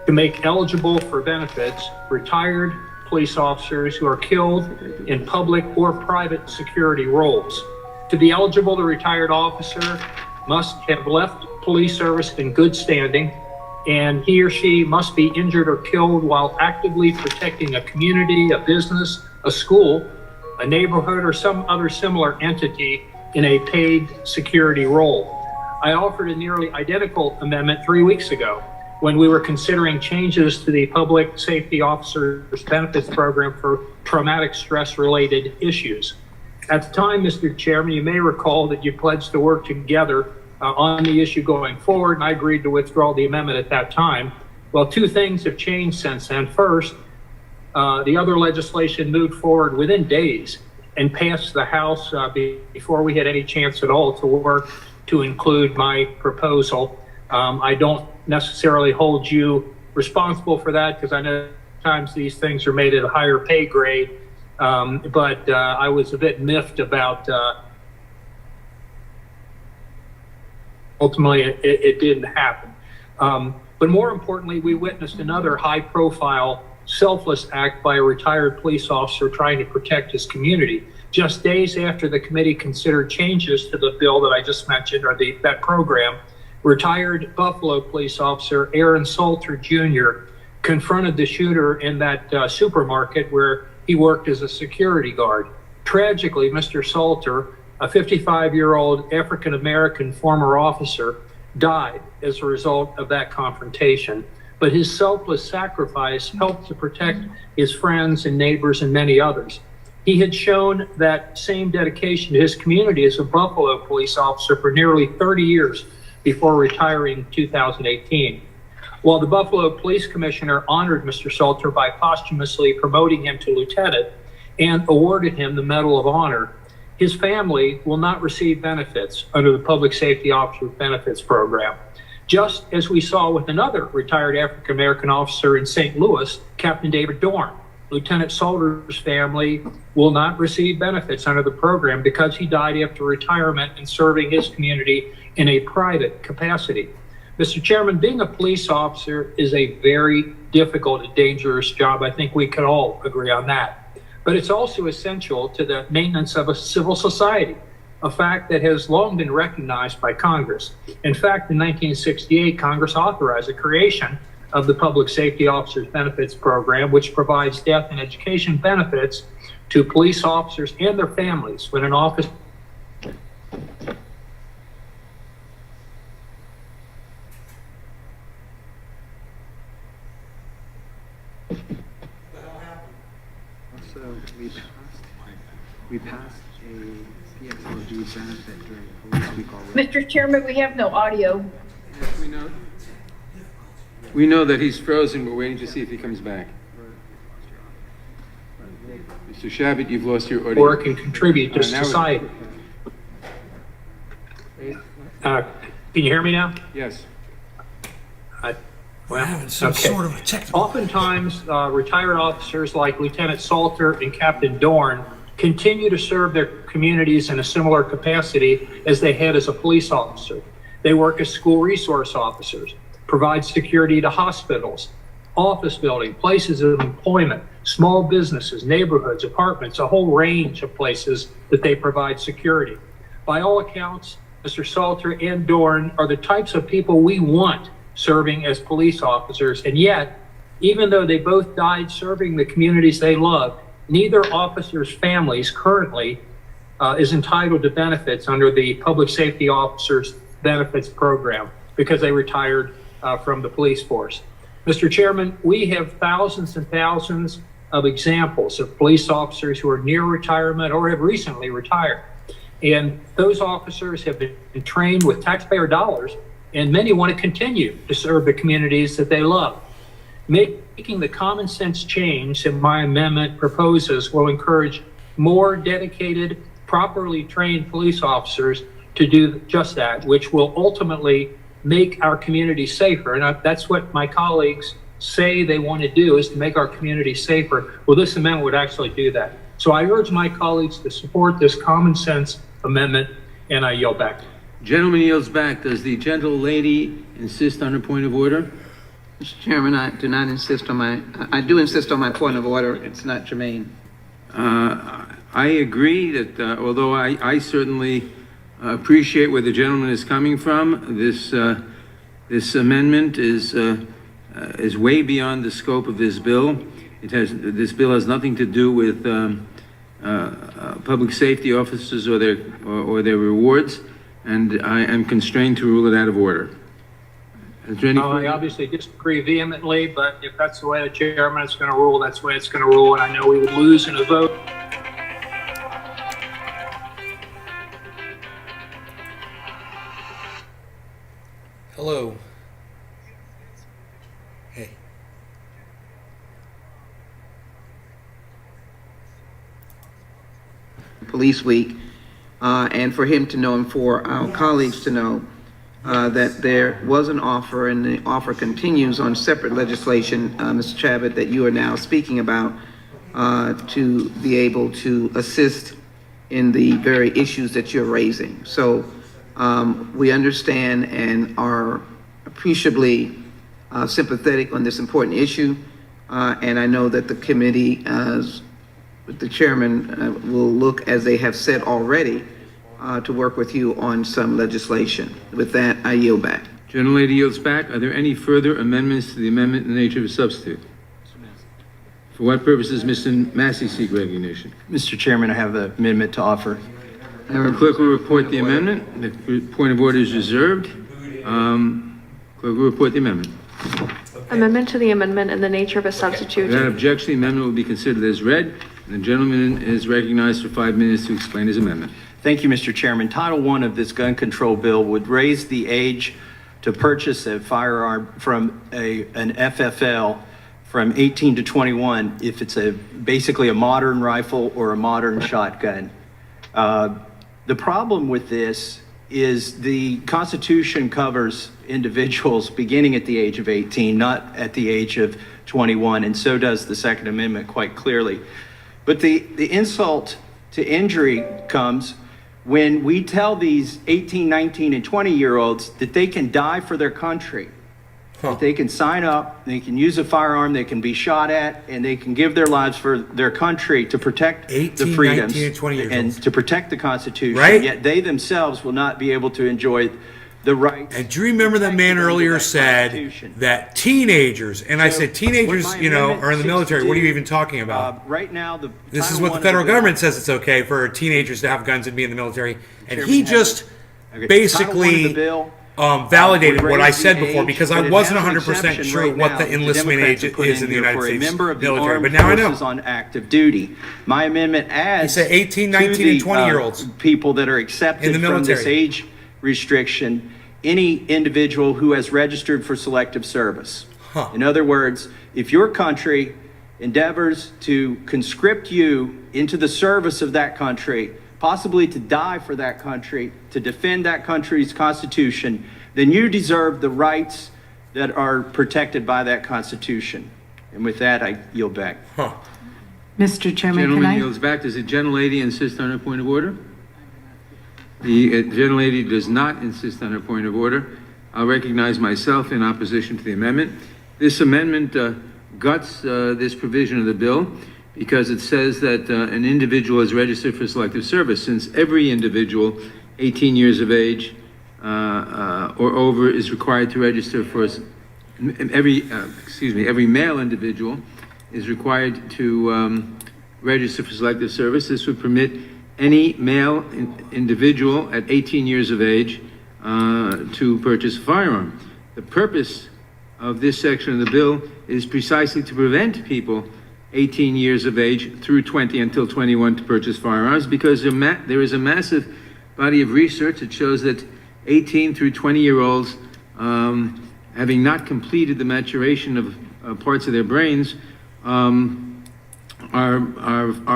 to make eligible for benefits retired police officers who are killed in public or private security roles. To be eligible, the retired officer must have left police service in good standing, and he or she must be injured or killed while actively protecting a community, a business, a school, a neighborhood, or some other similar entity in a paid security role. I offered a nearly identical amendment 3 weeks ago when we were considering changes to the Public Safety Officers Benefits Program for traumatic stress-related issues. At the time, Mr. Chairman, you may recall that you pledged to work together on the issue going forward, and I agreed to withdraw the amendment at that time. Well, two things have changed since then. First, the other legislation moved forward within days and passed the House before we had any chance at all to work to include my proposal. I don't necessarily hold you responsible for that because I know sometimes these things are made at a higher pay grade, but I was a bit miffed about ultimately it didn't happen. But more importantly, we witnessed another high-profile selfless act by a retired police officer trying to protect his community. Just days after the committee considered changes to the bill that I just mentioned, or that program, retired Buffalo police officer Aaron Salter Jr. confronted the shooter in that supermarket where he worked as a security guard. Tragically, Mr. Salter, a 55-year-old African-American former officer, died as a result of that confrontation. But his selfless sacrifice helped to protect his friends and neighbors and many others. He had shown that same dedication to his community as a Buffalo police officer for nearly 30 years before retiring in 2018. While the Buffalo Police Commissioner honored Mr. Salter by posthumously promoting him to lieutenant and awarded him the Medal of Honor, his family will not receive benefits under the Public Safety Officers Benefits Program. Just as we saw with another retired African-American officer in St. Louis, Captain David Dorn. Lieutenant Salter's family will not receive benefits under the program because he died after retirement and serving his community in a private capacity. Mr. Chairman, being a police officer is a very difficult and dangerous job. I think we can all agree on that. But it's also essential to the maintenance of a civil society, a fact that has long been recognized by Congress. In fact, in 1968, Congress authorized the creation of the Public Safety Officers Benefits Program, which provides death and education benefits to police officers and their families when an office we passed a PXLG benefit during police week already. Mr. Chairman, we have no audio. Yes, we know that he's frozen. We're waiting to see if he comes back. Mr. Shabbat, you've lost your audio. work and contribute to society. Can you hear me now? Yes. Oftentimes, retired officers like Lieutenant Salter and Captain Dorn continue to serve their communities in a similar capacity as they had as a police officer. They work as school resource officers, provide security to hospitals, office building, places of employment, small businesses, neighborhoods, apartments, a whole range of places that they provide security. By all accounts, Mr. Salter and Dorn are the types of people we want serving as police officers, and yet, even though they both died serving the communities they love, neither officer's families currently is entitled to benefits under the Public Safety Officers Benefits Program because they retired from the police force. Mr. Chairman, we have thousands and thousands of examples of police officers who are near retirement or have recently retired. And those officers have been trained with taxpayer dollars, and many want to continue to serve the communities that they love. Making the common sense change that my amendment proposes will encourage more dedicated, properly trained police officers to do just that, which will ultimately make our community safer. And that's what my colleagues say they want to do is to make our community safer. Well, this amendment would actually do that. So I urge my colleagues to support this common sense amendment, and I yield back. Gentleman yields back. Does the gentle lady insist on a point of order? Mr. Chairman, I do insist on my point of order. It's not germane. I agree that although I certainly appreciate where the gentleman is coming from, this amendment is way beyond the scope of this bill. This bill has nothing to do with public safety officers or their rewards, and I am constrained to rule it out of order. I obviously disagree vehemently, but if that's the way the chairman is going to rule, that's the way it's going to rule, and I know we would lose in a vote. Hello. Hey. Police Week, and for him to know and for our colleagues to know that there was an offer, and the offer continues on separate legislation, Mr. Chabot, that you are now speaking about, to be able to assist in the very issues that you're raising. So we understand and are appreciably sympathetic on this important issue, and I know that the committee, as the chairman, will look, as they have said already, to work with you on some legislation. With that, I yield back. Gentlelady yields back. Are there any further amendments to the amendment in the nature of a substitute? For what purposes Mr. Massey seek recognition? Mr. Chairman, I have an amendment to offer. The clerk will report the amendment. The point of order is reserved. Clerk will report the amendment. Amendment to the amendment in the nature of a substitute. Without objection, the amendment will be considered as read. And the gentleman is recognized for 5 minutes to explain his amendment. Thank you, Mr. Chairman. Title I of this gun control bill would raise the age to purchase a firearm from an FFL from 18 to 21 if it's basically a modern rifle or a modern shotgun. The problem with this is the Constitution covers individuals beginning at the age of 18, not at the age of 21, and so does the Second Amendment quite clearly. But the insult to injury comes when we tell these 18, 19, and 20-year-olds that they can die for their country, that they can sign up, they can use a firearm, they can be shot at, and they can give their lives for their country to protect the freedoms 19, and 20 years and old. to protect the Constitution, Right? Yet they themselves will not be able to enjoy the rights. And do you remember that man earlier said that teenagers, and I said teenagers, are in the military. What are you even talking about? Right now, This is what the federal government says it's okay for teenagers to have guns and be in the military. And he just basically validated what I said before, because I wasn't 100% sure what the enlistment age is in the United States military. But now I know. On active duty. My amendment adds He said 18, 19, and 20-year-olds people that are accepted in the from this military. age restriction, any individual who has registered for selective service. In other words, if your country endeavors to conscript you into the service of that country, possibly to die for that country, to defend that country's constitution, then you deserve the rights that are protected by that constitution. And with that, I yield back. Mr. Chairman, Gentleman yields back. Does the gentlelady insist on a point of order? The gentlelady does not insist on a point of order. I'll recognize myself in opposition to the amendment. This amendment guts this provision of the bill because it says that an individual is registered for selective service, since every individual 18 years of age or over is required to register for every male individual is required to register for selective service. This would permit any male individual at 18 years of age to purchase a firearm. The purpose of this section of the bill is precisely to prevent people 18 years of age through 20 until 21 to purchase firearms, because there is a massive body of research that shows that 18 through 20-year-olds, having not completed the maturation of parts of their brains, are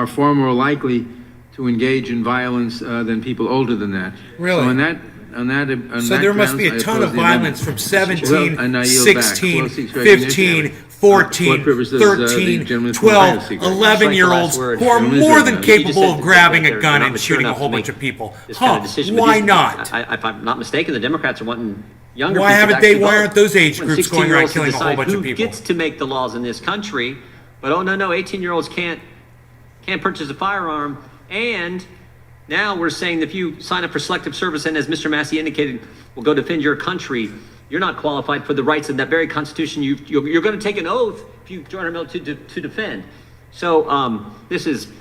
far more likely to engage in violence than people older than that. Really? So in that So there must be a ton of violence from 17, 16, 15, 14, 13, 12, 11-year-olds who are more than capable of grabbing a gun and shooting a whole bunch of people. Why not? If I'm not mistaken, the Democrats are wanting younger Why people to haven't they? actually Why vote. aren't those age When groups going around 16-year-olds killing a whole decide bunch of who people? gets to make the laws in this country, but 18-year-olds can't purchase a firearm. And now we're saying that if you sign up for selective service and, as Mr. Massey indicated, will go defend your country, you're not qualified for the rights in that very Constitution you're going to take an oath if you join our military to defend. So this is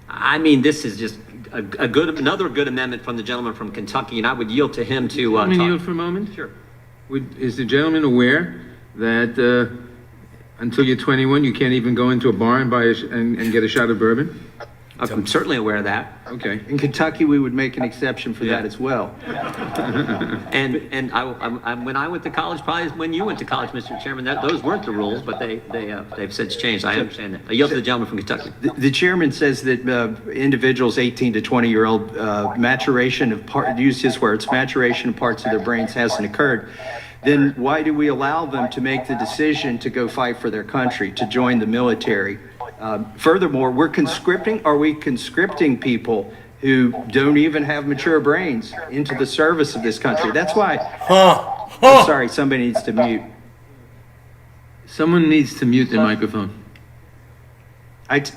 just another good amendment from the gentleman from Kentucky, and I would yield to him to Let me talk. yield for a moment. Sure. Is the gentleman aware that until you're 21, you can't even go into a bar and buy and get a shot of bourbon? I'm certainly aware of that. Okay. In Kentucky, we would make an exception for that as well. And I when I went to college, probably when you went to college, Mr. Chairman, those weren't the rules, but they've since changed. I understand that. I yield to the gentleman from Kentucky. The chairman says that individuals 18 to 20-year-old maturation of use his words, maturation of parts of their brains hasn't occurred. Then why do we allow them to make the decision to go fight for their country, to join the military? Furthermore, are we conscripting people who don't even have mature brains into the service of this country? That's why, I'm sorry, somebody needs to mute. Someone needs to mute the microphone.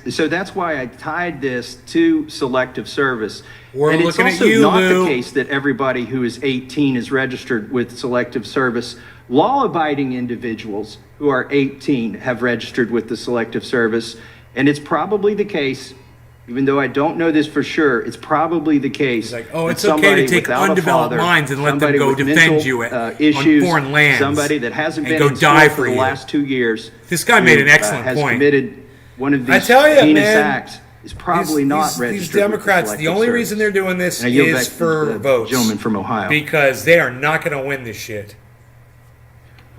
So that's why I tied this to selective service. We're and it's looking also at you, not Lou. the case that everybody who is 18 is registered with selective service. Law-abiding individuals who are 18 have registered with the selective service, and it's probably the case, even though I don't know this for sure, it's probably the case. It's that okay to somebody take without a undeveloped father, minds and let them somebody go with defend mental, you on issues, foreign lands somebody that hasn't and been go in die school for for the you. last 2 years. This guy made an excellent has point. committed one of I these tell you, heinous man, acts. Is probably not registered. These Democrats, with the the only selective reason they're doing this service. And I yield is back to for the votes. Gentleman from Ohio. Because they are not going to win this shit.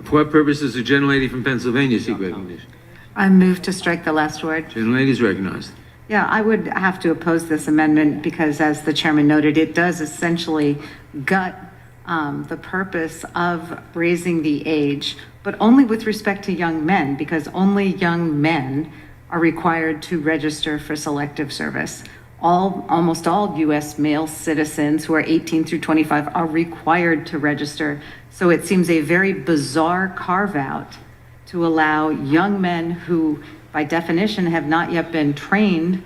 For what purpose does the gentlelady from Pennsylvania seek recognition? I move to strike the last word. Gentlelady is recognized. Yeah, I would have to oppose this amendment because, as the chairman noted, it does essentially gut the purpose of raising the age, but only with respect to young men, because only young men are required to register for selective service. Almost all U.S. male citizens who are 18 through 25 are required to register. So it seems a very bizarre carve-out to allow young men who, by definition, have not yet been trained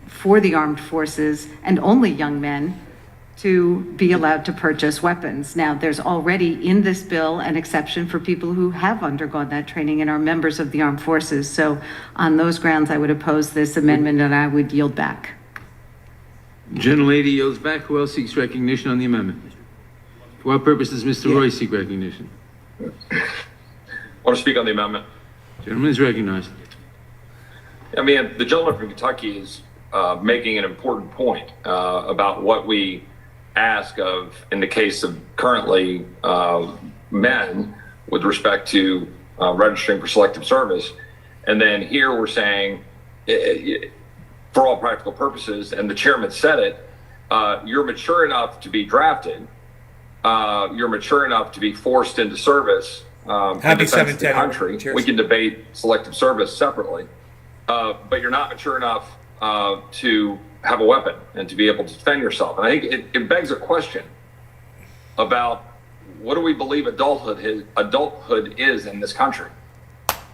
for the armed forces, and only young men, to be allowed to purchase weapons. Now, there's already in this bill an exception for people who have undergone that training and are members of the armed forces. So on those grounds, I would oppose this amendment and I would yield back. Gentlelady yields back. Who else seeks recognition on the amendment? For what purpose does Mr. Roy seek recognition? I want to speak on the amendment. Gentleman is recognized. I mean, the gentleman from Kentucky is making an important point about what we ask of, in the case of currently men, with respect to registering for selective service. And then here we're saying, for all practical purposes, and the chairman said it, you're mature enough to be drafted. You're mature enough to be forced into service in defense of the country. We can debate selective service separately, but you're not mature enough to have a weapon and to be able to defend yourself. And I think it begs a question about what do we believe adulthood is in this country.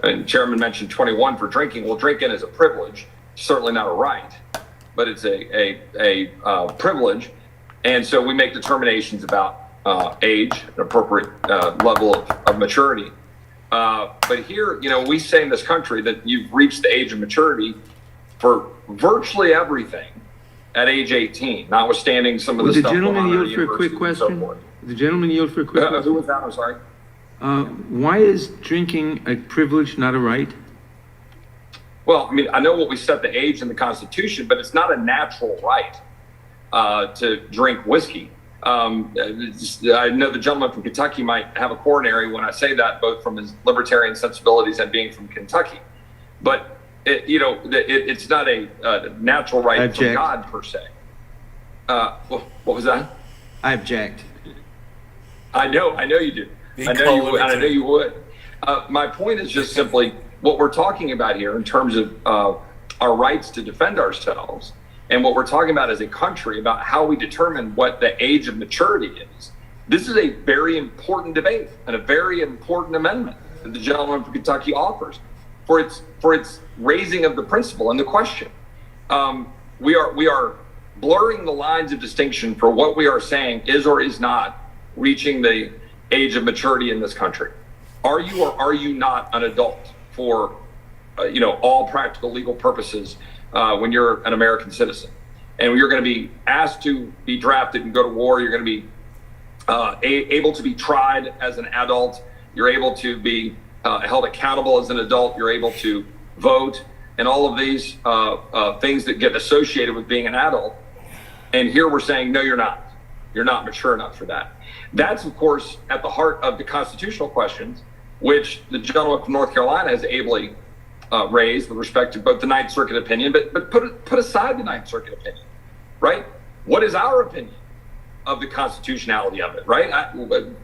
And Chairman mentioned 21 for drinking. Well, drinking is a privilege, certainly not a right, but it's a privilege. And so we make determinations about age, an appropriate level of maturity. But here, we say in this country that you've reached the age of maturity for virtually everything at age 18, notwithstanding some of the stuff going on at universities and so forth. The gentleman yield for a quick question. Who was that? I'm sorry. Why is drinking a privilege, not a right? Well, I mean, I know what we set the age in the Constitution, but it's not a natural right to drink whiskey. I know the gentleman from Kentucky might have a coronary when I say that, both from his libertarian sensibilities and being from Kentucky. But it's not a natural right from God per se. what was that? I object. I know you do. I know you would, and I know you would. My point is just simply what we're talking about here in terms of our rights to defend ourselves, and what we're talking about as a country about how we determine what the age of maturity is. This is a very important debate and a very important amendment that the gentleman from Kentucky offers for its raising of the principle and the question. We are blurring the lines of distinction for what we are saying is or is not reaching the age of maturity in this country. Are you or are you not an adult for all practical legal purposes when you're an American citizen? And you're going to be asked to be drafted and go to war. You're going to be able to be tried as an adult. You're able to be held accountable as an adult. You're able to vote and all of these things that get associated with being an adult. And here we're saying, no, you're not. You're not mature enough for that. That's, of course, at the heart of the constitutional questions, which the gentleman from North Carolina has ably raised with respect to both the Ninth Circuit opinion, but put aside the Ninth Circuit opinion, right? What is our opinion of the constitutionality of it, right?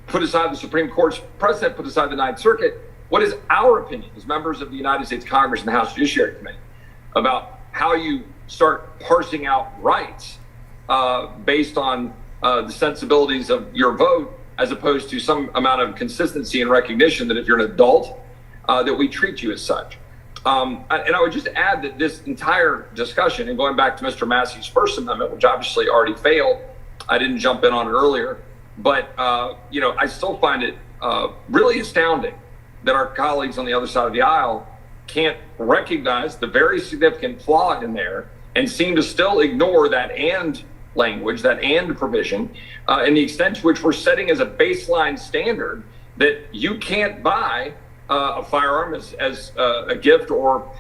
Put aside the Supreme Court's precedent, put aside the Ninth Circuit. What is our opinion as members of the United States Congress and the House Judiciary Committee about how you start parsing out rights based on the sensibilities of your vote, as opposed to some amount of consistency and recognition that if you're an adult, that we treat you as such. And I would just add that this entire discussion, and going back to Mr. Massey's First Amendment, which obviously already failed, I didn't jump in on it earlier, but I still find it really astounding that our colleagues on the other side of the aisle can't recognize the very significant flaw in there and seem to still ignore that and language, that and provision, and the extent to which we're setting as a baseline standard that you can't buy a firearm as a gift or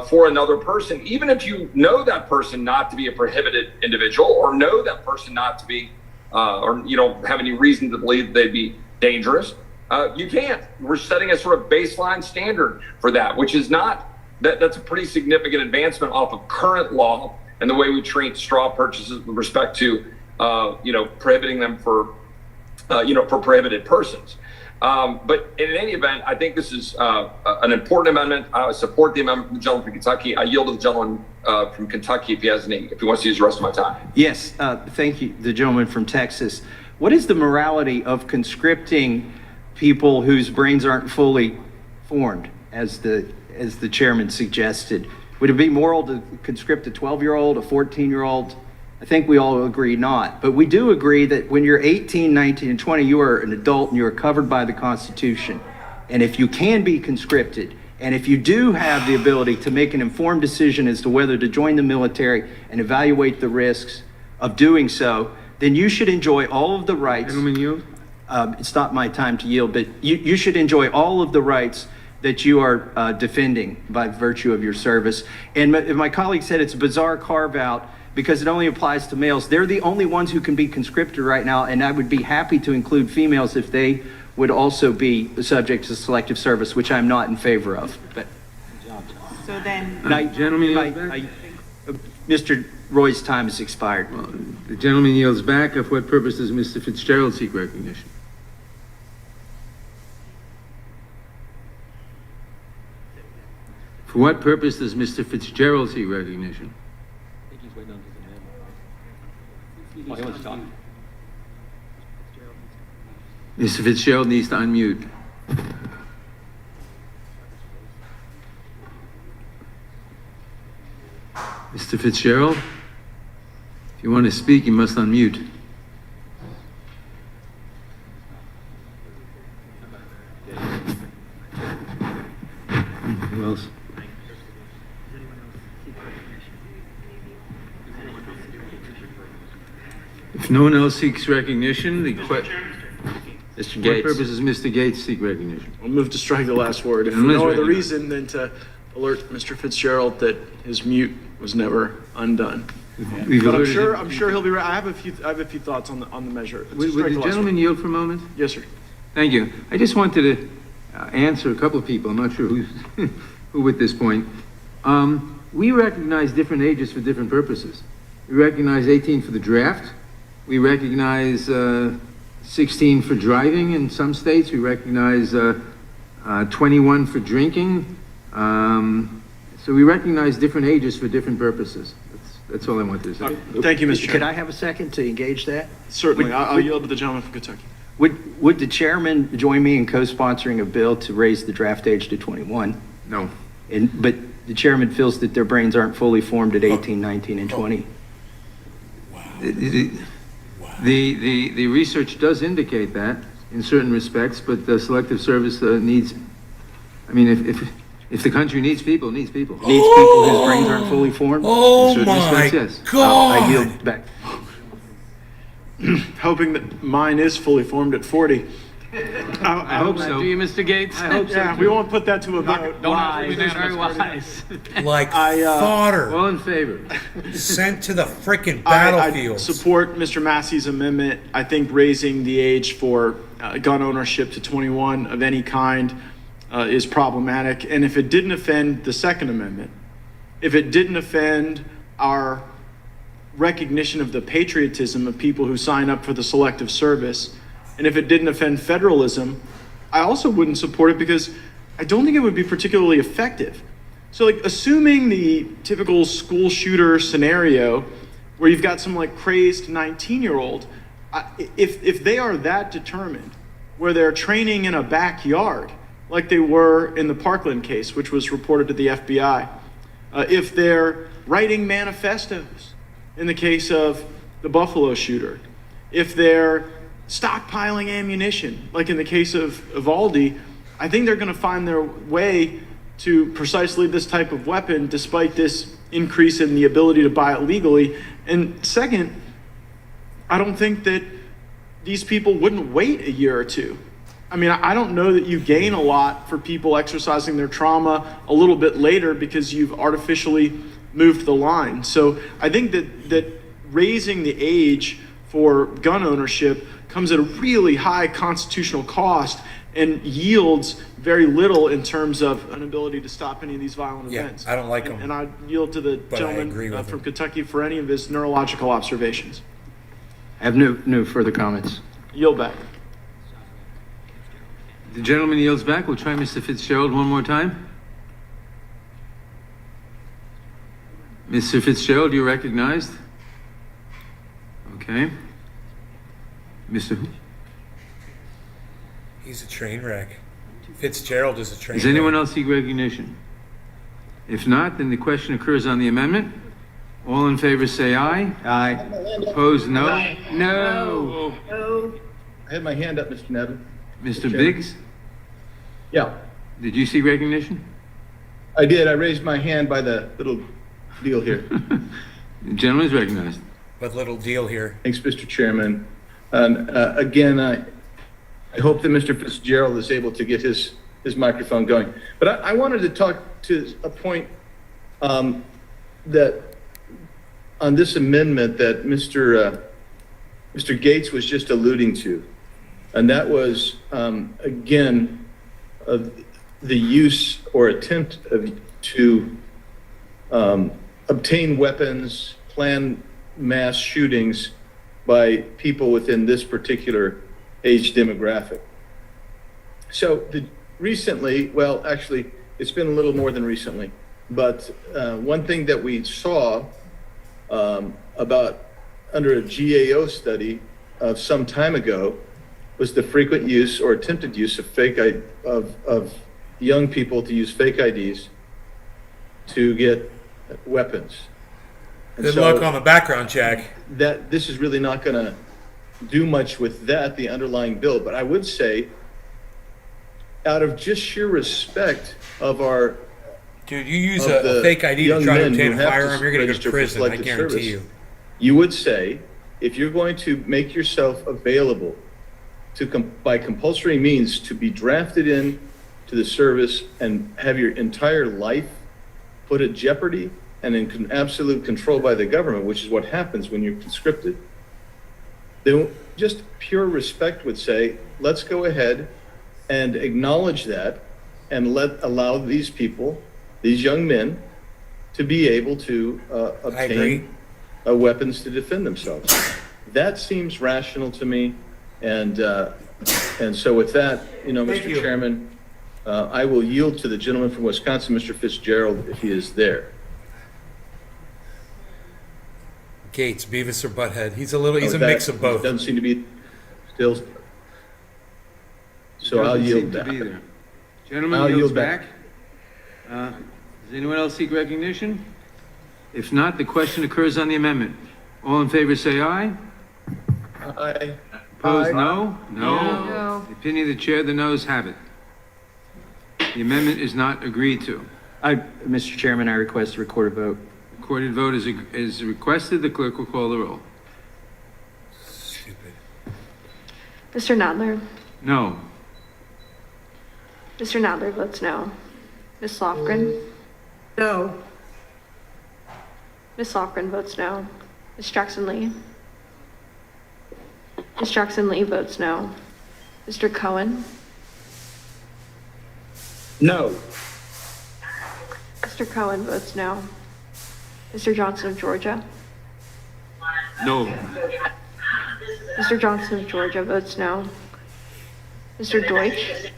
for another person, even if you know that person not to be a prohibited individual or know that person not to be, or you don't have any reason to believe they'd be dangerous. You can't. We're setting a sort of baseline standard for that, which is not, that's a pretty significant advancement off of current law and the way we treat straw purchases with respect to, prohibiting them for prohibited persons. But in any event, I think this is an important amendment. I support the amendment from the gentleman from Kentucky. I yield to the gentleman from Kentucky if he wants to use the rest of my time. Yes, thank you, the gentleman from Texas. What is the morality of conscripting people whose brains aren't fully formed, as the chairman suggested? Would it be moral to conscript a 12-year-old, a 14-year-old? I think we all agree not. But we do agree that when you're 18, 19, and 20, you are an adult and you are covered by the Constitution. And if you can be conscripted, and if you do have the ability to make an informed decision as to whether to join the military and evaluate the risks of doing so, then you should enjoy all of the rights. Gentleman yield? It's not my time to yield, but you should enjoy all of the rights that you are defending by virtue of your service. And my colleague said it's a bizarre carve-out because it only applies to males. They're the only ones who can be conscripted right now, and I would be happy to include females if they would also be subject to selective service, which I'm not in favor of. But So then, Gentleman, Mr. Roy's time has expired. the gentleman yields back. For what purpose does Mr. Fitzgerald seek recognition? For what purpose does Mr. Fitzgerald seek recognition? I think he's waiting on his amendment. Oh, he wants to talk. Mr. Fitzgerald needs to unmute. Mr. Fitzgerald, if you want to speak, you must unmute. Who else? If no one else seeks recognition, the Mr. What Gates. purpose does Mr. Gates seek recognition? I'll move to strike the last word, if for no other reason than to alert Mr. Fitzgerald that his mute was never undone. But I'm sure he'll be right. I have a few thoughts on the measure. Would the gentleman yield for a moment? Yes, sir. Thank you. I just wanted to answer a couple of people. I'm not sure who at this point. We recognize different ages for different purposes. We recognize 18 for the draft, We recognize 16 for driving in some states. We recognize 21 for drinking. So we recognize different ages for different purposes. That's all I wanted to say. Thank you, Mr. Chairman. Could I have a second to engage that? Certainly. I'll yield to the gentleman from Kentucky. Would the chairman join me in co-sponsoring a bill to raise the draft age to 21? No. But the chairman feels that their brains aren't fully formed at 18, 19, and 20. The research does indicate that in certain respects, but the selective service needs, I mean, if the country needs people, it needs people. Needs people whose brains aren't fully formed? Oh In certain my respects, yes. God! I yield back. Hoping that mine is fully formed at 40. I hope so. Do you, Mr. Gates? I hope so. Yeah, we won't put that to a vote. Wise, very wise. Like fodder. All in favor? Sent to the frickin' I battlefields. support Mr. Massey's amendment. I think raising the age for gun ownership to 21 of any kind is problematic. And if it didn't offend the Second Amendment, if it didn't offend our recognition of the patriotism of people who sign up for the selective service, and if it didn't offend federalism, I also wouldn't support it because I don't think it would be particularly effective. So like assuming the typical school shooter scenario where you've got some like crazed 19-year-old, if they are that determined, where they're training in a backyard, like they were in the Parkland case, which was reported to the FBI, if they're writing manifestos in the case of the Buffalo shooter, if they're stockpiling ammunition, like in the case of Uvalde, I think they're going to find their way to precisely this type of weapon, despite this increase in the ability to buy it legally. And second, I don't think that these people wouldn't wait a year or two. I mean, I don't know that you gain a lot for people exercising their trauma a little bit later because you've artificially moved the line. So I think that raising the age for gun ownership comes at a really high constitutional cost and yields very little in terms of an ability to stop any of these violent events. I don't like them. And I yield to the gentleman from Kentucky for any of his neurological observations. I have no further comments. Yield back. The gentleman yields back. We'll try Mr. Fitzgerald one more time. Mr. Fitzgerald, you're recognized. Okay. Mr. Who? He's a train wreck. Fitzgerald is a train wreck. Does anyone else seek recognition? If not, then the question occurs on the amendment. All in favor say aye. Aye. Opposed, no. No. I had my hand up, Mr. Nevin. Mr. Biggs, Yeah, did you seek recognition? I did. I raised my hand by the little deal here. The gentleman is recognized. But little deal here. Thanks, Mr. Chairman. And again, I hope that Mr. Fitzgerald is able to get his microphone going. But I wanted to talk to a point that on this amendment that Mr. Gates was just alluding to. And that was, again, the use or attempt to obtain weapons, plan mass shootings by people within this particular age demographic. So recently, well, actually, it's been a little more than recently, but one thing that we saw about under a GAO study of some time ago was the frequent use or attempted use of young people to use fake IDs to get weapons. And Good so luck on the background check. that this is really not going to do much with that, the underlying bill. But I would say, out of just sheer respect of our Dude, you use a fake ID to try to obtain a firearm, you're going to go to prison, I guarantee you. You would say, if you're going to make yourself available to by compulsory means to be drafted in to the service and have your entire life put at jeopardy and in absolute control by the government, which is what happens when you're conscripted, then just pure respect would say, let's go ahead and acknowledge that and allow these people, these young men, to be able to obtain weapons to defend themselves. That seems rational to me. And so with that, Mr. Chairman, I will yield to the gentleman from Wisconsin, Mr. Fitzgerald, if he is there. Gates, Beavis or Butthead. He's a mix of both. Doesn't seem to be still. So I'll yield back. Gentleman yields back. Does anyone else seek recognition? If not, the question occurs on the amendment. All in favor say aye. Aye. Opposed, no? No. The opinion of the chair, the noes have it. The amendment is not agreed to. Mr. Chairman, I request a recorded vote. Recorded vote is requested. The clerk will call the roll. Stupid. Mr. Nadler? No. Mr. Nadler votes no. Ms. Lofgren? No. Ms. Lofgren votes no. Ms. Jackson-Lee? Ms. Jackson-Lee votes no. Mr. Cohen? No. Mr. Cohen votes no. Mr. Johnson of Georgia? No. Mr. Johnson of Georgia votes no. Mr. Deutsch?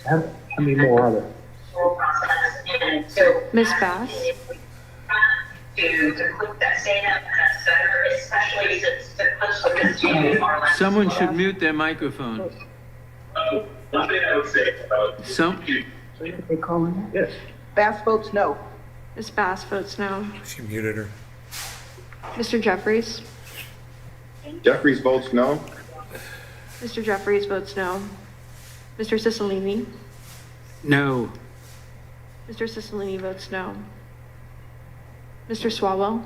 How many more are there? Ms. Bass? Someone should mute their microphone. They calling it? Yes. Bass votes no. Ms. Bass votes no. She muted her. Mr. Jeffries? Jeffries votes no. Mr. Jeffries votes no. Mr. Cicilline? No. Mr. Cicilline votes no. Mr. Swalwell?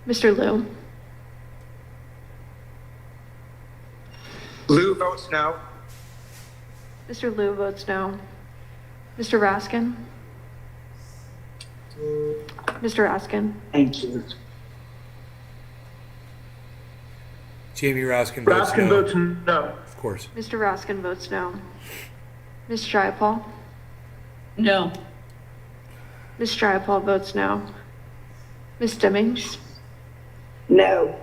Mr. Liu? Lou votes no. Mr. Liu votes no. Mr. Raskin? Mr. Raskin? Thank you. Jamie Raskin votes no. Raskin votes no. Of course. Mr. Raskin votes no. Ms. Jayapal? No. Ms. Jayapal votes no. Ms. Stimmings? No.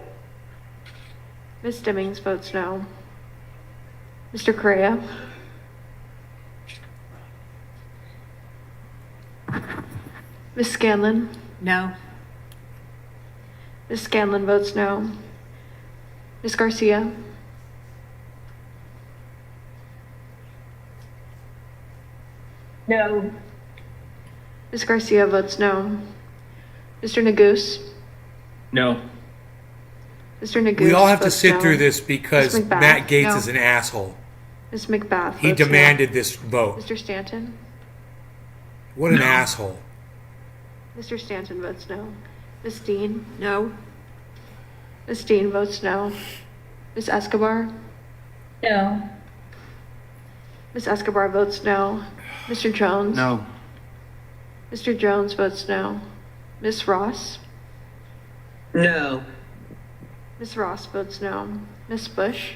Ms. Stimmings votes no. Mr. Correa? Ms. Scanlon? No. Ms. Scanlon votes no. Ms. Garcia? No. Ms. Garcia votes no. Mr. Neguse? No. Mr. Neguse We all have to votes sit no. through this because Ms. McBath? Matt Gates No. is an asshole. Ms. McBath He votes no. demanded this vote. Mr. Stanton? What an asshole. Mr. Stanton votes no. Ms. Dean? No. Ms. Dean votes no. Ms. Escobar? No. Ms. Escobar votes no. Mr. Jones? No. Mr. Jones votes no. Ms. Ross? No. Ms. Ross votes no. Ms. Bush?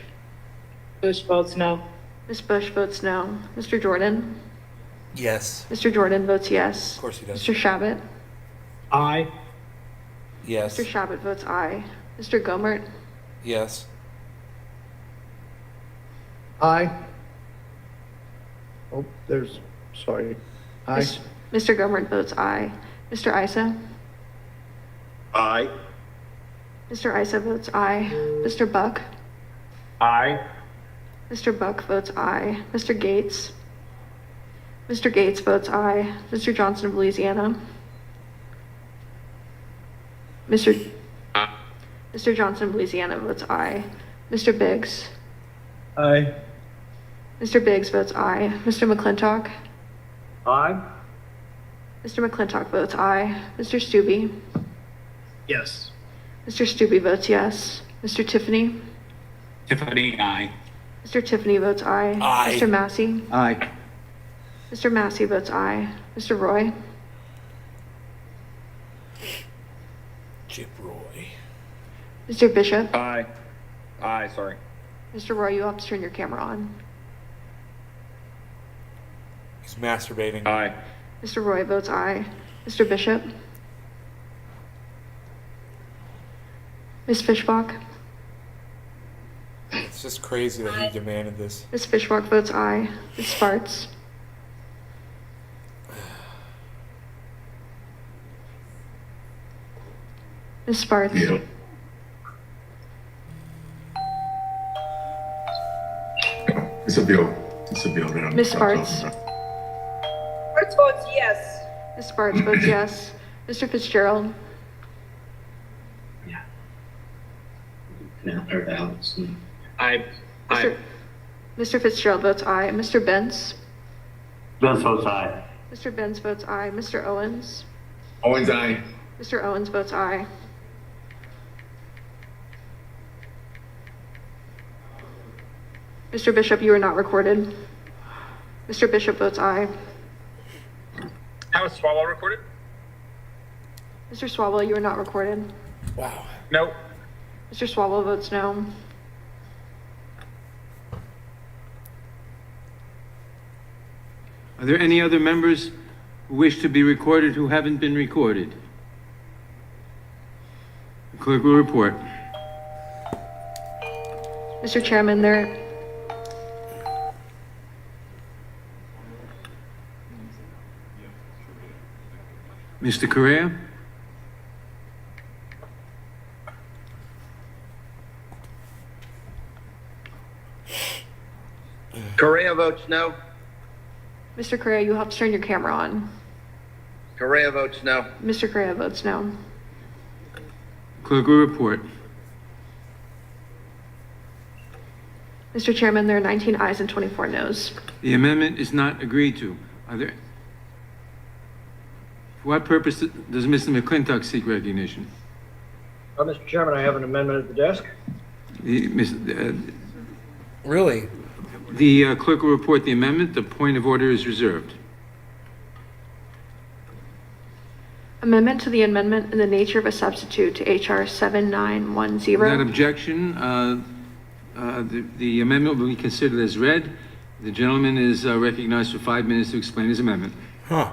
Bush votes no. Ms. Bush votes no. Mr. Jordan? Yes. Mr. Jordan votes yes. Of course he does. Mr. Shabbat? Aye. Yes. Mr. Shabbat votes aye. Mr. Gomert? Yes. Aye. Oh, sorry. Aye. Mr. Gomert votes aye. Mr. Isa? Aye. Mr. Isa votes aye. Mr. Buck? Aye. Mr. Buck votes aye. Mr. Gates? Mr. Gates votes aye. Mr. Johnson of Louisiana? Mr. Johnson of Louisiana votes aye. Mr. Biggs? Aye. Mr. Biggs votes aye. Mr. McClintock? Aye. Mr. McClintock votes aye. Mr. Stubbe? Yes. Mr. Stubbe votes yes. Mr. Tiffany? Tiffany, aye. Mr. Tiffany votes aye. Aye. Mr. Massey? Aye. Mr. Massey votes aye. Mr. Roy? Chip Roy. Mr. Bishop? Aye. Aye, sorry. Mr. Roy, you'll have to turn your camera on. He's masturbating. Aye. Mr. Roy votes aye. Mr. Bishop? Ms. Fishbach? It's just crazy that he demanded this. Ms. Fishbach votes aye. Ms. Sparts? Ms. Sparts? Yeah. It's a bill. It's a bill that I'm Ms. talking Sparts? about. Sparts votes yes. Ms. Sparts votes yes. Mr. Fitzgerald? Aye. Mr. Fitzgerald votes aye. Mr. Benz? Benz votes aye. Mr. Benz votes aye. Mr. Owens? Owens, aye. Mr. Owens votes aye. Mr. Bishop, you are not recorded. Mr. Bishop votes aye. How is Swalwell recorded? Mr. Swalwell, you are not recorded. Wow. No. Mr. Swalwell votes no. Are there any other members who wish to be recorded who haven't been recorded? The clerk will report. Mr. Chairman, Mr. Correa? Correa votes no. Mr. Correa, you have to turn your camera on. Correa votes no. Mr. Correa votes no. Clerk will report. Mr. Chairman, there are 19 ayes and 24 noes. The amendment is not agreed to. Are there? For what purpose does Mr. McClintock seek recognition? Mr. Chairman, I have an amendment at the desk. Really? The clerk will report the amendment. The point of order is reserved. Amendment to the amendment in the nature of a substitute to H.R. 7910. Without objection, the amendment will be considered as read. The gentleman is recognized for 5 minutes to explain his amendment. Huh.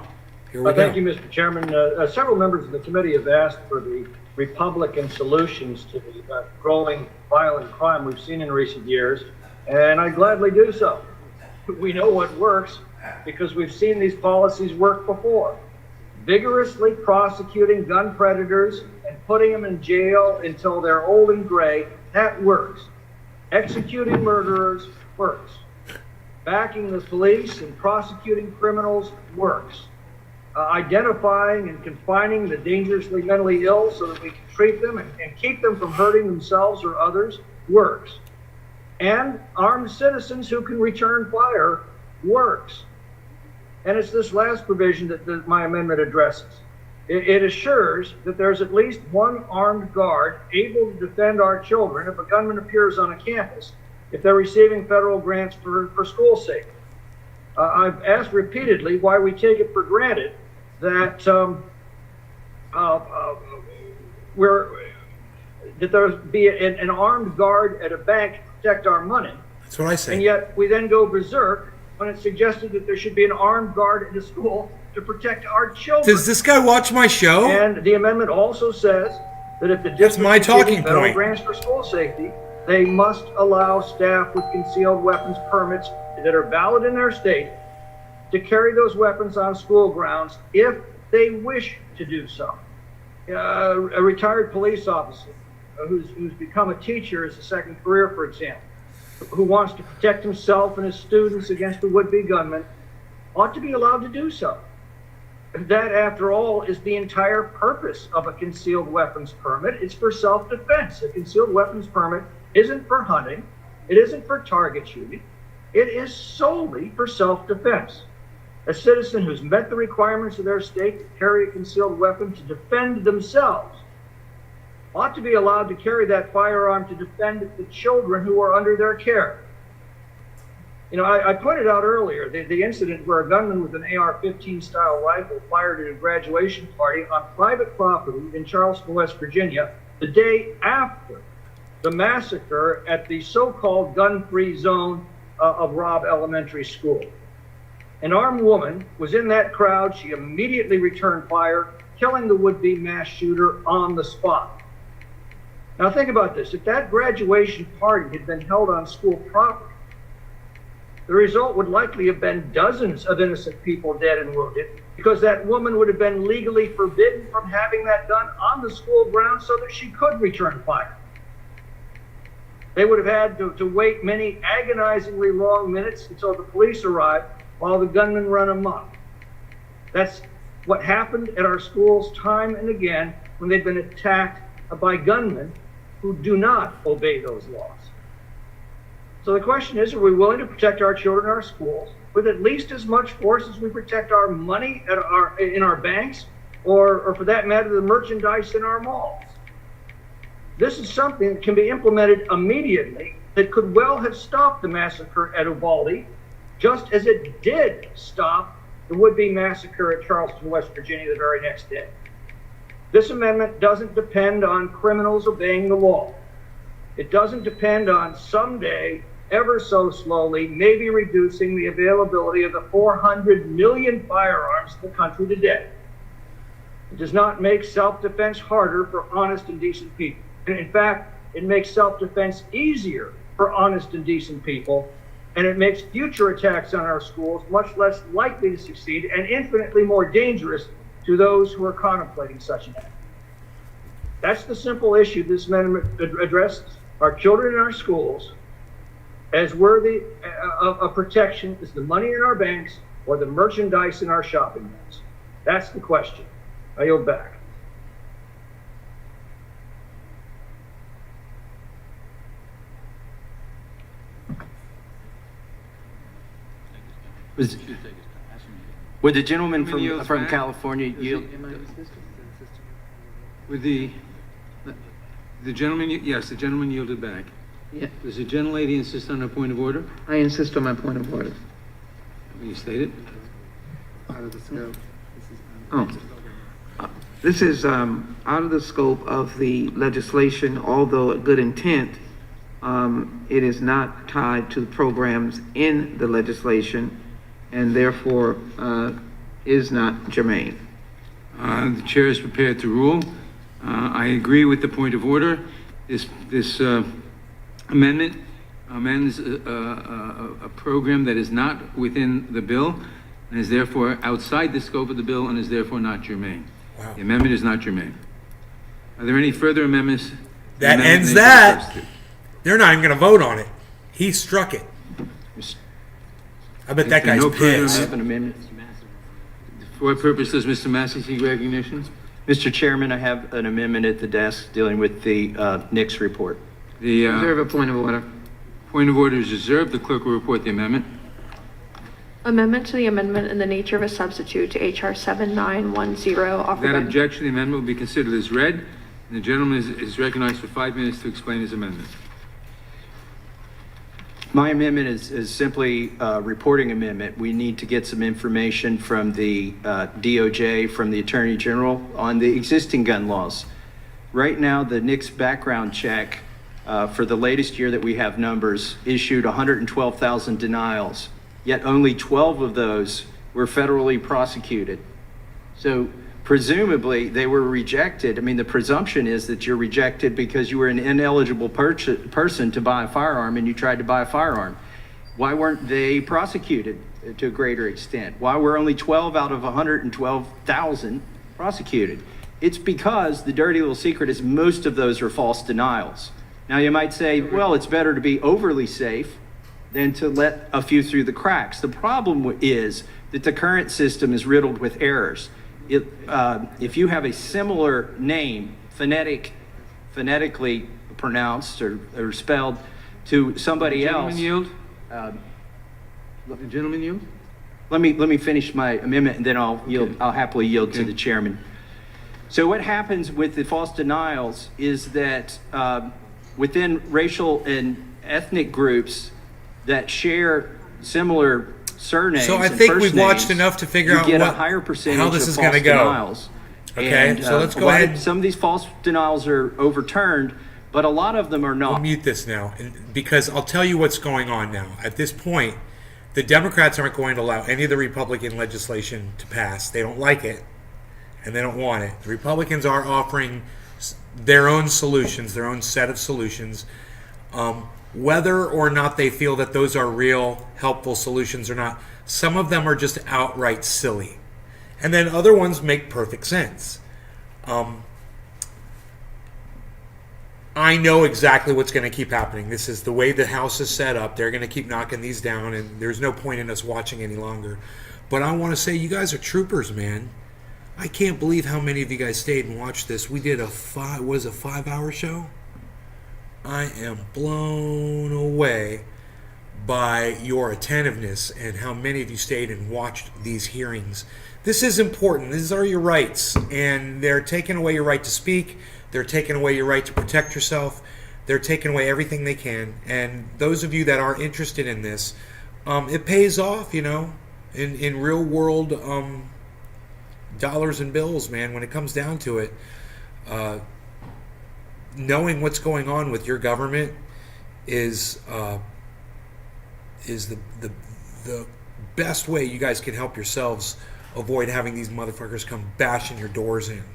Here we go. Thank you, Mr. Chairman. Several members of the committee have asked for the Republican solutions to the growing violent crime we've seen in recent years, and I gladly do so. We know what works because we've seen these policies work before. Vigorously prosecuting gun predators and putting them in jail until they're old and gray, that works. Executing murderers works. Backing the police and prosecuting criminals works. Identifying and confining the dangerously mentally ill so that we can treat them and keep them from hurting themselves or others works. And armed citizens who can return fire works. And it's this last provision that my amendment addresses. It assures that there's at least one armed guard able to defend our children if a gunman appears on a campus, if they're receiving federal grants for school safety. I've asked repeatedly why we take it for granted that that there be an armed guard at a bank to protect our money. That's what I say. And yet we then go berserk when it's suggested that there should be an armed guard at a school to protect our children. Does this guy watch my show? And the amendment also says that if the That's district my is giving talking federal point. grants for school safety, they must allow staff with concealed weapons permits that are valid in their state to carry those weapons on school grounds if they wish to do so. A retired police officer who's become a teacher as a second career, for example, who wants to protect himself and his students against a would-be gunman, ought to be allowed to do so. That, after all, is the entire purpose of a concealed weapons permit. It's for self-defense. A concealed weapons permit isn't for hunting. It isn't for target shooting. It is solely for self-defense. A citizen who's met the requirements of their state to carry a concealed weapon to defend themselves ought to be allowed to carry that firearm to defend the children who are under their care. You know, I pointed out earlier the incident where a gunman with an AR-15 style rifle fired at a graduation party on private property in Charleston, West Virginia, the day after the massacre at the so-called gun-free zone of Robb Elementary School. An armed woman was in that crowd. She immediately returned fire, killing the would-be mass shooter on the spot. Now think about this. If that graduation party had been held on school property, the result would likely have been dozens of innocent people dead and wounded, because that woman would have been legally forbidden from having that gun on the school grounds so that she could return fire. They would have had to wait many agonizingly long minutes until the police arrived while the gunman ran amok. That's what happened at our schools time and again when they've been attacked by gunmen who do not obey those laws. So the question is, are we willing to protect our children in our schools with at least as much force as we protect our money in our banks, or for that matter, the merchandise in our malls? This is something that can be implemented immediately that could well have stopped the massacre at Uvalde, just as it did stop the would-be massacre at Charleston, West Virginia the very next day. This amendment doesn't depend on criminals obeying the law. It doesn't depend on someday, ever so slowly, maybe reducing the availability of the 400 million firearms in the country today. It does not make self-defense harder for honest and decent people. And in fact, it makes self-defense easier for honest and decent people, and it makes future attacks on our schools much less likely to succeed and infinitely more dangerous to those who are contemplating such an act. That's the simple issue this amendment addresses. Our children in our schools as worthy of protection as the money in our banks or the merchandise in our shopping malls. That's the question. I yield back. Would the gentleman from California yield? Would the gentleman, yes, the gentleman yielded back. Yeah. Does the gentlelady insist on a point of order? I insist on my point of order. Will you state it? Out of the scope. This is out of the scope of the legislation, although a good intent. It is not tied to the programs in the legislation and therefore is not germane. The chair is prepared to rule. I agree with the point of order. This amendment amends a program that is not within the bill and is therefore outside the scope of the bill and is therefore not germane. Wow. The amendment is not germane. Are there any further amendments? That ends that. They're not even going to vote on it. He struck it. I bet that guy's pissed. For what purpose does Mr. Massey seek recognition? Mr. Chairman, I have an amendment at the desk dealing with the Nix report. Reserve a point of order. Point of order is reserved. The clerk will report the amendment. Amendment to the amendment in the nature of a substitute to HR 7910 offered Without by... objection, the amendment will be considered as read, and the gentleman is recognized for 5 minutes to explain his amendment. My amendment is simply a reporting amendment. We need to get some information from the DOJ, from the Attorney General on the existing gun laws. Right now, the NICS background check for the latest year that we have numbers issued 112,000 denials, yet only 12 of those were federally prosecuted. So presumably they were rejected. I mean, the presumption is that you're rejected because you were an ineligible person to buy a firearm and you tried to buy a firearm. Why weren't they prosecuted to a greater extent? Why were only 12 out of 112,000 prosecuted? It's because the dirty little secret is most of those are false denials. Now you might say, well, it's better to be overly safe than to let a few through the cracks. The problem is that the current system is riddled with errors. If you have a similar name, phonetically pronounced or spelled to somebody else. Yield? The gentleman yield? Let me finish my amendment and then I'll happily yield to the chairman. So what happens with the false denials is that within racial and ethnic groups that share similar surnames. So I think we've watched enough to figure out a higher percentage how this is going to go. Denials. Okay, and, so let's go ahead. Some of these false denials are overturned, but a lot of them are not. We'll mute this now because I'll tell you what's going on now. At this point, the Democrats aren't going to allow any of the Republican legislation to pass. They don't like it, and they don't want it. The Republicans are offering their own solutions, their own set of solutions. Whether or not they feel that those are real, helpful solutions or not, some of them are just outright silly. And then other ones make perfect sense. I know exactly what's going to keep happening. This is the way the House is set up. They're going to keep knocking these down, and there's no point in us watching any longer. But I want to say, you guys are troopers, man. I can't believe how many of you guys stayed and watched this. We did a 5-hour show? I am blown away by your attentiveness and how many of you stayed and watched these hearings. This is important. These are your rights, and they're taking away your right to speak. They're taking away your right to protect yourself. They're taking away everything they can. And those of you that are interested in this, it pays off, you know, in real world dollars and bills, man, when it comes down to it. Knowing what's going on with your government is the best way you guys can help yourselves avoid having these motherfuckers come bashing your doors in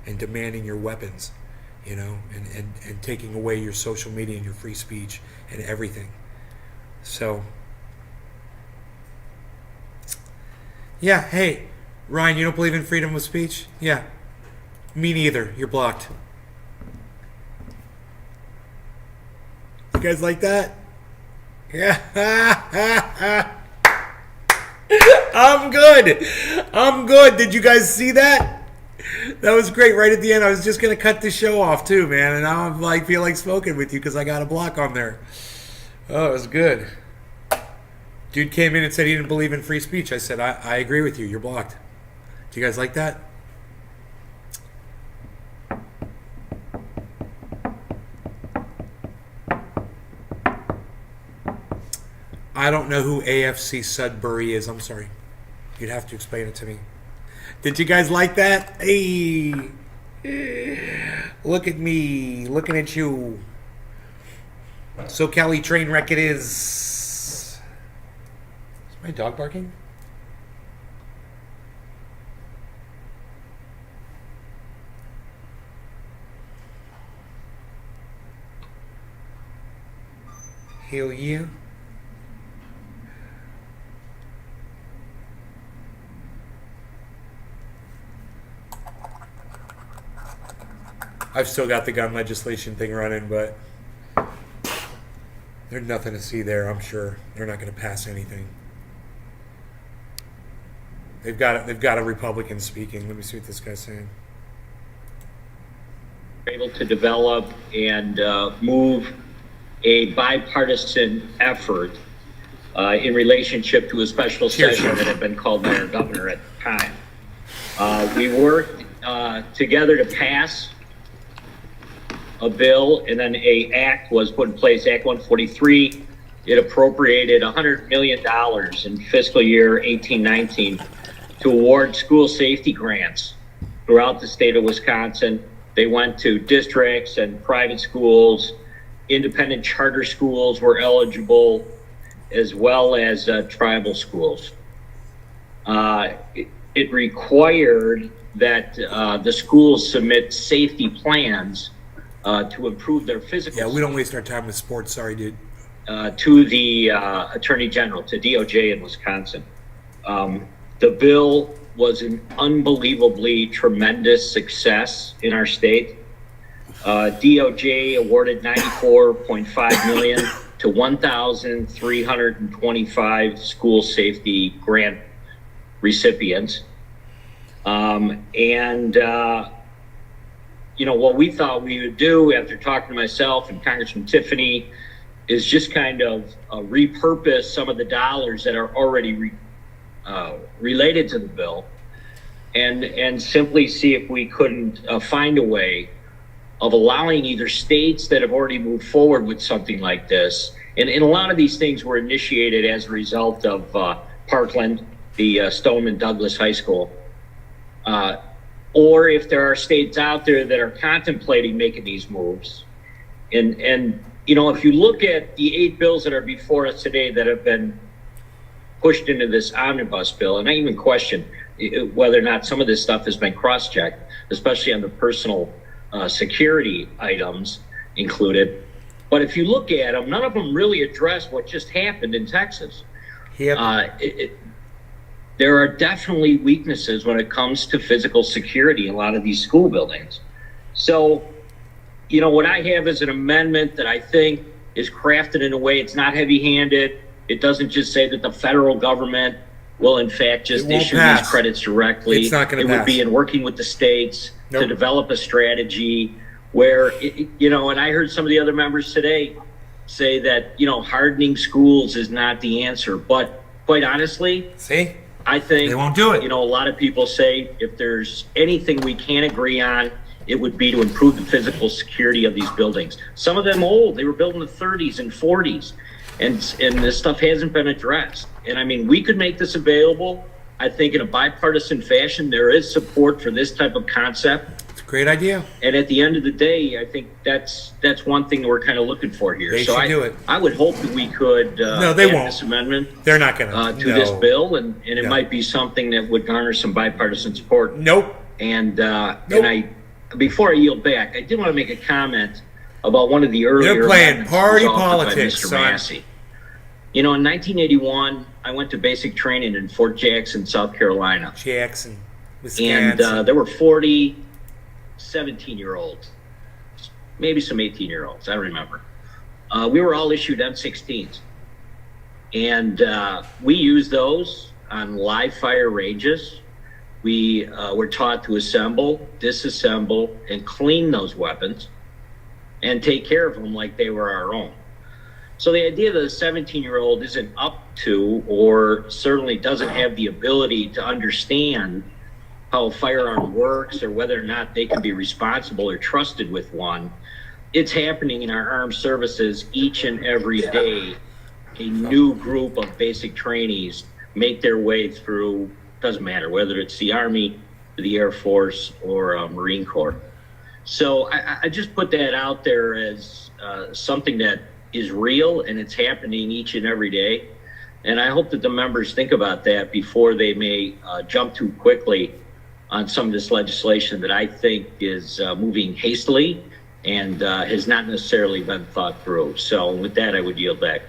and demanding your weapons, you know, and taking away your social media and your free speech and everything. So, yeah, hey, Ryan, you don't believe in freedom of speech? Yeah, me neither. You're blocked. You guys like that? Yeah. I'm good. Did you guys see that? That was great. Right at the end, I was just going to cut the show off too, man. And now I'm like, feel like smoking with you because I got a block on there. Oh, it was good. Dude came in and said he didn't believe in free speech. I said, I agree with you. You're blocked. Do you guys like that? I don't know who AFC Sudbury is. I'm sorry. You'd have to explain it to me. Did you guys like that? Hey. Look at me. Looking at you. So Cali train wreck it is. Is my dog barking? Hell yeah. I've still got the gun legislation thing running, but there's nothing to see there, I'm sure. They're not going to pass anything. They've got a Republican speaking. Let me see what this guy's saying. Able to develop and move a bipartisan effort in relationship to a special session that had been called by our governor at the time. We worked together to pass a bill, and then a act was put in place, Act 143. It appropriated $100 million in fiscal year 18-19 to award school safety grants throughout the state of Wisconsin. They went to districts and private schools, independent charter schools were eligible, as well as tribal schools. It required that the schools submit safety plans to improve their physical. Yeah, we don't waste our time with sports. Sorry, dude. To the Attorney General, to DOJ in Wisconsin. The bill was an unbelievably tremendous success in our state. DOJ awarded $94.5 million to 1,325 school safety grant recipients. You know, what we thought we would do after talking to myself and Congressman Tiffany is just kind of repurpose some of the dollars that are already related to the bill and simply see if we couldn't find a way of allowing either states that have already moved forward with something like this. And a lot of these things were initiated as a result of Parkland, the Stoneman Douglas High School. Or if there are states out there that are contemplating making these moves. And you know, if you look at the 8 bills that are before us today that have been pushed into this omnibus bill, and I even question whether or not some of this stuff has been cross-checked, especially on the personal security items included. But if you look at them, none of them really address what just happened in Texas. Yep. There are definitely weaknesses when it comes to physical security in a lot of these school buildings. So, you know, what I have is an amendment that I think is crafted in a way it's not heavy-handed. It doesn't just say that the federal government will in fact just issue these credits directly. It's not going to pass. It pass. would be in working with the states to develop a strategy where, you know, and I heard some of the other members today say that, you know, hardening schools is not the answer. But quite honestly, I think they won't do it. You know, a lot of people say if there's anything we can agree on, it would be to improve the physical security of these buildings. Some of them old, they were built in the 30s and 40s, and this stuff hasn't been addressed. And I mean, we could make this available. I think in a bipartisan fashion, there is support for this type of concept. It's a great idea. And at the end of the day, I think that's one thing that we're kind of looking for here. They should do it. I would hope that we could No, they add won't. this amendment. They're not going to this bill, and it might be something that would garner some bipartisan support. Nope. And before I yield back, I did want to make a comment about one of the earlier. They're playing amendments party that was offered by politics, Mr. son. Massey. You know, in 1981, I went to basic training in Fort Jackson, South Carolina. Jackson, And Wisconsin. there were 40 17-year-olds, maybe some 18-year-olds, I don't remember. We were all issued M16s. And we used those on live fire ranges. We were taught to assemble, disassemble, and clean those weapons and take care of them like they were our own. So the idea that a 17-year-old isn't up to, or certainly doesn't have the ability to understand how a firearm works or whether or not they can be responsible or trusted with one, it's happening in our armed services each and every day. A new group of basic trainees make their way through, doesn't matter whether it's the Army, the Air Force, or Marine Corps. So I just put that out there as something that is real and it's happening each and every day. And I hope that the members think about that before they may jump too quickly on some of this legislation that I think is moving hastily and has not necessarily been thought through. So with that, I would yield back.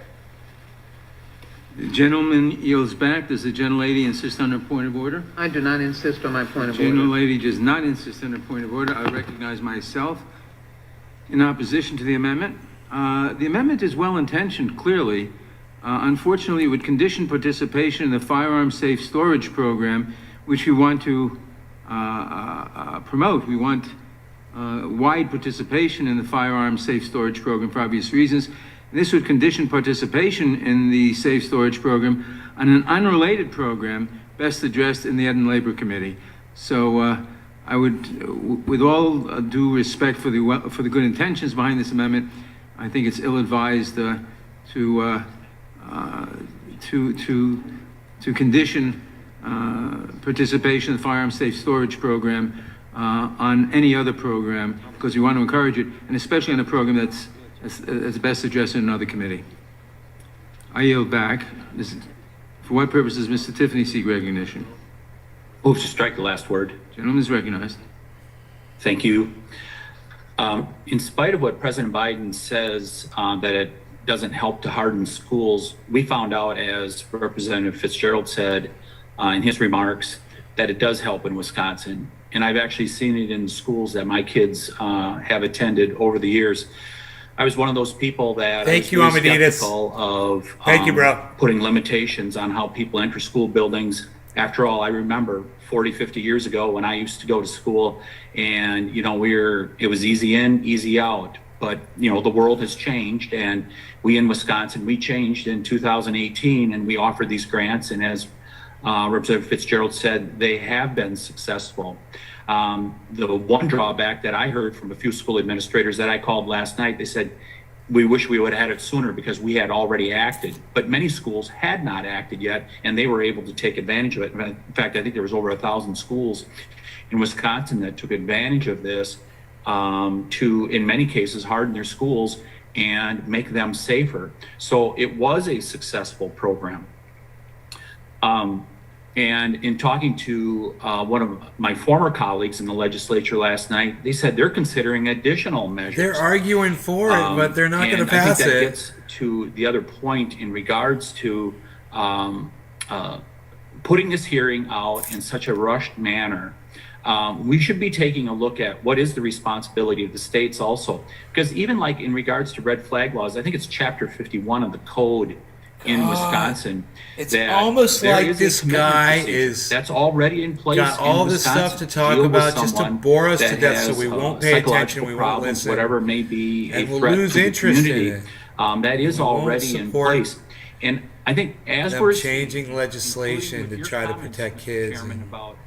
The gentleman yields back. Does the gentlelady insist on her point of order? I do not insist on my point of order. Gentlelady does not insist on her point of order. I recognize myself in opposition to the amendment. The amendment is well-intentioned, clearly. Unfortunately, it would condition participation in the firearm safe storage program, which we want to promote. We want wide participation in the firearm safe storage program for obvious reasons. And this would condition participation in the safe storage program on an unrelated program best addressed in the Ed and Labor Committee. So I would, with all due respect for the good intentions behind this amendment, I think it's ill-advised to condition participation in the firearm safe storage program on any other program, because we want to encourage it, and especially on a program that's best addressed in another committee. I yield back. For what purpose does Mr. Tiffany seek recognition? Move to strike the last word. Gentleman is recognized. Thank you. In spite of what President Biden says that it doesn't help to harden schools, we found out, as Representative Fitzgerald said in his remarks, that it does help in Wisconsin. And I've actually seen it in schools that my kids have attended over the years. I was one of those people that Thank you, was really Amaditas. skeptical of Thank you, bro. putting limitations on how people enter school buildings. After all, I remember 40, 50 years ago when I used to go to school and, you know, it was easy in, easy out. But, you know, the world has changed, and we in Wisconsin, we changed in 2018, and we offered these grants. And as Representative Fitzgerald said, they have been successful. The one drawback that I heard from a few school administrators that I called last night, they said, we wish we would have had it sooner because we had already acted. But many schools had not acted yet, and they were able to take advantage of it. In fact, I think there was over 1,000 schools in Wisconsin that took advantage of this to, in many cases, harden their schools and make them safer. So it was a successful program. And in talking to one of my former colleagues in the legislature last night, they said they're considering additional measures. They're arguing for it, but they're not going to pass I think that it. gets to the other point in regards to putting this hearing out in such a rushed manner. We should be taking a look at what is the responsibility of the states also. Because even like in regards to red flag laws, I think it's chapter 51 of the code in Wisconsin. It's that almost there like is a this commitment guy procedure is that's already in place. got all in this stuff Wisconsin to talk deal with about just to someone bore us to that death so has, we won't pay attention, psychological we won't problems, listen. whatever may be And a we'll threat lose to the interest in community. it. That is We won't already in support place. And I think as them we're changing legislation to try to protect kids. Chairman, and- about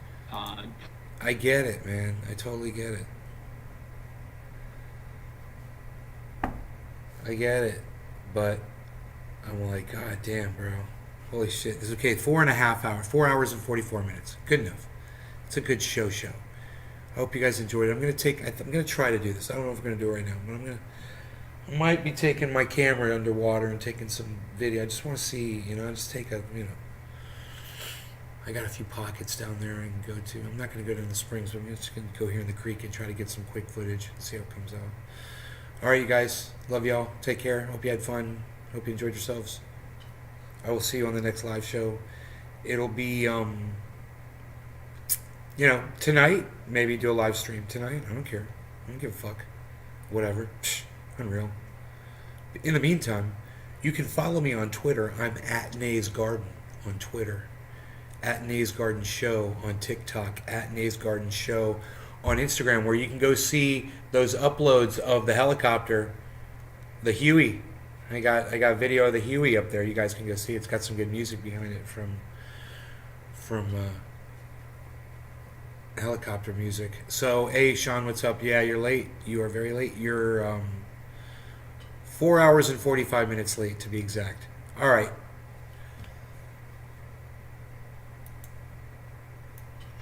I get it, man. I totally get it. I get it, but I'm like, God damn, bro. Holy shit. It's okay. 4.5 hours. 4 hours and 44 minutes. Good enough. It's a good show. I hope you guys enjoyed it. I'm gonna try to do this. I don't know if I'm gonna do it right now, but I might be taking my camera underwater and taking some video. I just want to see, just take I got a few pockets down there I can go to. I'm not going to go down the springs, but I'm just going to go here in the creek and try to get some quick footage and see how it comes out. All right, you guys. Love y'all. Take care. Hope you had fun. Hope you enjoyed yourselves. I will see you on the next live show. It'll be, tonight. Maybe do a live stream tonight. I don't care. I don't give a fuck. Whatever. Psh, unreal. In the meantime, you can follow me on Twitter. I'm at Nays Garden on Twitter. At Nays Garden Show on TikTok, at Nays Garden Show on Instagram, where you can go see those uploads of the helicopter, the Huey. I got video of the Huey up there. You guys can go see. It's got some good music behind it from helicopter music. So, hey, Sean, what's up? Yeah, you're late. You are very late. You're 4 hours and 45 minutes late, to be exact. All right.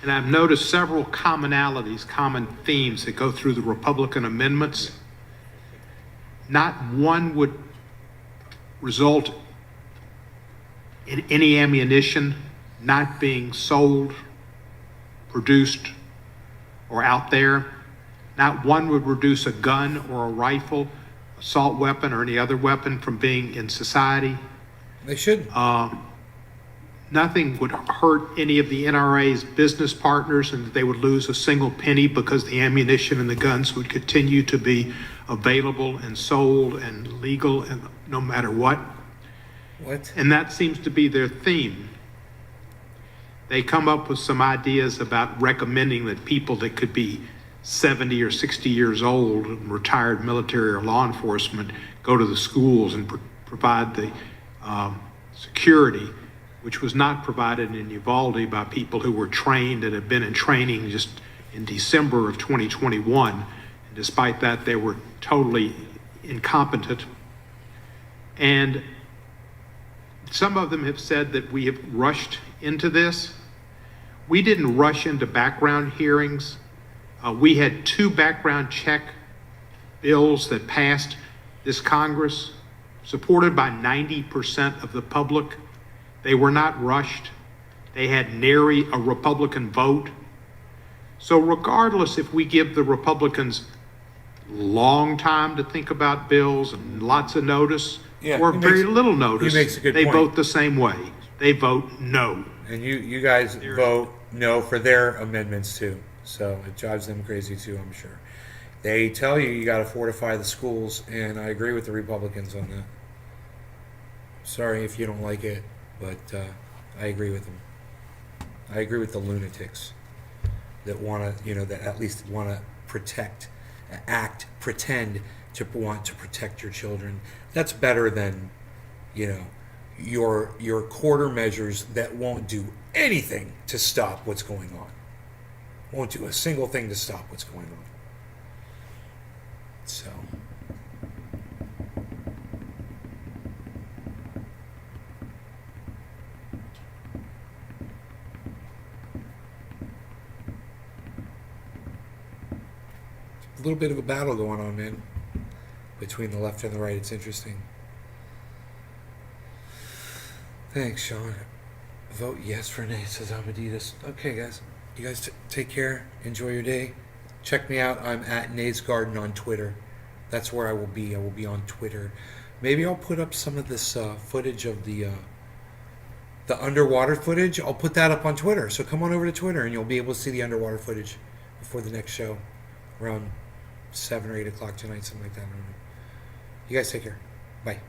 And I've noticed several commonalities, common themes that go through the Republican amendments. Not one would result in any ammunition not being sold, produced, or out there. Not one would reduce a gun or a rifle, assault weapon, or any other weapon from being in society. They shouldn't. Nothing would hurt any of the NRA's business partners, and they would lose a single penny because the ammunition and the guns would continue to be available and sold and legal, and no matter what. What? And that seems to be their theme. They come up with some ideas about recommending that people that could be 70 or 60 years old and retired military or law enforcement go to the schools and provide the security, which was not provided in Uvalde by people who were trained and had been in training just in December of 2021. And despite that, they were totally incompetent. And some of them have said that we have rushed into this. We didn't rush into background hearings. We had 2 background check bills that passed this Congress, supported by 90% of the public. They were not rushed. They had nary a Republican vote. So regardless if we give the Republicans long time to think about bills and lots of notice, or very little notice, they vote the same way. They vote no. And you guys vote no for their amendments too. So it drives them crazy too, I'm sure. They tell you got to fortify the schools, and I agree with the Republicans on that. Sorry if you don't like it, but I agree with them. I agree with the lunatics that want to, that at least want to pretend to want to protect your children. That's better than, your quarter measures that won't do anything to stop what's going on. Won't do a single thing to stop what's going on. So. A little bit of a battle going on, man, between the left and the right. It's interesting. Thanks, Sean. Vote yes for Nate, says Abadidas. Okay, guys. You guys take care. Enjoy your day. Check me out. I'm at Nate's Garden on Twitter. That's where I will be. I will be on Twitter. Maybe I'll put up some of this footage of the underwater footage. I'll put that up on Twitter. So come on over to Twitter and you'll be able to see the underwater footage before the next show around 7 or 8 o'clock tonight, something like that. I don't know. You guys take care. Bye.